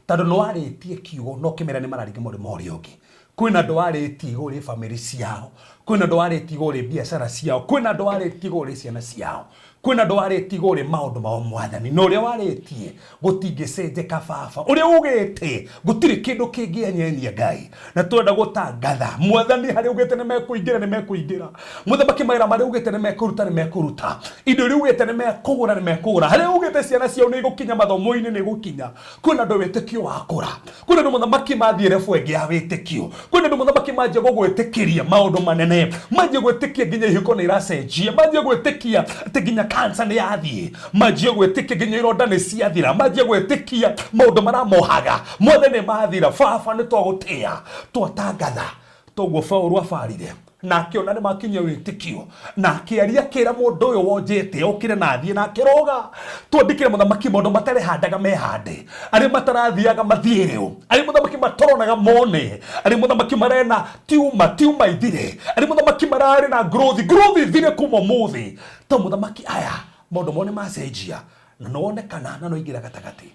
tondũ nĩ warĩtie kiugo no kĩmera nĩ mararinga mũrĩmo ũrĩa ũngĩ kwĩna andũ warĩtie igũrĩ bamĩrĩ ciao kwĩna andũ warĩtie igũrĩ biacara ciao kwĩna andũ warĩtie igũrĩ ciana ciao kwĩna andũ warĩtie igũrĩ maũndũ mao Mwathani no ũrĩa warĩtie gũtingĩcenjeka baba ũrĩa ugĩte gũtirĩ kĩndũ kĩngĩenyenia Ngai na twenda gũtangatha Mwathani harĩ ugĩte nĩ mekũingĩra mũthamaki mawĩra marĩa ugĩte nĩ mekũruta indo iria ugĩte nĩ mekũgũra harĩa ugĩte ciana ciao nĩ igũkinya mathomo-inĩ nĩ igũkinya kwĩna andũ wĩtĩkio wakũra kwĩna andũ mũthamaki mathiĩ rebu ĩngĩ ya wĩtĩkio kwĩna andũ mũthamaki manjia gũgwĩtĩkĩria maũndũ manene manjia gwĩtĩkia nginya ihiko nĩ iracenjia manjia gwĩtĩkia atĩ nginya kansa nĩ yathiĩ manjia gwĩtĩkia nginya ironda nĩ ciathira manjia gwĩtĩkia maũndũ maramohaga mothe nĩ mathira baba nĩ twagũtĩa twatangatha toguo Paũlũ abarire na akĩona nĩ makinyia wĩtĩkio na akĩaria kĩra mũndũ ũyũ wonjete ũkĩre na athiĩ na akĩroga twandĩkĩre mũthamaki maũndũ matarehandaga mehande arĩa matarathiaga mathiĩ rĩu arĩa mũthamaki matoronaga mone arĩa mũthamaki marena tiuma ithire arĩa mũthamaki mararĩ na growth ithire kuma mũthĩ to mũthamaki aya maũndũ mone macenjia na nonekana na noingĩra gatagatĩ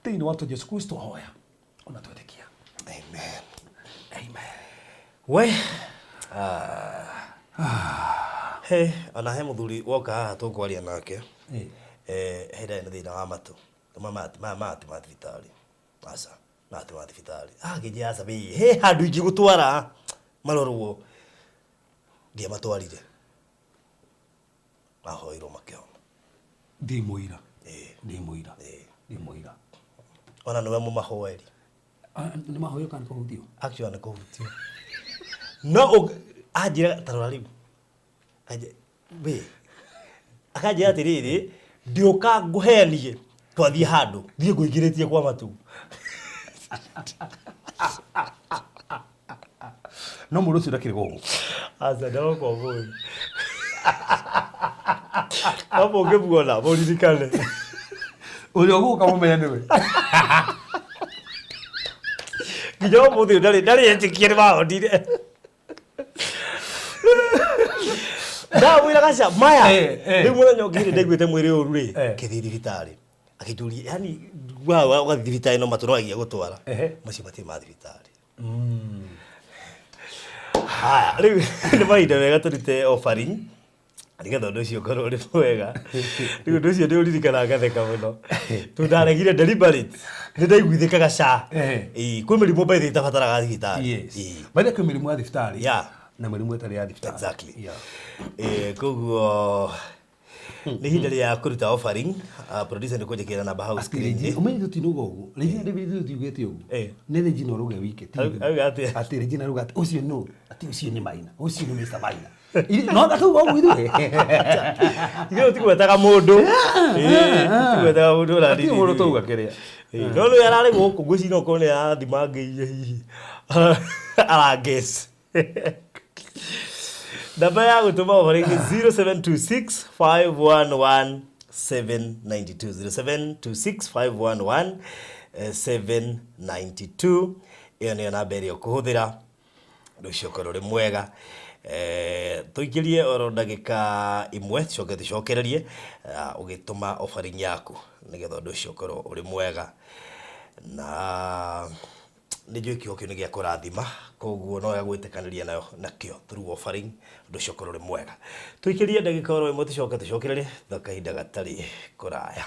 thĩinĩ wa Jesũ Kristo hoya ona twetĩkia amen
we he ona he muthuri woka haha tũkwaria nake hĩndĩ nĩ thĩna wa matũ mati ma thibitarĩ aca mati ma thibitarĩ ngĩnjĩra aca he handũ ingĩgũtwara marorwo ndiamatwarire ahoirwo makĩhona
ndimũira
ona nĩwe mũmahoeri
nĩ mahoyo kana kũhutio
actually nĩ kũhutio no anjĩra tarora rĩu akanjĩra atĩrĩrĩ ndĩũka ngũhenie twathiĩ handũ thiĩ ngũingĩrĩtie kwa matu
no mũndũ ũcio ndakĩrĩ gũkũ
aca ndarokwo mũĩ amba ũngĩmuona mũririkane
ũrĩa ũgũka mũmenya nĩwe
nginya ũmũthĩ ndarĩ etĩkia nĩ mahonire ndamwĩra gaca maya rĩu mũthenya ũngĩ ndaiguĩte mwĩrĩ ũru rĩ ngĩthiĩ thibitarĩ akĩnjũria yani ũgathiĩ thibitarĩ no matũ no agia gũtwara macio matirĩ ma thibitarĩ haya rĩu nĩ mahinda wega tũrute offering nĩgetha ũndũ ũcio ũkorwo ũrĩ mwega rĩu ũndũ ũcio nĩ ũririkana ngatheka mũno tũndaregire deliberate nĩ ndaiguithĩka gaca kwĩ mĩrimũ mbaithĩ ĩtabataraga thibitarĩ
baithĩ kwĩ mĩrimũ ya thibitarĩ na mĩrimũ ĩtarĩ ya thibitarĩ
exactly koguo nĩ ihinda rĩa kũruta offering producer nĩ kũnjĩkĩra namba hau screen-inĩ
ũmenye tũtinuga ũguo Regina David tiugĩte ũguo nĩ Regina ũrauga wike atĩ Regina arauga atĩ ũcio no atĩ ũcio nĩ Maina ũcio nĩ Mr. Maina no atauga ũguo ithuĩ
ithuĩ tikwetaga mũndũ tikwetaga mũndũ
ũrarĩ mũndũ tauga kĩrĩa
no nĩ ararĩ gũkũ ngwĩciria okorwo nĩ arathimangĩire hihi arangeci namba ya gũtũma offering 0726511792 0726511792 ĩyo nĩyo namba ĩrĩa ũkũhũthĩra ũndũ ũcio ũkorwo ũrĩ mwega tũingĩrie oro ndagĩka imwe tũcokererie ũgĩtũma offering yaku nĩgetha ũndũ ũcio ũkorwo ũrĩ mwega na nĩ njũĩ kĩo kĩu nĩ gĩa kũrathima koguo no gwĩtĩkanĩria nakĩo through offering ũndũ ũcio ũkorwo ũrĩ mwega tũikĩrie ndagĩka oro ĩmwe tũcokererie kahinda gatarĩ kũraya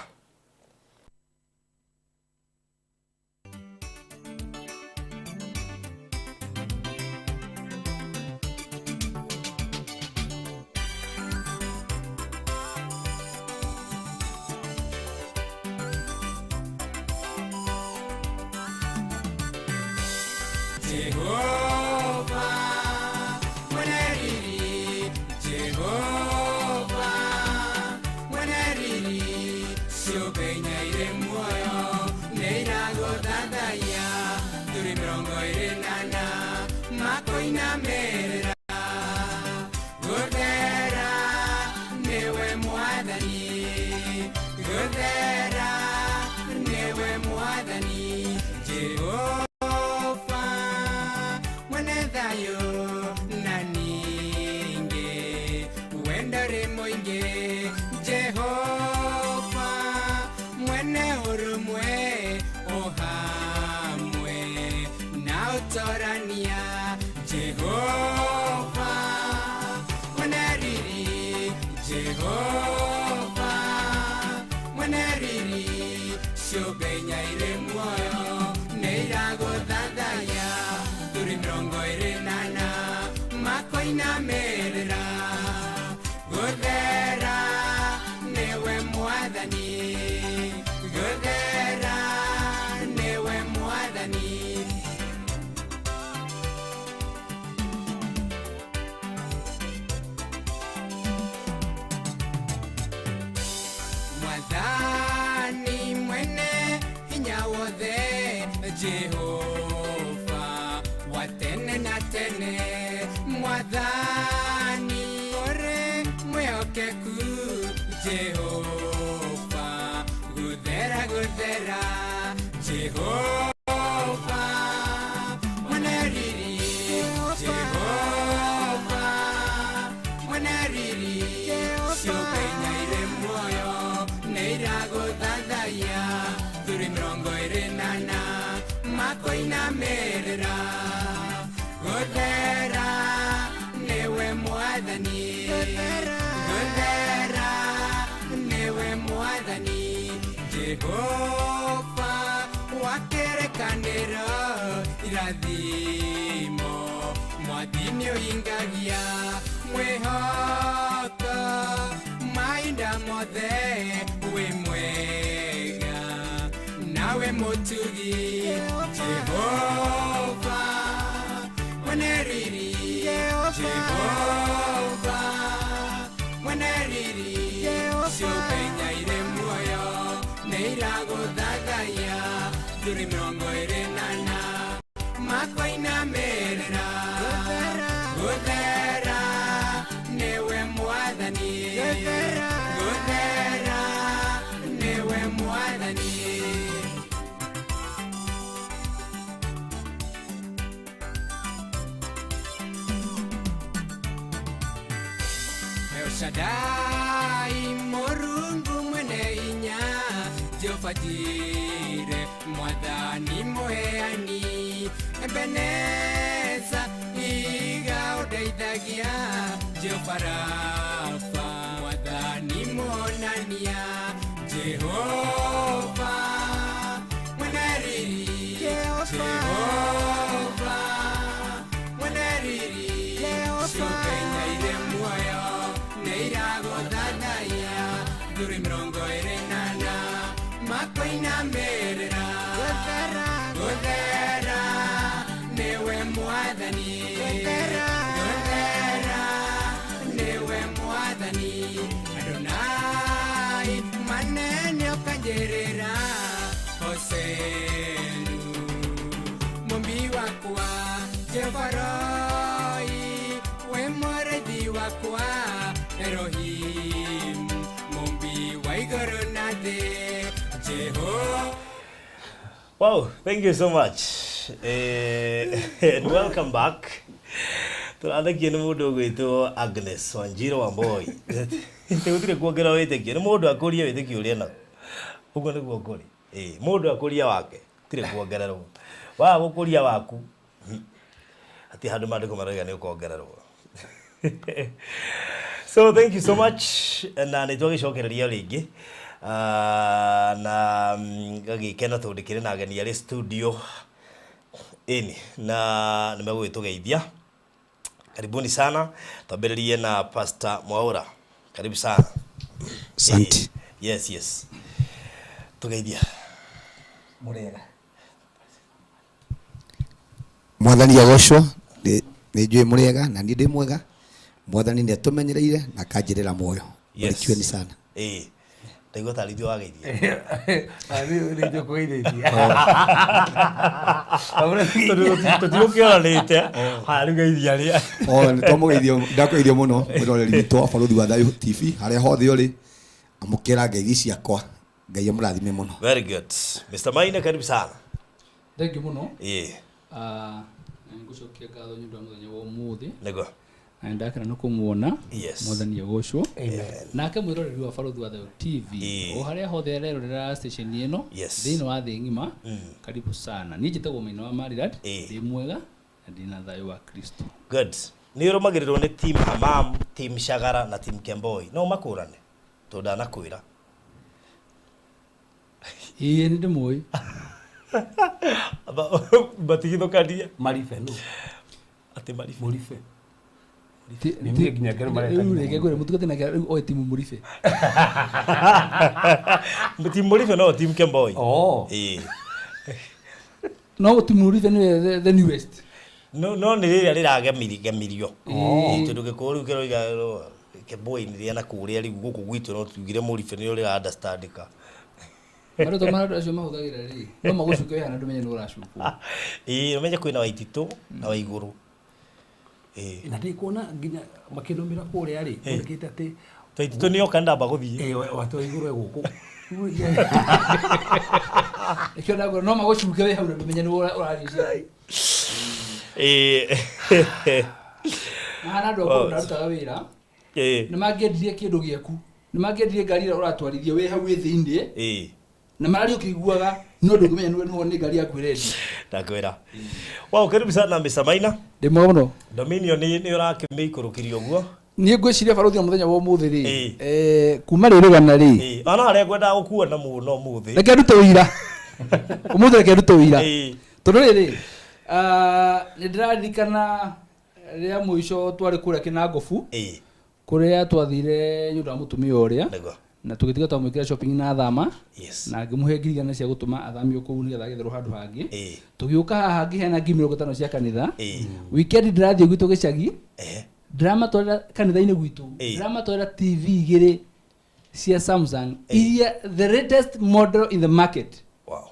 Jehova mwenariri, Jehova mwenariri, siopenya ire muoyo neirago dadaya, turi mirongo ire nana makoina merera, godera newe mwadhani, godera newe mwadhani, Jehova mwenethayo naninge wendore moinge, Jehova mwene urumwe ohamwe na utorania, Jehova mwenariri, Jehova mwenariri, siopenya ire muoyo neirago dadaya, turi mirongo ire nana makoina merera, godera newe mwadhani, godera newe mwadhani, mwadhani mwene hinya wothe, Jehova watene na tene, mwadhani ore mweokeku, Jehova gudera gudera, Jehova mwenariri, Jehova mwenariri, siopenya ire muoyo neirago dadaya, turi mirongo ire nana makoina merera, godera newe mwadhani, godera newe mwadhani, Jehova wakerekanero irathimo, mwathini oingagia mwehoko mainda mothe, we mwega nawe mutugi, Jehova mwenariri, Jehova mwenariri, siopenya ire muoyo neirago dadaya, turi mirongo ire nana makoina merera, godera newe mwadhani, godera newe mwadhani, El Shaddai morungu mwene inya, Jehova jire mwadhani moheani, Ebeneza iga odeithagia, Jehova Rafa mwadhani monania, Jehova mwenariri, Jehova mwenariri, siopenya ire muoyo neirago dadaya, turi mirongo ire nana makoina merera, godera newe mwadhani, godera newe mwadhani, Adonai manene okanjerera, Hosenu mumbi wakwa, Jehova Roi we mwarethi wakwa, Elohim mumbi wa iguru na thi, Jehova.
Wow, thank you so much. And welcome back. Turathakia nĩ mũndũ ũgwĩtwo Agnes Wanjiro Wamboi. Tũgũtire kuongerera wĩtĩkio, nĩ mũndũ akũria wĩtĩkio ũrĩa naguo. Ũguo nĩguo kũrĩ. Mũndũ akũria wake tire kuongererwo. Wa gũkũria waku ati handũ maandĩko marauga nĩ ũkongererwo. So thank you so much. Na nĩ twagĩcokereria rĩngĩ. Na gagĩkena tondũ kĩrĩ na ageni arĩ studio ini na nimegũgĩtũgeithia. Karibuni sana. Twambĩrĩrie na Pastor Mwaura. Karibu sana.
Asante.
Yes. Tugeithia.
Murega. Mwathani agocwo nĩ njũĩ mũrĩega na niĩ ndĩ mwega. Mwathani nĩ atũmenyereire na akanjĩrĩra muoyo. Barikiweni sana.
Ndaigua ta rĩthio wageithia.
Nĩ njũkũgeithĩtie.
Tũtigũkĩoranĩte. Haya rĩu geithia rĩa.
Nĩ twamũgeithio ndakũgeithio mũno mwĩroreri witũ wa Barũthi wa Thayũ TV harĩa hothe ũrĩ. Amũkĩra ngeithi ciakwa. Ngai amũrathime mũno.
Very good. Mr. Maina, karibu sana.
Thank you mũno. Ngũcokia ngatho nĩ ũndũ wa mũthenya wa ũmũthĩ.
Nego.
Na ndakena nĩ kũmuona. Mwathani agocwo. Nake mwĩroreri wa Barũthi wa Thayũ TV. O harĩa hothe arerorera station ĩno thĩinĩ wa thĩ ng'ima. Karibu sana. Niĩ njĩtagwo Maina wa Marirat. Ndĩ mwega na ndĩna thayũ wa Kristo.
Good. Nĩ ũrũmagĩrĩrwo nĩ team Hamam, team Shagara na team Kemboi. No makũrane. Tondũ ndanakwĩra.
Ĩĩ nĩ ndĩmũĩ.
Batigithũkania.
Marife no.
Ati Marife.
Murife. Nĩ mwe nginya ngero mareta.
Rĩu reke ngwĩre mũtugo tena rĩu oe timu Murife.
Team Murife no team Kemboi.
No timu Murife nĩ the newest.
No nĩ rĩrĩa rĩragemirio. Tondũ gĩkũũ rĩu kĩroiga Kemboi nĩ rĩa na kũrĩa rĩu gũkũ gwitũ no tugire Murife nĩ rĩra understandika.
Marĩtwa marĩa acio mahũthagĩra rĩ, no magũcuke wehana ndũmenye nĩ ũracukwo.
Ũmenye kwĩna Waititũ na Waigũrũ.
Na ndĩkuona nginya makĩnũmĩra kũrĩa rĩ, kũrĩkĩte atĩ
Waititũ nĩ oka ndamba gũthiĩ.
Watu Waigũrũ gũkũ.
Ĩkĩona no magũcuke we hau na ndũmenye nĩ ũrarĩcia. Mahana andũ akũrũ narutaga wĩra. Nĩ mangĩendirie kĩndũ gĩaku. Nĩ mangĩendirie ngari ĩrĩa ũratwarithia we hau thĩinĩ. Na marari ũkĩiguaga no ndũkĩmenya nĩ ngari yaku ĩrendia.
Ndakwĩra. Wow, karibu sana Mr. Maina.
Ndĩ mwega mũno.
Dominion nĩ ũrakĩmĩikũrũkĩria ũguo.
Niĩ ngwĩciria Barũthi wa mũthenya wa ũmũthĩ rĩ. Kuma rĩrĩgana rĩ.
Ona harĩa ngwendaga gũkuona mũno ũmũthĩ.
Reke ndute ũira. Ũmũthĩ reke ndute ũira. Tondũ rĩrĩ nĩ ndĩraririkana rĩa mũico twarĩ kũrĩa Kĩnangobu. Kũrĩa twathire nyũndũ wa mũtumia ũrĩa. Na tugĩtiga twamwĩkĩra shopping na thama. Na ngĩmũhe ngirigana cia gũtũma athamio kũu nĩgetha agĩtherwo handũ hangĩ. Tũgĩũka haha ngĩheana 50 cia kanitha. Weekend ndirathiĩ gwitũ gĩcagi. Ndĩramatwarĩra kanitha-inĩ gwitũ. Ndĩramatwarĩra TV 2 cia Samsung iria the latest model in the market.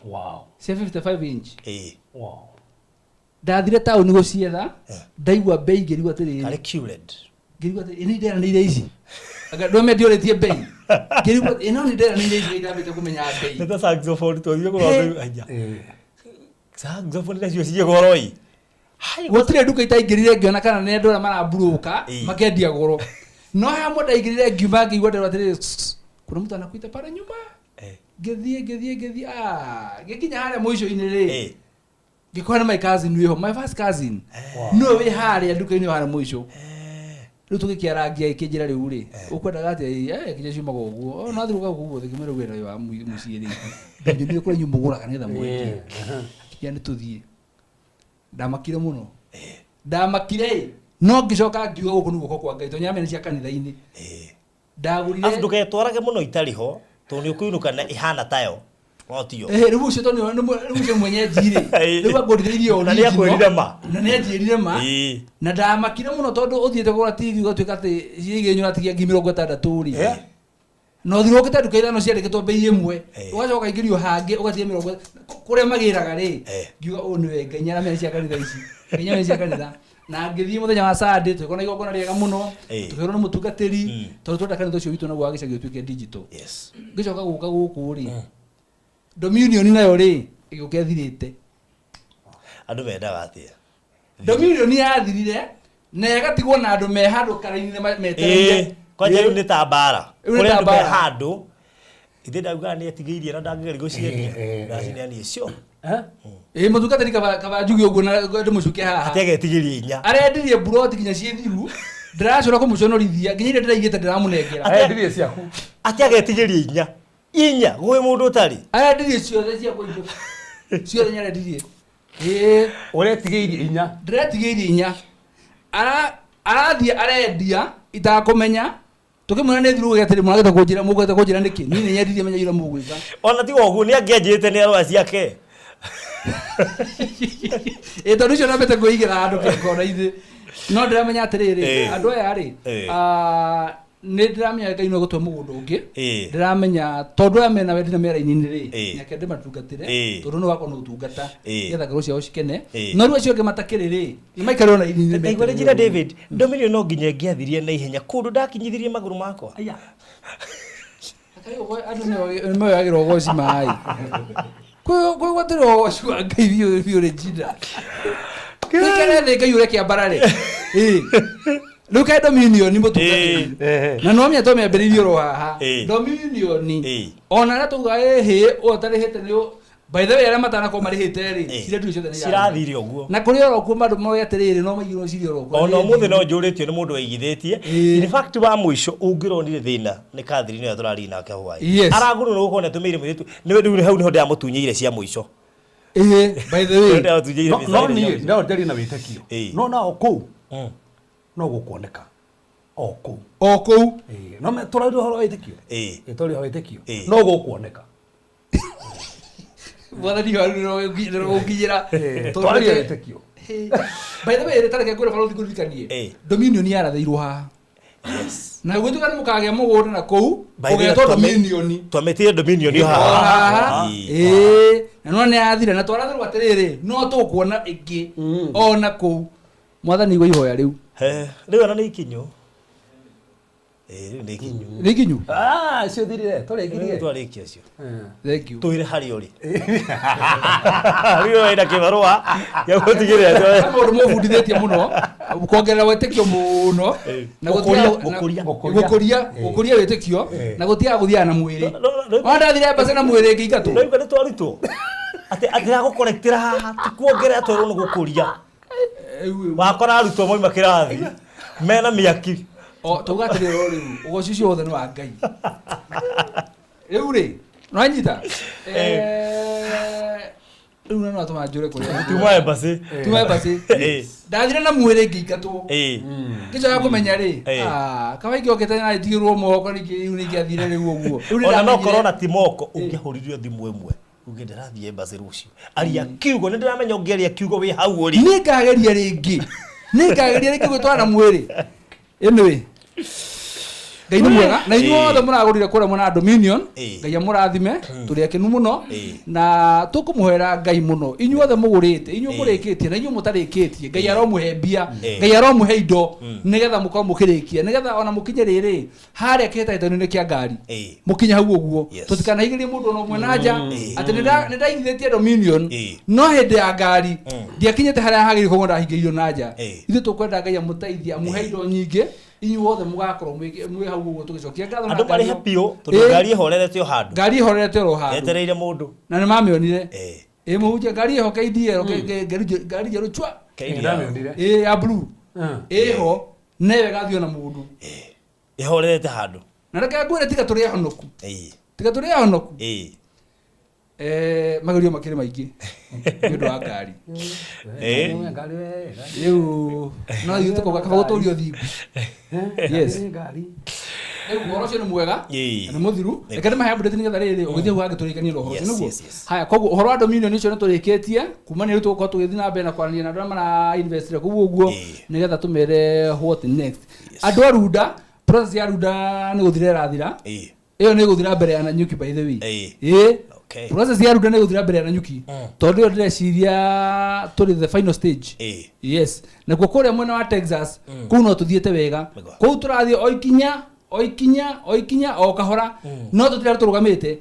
Wow.
Cia 55 inch. Wow. Ndathire taũni gũcietha. Ndaigua bei ngĩrigwo atĩrĩrĩ.
Calculated.
Ngĩrigwo atĩrĩrĩ nĩ nderanĩire ici. Ndome ndiorĩtie bei. Ngĩrigwo ĩno nĩ nderanĩire ici ndambĩte kũmenya bei.
Nĩ ta saxophone tũthiĩ kũrora anja. Saxophone nacio ciĩ goro ĩ.
Gũtirĩ nduka itaingĩrire ngĩona kana nĩ andũ arĩa maraburũka makendia goro. No hamwe ndaingĩrire ngiuma ngĩigua ndero atĩrĩrĩ kuna mtu anakuita pale nyuma. Gĩthiĩ gĩkinya harĩa mũico-inĩ rĩ. Ngĩkora my cousin wĩho, my first cousin. No wĩ harĩa nduka-inĩ harĩa mũico. Rĩu tũgĩkĩarangia ikĩnjĩra rĩu rĩ. Ũkwendaga atĩ kinya ciumaga ũguo. No athiruka ũguo thĩkĩmero wĩra ũyũ wa mũciĩ rĩ. Ndĩrĩ kũrĩa nyumba ũgũraga nĩgetha mwendia. Kinya nĩ tũthiĩ. Ndamakire mũno. Ndamakire no ngĩcoka ngiuga gũkũ nĩ guoko kwa Ngai tonyame nĩ cia kanitha-inĩ. Ndagũrire.
Afu ndũgetwarage mũno itarĩ ho tondũ nĩ ũkũinũka na ihana tayo. Otio.
Rĩu ũcio tondũ nĩ ũcio mwenyeji rĩ. Rĩu agũrithĩirie
o na nĩ akwĩrire ma.
Na nĩ anjĩrire ma. Na ndamakire mũno tondũ ũthiĩte kũgũra TV ũgatuĩka atĩ ciĩgĩ nyona tigia 60 rĩ. No thirwo ũkĩte nduka ithano ciandĩkĩtwo bei ĩmwe. Ũgacoka ingĩrio hangĩ ũgathiĩ 40 kũrĩa magĩraga rĩ. Ngiuga ũũ nĩ we Ngai nyaramenya cia kanitha ici. Ngai nyaramenya cia kanitha. Na ngĩthiĩ mũthenya wa Sunday tũkona igongona rĩega mũno. Tũkĩrwo nĩ mũtungatĩri tondũ twenda kanitha ũcio witũ naguo wa gĩcagi ũtuĩke digital. Ngĩcoka gũka gũkũ rĩ. Dominion nayo rĩ ĩgĩũka ĩthirĩte.
Andũ mendaga atĩa?
Dominion yathirire na ĩgatigwo na andũ me handũ karaini metereire.
Kwanja rĩu nĩ ta mbara. Kũrĩa andũ me handũ. Ithe ndauga nĩ atigĩirie na ndangĩgeria gũciendia. Ndacineanie cio.
Mũtungatĩri kaba njugi ũguo na ndĩmũcuke haha.
Ategetigirie inya.
Arendirie buroti nginya ciĩ thiru. Ndĩracũra kũmũconorithia nginya iria ndĩraigĩte ndĩramũnengera.
Arendirie ciaku.
Ategetigirie inya. Inya gwĩ mũndũ ũtarĩ.
Arendirie ciothe cia kũigũ. Ciothe nyarendirie.
Ũretigĩirie inya.
Ndĩretigĩirie inya. Arathiĩ arendia itakũmenya. Tukimwona nĩ thiru gĩatĩrĩ mwarageta kũnjĩra mũgweta kũnjĩra nĩkĩ? Niĩ nĩ nyendirie menya ira mũgwĩka.
Ona tiga ũguo nĩ angĩanjĩte nĩ arũa ciake.
tondu cio nambete kuigira andu kona-ini no ndiramenya atiriri andu aya ri nä ndä ramenya Ngai no gå twe må gå ndå å ngä ndä ramenya tondå aya mena wendi na mera-inä rä nyake ndä matungatä re tondå nä wakorwo na å tungata getha ngoro ciao cikene no rä u acio angä matakä rä rä nä maikarä ona ininä
Ndaigua njira David Dominion no nginya ngĩathirie na ihenya kũndũ ndakinyithirie magũrũ makwa
andå nä moyagä ra å goci maä kwä gwatä ra å goci wa Ngai biå rä njinda nä kerethä Ngai å reke ambarare rä u kaä Dominion må tungatä na no menya to mä ambä rä irie ro haha Dominion ona rä a tauga hä å tarä hä te nä by the way arä a matanakorwo marä hä te rä cirendio ciothe
cirathire ũguo
na kå rä oro kuo mandå moä atä rä rä no maigirwo cirio ro
ona ũmũthĩ no njũrĩtio nĩ mũndũ waigithĩtie in fact wa mũico ũngĩronire thĩna nĩ Catherine ũrĩa tũrari nake hwaĩ aragũrwo nĩ gũkorwo nĩ atũmĩire mũirĩtu nĩ rĩu hau nĩho ndĩramũtunyĩire cia mũico
by the way
no niĩ no ndĩrĩ na wĩtĩkio no nao kũu no gũkuoneka o kũu no tũrarĩ ũhoro wa wĩtĩkio tũrĩ wa wĩtĩkio no gũkuoneka
mwathani waru no gũkinyĩra
tũrĩ wĩtĩkio
by the way rĩtareke ngwĩra barũthi kũririkanie Dominion yarathĩirwo haha na gwĩtuga nĩ mũkagĩa mũgũnda na kũu ũgetwo Dominion
twamĩtire Dominion haha
na no nĩ yathire na twarathĩrwo atĩrĩrĩ no tũkuona ĩngĩ ona kũu mwathani igua ihoya rĩu
rĩu ona nĩ ikinyu rĩu nĩ ikinyu
nĩ ikinyu
cio thirire
twarĩkia cio
thank you
twĩre harĩ ũrĩ rĩu wĩna kĩbarũa gĩa gũtigĩrĩra
maũndũ mũbundithĩtie mũno kuongerera wĩtĩkio mũno na gũkũria wĩtĩkio na gũtiga gũthiaga na mwĩrĩ ona ndathire mbece na mwĩrĩ ngĩingatwo
rĩu nĩ twarutwo atĩ gagũkorektĩra haha tikuongerera twerwo nĩ gũkũria wakora arutwo moima kĩrathi mena mĩaki
tauga atĩrĩrĩ rĩu ũgoci ũcio wothe nĩ wa Ngai rĩu rĩ nĩwanyita rĩu no atũma njũre kũrĩa
tuma embassy
ndathire na mwĩrĩ ngĩingatwo ngĩcoka kũmenya rĩ kawaingĩ okĩte na itigĩrwo moko rĩu nĩingĩathire rĩu ũguo
ona no korona ti moko ũngĩahũririo thimũ ĩmwe uge ndarathiĩ embassy rũciũ aria kiugo nĩ ndĩramenya ũngĩaria kiugo wĩ hau ũrĩ
nĩ ngageria rĩngĩ gwĩtwara na mwĩrĩ anyway Ngai nĩ mwega na inyuothe mũragũrire kũrĩa mwena Dominion Ngai amũrathime tũrĩ akenu mũno na tũkũmũhoera Ngai mũno inyuothe mũgũrĩte inyuĩ mũrĩkĩtie na inyuĩ mũtarĩkĩtie Ngai aromũhe mbia Ngai aromũhe indo nĩgetha mũkorwo mũkĩrĩkia nĩgetha ona mũkinye rĩrĩ harĩa kĩhĩtahĩtano-inĩ kĩa ngari mũkinye hau ũguo tũtikanaigĩrie mũndũ ona ũmwe na nja atĩ nĩ ndaigithĩtie Dominion no hĩndĩ ya ngari ndiakinyĩte harĩa hagĩrĩire koguo ndahingĩirio na nja ithuĩ tũkwenda Ngai amũteithie amũhe indo nyingĩ inyuothe mũgakorwo mwĩ hau ũguo tũgĩcokia ngatho
andũ marĩ happy tondũ ngari ĩhorerete o handũ
ngari ĩhorerete o handũ
yetereire mũndũ
na nĩ mamĩonire mũhunjia ngari ĩho KDL ngari njerũ chwa ya blue ĩho newe gathio na mũndũ
ĩhorerete handũ
na reke ngwĩre tiga tũrĩ ahonoku magerio makĩrĩ maingĩ nĩ ũndũ wa ngari rĩu no ithuĩ tũkoka kaba gũtũrio thingu yes rĩu ũhoro ũcio nĩ mwega na nĩ mũthiru reke nĩmahe update nĩgetha rĩrĩ ũgĩthiĩ hau hangĩtũrĩkania na ũhoro ũcio nĩguo haya koguo ũhoro wa Dominion ũcio nĩ tũrĩkĩtie kuma nĩ rĩu tũgũkorwo tũgĩthiĩ na mbere na kwaranĩria na andũ arĩa mara investire kũu ũguo nĩgetha tũmere what next andũ a Runda process ya Runda nĩ gũthira ĩrathira ĩyo nĩ gũthira mbere ya Nanyuki by the way process ya Runda nĩ gũthira mbere ya Nanyuki tondũ ĩyo ndĩreciria tũrĩ the final stage yes nakuo kũrĩa mwena wa Texas kũu no tũthiĩte wega kũu tũrathiĩ oikinya o kahora no tũtirarĩ tũrũgamĩte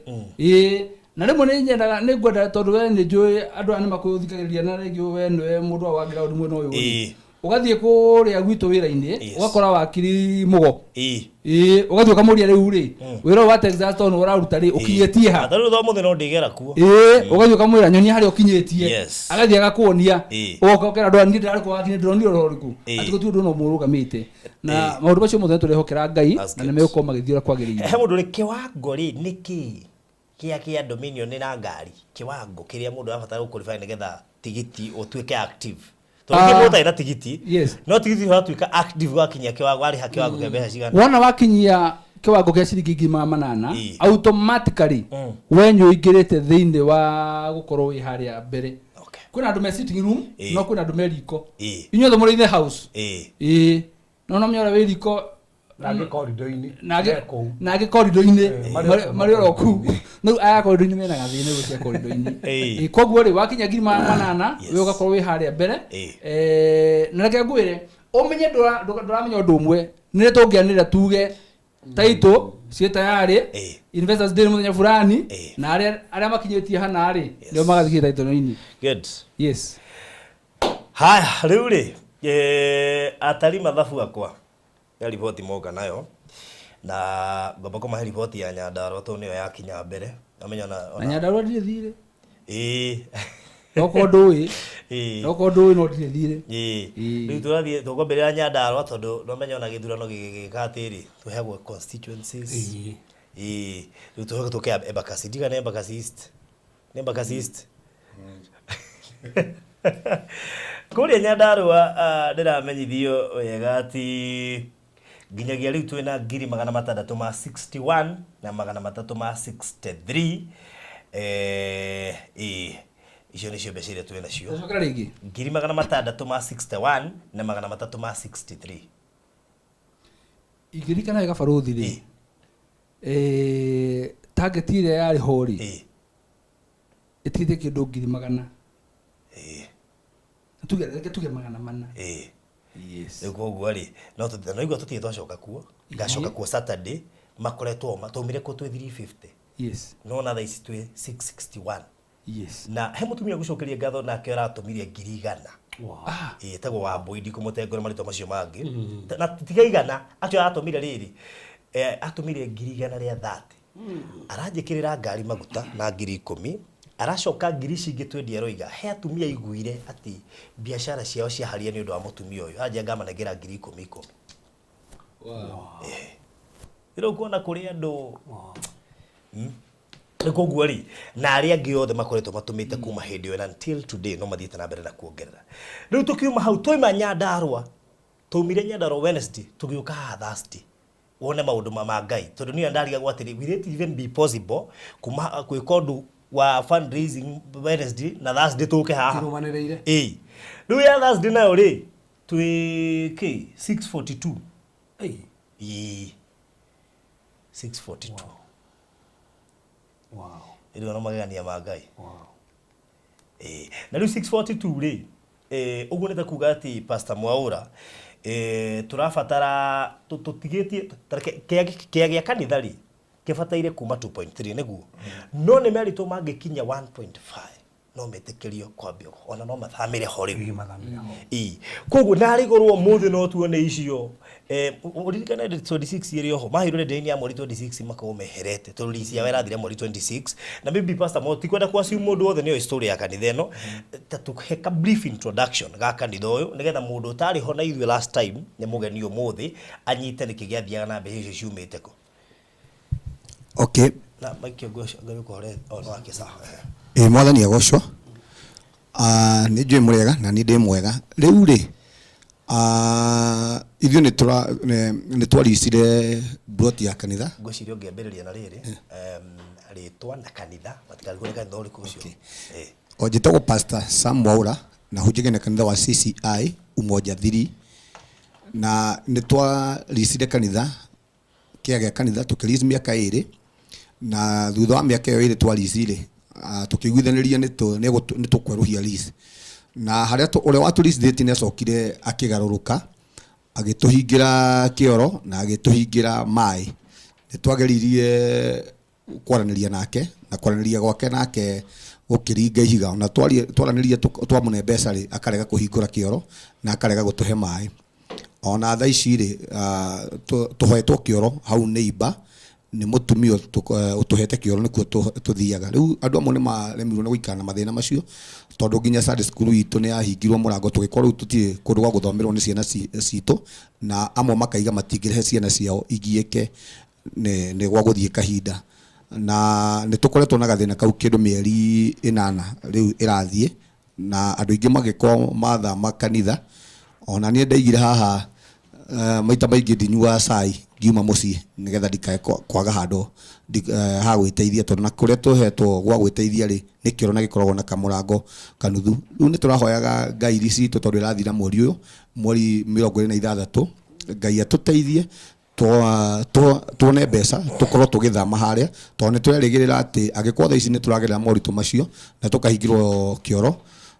na rĩmwe nĩ ngwenda tondũ we nĩ njũĩ andũ aya nĩ makũthikagĩrĩria na rĩngĩ we nĩwe mũndũ wa ground mwena ũyũ ugathiĩ kũrĩa gwitũ wĩra-inĩ ũgakora wakiri mũgo ugathiĩ ũkamũria rĩu rĩ wĩra wa Texas tondũ nĩ ũraruta rĩ ũkinyĩtie ha
rĩu thomothe no ndĩgera kuo
ugathiĩ ũkamwĩra nyonia harĩa ũkinyĩtie agathiĩ agakuonia ũgoka ũkera andũ niĩ ndĩrarĩ wakinya ndĩronire ũhoro ũrĩkũ atĩ gũtirĩ ũndũ no mũrũgamĩte na maũndũ macio mothe tũrehokera Ngai na nĩ megũkorwo magĩthiĩ ũrĩa kwagĩrĩire
he mũndũ rĩ kĩwango rĩ nĩkĩ kĩa Dominion na ngari kĩwango kĩrĩa mũndũ arabatara gũqualify nĩgetha tigiti ũtuĩke active tondũ mũta ina tigiti no tigiti ũratuĩka active wakinyia kĩwango arĩ ha kĩwango kĩa mbeca cigana
wona wakinyia kĩwango kĩa ciringi 800 automatically we nĩ ũingĩrĩte thĩinĩ wa gũkorwo wĩ harĩa mbere kuna andu me sitting room no kuna andu me riko
inyuothe
muri in the house no no myora we riko
nage corridor-ini
nage corridor-ini mari oro ku no aya corridor-ini mena gathine gucia corridor-ini koguo ri wakinya ngiri manana we ugakorwo wi haria mbere na reke ngwire umenye nduramenya undu umwe nire tungianira tuge taito cie tayari investors day muthenya fulani na aria makinyetie hana ri ndio magathie taito-ini
good
yes
haya riu ri atari mathabu akwa ya ripoti moga nayo na ngomba kumahe ripoti ya Nyandarua to niyo yakinya mbere amenya na
Nyandarua ndire thire noko ndui noko ndui no ndire thire
riu turathie tugombere ya Nyandarua tondu no menya na githurano gigikatiri tuhegwo constituencies riu tuke Embakasi diga ne Embakasi East ne Embakasi East kuria Nyandarua ndiramenyithio wega ati nginyagia riu twina 661 na 363 icio nicio mbeca iria twina cio 661 na 363
igirikana wega baruthi ri target ile yari hori itithie kindu 100,000 tuge 400 yes
koguo ri no igua tutie twacoka kuo ngacoka kuo Saturday makoretwo matumire ko twi 350
yes
no na thaisi twi 661
yes
na he mutumia gucokeria ngatho nake aratumirie 100,000 etagwo wa boidi kumutengora marito macio mangi na tiga igana acio atumire riri atumire 100,000 ria 30 aranjikirira ngari maguta na 10,000 aracoka ngiri cingi twendi aroiga he atumia iguire ati biashara ciao cia haria ni undu wa mutumia uyu anja ngamanegera 10,000 iro kuona kuri andu koguo ri na aria angi othe makoretwo matumite kuma hindi yo until today no mathiite na mbere na kuongerera riu tukiuma hau toima Nyandarua tumire Nyandarua Wednesday tugiuka Thursday wone maundu ma Ngai tondu ni andariga gwatiri will it even be possible kuma kwikondu wa fundraising Wednesday na Thursday tuke haha
tirumanereire
riu ya Thursday nayo ri twi 642 642
wow
iri ono magania ma Ngai na riu 642 ri uguo nita kuga ati Pastor Mwaura turafatara tutigitie kia gia kanitha ri kifataire kuma 2.3 niguo no ne merito mangikinya 1.5 no metekerio kwambio ona no mathamire hori koguo narigorwo muthi no tuone icio uririkana 26 iri oho mahirure ndeni ya mweri 26 makao meherete turisi ya werathire mweri 26 na maybe Pastor Mo tikwenda kwa simu mundu othe niyo story ya kanitha eno tatuheka brief introduction ga kanitha uyu nigetha mundu utari ho na ithuĩ last time ni mugeni umuthi anyite nikigiathiaga na mbe icio ciumite ko
okay
na makio gosho ngayo kore ono wake sawa
mwathani agocwo ni njui murega na ni ndi mwega riu ri ithuĩ nĩ twaricire broti ya kanitha
ngwĩciria ũngĩambĩrĩria na rĩrĩ rĩtwa na kanitha matikarigwo nĩ kanitha ũrĩkũ ũcio
o njĩtagwo Pastor Sam Mwaura na hunjagia na kanitha wa CCI Umoja 3 na nĩ twaricire kanitha kĩa gĩa kanitha tũkĩrici mĩaka 2 na thutha wa mĩaka ĩyo 2 twaricire tukiguithaniria nĩ tũkweruhia lease na haria ũrĩa watũricithĩtie nĩ acokire akĩgarũrũka agĩtũhingira kĩoro na agĩtũhingira maĩ nĩ twageririe kwaranĩria nake na kwaranĩria gwake nake gũkĩringa ihiga na twaranĩria twamũne mbeca rĩ akarega kũhingũra kĩoro na akarega gũtũhe maĩ ona thaa ici rĩ tũhoetwo kĩoro hau neighbor ni mutumia utuhete kioro nikuo tuthiaga riu andu amwe ni maremirwo ni guikana mathina macio tondu nginya Sunday school itu ni yahingirwo murango tugikorwo tutie kundu gwa guthomerwo ni ciana citu na amwe makaiga matingirehe ciana ciao igieke ni gwa guthie kahinda na ni tukoretwo na gathina kau kindu mieri 8 riu irathie na andu ingi magiko matha makanitha ona ni ndaigire haha maita maingi ndinyua cai ngiuma muciĩ nigetha ndikae kwaga handũ ha gwĩteithia tondũ na kũrĩa tũhetwo gwa gwĩteithia rĩ nĩ kĩoro na gĩkoragwo na kamũrango kanuthu. Rĩu nĩ tũrahoyaga Ngai iri citũ tondũ ĩrathira mweri ũyũ mweri 26 Ngai atũteithie tuone mbeca tukorwo tũgĩthama harĩa tondũ nĩ tũrerĩgĩrĩra atĩ angĩkorwo thaa ici nĩ tũragerera moritũ macio na tũkahingĩrwo kĩoro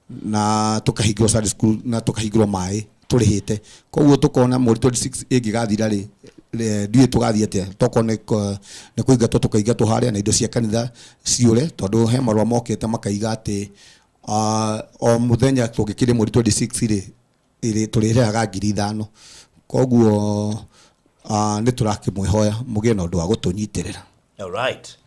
na tũkahingĩrwo Sunday school na tũkahingĩrwo maĩ tũrĩhĩte. Koguo tukona mweri 26 ĩngĩgathira rĩ ndiĩ tugathiĩ atĩa toko nĩ kũingatwo tũkaingatwo harĩa na indo cia kanitha ciũre tondũ he marũa mokĩte makaiga atĩ o mũthenya tũngĩkĩrĩ mweri 26 rĩ tũrĩheaga 5,000. Koguo nĩ tũrakĩmwĩhoya mũgĩe na ũndũ wa gũtũnyitĩrĩra.
All right.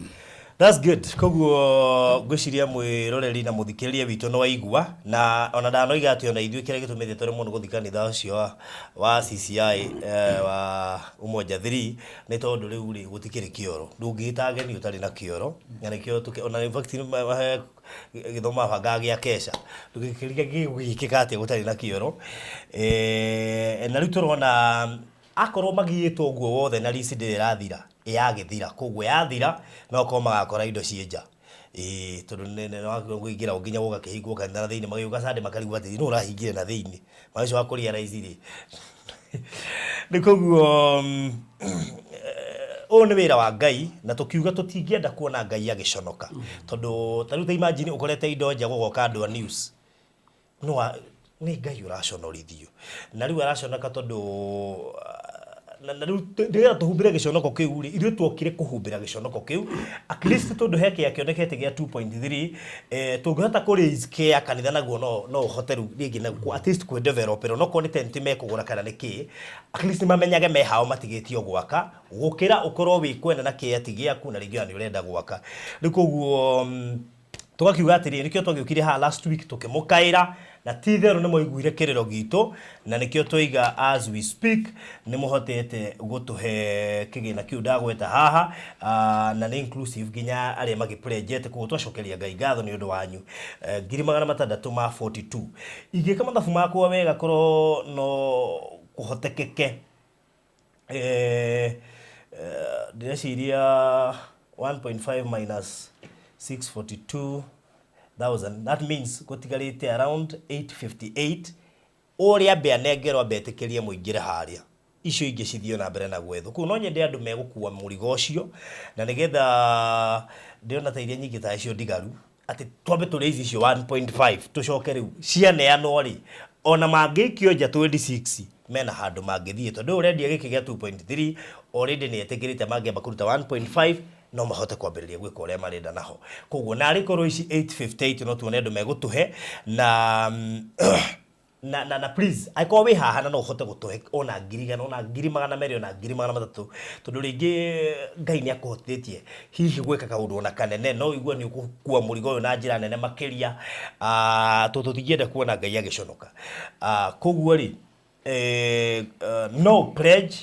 That's good. Koguo ngwĩciria mwĩroreri na mũthikĩrĩria witũ no waigua na ona ndanoiga atĩ ona ithuĩ kĩrĩa gĩtũmĩte tũrĩ mũno gũthika kanitha ũcio wa CCI wa Umoja 3 nĩ tondũ rĩu rĩ gũtikĩrĩ kĩoro. Ndũngĩĩta ageni ũtarĩ na kĩoro na nĩkĩo ona in fact gĩthoma banga gĩa kesha ndũngĩkĩria gĩgĩkĩka atĩ gũtarĩ na kĩoro. Na rĩu tũrona akorwo magiyĩtwo ũguo wothe na list ndĩrathira yagĩthira koguo yathira no ko magakora indo cienja tondũ nĩ wakũingĩra ũnginya gũgakĩhingwo kanitha thĩinĩ magĩũka Sunday makarigwo atĩ no ũrahingire na thĩinĩ macio wakũria raici rĩ nĩ koguo ũũ nĩ wĩra wa Ngai na tũkiuga tũtingĩenda kuona Ngai agĩconoka tondũ tarĩu ta imagine ũkorete indo nja gũgoka andũ a news no nĩ Ngai ũraconorithio na rĩu araconoka tondũ na rĩu ndĩrenda tũhumbĩre gĩconoko kĩu rĩ ithuĩ tuokire kũhumbĩra gĩconoko kĩu at least tondũ heke yakĩonekete gĩa 2.3 tũngĩhota kũraise care kanitha naguo no ũhote rĩu rĩngĩ na at least kwĩ develop no ko nĩ tent mekũgũra kana nĩ kĩ at least mamenyage me hao matigĩtio gwaka gũkĩra ũkorwo wĩ kwenda na kĩ ati gĩaku na rĩngĩ nĩ ũrenda gwaka rĩu koguo tugakiuga atĩrĩ nĩkĩo twagĩũkire ha last week tũkĩmũkaĩra na titherũ nĩ mwaiguire kĩrĩro gitũ na nĩkĩo twoiga as we speak nĩ mũhotete gũtũhe kĩgĩna kĩu ndagweta haha na nĩ inclusive nginya arĩa magĩproject koguo twacokeria Ngai ngatho nĩ ũndũ wanyu 642 igĩka mathabu makwa wega korwo no kũhotekeke ndĩreciria 1.5 minus 642,000 that means gutigarite around 858 ũrĩa mbea nengerwa betĩkĩrie mũingĩre harĩa icio ingĩ cithio na mbere na gwetho kũu no nyende andũ megũkua mũrigo ũcio na nĩgetha ndĩona ta iria nyingĩ ta icio ndigaru atĩ twambe tũrĩici icio 1.5 tũcoke rĩu cianeanwo rĩ ona mangĩikio nja 26 mena handũ mangĩthiĩ tondũ ũrendia gĩkĩ gĩa 2.3 already nĩ etĩkĩrĩte mangĩamba kũruta 1.5 no mahote kwambĩrĩria gwĩka ũrĩa marenda naho koguo narĩ korwo ici 858 no tuone andũ megũtũhe na please akorwo wĩ haha na no ũhote gũtũhe ona 1,000 ona 200 ona 300 tondũ rĩngĩ Ngai nĩ akũhotithĩtie hihi gwĩka kaũndũ ona kanene no igua nĩ ũgũkua mũrigo ũyũ na njĩra nene makĩria tũtingĩenda kuona Ngai agĩconoka koguo rĩ no pledge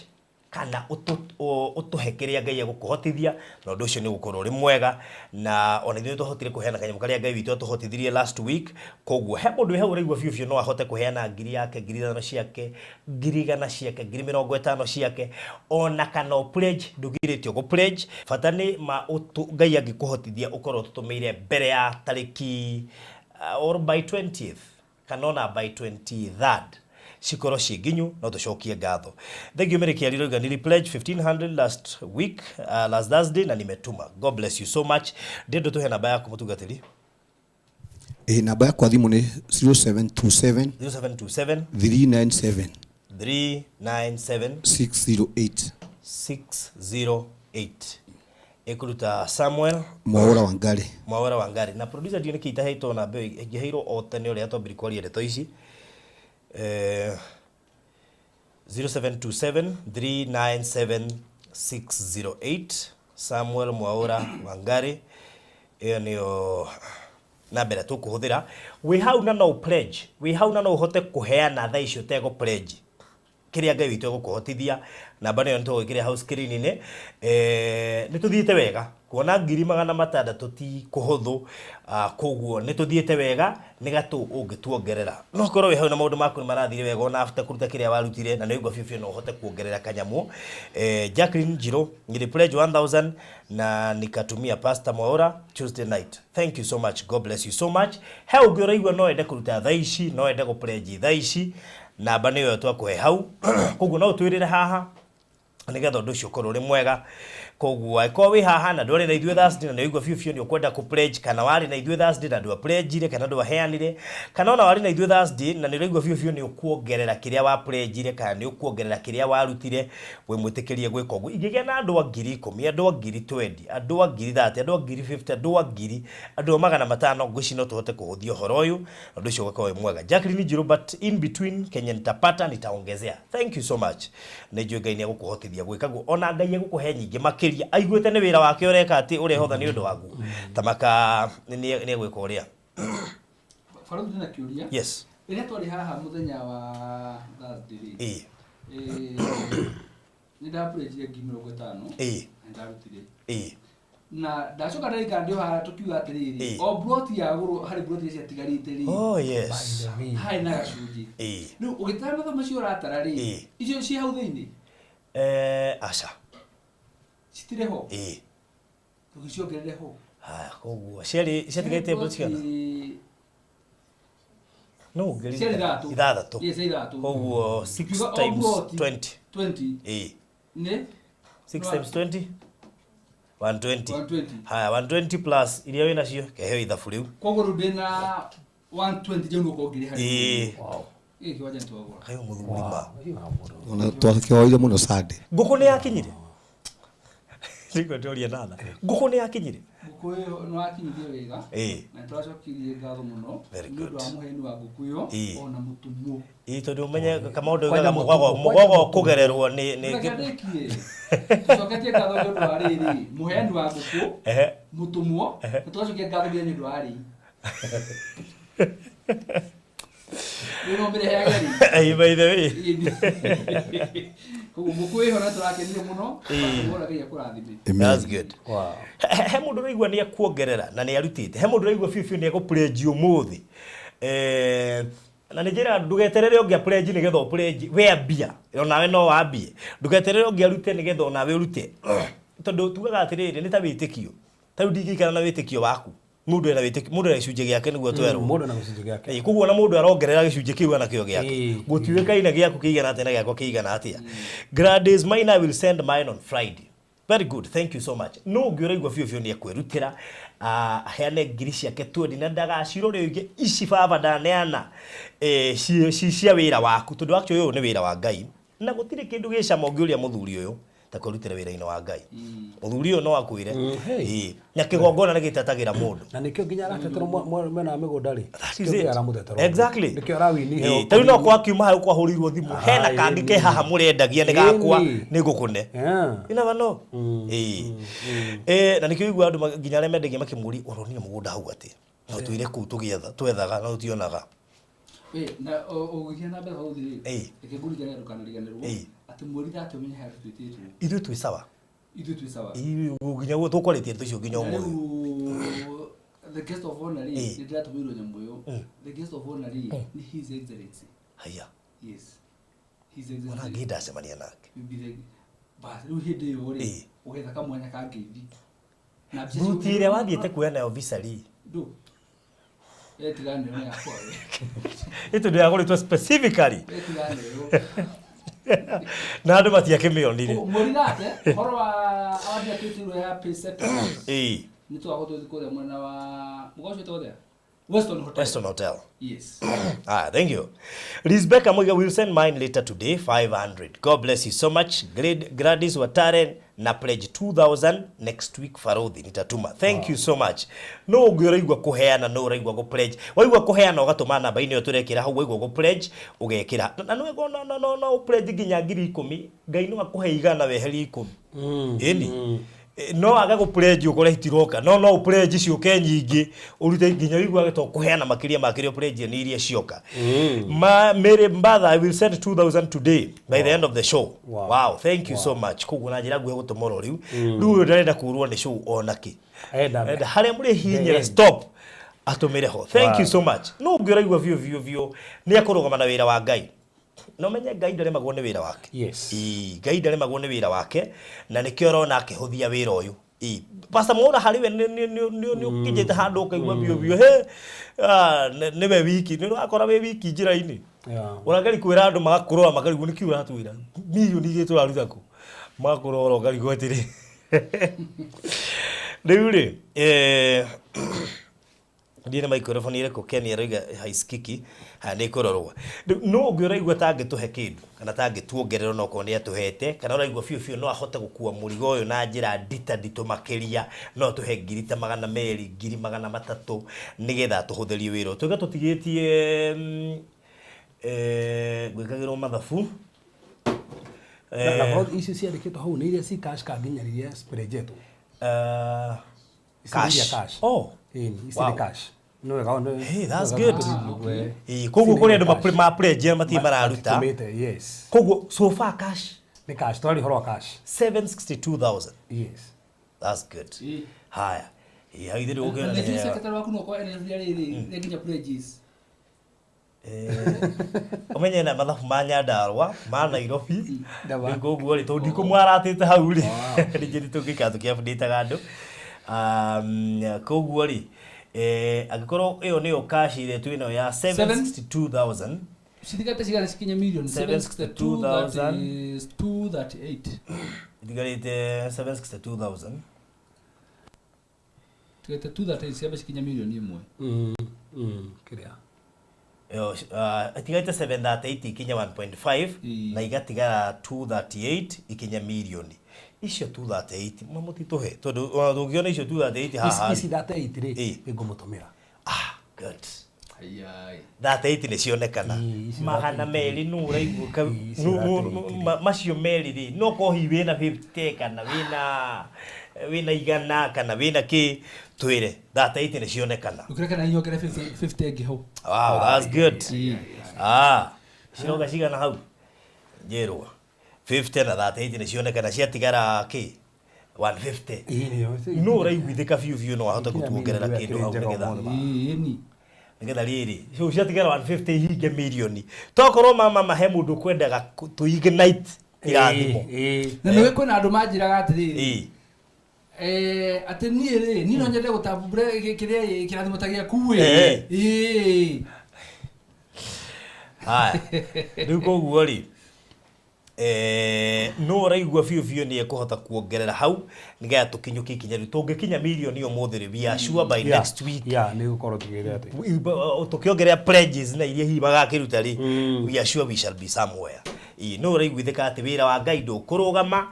kana ũtũhe kĩrĩa Ngai agũkũhotithia na ũndũ ũcio nĩ gũkorwo ũrĩ mwega na ona ithuĩ tũhotire kũheana kanyamũ karĩa Ngai witũ atũhotithirie last week koguo he mũndũ wĩ hau ũraigua biũ no ahote kũheana 1,000 yake 5,000 ciake 100 ciake 50 ciake ona kana pledge ndũgirĩtio gũ pledge bata nĩ Ngai angĩkũhotithia ũkorwo tũtũmĩire mbere ya tarĩki or by 20th kana ona by 23rd cikorwo ciĩnginyu no tũcokie ngatho thengio mĩrĩkia rĩroiga nĩ pledge 1,500 last week last Thursday na nimetuma God bless you so much ndendo tuhe namba yaku mũtungatĩri
namba yakwa thimũ nĩ 0727
397
608
ikuruta Samuel
Mwaura Wangari
na producer dio nĩkĩ itaheitwo na mbeo ingĩheirwo o tene ũrĩa twambire kwaria ndeto ici 0727 397 608 Samuel Mwaura Wangari ĩyo nĩyo namba ĩrĩa tũkũhũthĩra wĩ hau na no pledge wĩ hau na no ũhote kũheana thaa icio tego pledge kiria ngai witu gukuhotithia namba nayo ntugwikire house screen ni nituthiite wega kuona 600 ti kuhuthu koguo nituthiite wega ni gatu ungituongerera no korwo wi hau na maundu maku marathire wega ona after kuruta kiria warutire na nĩigua biũ no uhote kuongerera kanyamu Jacqueline Njiro ngiri pledge 1000 na nikatumia Pastor Mwaura Tuesday night. Thank you so much, God bless you so much. He ungĩraigua no ende kuruta thaa ici no ende gupledge thaa ici namba nĩyo twakuhe hau koguo no twirire haha nigetha undu ucio korwo ri mwega koguo aiko wi haha na ndwari na ithuĩ Thursday na nĩigua biũ ni ukwenda ku pledge kana wari na ithuĩ Thursday na ndwa pledge kana ndwa heanire kana ona wari na ithuĩ Thursday na nĩigua biũ ni ukuongerera kiria wa pledge kana ni ukuongerera kiria warutire we mwitikirie gwika ũguo ingĩgĩa na andũ 10,000 andũ 20,000 andũ 30,000 andũ 50,000 andũ 1,000 andũ 500 ngwici no tuhote kuhuthia uhoro ũyũ ũndũ ucio ũgakorwo wĩ mwega. Jacqueline Njiro, but in between Kenya nitapata nitaongezea. Thank you so much. Nĩnjũĩ Ngai nĩegũkũhotithia gwĩka guo ona Ngai egũkũhe nyingĩ makĩria aiguĩte nĩ wĩra wake ũreka atĩ ũrehotha nĩ ũndũ waguo tamaka nĩ egwĩka ũrĩa
Faruku ndina kiuria.
Yes.
Ĩrĩa twarĩ haha mũthenya wa Thursday. Nĩ ndapurĩjire 50,000. Ndarutire. Na ndacoka ndarika ndio haha tukiuga atiriri o broti ya guru hari broti cia tigarite ri.
Oh yes.
Hai na gacunji. Riu ugitara mathomo cio uratara ri. Icio ci hau thiini.
Aca.
Citire ho. Tugiciongerere ho.
Haya koguo ciari tigaite broti kana. No, ngiri ithathatũ.
Yes, ithathatũ.
Koguo 6 times 20.
20. Ne?
6 times 20. 120. Haya 120 plus iria wina cio keheo ithabu riu.
Koguo ndina 120 je nuko ngiri hari. Wow. Kiwaje ntwagura.
Kayo muthurima.
Ona twakioire muno Sunday.
Nguku nĩ yakinyire. Siko toria nana. Nguku nĩ yakinyire.
Nguku yo no yakinyire wega. Na twacokirie ngatho muno. Nĩ ũndũ wa muheni wa nguku yo ona mutumu.
Tondu umenye kama undu ugaga mugogo kugererwo ni
Coketie ngatho nĩ ũndũ wa rĩrĩ muheni wa nguku mutumwo twacokia ngatho nĩ ũndũ wa rĩ. Nĩ mbere ya gari.
By the way.
Nguku ĩho na tũrakenire mũno. Ngora Ngai akũrathime.
That's good. Wow. He mundu raigua ni akuongerera na ni arutite. He mundu raigua biũ ni egũpledge umuthi. Na njira ndugeterere ungia pledge ni getho pledge we ambia. Onawe no wambie. Ndugeterere ungia arute ni getho onawe urute. Tondu tugaga atiriri ni ta witikio. Ta ndigikana na witikio waku. Mundu ena witikio, mundu ena gicunjĩ giake niguo twerwo.
Mundu na gicunjĩ giake.
Koguo na mundu arongerera gicunjĩ kiu ana kio giake. Gutiwekaina giaku kiigana atena giako kiigana atia. Gladys Maina will send mine on Friday. Very good, thank you so much. No ngĩraigua biũ ni akwĩrutĩra heane ngiri ciake 20 na ndagacirore ingĩ ici baba ndaneana cia wĩra waku tondu actually ũyũ nĩ wĩra wa Ngai na gũtirĩ kĩndũ gĩcama ũngĩũria mũthuri ũyũ ta kũrutĩra wĩra-inĩ wa Ngai. Mũthuri ũyũ no akwĩre na kĩgongona nĩ gĩtetagĩra mũndũ
na nĩkĩo nginya arateterwo mwena wa mĩgũnda rĩ.
Exactly.
Nĩkĩo arawini heo.
Tarĩu no kwakiuma hau kwahũrirwo thimũ hena kandi ke haha mũrendagia nĩ gakwa nĩ ngũkũne. You never know. Na nĩkĩo igua andũ nginya arĩa mendagia makĩmũria ũronire mũgũnda hau atĩ no twĩre kũu tũgĩetha twethaga no tionaga.
Na ũgĩthiĩ na mbere hau thĩ ĩkĩngũrithania ndũkanariganĩrwo atĩ mweri 30 ũmenye harĩa twĩtĩtwo.
Ithuĩ twĩ sawa. Nginya guo tũkwarĩtie tũcio nginya ũmũthĩ.
The guest of honor nĩ ndĩratũmĩirwo nyamũ ĩyo. The guest of honor nĩ His Excellency.
Haya.
Yes. His Excellency.
Ona ngĩndacemania nake.
Basi rĩu hĩndĩ ĩyo rĩ ũgetha kamwanya ka ngeithi.
Bruti ĩrĩa wathiĩte kuoya nayo visa rĩ.
Ndũ. Etiganĩro yakwa.
Ĩtũ ndĩragũrĩtwo specifically.
Etiganĩro.
Na andũ matiakĩmĩonire.
Mweri nake horo wa awadia twĩtirwo ya Payset. Nĩ twagũthiĩ kũrĩa mwena wa mũgoco twothe. Weston Hotel. Yes.
Thank you. Rizbeka Mwiga will send mine later today, 500. God bless you so much. Gladys Wataren na pledge 2,000 next week Farodhi nitatuma. Thank you so much. No ungĩraigua kuheana no uraigua go pledge. Waigua kuheana ugatuma namba ino turekira hau waigua go pledge ugekira. Na no pledge nginya 10,000 Ngai no akuhe igana weheri 10. Eni. no aga go pledge ukore hitiroka no pledge ciuke nyingi urute nginya igwa geto kuheana makiria pledge ni iria cioka Mary Mbatha I will send 2000 today by the end of the show. Wow, thank you so much kugu na njira gwe gutumoro riu ndarenda kurwo ni show onaki hare muri hinyira stop atumire ho. Thank you so much. No ngira igwa vio ni akorogama na wira wa Ngai. No menye Ngai ndare magone wira wake.
Yes.
Ngai ndare magone wira wake na nikio rona akihuthia wira uyu. Pastor Mwaura hariwe ni kijete handu kaigwa vio he nebe wiki ni akora we wiki njira-ini. Urangari kwira andu magakurora makarigu ni kiura hatwira milioni igä tå raruta kå makurora ngarigu atirä riu ri ndire microphone ire ko Kenya roiga haiskiki nä kå rorwo no å ngä å raigua tangä tå he kä ndå kana tangä tuongerera no ko nä atå hete kana å raigua biå no ahote gå kua må rigo å yå na njä ra nditå makä ria no tå he ngiri ta 200 ngiri 300 nä getha tå hå thä rie wä ra tå ga tå tigä tie gwikagä rwo mathabu
na icio ciandĩkĩtwo hau nĩ iria ci cash card nginya sprejeto
cash. Oh,
ici nĩ cash. No wega
hey, that's good. Koguo kuri andu ma pledge mati mararuta.
Yes.
Koguo so far cash.
Nĩ cash twari horo cash.
762,000.
Yes.
That's good. Haya. Haithiri ukira
ni ndio sekretari waku no kwa ndio nginya pledges.
Omenye na mathabu ma Nyandarua ma Nairobi koguo ri to ndiko mwaratite hau ri ringi tungika tukiabudita andu koguo ri agikorwo iyo niyo cash ile tu ino ya 762,000
Sidigate sigara sikinya million 762,000 is 238
digarite 762,000
tigate 238 siaba sikinya million imwe
kiria
yo atigaite 738 ikinya 1.5 na igatigara 238 ikinya milioni icio 238 mamutituhe tondu ungiona icio 238 haha
isi 38 ri ngumutumira
good
ayai
38 ni cionekana magana meri nu raiguka macio meri ri no kohi wina 50 kana wina igana kana wina ki twire 38 ni cionekana
ukireka na hiyo kare 50 egi hau.
Wow, that's good. Ciroga cigana hau njerwa 50 na 38 ni cionekana ciatigara ki 150 no raiguithika biu no ahota gutuongerera kindu hau nigetha riri cio ciatigara 150 hinge milioni tokorwo mama mahe mundu kwendaga to ignite irathimo
na nä kwä na andå manjiraga atä ati niä rä ni no nyende gå tambure kä rä kä rathimo ta gä aku
rä u koguo rä no raigua biå nä ekåhota kuongerera hau nä getha tå kinyå kä ikinya rä tå ngä kinya milioni å må thä rä we are sure by next week
nä gå korwo tå gä re atä
tå kä ongerera pledges na iria hihi magakä ruta rä we are sure we shall be somewhere no raiguithä atä wä ra wa Ngai ndå kå rå gama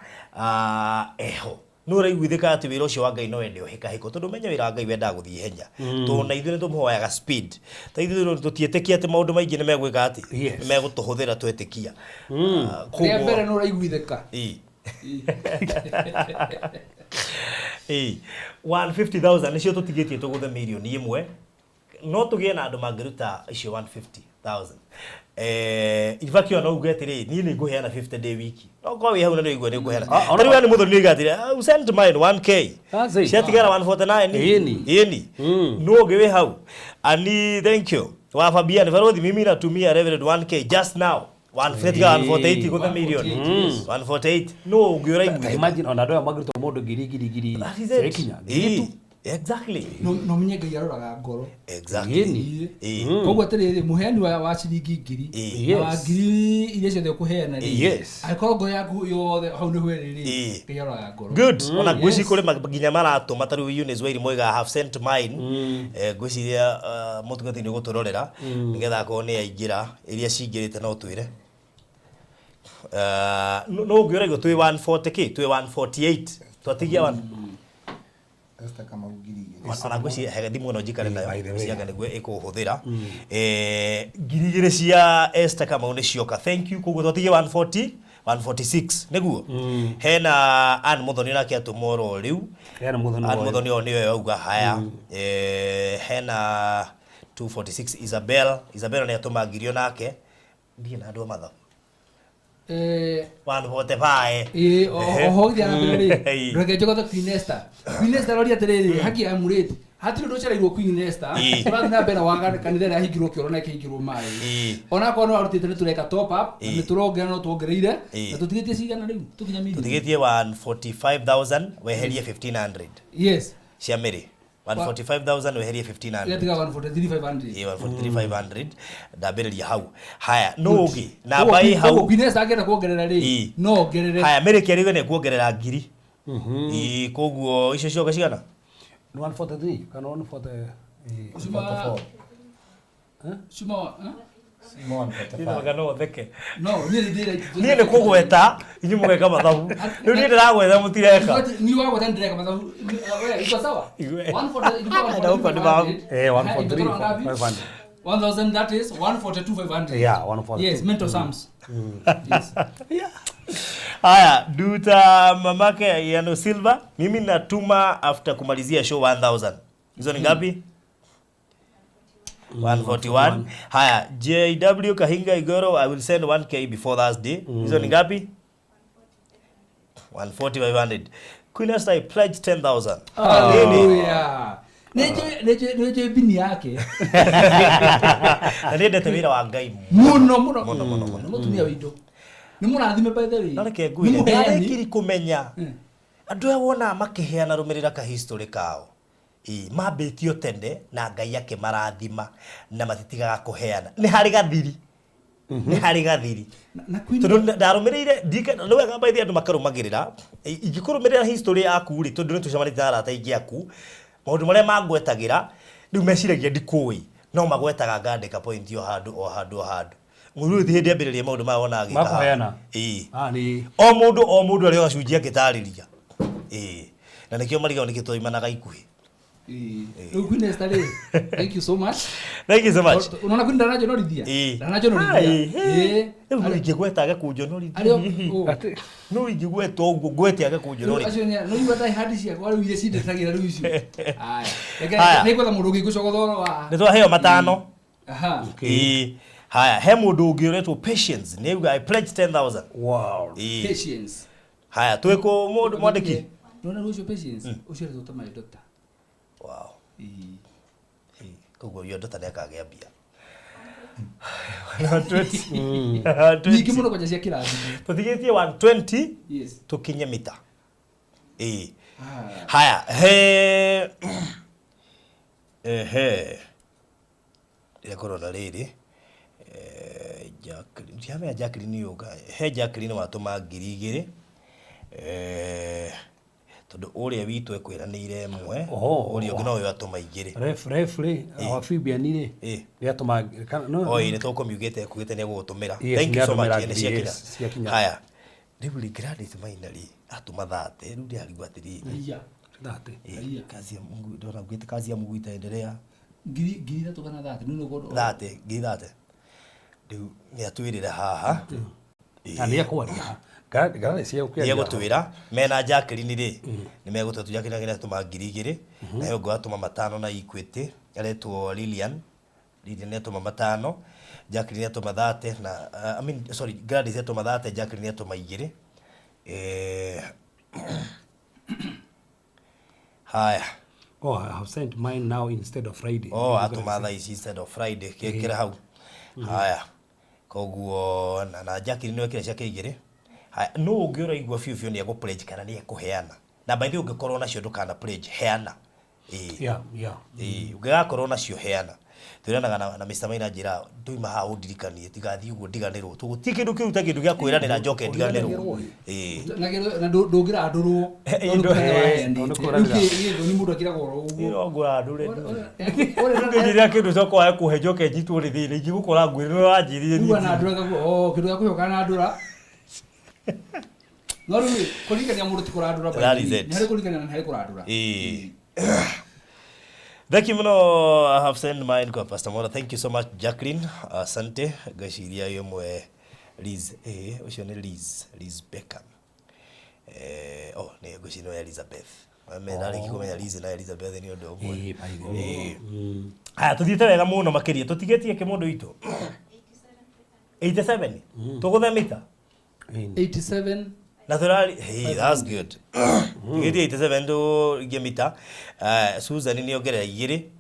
eho no raiguithika ati wira ucio wa Ngai no wende uhikahiko tondu menye wira wa Ngai wendaga guthie henya to na ithuĩ nĩtũmũhoyaga speed ta ithuĩ tũtiĩtĩkia atĩ maũndũ maingĩ nĩ megwĩka atĩ nĩ megũtũhũthĩra twetĩkia
rĩa mbere no raiguithĩka
150,000 nĩcio tũtigĩtie tũgũthe milioni ĩmwe no tũgĩe na andũ mangĩruta icio 150,000 ifakio no ugetire ni nĩ ngũheana 50 day wiki no kwa hau na nĩ igwe nĩ ngũheana tari wa nĩ mũthuri nĩ igatire send mine 1k ciatigara 149 yeni no ngĩwe hau ani thank you wa Fabian Farodhi mimi natumia reverend 1k just now 148 gũthe milioni 148 no ngĩora igwe
imagine ona ndoya magĩrutwo mũndũ ngiri ikinya
exactly
no menye Ngai aroraga ngoro
exactly
koguo atiriri muheani wa ciringi ngiri wa ngiri iria ciothe ukuheana ri akorwo ngoro yaku yothe hau nĩ hweriri Ngai aroraga ngoro
good ona ngwĩci kũrĩ nginya maratũma tarĩ Eunice Wairi Mwiga have sent mine ngwĩciria mũtungati nĩ gũtũrorera nĩgetha akorwo nĩ aingĩra iria cingĩrĩte no twĩre no ngĩũraigwo twĩ 140k twĩ 148 twatigia
Esther kama ugiri
ona ngwĩciria hega thimũ ĩno njikare nayo cianga nĩguo ĩkũhũthĩra ngiri igĩrĩ cia Esther kama nĩ cioka thank you koguo twatigie 140 146 niguo hena Ann Muthoni nake atumoro riu
Hena Muthoni
Ann
oyo.
Muthoni o niwe auga haya hena 246 Isabel ni atumagirio nake ndiye na andu mathabu 145
oho githia na mbere reke jogo Queen Esther rori atiriri haki amurite hatiri ndo cerairwo Queen Esther bathi na mbere waga kanitha ya hingirwo kioro na kingirwo mai ona kwa no arutite ni tureka top up ni turongera no tuongereire na tutigitie cigana riu tukinya milioni
tutigitie 145,000 weherie 1500
yes
cia miri 145,000 weherie 1500
yatiga 143,500
143,500 ndambĩrĩria hau haya no ũngĩ namba ĩ hau
Queen Esther agenda kuongerera ri no ongerere
haya mĩrĩ kĩarĩwe nĩ kuongerera ngiri koguo icio cioka cigana
143 kana 140
Shuma Shuma
no theke
no
niĩ nĩ kũgweta inyuĩ mũgeka mathabu rĩu niĩ ndĩragwetha mũtireka
ni wako tandreka mathabu wewe iko sawa
143
1000 that is 142,500
yeah 142
yes mental sums yes
haya duta mamake Yano Silva mimi natuma after kumalizia show 1000 hizo ni ngapi 141 haya JW Kahinga Igoro I will send 1k before Thursday hizo ni ngapi 140,500 Queen Esther I pledge 10,000
hallelujah neje bini yake
ndete wira wa Ngai
muno mutumia windo ni murathime by the way
na reke ngui ndarikiri kumenya andu aya wona makiheana rumirira ka history kao mambĩtio tene na Ngai akĩmarathima na matitigaga kũheana nĩ harĩ gathiri nĩ harĩ gathiri tondũ ndarũmĩrĩire nĩ wega mbaithia andũ makarũmagĩrĩra ingĩkũrũmĩrĩra history yaku rĩ tondũ nĩ tũcemanĩtie na arata aingĩ aku maũndũ marĩa mangwetagĩra rĩu meciragia ndikũĩ no magwetaga ngandĩka point o handũ mũrũ thi hĩndĩ ambĩrĩria maũndũ maya wona agĩka
makuheana
o mũndũ arĩ gacunjĩ agĩtarĩria na nĩkĩo marigao nĩkĩo twaimanaga ikuhĩ
Queen Esther thank you so much unaona Queen Darajo no rithia Darajo no rithia
no ingĩgweta gĩkũnjo no rithia no ingĩgweta ũguo ngwete gĩkũnjo no rithia
no iwa dai hadi cia kwa rĩu iria cindĩtagĩra rĩu icio haya nĩ gwetha mũndũ ũngĩgũcogothora wa
nĩ twaheo matano
aha
haya he mũndũ ũngĩ ũretwo Patience nĩ uga I pledge 10,000
wow
Patience
haya twĩkũ mũndũ mwandĩki
nona rũcio Patience ũcio rĩtwo tamai doctor
wow koguo yo ndota nĩ akagĩa mbia
nyingĩ mũno kwanja cia kĩrathi
tũthigĩtie 120
yes
tũkinye mita haya he ĩrĩa korona rĩrĩ Jacqueline yoga he Jacqueline watũma 2,000 tondu uria witu ekwiranire emwe uria ungi no yatuma igiri
referee wa Fabian ri yatuma
no oi ni tukumugite ekugite ni gutumira thank you so much ni ciakinya haya ribuli gradit mainali atuma 30 riu ndi arigwa atiri kazi ya Mungu ndona gwite kazi ya Mungu itaendelea
ngiri thatu kana 30 nino godo
30 riu ni atwirire haha
ani yakwaria gara cia ukya
yego twira mena Jacqueline ri ni megutu Jacqueline ngira tuma 2,000 na yo gwatuma 5 na Equity aretwo Lilian atuma 5 Jacqueline atuma 30 na I mean sorry Gladys atuma 30 Jacqueline atuma 2 haya
I have sent mine now instead of Friday
atuma thaa instead of Friday kekera hau haya koguo na Jacqueline no kira cia 2 no ũngĩũra igua biũ nĩ egũ-pledge kana nĩ ekũheana na by the way ũngĩkorwo nacio ndũkana pledge heana ũngĩgakorwo nacio heana twĩranaga na Mr. Maina njĩra ndoima haha ũndirikanie tigathiĩ ũguo ndiganĩrwo tũgũti kĩndũ kĩruta kĩndũ gĩa kwĩranĩra njoke ndiganĩrwo
na ndũngĩrandũrwo ni mũndũ akĩraga oro ũguo
ngũrandũre ngĩnjĩra kĩndũ cokwa kũhe njoke njitwo nĩ thĩna ingĩgũkora ngwĩrĩrwo wanjĩrire
niĩ na ndũraga kĩndũ gĩa kũhĩoka na ndũra no rĩu kũringania mũndũ ti kũrandũra nĩ harĩ kũringania na nĩ harĩ kũrandũra
Thank you muno. I have sent mine kwa Pastor Mora. Thank you so much Jacqueline. Asante. Gashiria yomwe Liz ucio ni Liz Beckham ni gucino ya Elizabeth nari kikumenya Liz na Elizabeth ni undu umwe tuthiete wega muno makiria tutigetie kimundu itu 87 tuguthemita
87
na turari that's good tugetie 87 tu gemita Susan ni ogera igiri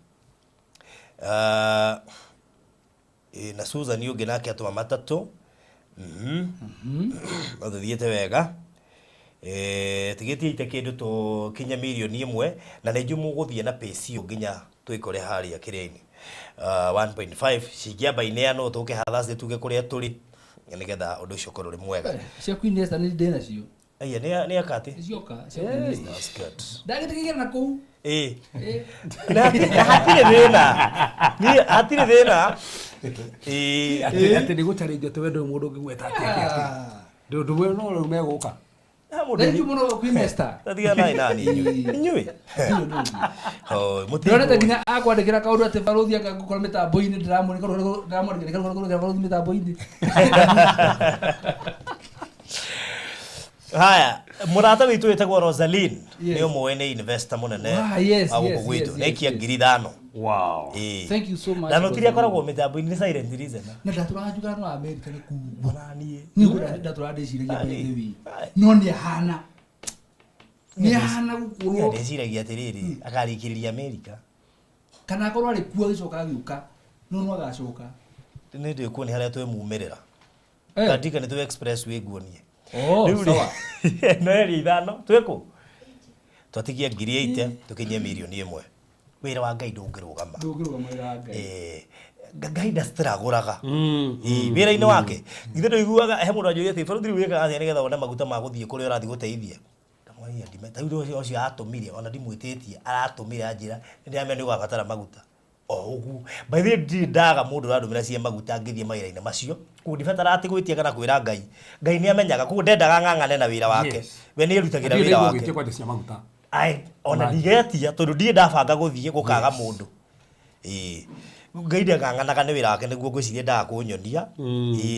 na Susan ni ogena ke atuma matatu tuthiete wega tigetie ite kindu to kinya milioni imwe na nä njå må gå thiä na pci nginya twä kore harä a kä rä-inä 1.5 cingiamba ineano tå kä hathaci tuge kå rä a tå rä nä getha å ndå å cio korwo rä mwega
ciaku Iniesta nä ndä nacio
aya nä akatä
cioka ndagä tä kä gera na kå u
hatirä thä na hatirä thä na
atä nä gå tarä irio tä wendo må ndå å ngä gweta ndå ndå we no rä u megå ka
Thank you muno Queen Esther.
Tatigana nani inyuĩ
Ndorete nginya akwandĩkĩra kaũndũ atĩ barũthi akagũkora mĩtambo-inĩ ndĩramwandĩkĩra barũthi mĩtambo-inĩ.
Haya mũrata witũ wĩtagwo Rosaline nĩ ũmwe nĩ investor mũnene wa gũkũ gwitũ nĩ ikia 5,000.
Wow.
Thank you so much.
Na notiri akoragwo mĩtambo-inĩ nĩ silent reason.
Na ndatũranjugana no America nĩ kuuo. Niĩ ndatũrandĩciragia by the way. No nĩ ahana. Nĩ ahana gũkorwo.
Ndĩciragia atĩrĩrĩ akarĩkĩrĩria America.
Kana akorwo arĩ kuo agĩcoka agĩũka no no agacoka.
Nĩ ndĩ kuona harĩa twĩmumĩrĩra. Katika nĩ twĩ express wĩguonie.
Sawa.
No eri ithano twĩkũ twatigia 8,000 tukinyie milioni 1 wĩra wa Ngai ndũngĩrũgama
wĩra wa Ngai
Ngai ndacitagũraga wĩra-inĩ wake githĩ ndũiguaga he mũndũ anjũria atĩ barũthi rĩu wĩkaga atĩa nĩgetha wone maguta ma gũthiĩ kũrĩa ũrathiĩ gũteithia ndamwĩria ndimeta rĩu ũcio atũmire ona ndimwĩtĩtie aratũmire anjĩra nĩndĩramenya nĩ ũgabatara maguta ũguo by the way ndaga mũndũ ũrandũmĩra cia maguta ngĩthiĩ mawĩra-inĩ macio kũguo ndibatara atĩ gwĩtia kana kwĩra Ngai nĩ amenyaga kũguo ndendaga ng'ang'ane na wĩra wake we nĩ erutagĩra wĩra wake ona ndigetia tondũ ndirĩ ndabanga gũthiĩ gũkaga mũndũ Ngai ndang'ang'anaga nĩ wĩra wake nĩguo ngwĩciria ndaga kũnyonia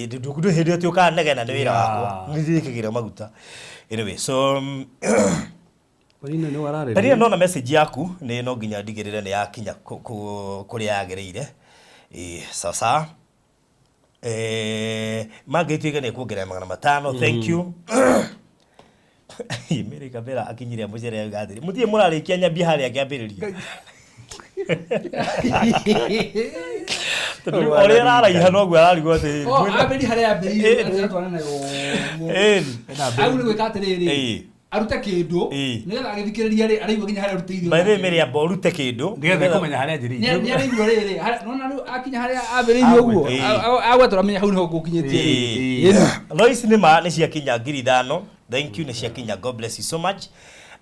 ndũ hĩndĩ atĩ ũkanegena nĩ wĩra wakwa nĩ ndĩkĩgĩra maguta anyway so Tani nona message yaku ni no nginya ndigirire ni yakinya kuria yagirire sasa magĩtuĩka nĩ kuongerera 500 thank you Mary Kabera akinyire mũcere ya gathiri mutie mũrarĩkia nyambia harĩa kĩambĩrĩria Ore araiha no gwa ararigwo atĩ
abĩri harĩa ambĩrĩire twana nayo agũrĩ gwĩka atĩrĩrĩ arute kĩndũ nĩgetha agĩthikĩrĩria rĩ araigua nginya harĩa arutĩirio
by the way Mary amba urute kĩndũ
nĩgetha kũmenya harĩa njĩrĩirio
nĩ araigua rĩrĩ nona rĩu akinya harĩa ambĩrĩirio ũguo agwa tũramenya hau nĩho gũkinyĩtie
Lois nĩ ciakinya 5,000 thank you nĩ ciakinya God bless you so much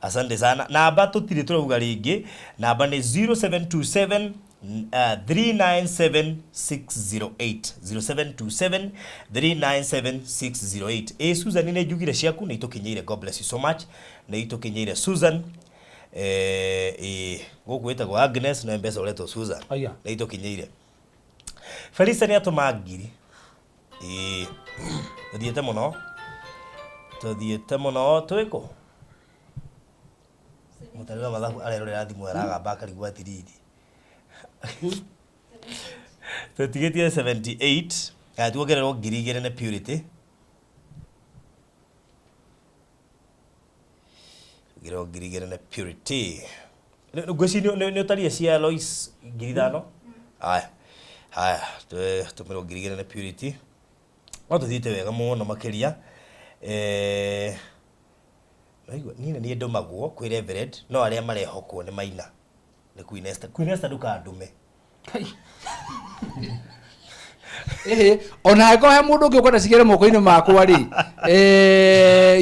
asante sana namba tũtirĩ tũrauga rĩngĩ namba nĩ 0727 397 608 0727 397 608 Susan nĩ njugire ciaku nĩ itukinyĩire God bless you so much nĩ itukinyĩire Susan gũkũ wĩtagwo Agnes na mbeca ũretwo Susan nĩ itukinyĩire Felisa nĩ atũma ngiri tuthiĩte mũno twĩkũ mũtarĩra mathabu arerorera thimũ aragamba akarigwo atiriri tũtigĩtie 78 tuongererwo 2,000 na Purity tuongererwo 2,000 na Purity ngwĩci nĩ ũtaria cia Lois 5,000 haya tũmĩrwo 2,000 na Purity no tũthiĩte wega mũno makĩria niĩ nĩ ndũmagwo kwĩ Reverend no arĩa marehokwo nĩ Maina nĩ Queen Esther ndũkandume
ona angĩkorwo he mũndũ ũngĩ ũkwenda cigĩre moko-inĩ makwa rĩ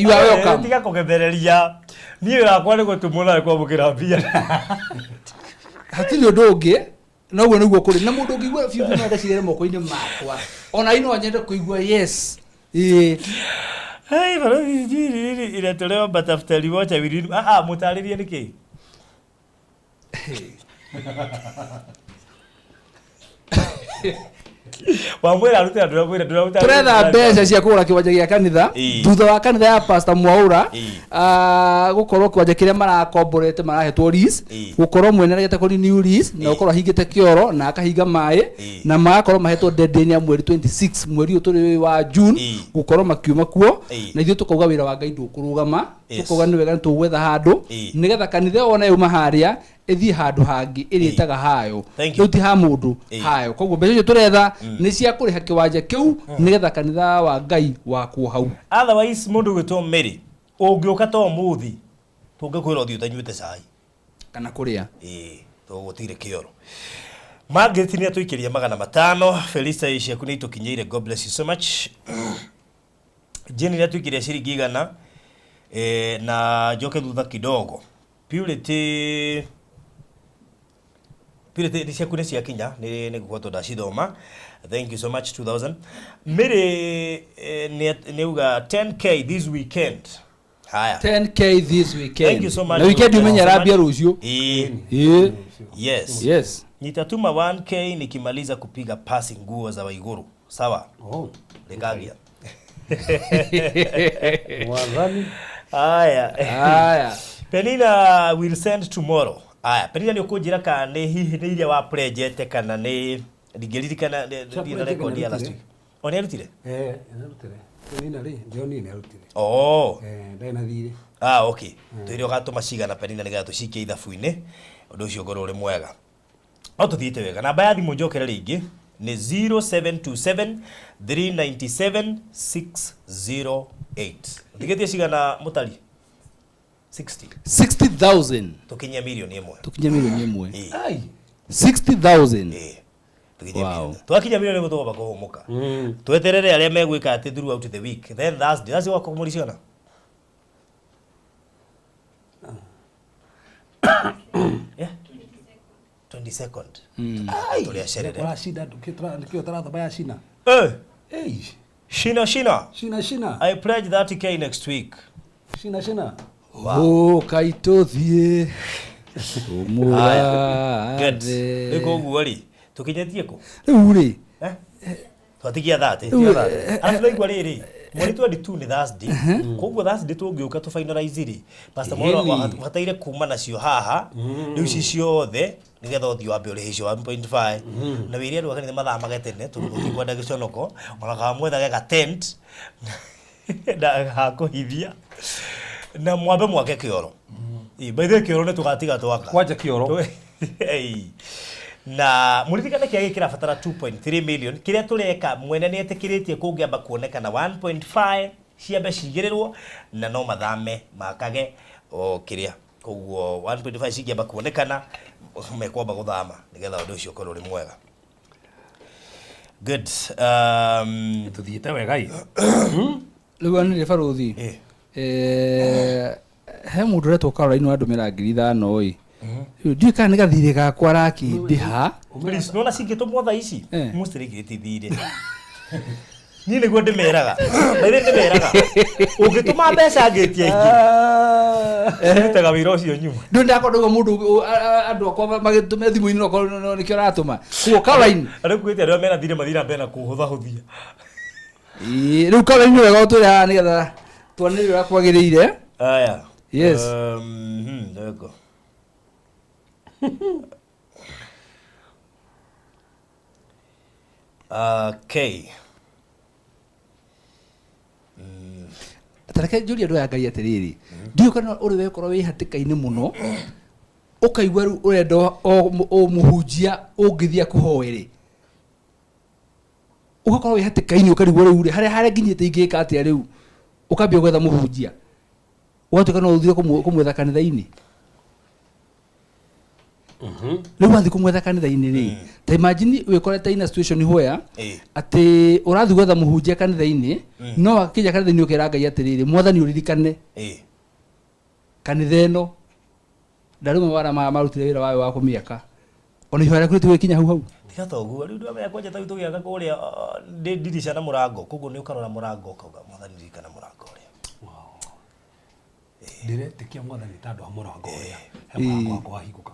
you are welcome
tiga kũgethereria niĩ wakwa nĩ gũtũmũra kwamũkĩra mbia
hatirĩ ũndũ ũngĩ noguo nĩguo kũrĩ na mũndũ ũngĩigua biũ no enda cigĩre moko-inĩ makwa ona ino nyende kũigua yes
Hey, barũthi iretolewa batafutari wocha wirinu mũtarĩrie nĩkĩ Wamwira arutira ndura
turetha mbeca cia kugura kiwanja gia kanitha thutha wa kanitha ya Pastor Mwaura gukorwo kiwanja kiria marakomborete marahetwo lease gukorwo mwene regete kuri new lease na gukorwo hingite kioro na akahinga mai na magakorwo mahetwo deadline ya mweri 26 mweri uturi wa June gukorwo makiuma kuo na ithuĩ tukauga wĩra wa Ngai ndũkũrũgama tukauga nĩ wega tũgwetha handũ nĩgetha kanitha ona yuma haria ĩthiĩ handũ hangĩ ĩrĩtaga hayo rĩu ti ha mũndũ hayo koguo mbeca icio tũretha nĩ cia kũrĩha kĩwanja kĩu nĩgetha kanitha wa Ngai wakwo hau
otherwise mũndũ gwĩtwo Mary ũngĩũka to mũthĩ tũngĩkwĩra ũthiĩ ũtanyuĩte cai
kana kũrĩa
tũgũtire kĩoro Margaret nĩ atũikĩria 500 Felista ciaku nĩ itũkinyĩire God bless you so much Jenny nĩ atũikĩria ciringi 100 na njoke thutha kidogo Purity ciaku nĩ ciakinya nĩ gũkorwo ndacithoma thank you so much 2000 Mary nĩ uga 10k this weekend haya
10k this weekend
thank you so much
na weekend umenya rabia rũciũ
yes nitatuma 1k nikimaliza kupiga pasi nguo za Waiguru sawa legagia
Wadhani
haya Penina will send tomorrow aya Penina ni ukujira kana ni hihi ni iria wa project kana ni ndigeririkana ni record ya last week oni arutire
arutire Penina ri ndio ni arutire
ndena
thire
okay twiri ugatuma cigana Penina niga tucikie ithabu-ini undu ucio ngoro uri mwega no tuthiite wega namba ya thimu njokere ringi ni 0727 397 608 ndigetie cigana mutari
60,000
tukinya milioni imwe
ai 60,000
wow twakinya milioni imwe tugoba kuhumuka tweterere aria megwika ati throughout the week then that's what kumuriciona yeah 22nd tulia sherere
kwa shida tukio taratha ya shina shina
I pledge 30k next week
shina
kaitothie
good iko guori tukinyetie ko
riu ri
twatigia 30 alafu igwa riri mweri 22 ni Thursday koguo Thursday tungiuka tu finalize ri Pastor Moro bataire kuma nacio haha riu ciothe nigetha uthio wambe uri hicio 1.5 na wiri andu akanitha mathama getene tukwenda giconoko ona ka mwetha ga tent na hakuhithia na mwambe mwake kioro baithe kioro ne tugatiga twaka
kwanja kioro
na muritikane kia gikira fatara 2.3 million kiria tureka mwene ni etikiritie kungiamba kuonekana 1.5 ciambe cigirirwo na no mathame makage o kiria koguo 1.5 ciambe kuonekana mekwamba guthama nigetha undu ucio korwo uri mwega good
tuthiite wega
riu ani baruthi he mundu retwo Caroline wa ndumira 5,000 ndiye kana gathire gakwa rakindiha
please nona singitumwo tha ici mustirikiriti thire ni niguo ndimeraga baire ndimeraga ungituma mbeca ngitia ingi tega wira ucio nyuma
ndu ndakorwo mundu andu akwa magitume thimu-ini no nikio ratuma kuo Caroline
ari kwite ro mena thire mathira mbena kuhutha huthia
riu Caroline wega uturi ha nigetha tuanire rakwagiriire
aya
yes
ndego okay
tareke Julia ndo ya Ngai atiriri ndio kana uri we korwo wi hatika-ini muno ukaigwa ru urenda o muhunjia ungithia kuhoere ugakorwo wi hatika-ini ukarigwo riu haria nginyite ingika atia riu ukambia gwetha muhunjia watu kana uthire kumwetha kanitha-ini riu wathi kumwetha kanitha-ini ri ta imagine wikorete ina situation where ati urathi gwetha muhunjia kanitha-ini no akija kanitha-ini ukira Ngai atiriri mwathani uririkane kanitha ino ndaruma wara marutire wira wawe wa kumiaka ona ihora kuri tugikinya hau
tiga toguo riu ndwamenya kwanja ta tugiaka kuria dirisha na murango koguo ni ukarora murango ukauga mwathani ririkana murango uria
ndiretikia mwathani tandu wa murango uria he murango wakwa wahinguka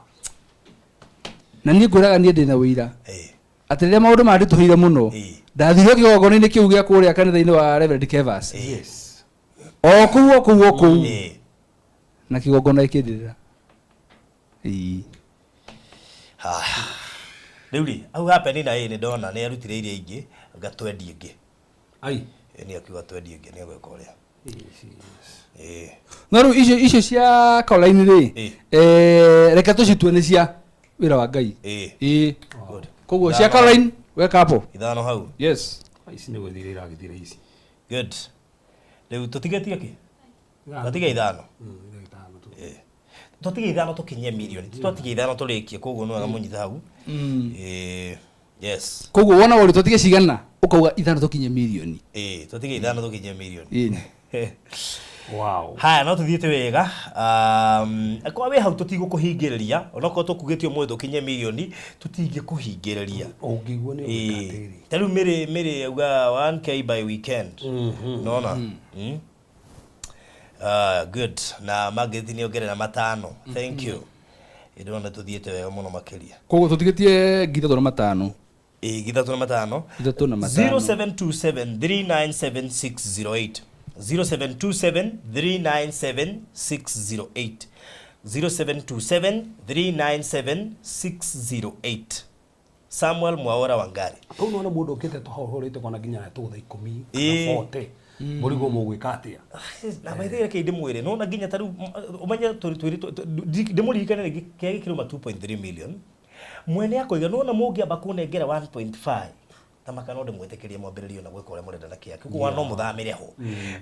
na niĩ ngwĩraga niĩ ndĩna wĩira Atĩrĩria maũndũ mandĩtũhĩire mũno.
Ĩĩ.
Ndathire kĩgongona-inĩ kĩu gĩa kũrĩa kanitha-inĩ wa Reverend Kevas.
Yes.
O kũu.
Ĩĩ.
Na kĩgongona gĩkĩndirĩra.
Rĩu rĩ, au Penina nĩ ndona nĩ arutire iria ingĩ, ngatwendie ingĩ.
Ai.
Nĩ akiuga twendie ingĩ nĩ agwĩka ũrĩa.
No rĩu icio cia Caroline rĩ, reke tũcitue nĩ cia wĩra wa Ngai.
Good.
Koguo cia Caroline weka hapo.
Ithano hau.
Yes.
Ici nĩ gũthire iragithire ici.
Good. Rĩu tũtigetie kĩ? Tũtige ithano. Tũtige ithano tũkinyie milioni. Tũtige ithano tũrĩkie koguo nĩ wega mũnyita hau. Yes.
Koguo wona ũrĩ tũtige cigana ũkauga ithano tũkinye milioni.
Tũtige ithano tũkinyie milioni.
Wow.
Haya no tuthiĩte wega. Kwa we hau tũtigũkũhingĩrĩria, onokorwo tũkugĩtio mũthĩ tũkinye milioni, tũtingĩkũhingĩrĩria.
Ũngĩiguo nĩ ũgĩtatĩri.
Tarĩu mĩrĩ auga 1k by weekend. Unaona? Good. Na Margaret nĩ ongerera matano. Thank you. Ndĩrona tuthiĩte wega mũno makĩria.
Koguo tũtigĩtie ngithatũ na matano.
Githatũ na matano. 0727397608. 0727397608. 0727397608. Samuel Mwaura Wangari.
Au no mũndũ ũkĩte tũhorete kona nginya tũgũtha 10 na 40. Mũrigo mũgwĩka atĩa?
Na maithire kĩndĩ mwĩrĩ no na nginya tarĩu ũmenye ndĩmũririkane rĩngĩ kĩa gĩkĩrũma 2.3 million. Mwene akoiga no na mũngĩamba kũnengera 1.5 tamaka no ndĩmwĩtĩkĩrie mwambĩrĩrio na gwĩka ũrĩa mũrenda na kĩake. Koguo no mũthamĩre ho.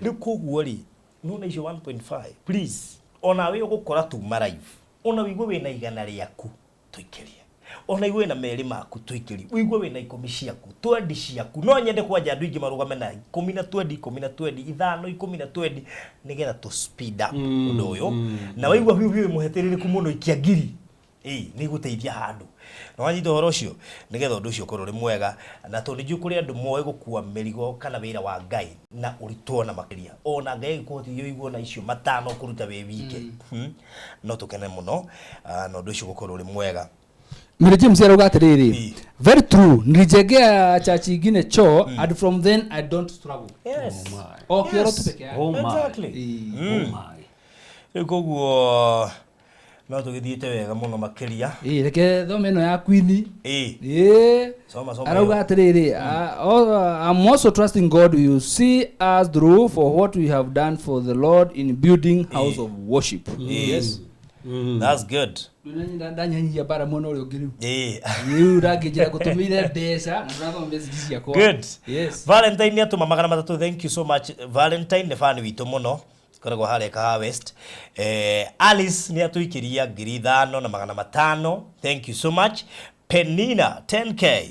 Rĩu koguo rĩ no na icio 1.5 please ona we ũgũkora tuma live. Ona wĩigue wĩna igana rĩaku tũikĩrie. Ona igwe na meri maku tũikĩrie. Wĩigue wĩna 10 ciaku, 20 ciaku. No nyende kwanja andũ ingĩ marũgame na 10 na 20, 10 na 20, ithano 10 na 20 nigetha to speed up ũndũ ũyũ. Na wĩigua biũ mũheterĩrĩku mũno ikiangiri. Nĩ gũteithia handũ. Na wanyita ũhoro ũcio nigetha ũndũ ũcio ũkorwo ũrĩ mwega na tondũ nĩjũ kũrĩ andũ moĩ gũkua mĩrigo kana wĩra wa Ngai na ũritũ na makĩria. Ona Ngai gĩkũhotithia wĩiguo na icio matano kũruta wĩ wike. No tũkene mũno na ũndũ ũcio gũkorwo ũrĩ mwega.
Mary James arauga atĩrĩrĩ, very true, nilijengea church ingine choo and from then I don't struggle.
Yes.
Okay, rotu peke yake.
Exactly. Koguo no tũgĩthiĩte wega mũno makĩria.
Reke thome ĩno ya Queen.
Soma.
Arauga atĩrĩrĩ, I'm also trusting God will see us through for what we have done for the Lord in building house of worship. Yes.
That's good.
Ndanyanyia bara mũno ũrĩa ũngĩ rĩu. Rĩu rangĩnjĩra gũtũmĩire mbeca na tũrathoma message ciakwa.
Good.
Yes.
Valentine nĩ atũma magana matatũ. Thank you so much Valentine, nĩ fan witũ mũno. Koragwo harĩa Kahawa West. Alice nĩ atũikĩria 5,500. Thank you so much. Penina 10k.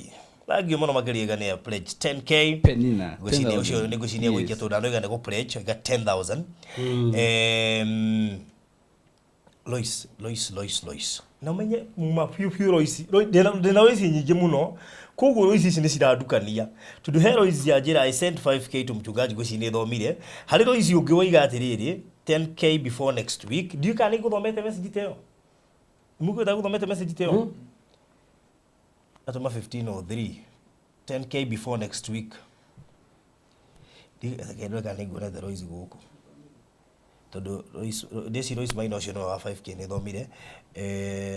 Thank mũno makĩria gane pledge 10k.
Penina.
Gũcinia ũcio nĩ gũcinia gũikia tũndano igana gũ pledge ga 10,000. Lois. Na umenye muma piu Lois. Ndena Lois nyingĩ mũno. Koguo Lois ici nĩ ciradukania. Tondũ he Lois ya njĩra I sent 5k to mchungaji gũcinĩ thomire. Harĩ Lois ũngĩ woiga atĩrĩrĩ 10k before next week. Ndiũ kana nĩgũthomete message teo. Mũgũta gũthomete message teo. Atoma 1503. 10k before next week. Ndiũ kana nĩgũthomete Lois gũkũ. Tondũ Lois Maina ũcio no wa 5k nĩ thomire.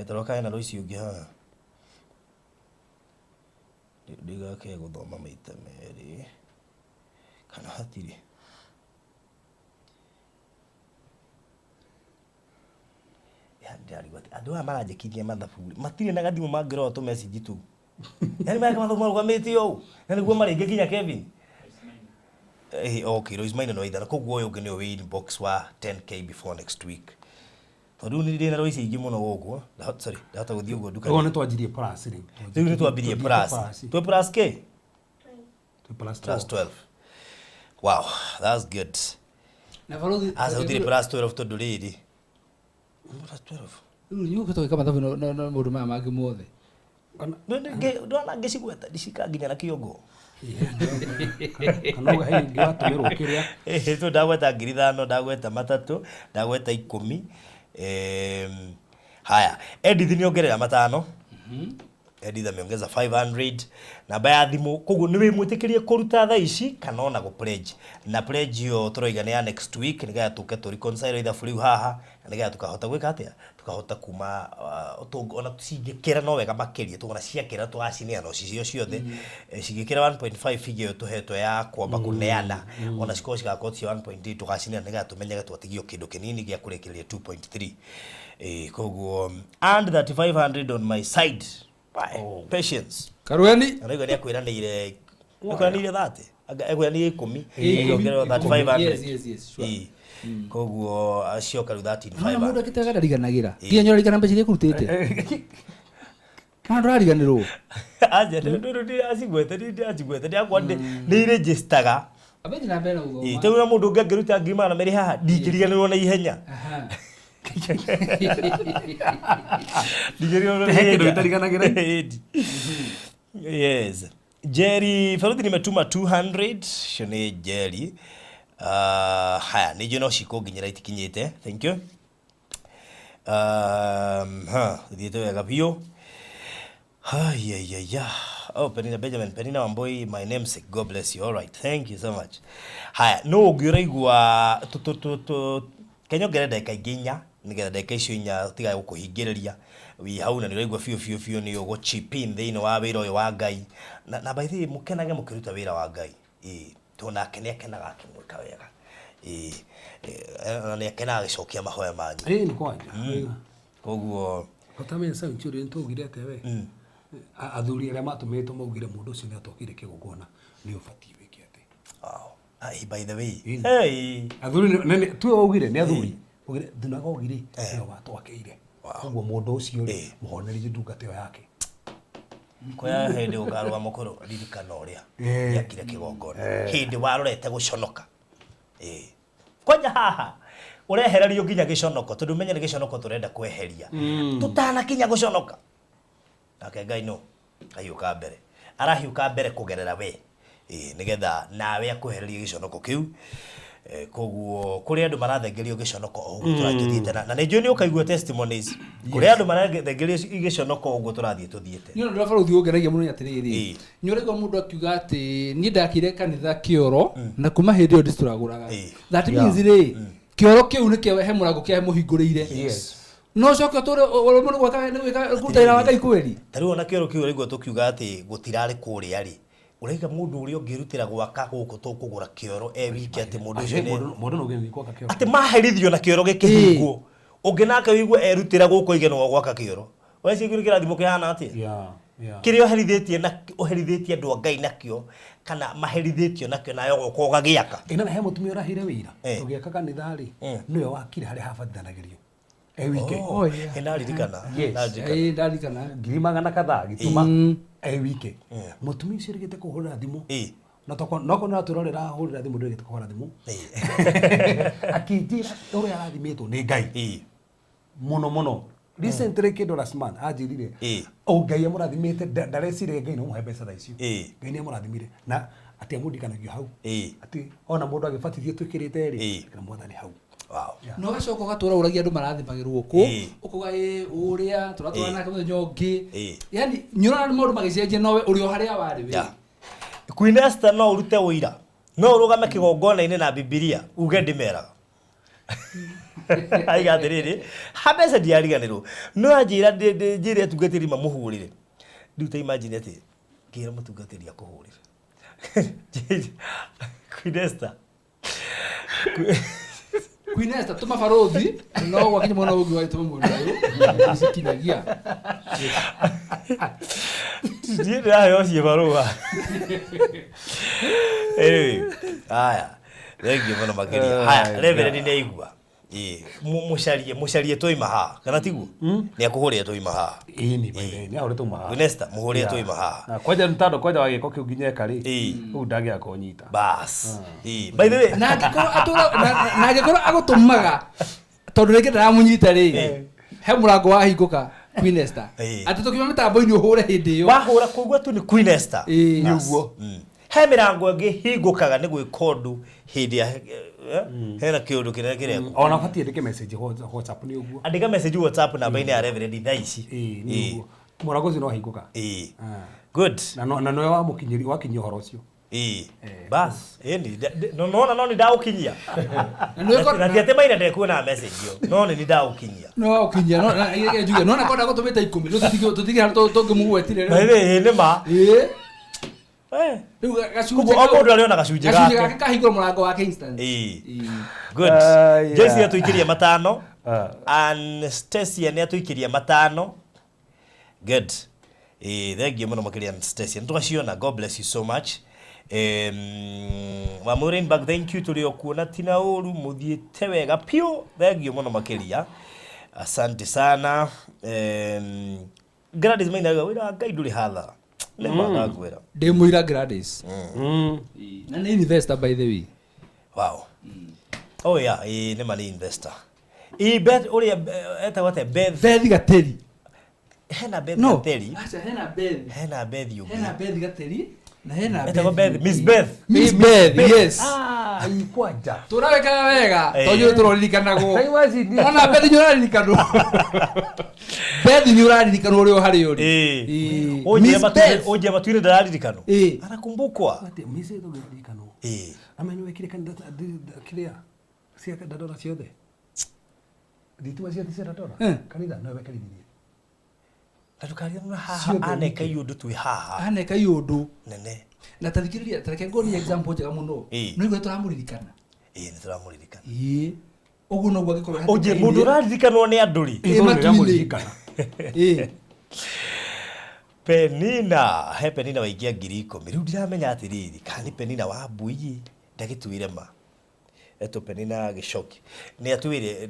Taroka na Lois ũngĩ haha. Ndigake gũthoma maita merĩ kana hatirĩ. Andũ aya maranjĩkithia mathabu matirĩ na gathimũ mangĩrora tũ message tu. Yaani maya mathabu marũgamĩte ũũ na nĩguo marĩngĩ nginya Kevin. Okay, Lois Maina no ithana koguo ũyũ ũngĩ nĩ wĩ inbox wa 10k before next week. Tondũ nĩ ndĩ na Lois ingĩ mũno gũkũ. Sorry, ndahota gũthiĩ ũguo nduka.
Ũguo nĩ twanjirie plus rĩu.
Rĩu nĩ twambirie plus. Twĩ plus k?
Twĩ plus
12. Wow, that's good.
Na varothi.
Asa ũtirĩ plus 12 tondũ rĩrĩ. Plus 12.
Rĩu nĩ ũgũtũĩka mathabu na mũndũ maya mangĩ mothe.
Ndona ngĩcigweta ndicika nginya na kĩongo.
Kana ũga hei ngĩwatũmĩrwo kĩrĩa.
Tu ndagweta 5,000, ndagweta 3, ndagweta 10. Haya, Edith nĩ ongerera 5. Editha meongeza 500 namba ya thimu koguo niwe mwitikirie kuruta tha ici kana ona go pledge na pledge yo turoiga ni ya next week niga tuke tu reconcile either free haha niga tukahota gwika atia tukahota kuma ona tucigikira no wega makiria tugona ciakira twacine no cicio ciothe cigikira 1.5 figure yo tuhetwo ya kwamba kuneana ona ciko cigakoti 1.2 tugacine niga tumenyage twatigio kindu kinini gia kurekereria 2.3 koguo and that 500 on my side. Patience.
Karweni.
Anaigo ni akwiranire. Akwiranire 30. Akwiranire 10. Ongerera 3500.
Yes, sure.
Koguo acioka ru 13500.
Na mundu akitaga riganagira. Nginya nyora rigana mbeca kurutite. Kana rariganirwo.
Aje ndu asigwete ndi ajigwete ndi akwande ni registaga.
Abeje na mbere uthoma.
Teuna mundu ngeruta ngima na meri haha ndikiriganirwo na ihenya.
Aha.
Yes. Jerry, Faruthi nimetuma 200. Shone Jerry. Haya, nije no shiko nginyira itikinyite. Thank you. Thiete wega bio. Ya. Oh, Penina Benjamin, Penina Wamboi, my namesake. God bless you. All right. Thank you so much. Haya, no ngiraigwa Kenya gereda ikaiginya nigetha ndeka icio inya tiga gukuhingiriria wi hau na niraigwa fio ni ugo chip in thini wa wira uyu wa Ngai na by the way mukenage mukiruta wira wa Ngai tuna kene kenaga kimwika wega na ne kenaga gicokia mahoya manyu
ni kwanja
koguo
otame sa nchuri ntugire tewe athuri aria matumetwo maugire mundu ucio ni atokire kigongona ni ubatie wiki ati
by the way hey
athuri nene tu augire ni athuri ugire dunaga ugire ni watwakeire koguo mundu ucio ri muhonerie ndungateo yake
koya hindi ukaruga mukuru ririkana uria yakire kigongona hindi warorete guconoka kwanja haha urehererio nginya giconoko tondu menye ni giconoko turenda kweheria tutana kinya guconoka nake Ngai no ayuka mbere arahiuka mbere kugerera we nigetha nawe akuhereria giconoko kiu koguo kuri andu marathengerio giconoko oguo turathiite na nĩ ni ukaigua testimonies kuri andu marathengerio giconoko oguo turathie tuthiite
ni ndo baro thiongeragia muno atiriri nyorego mundu akiuga ati ni ndakire kanitha kioro na kuma hindi yo ndituraguraga that means ri kioro kiu ni kihe murango kihe muhingurire no coke tore mundu gwaka ni gwika kutaira wa Ngai kweli
tariu na kioro kiu rigwo tukiuga ati gutirari kuria ri uraiga mundu uri ongirutira gwaka guku tukugura kioro wiki ati mundu ucio ni
mundu no ngi gwaka kioro
ati maherithio na kioro gikihingwo ungi nake wigwe erutira guku igeno gwaka kioro weci kiri kirathimo kihana ati kirio herithitie na uherithitie andu Ngai nakio kana maherithitio nakio nayo gukoga giaka
ina he mutumia urahire wira tugiaka kanitha ri niwe wakire hari habathanagirio wiki
ina ririkana
ndarikana
ngiri magana kadhaa gituma wiki mutumia ucio rigite kuhurira thimu na toko noko na turorera hurira thimu rigite kuhurira thimu akitira uria arathimitwo ni Ngai muno recently kindu rasman ajirire o Ngai amurathimite ndarecire Ngai no muhe mbeca tha icio Ngai ni amurathimire na ati amundikanagio hau ati ona mundu agibatithio twikirite ri kana mwathani hau
wow
no gacoka gatura uragia andu marathimagirwo ku ukuga uria turatwana na muthenya ungi yani nyura ni maundu magicenjia nowe uri o haria wari we
Queen Esther no urute uira no urugame kigongona-ini na Biblia uge ndimeraga aiga atiriri habesa diariganirwo no ajira njire tugatiri mamuhurire nduta imagine ati kira mutugatiri akuhurire Queen Esther
Queen Esther tuma farothi no gwakinya mwana ugi wa ituma mundu ayo sikinagia
ndiye ayo cie barua haya thank you muno makiria haya reverend ni aigua mucarie toima haha kana tiguo ni akuhuria toima haha
ni ni ahurite uma
Queen Esther muhurie toima haha
na kwaja ntando kwaja wagiko kiu nginyeka ri u ndage akonyita
bas by the way
na ngikoro atura na ngikoro agutumaga tondu reke ndaramunyita ri he murango wa hinguka Queen Esther ati tukima mitambo-ini uhure hindi yo
wahura kuigua tu ni Queen Esther
niguo
he mirango ngi hingukaga ni gwikondu hindi ya hena kiundu kinene kireko
ona batie ndike message WhatsApp ni uguo
andika message WhatsApp namba-ini ya Reverend Thaici
niguo Mũrango ũcio no hingũka.
Good.
Na no wa mũkinyĩri wakinyia ũhoro ũcio.
Bas, no ni ndaũkinyia. Na tiate maina ndekuona message yo. No ni ndaũkinyia.
No ũkinyia no njuge no nakonda gũtũmĩte 10 tutige tũngĩmũgwetire
rĩu. Nĩ ma.
Rĩu gacunjĩ
o mũndũ arĩ ona gacunjĩ
gake kahingũra mũrango wake instant.
Good. Jesse atuikirie matano. Anastasia nĩ atuikirie matano. Good. Thank you muno makĩria Anastasia. Nĩtũgaciona. God bless you so much. Wa Murenberg, thank you tuli okuona tina ũru muthiĩte wega piũ. Thank you muno makĩria. Asante sana. Gladys Maina wĩra Ngai ndũrĩ hathara. Nĩ magagwĩra.
Ndĩ mũira Gladys. Na nĩ investor by the way.
Wow. Oh yeah, nĩ mani investor. Bet ũrĩa etagwo atĩa
Beth Gateri.
Hena Beth Gateri.
Acha hena Beth.
Hena Beth Yugi.
Hena Beth Gateri. Na hena
Beth. Miss Beth.
Miss Beth, yes.
Ikwaja.
Turaweka wega. Tonyo turoririkanagwo. Ona Beth nyoraririkanwo. Beth nyoraririkanwo uri hari uri.
Oje matuire ndararirikanwo. Anakumbukwa.
Ati mise ndararirikanwo. Amenyo wekire kandidata kiria. Cia dadora ciothe. Thitima cia dadora. Kanitha no wekaririe.
Natukaria haha aneka yundu twi haha.
Aneka yundu
nene.
Na tathikiriria tareke ngoni example njega muno. No igwe turamuririkana.
Ni turamuririkana.
Uguo no gwagikorwo
hati. Oje mundu raririkanwo ni anduri.
Maturirikana.
Penina, he Penina waigia 10,000. Riu ndiramenya atiriri, kani Penina wa Mbui ndagituire ma. Eto Penina gicoki. Ni atuire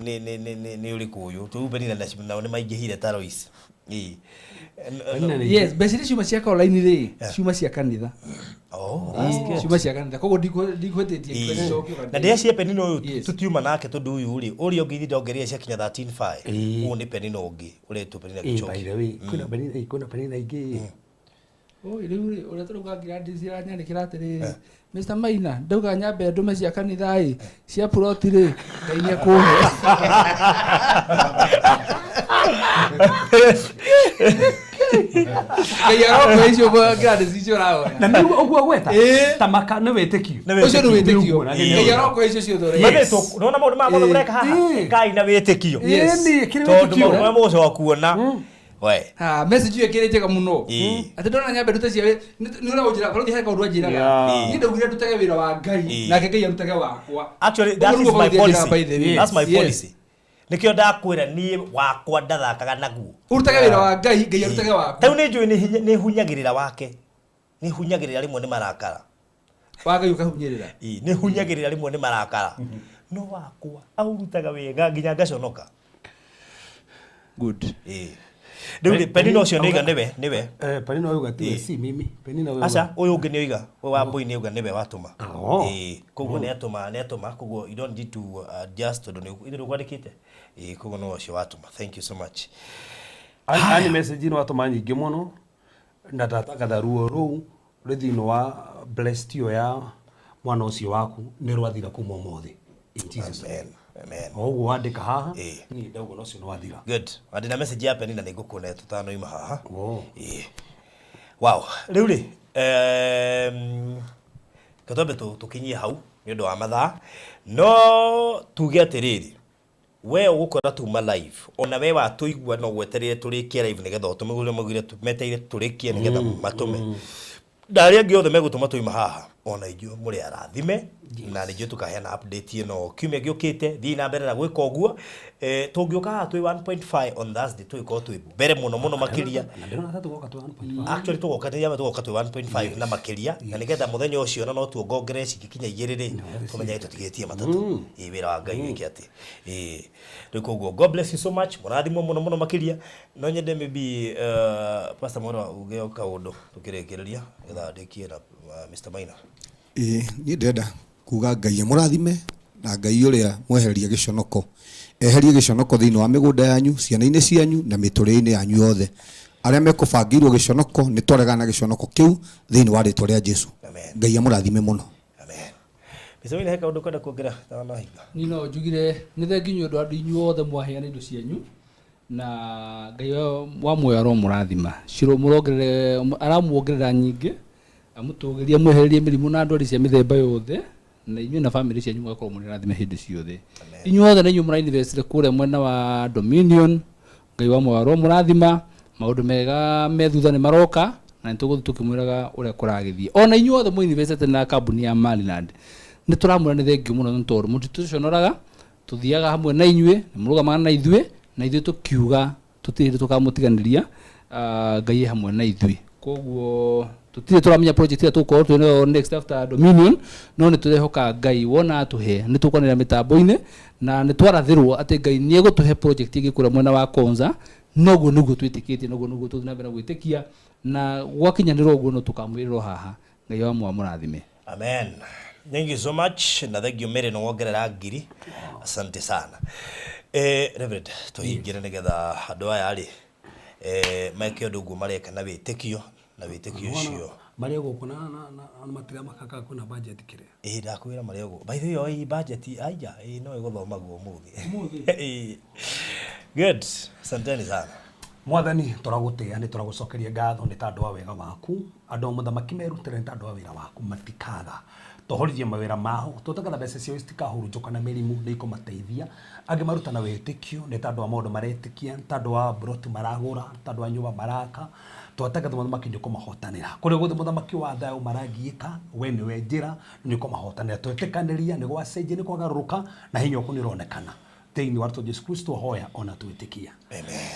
ni uriku uyu. Tu Penina na ni maingihire tarois.
Yes, besiri ciuma cia online ri, ciuma cia kanitha. Ciuma cia kanitha. Kogo ndikwetetie gicoki.
Na ndia cia Penina uyu tutiuma nake tondu uyu uri ongithi ndongeria cia kinya 13.5. Uyu ni Penina ungi uretu Penina gicoki.
By the way, kuna Penina ingi.
Riu uri turuga Gladys iranyandikira atiri Mr. Maina ndauga nyambe ndume cia kanitha ri cia plot ri Ngai akuhe. Kaya ro icio kwa Gladys icio raho.
Na nĩ ũguo gweta. Tamaka nĩ wĩtĩkio.
Ucio nĩ wĩtĩkio. Kaya ro kwa icio ciothe.
Mabeto nona maũndũ ma mũthondeka haha. Ngai na wĩtĩkio.
Ni kĩrĩ
tondu maũndũ ma mũco kuona. We.
Message yake njega muno. Ati ndona nyambe ndute cia ni ura ujira baro thiheka undu ajiraga. Ni ndugire ndutege wira wa Ngai na ke Ngai arutege wakwa.
Actually that is my policy. That's my policy. Nikio ndakwira ni wakwa ndathakaga naguo.
Urutege wira wa Ngai, Ngai arutege wakwa.
Tau ni njui ni hunyagirira wake. Ni hunyagirira rimwe ni marakara.
Wa Ngai ukahunyirira.
Ni hunyagirira rimwe ni marakara. No wakwa aurutaga wega nginya ngaconoka.
Good.
Ndio Penina ucio niga niwe.
Penina uyu gatiwe si mimi. Penina uyu.
Acha uyu ungi niuga wa Mbui niuga niwe watuma. Koguo ni atuma koguo you don't need to adjust to ni rugwadikite. Koguo no ucio watuma. Thank you so much.
Ani message no watuma nyingi muno na tataka ruo ruu rithino wa blessed yo ya mwana ucio waku ni rwathira kuma umuthi. In Jesus name. Amen. Oguo wandika haha ni ndaugo no cio no wathira.
Good. Andina message ya Penina ni ngukune tutano ima haha. Wow. Riu ri katombe tukinyie hau ni undu wa mathaa no tuge atiriri we ugukora tuma live ona we watuigua no gweterere turikie live nigetha utumigure magire tumeteire turikie nigetha matume ndaria giothe megutuma tuima haha ona ijo muri arathime na nijo tukaheana update ino kiumia giukite thii na mbere na gwika uguo tungioka haha twi 1.5 on Thursday twiko twi mbere muno makiria actually tugoka tya tugoka twi 1.5 na makiria na nigetha muthenya ucio na no tuongongere cikikinya igiriri tumenya tutigetie matatu wira wa Ngai wiki ati riko uguo. God bless you so much murathimo muno makiria no nyende maybe Pastor Moro ugeuka undu tukirekereria getha ndikie na Mr. Maina.
Ni ndenda kuga Ngai murathime na Ngai uria mweheria giconoko eherie giconoko thiini wa migunda yanyu ciana-ini cianyu na miturire-ini yanyu yothe aria mekubangirwo giconoko ni twaregana giconoko kiu thiini wa ritwa ria Jesu. Ngai murathime muno.
Amen. Mr. Maina heka undu kwenda kuongerera tawana higa.
Ni no njugire ni thengi nyu andu andu inyuothe mwaheana indo cianyu na Ngai wa muoyo aromurathima ciro murongerere aramuongerera nyingi amutugiria mwehererie mirimu na ndwari cia mithemba yothe na inyuĩ na family cianyu mugakorwo mũrathime hĩndĩ ciothe inyuothe nĩ inyuĩ mũrainvestire kũrĩa mwena wa Dominion Ngai wa muoyo aromurathima maũndũ mega me thutha nĩ maroka na nĩtũgũthiĩ tũkĩmwĩraga ũrĩa kũragĩthiĩ ona inyuothe mũinvestite na kambuni ya Mariland nĩ tũramwĩra nĩ thengiũ mũno nĩ tondũ mũtitũconoraga tuthiaga hamwe na inyuĩ nĩ mũrũgamaga na ithuĩ tukiuga tutirĩ tukamũtiganĩria Ngai hamwe na ithuĩ koguo tutirĩ turamenya project ĩrĩa tũgũkorwo twĩnayo next after Dominion no nĩ tũrehoka Ngai wona atũhe nĩ tũkwanĩra mĩtambo-inĩ na nĩ twarathĩrwo atĩ Ngai nĩ egũtũhe project ĩngĩ kũrĩa mwena wa Konza noguo nĩguo twĩtĩkĩtie noguo tũthiĩ na mbere gwĩtĩkia na gwakinyanĩra ũguo no tũkamwĩrĩrwo haha Ngai wa muoyo mũrathime.
Amen. Thank you so much na thank you Mary no wongerera ngiri asante sana. Reverend tuhingire nigetha andũ aya rĩ meke ũndũ ũguo mareka na wĩtĩkio ũcio
marĩ gũkũ na matira makaka kuna budget kire
ndakwĩra marĩ gũkũ by the way budget aija no ĩgũthomagwo ũmũthĩ good asanteni sana
Mwathani turagũtĩa nĩ turagũcokeria ngatho nĩ tondũ wa wega waku andũ mũthamaki merutĩre nĩ tondũ wa wĩra waku matikaga tohorithia mawĩra mao tũtakaga mbeca ciao citikahurunjũka na mĩrimũ nĩ ikũmateithia angĩ maruta na wĩtĩkio nĩ tondũ wa maũndũ maretĩkia nĩ tondũ wa broti maragũra nĩ tondũ wa nyũmba maraka twatakaga mũthamaki nĩ kũmahotanĩra kũrĩa guothe mũthamaki wa thayũ maragiĩka we nĩwe njĩra nĩ kũmahotanĩra twetĩkanĩria nĩ gwacenjia nĩ kwagarũrũka na hinya ũkũ nĩ ũronekana thĩinĩ wa Kristo Jesũ Kristo hoya ona twĩtĩkia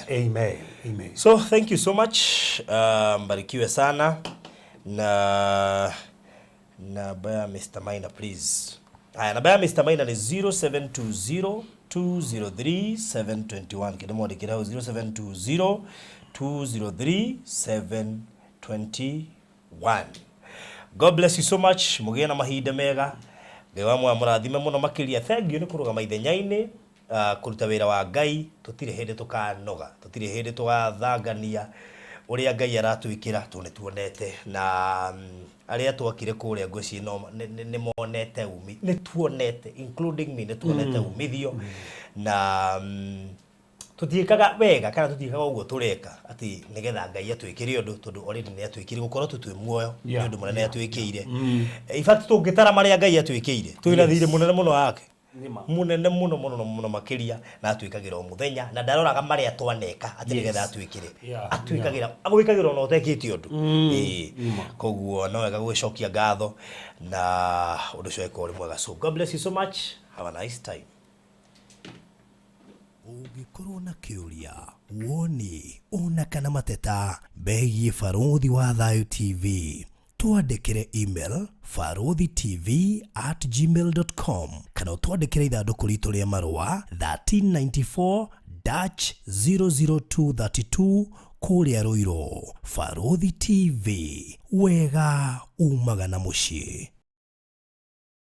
amen.
So thank you so much mbarikiwe sana na namba ya Mr. Maina please. Namba ya Mr. Maina ni 0720203721 kidomo ndikira 0720203721. God bless you so much mugie na mahinda mega Ngai wa muoyo mũrathime mũno makĩria thengiũ nĩ kũrũgama ithenya-inĩ kũruta wĩra wa Ngai tũtirĩ hĩndĩ tũkanoga tũtirĩ hĩndĩ tũgathangania ũrĩa Ngai aratwĩkĩra tuonete na arĩa twakire kũrĩa ngũci no nĩ monete nĩ tuonete including me nĩ tuonete umithio na tutiĩkaga wega kana tutiĩkaga ũguo tũreka atĩ nĩgetha Ngai atwĩkĩre ũndũ tondũ already nĩ atwĩkĩre gũkorwo twĩ muoyo nĩ ũndũ mũnene atwĩkĩire in fact tũngĩtara marĩa Ngai atwĩkĩire twĩna thirĩ mũnene mũno wake munene muno makiria na atwikagira o muthenya na ndaroraga maria twaneka ati nigetha atwikire atwikagira agwikagira ona utekiti undu koguo no wega gwicokia ngatho na undu cio ekori mwega so God bless you so much have a nice time.
Ũngĩkorwo na kĩũria woni ona kana mateta begie Barothi wa Thayũ TV twandĩkĩre email barothitv@gmail.com kana twandĩkĩre ithandũkũ ritũ rĩa marũa 1394-00232 kũrĩa Ruiru. Barothi TV, wega umaga na mũciĩ.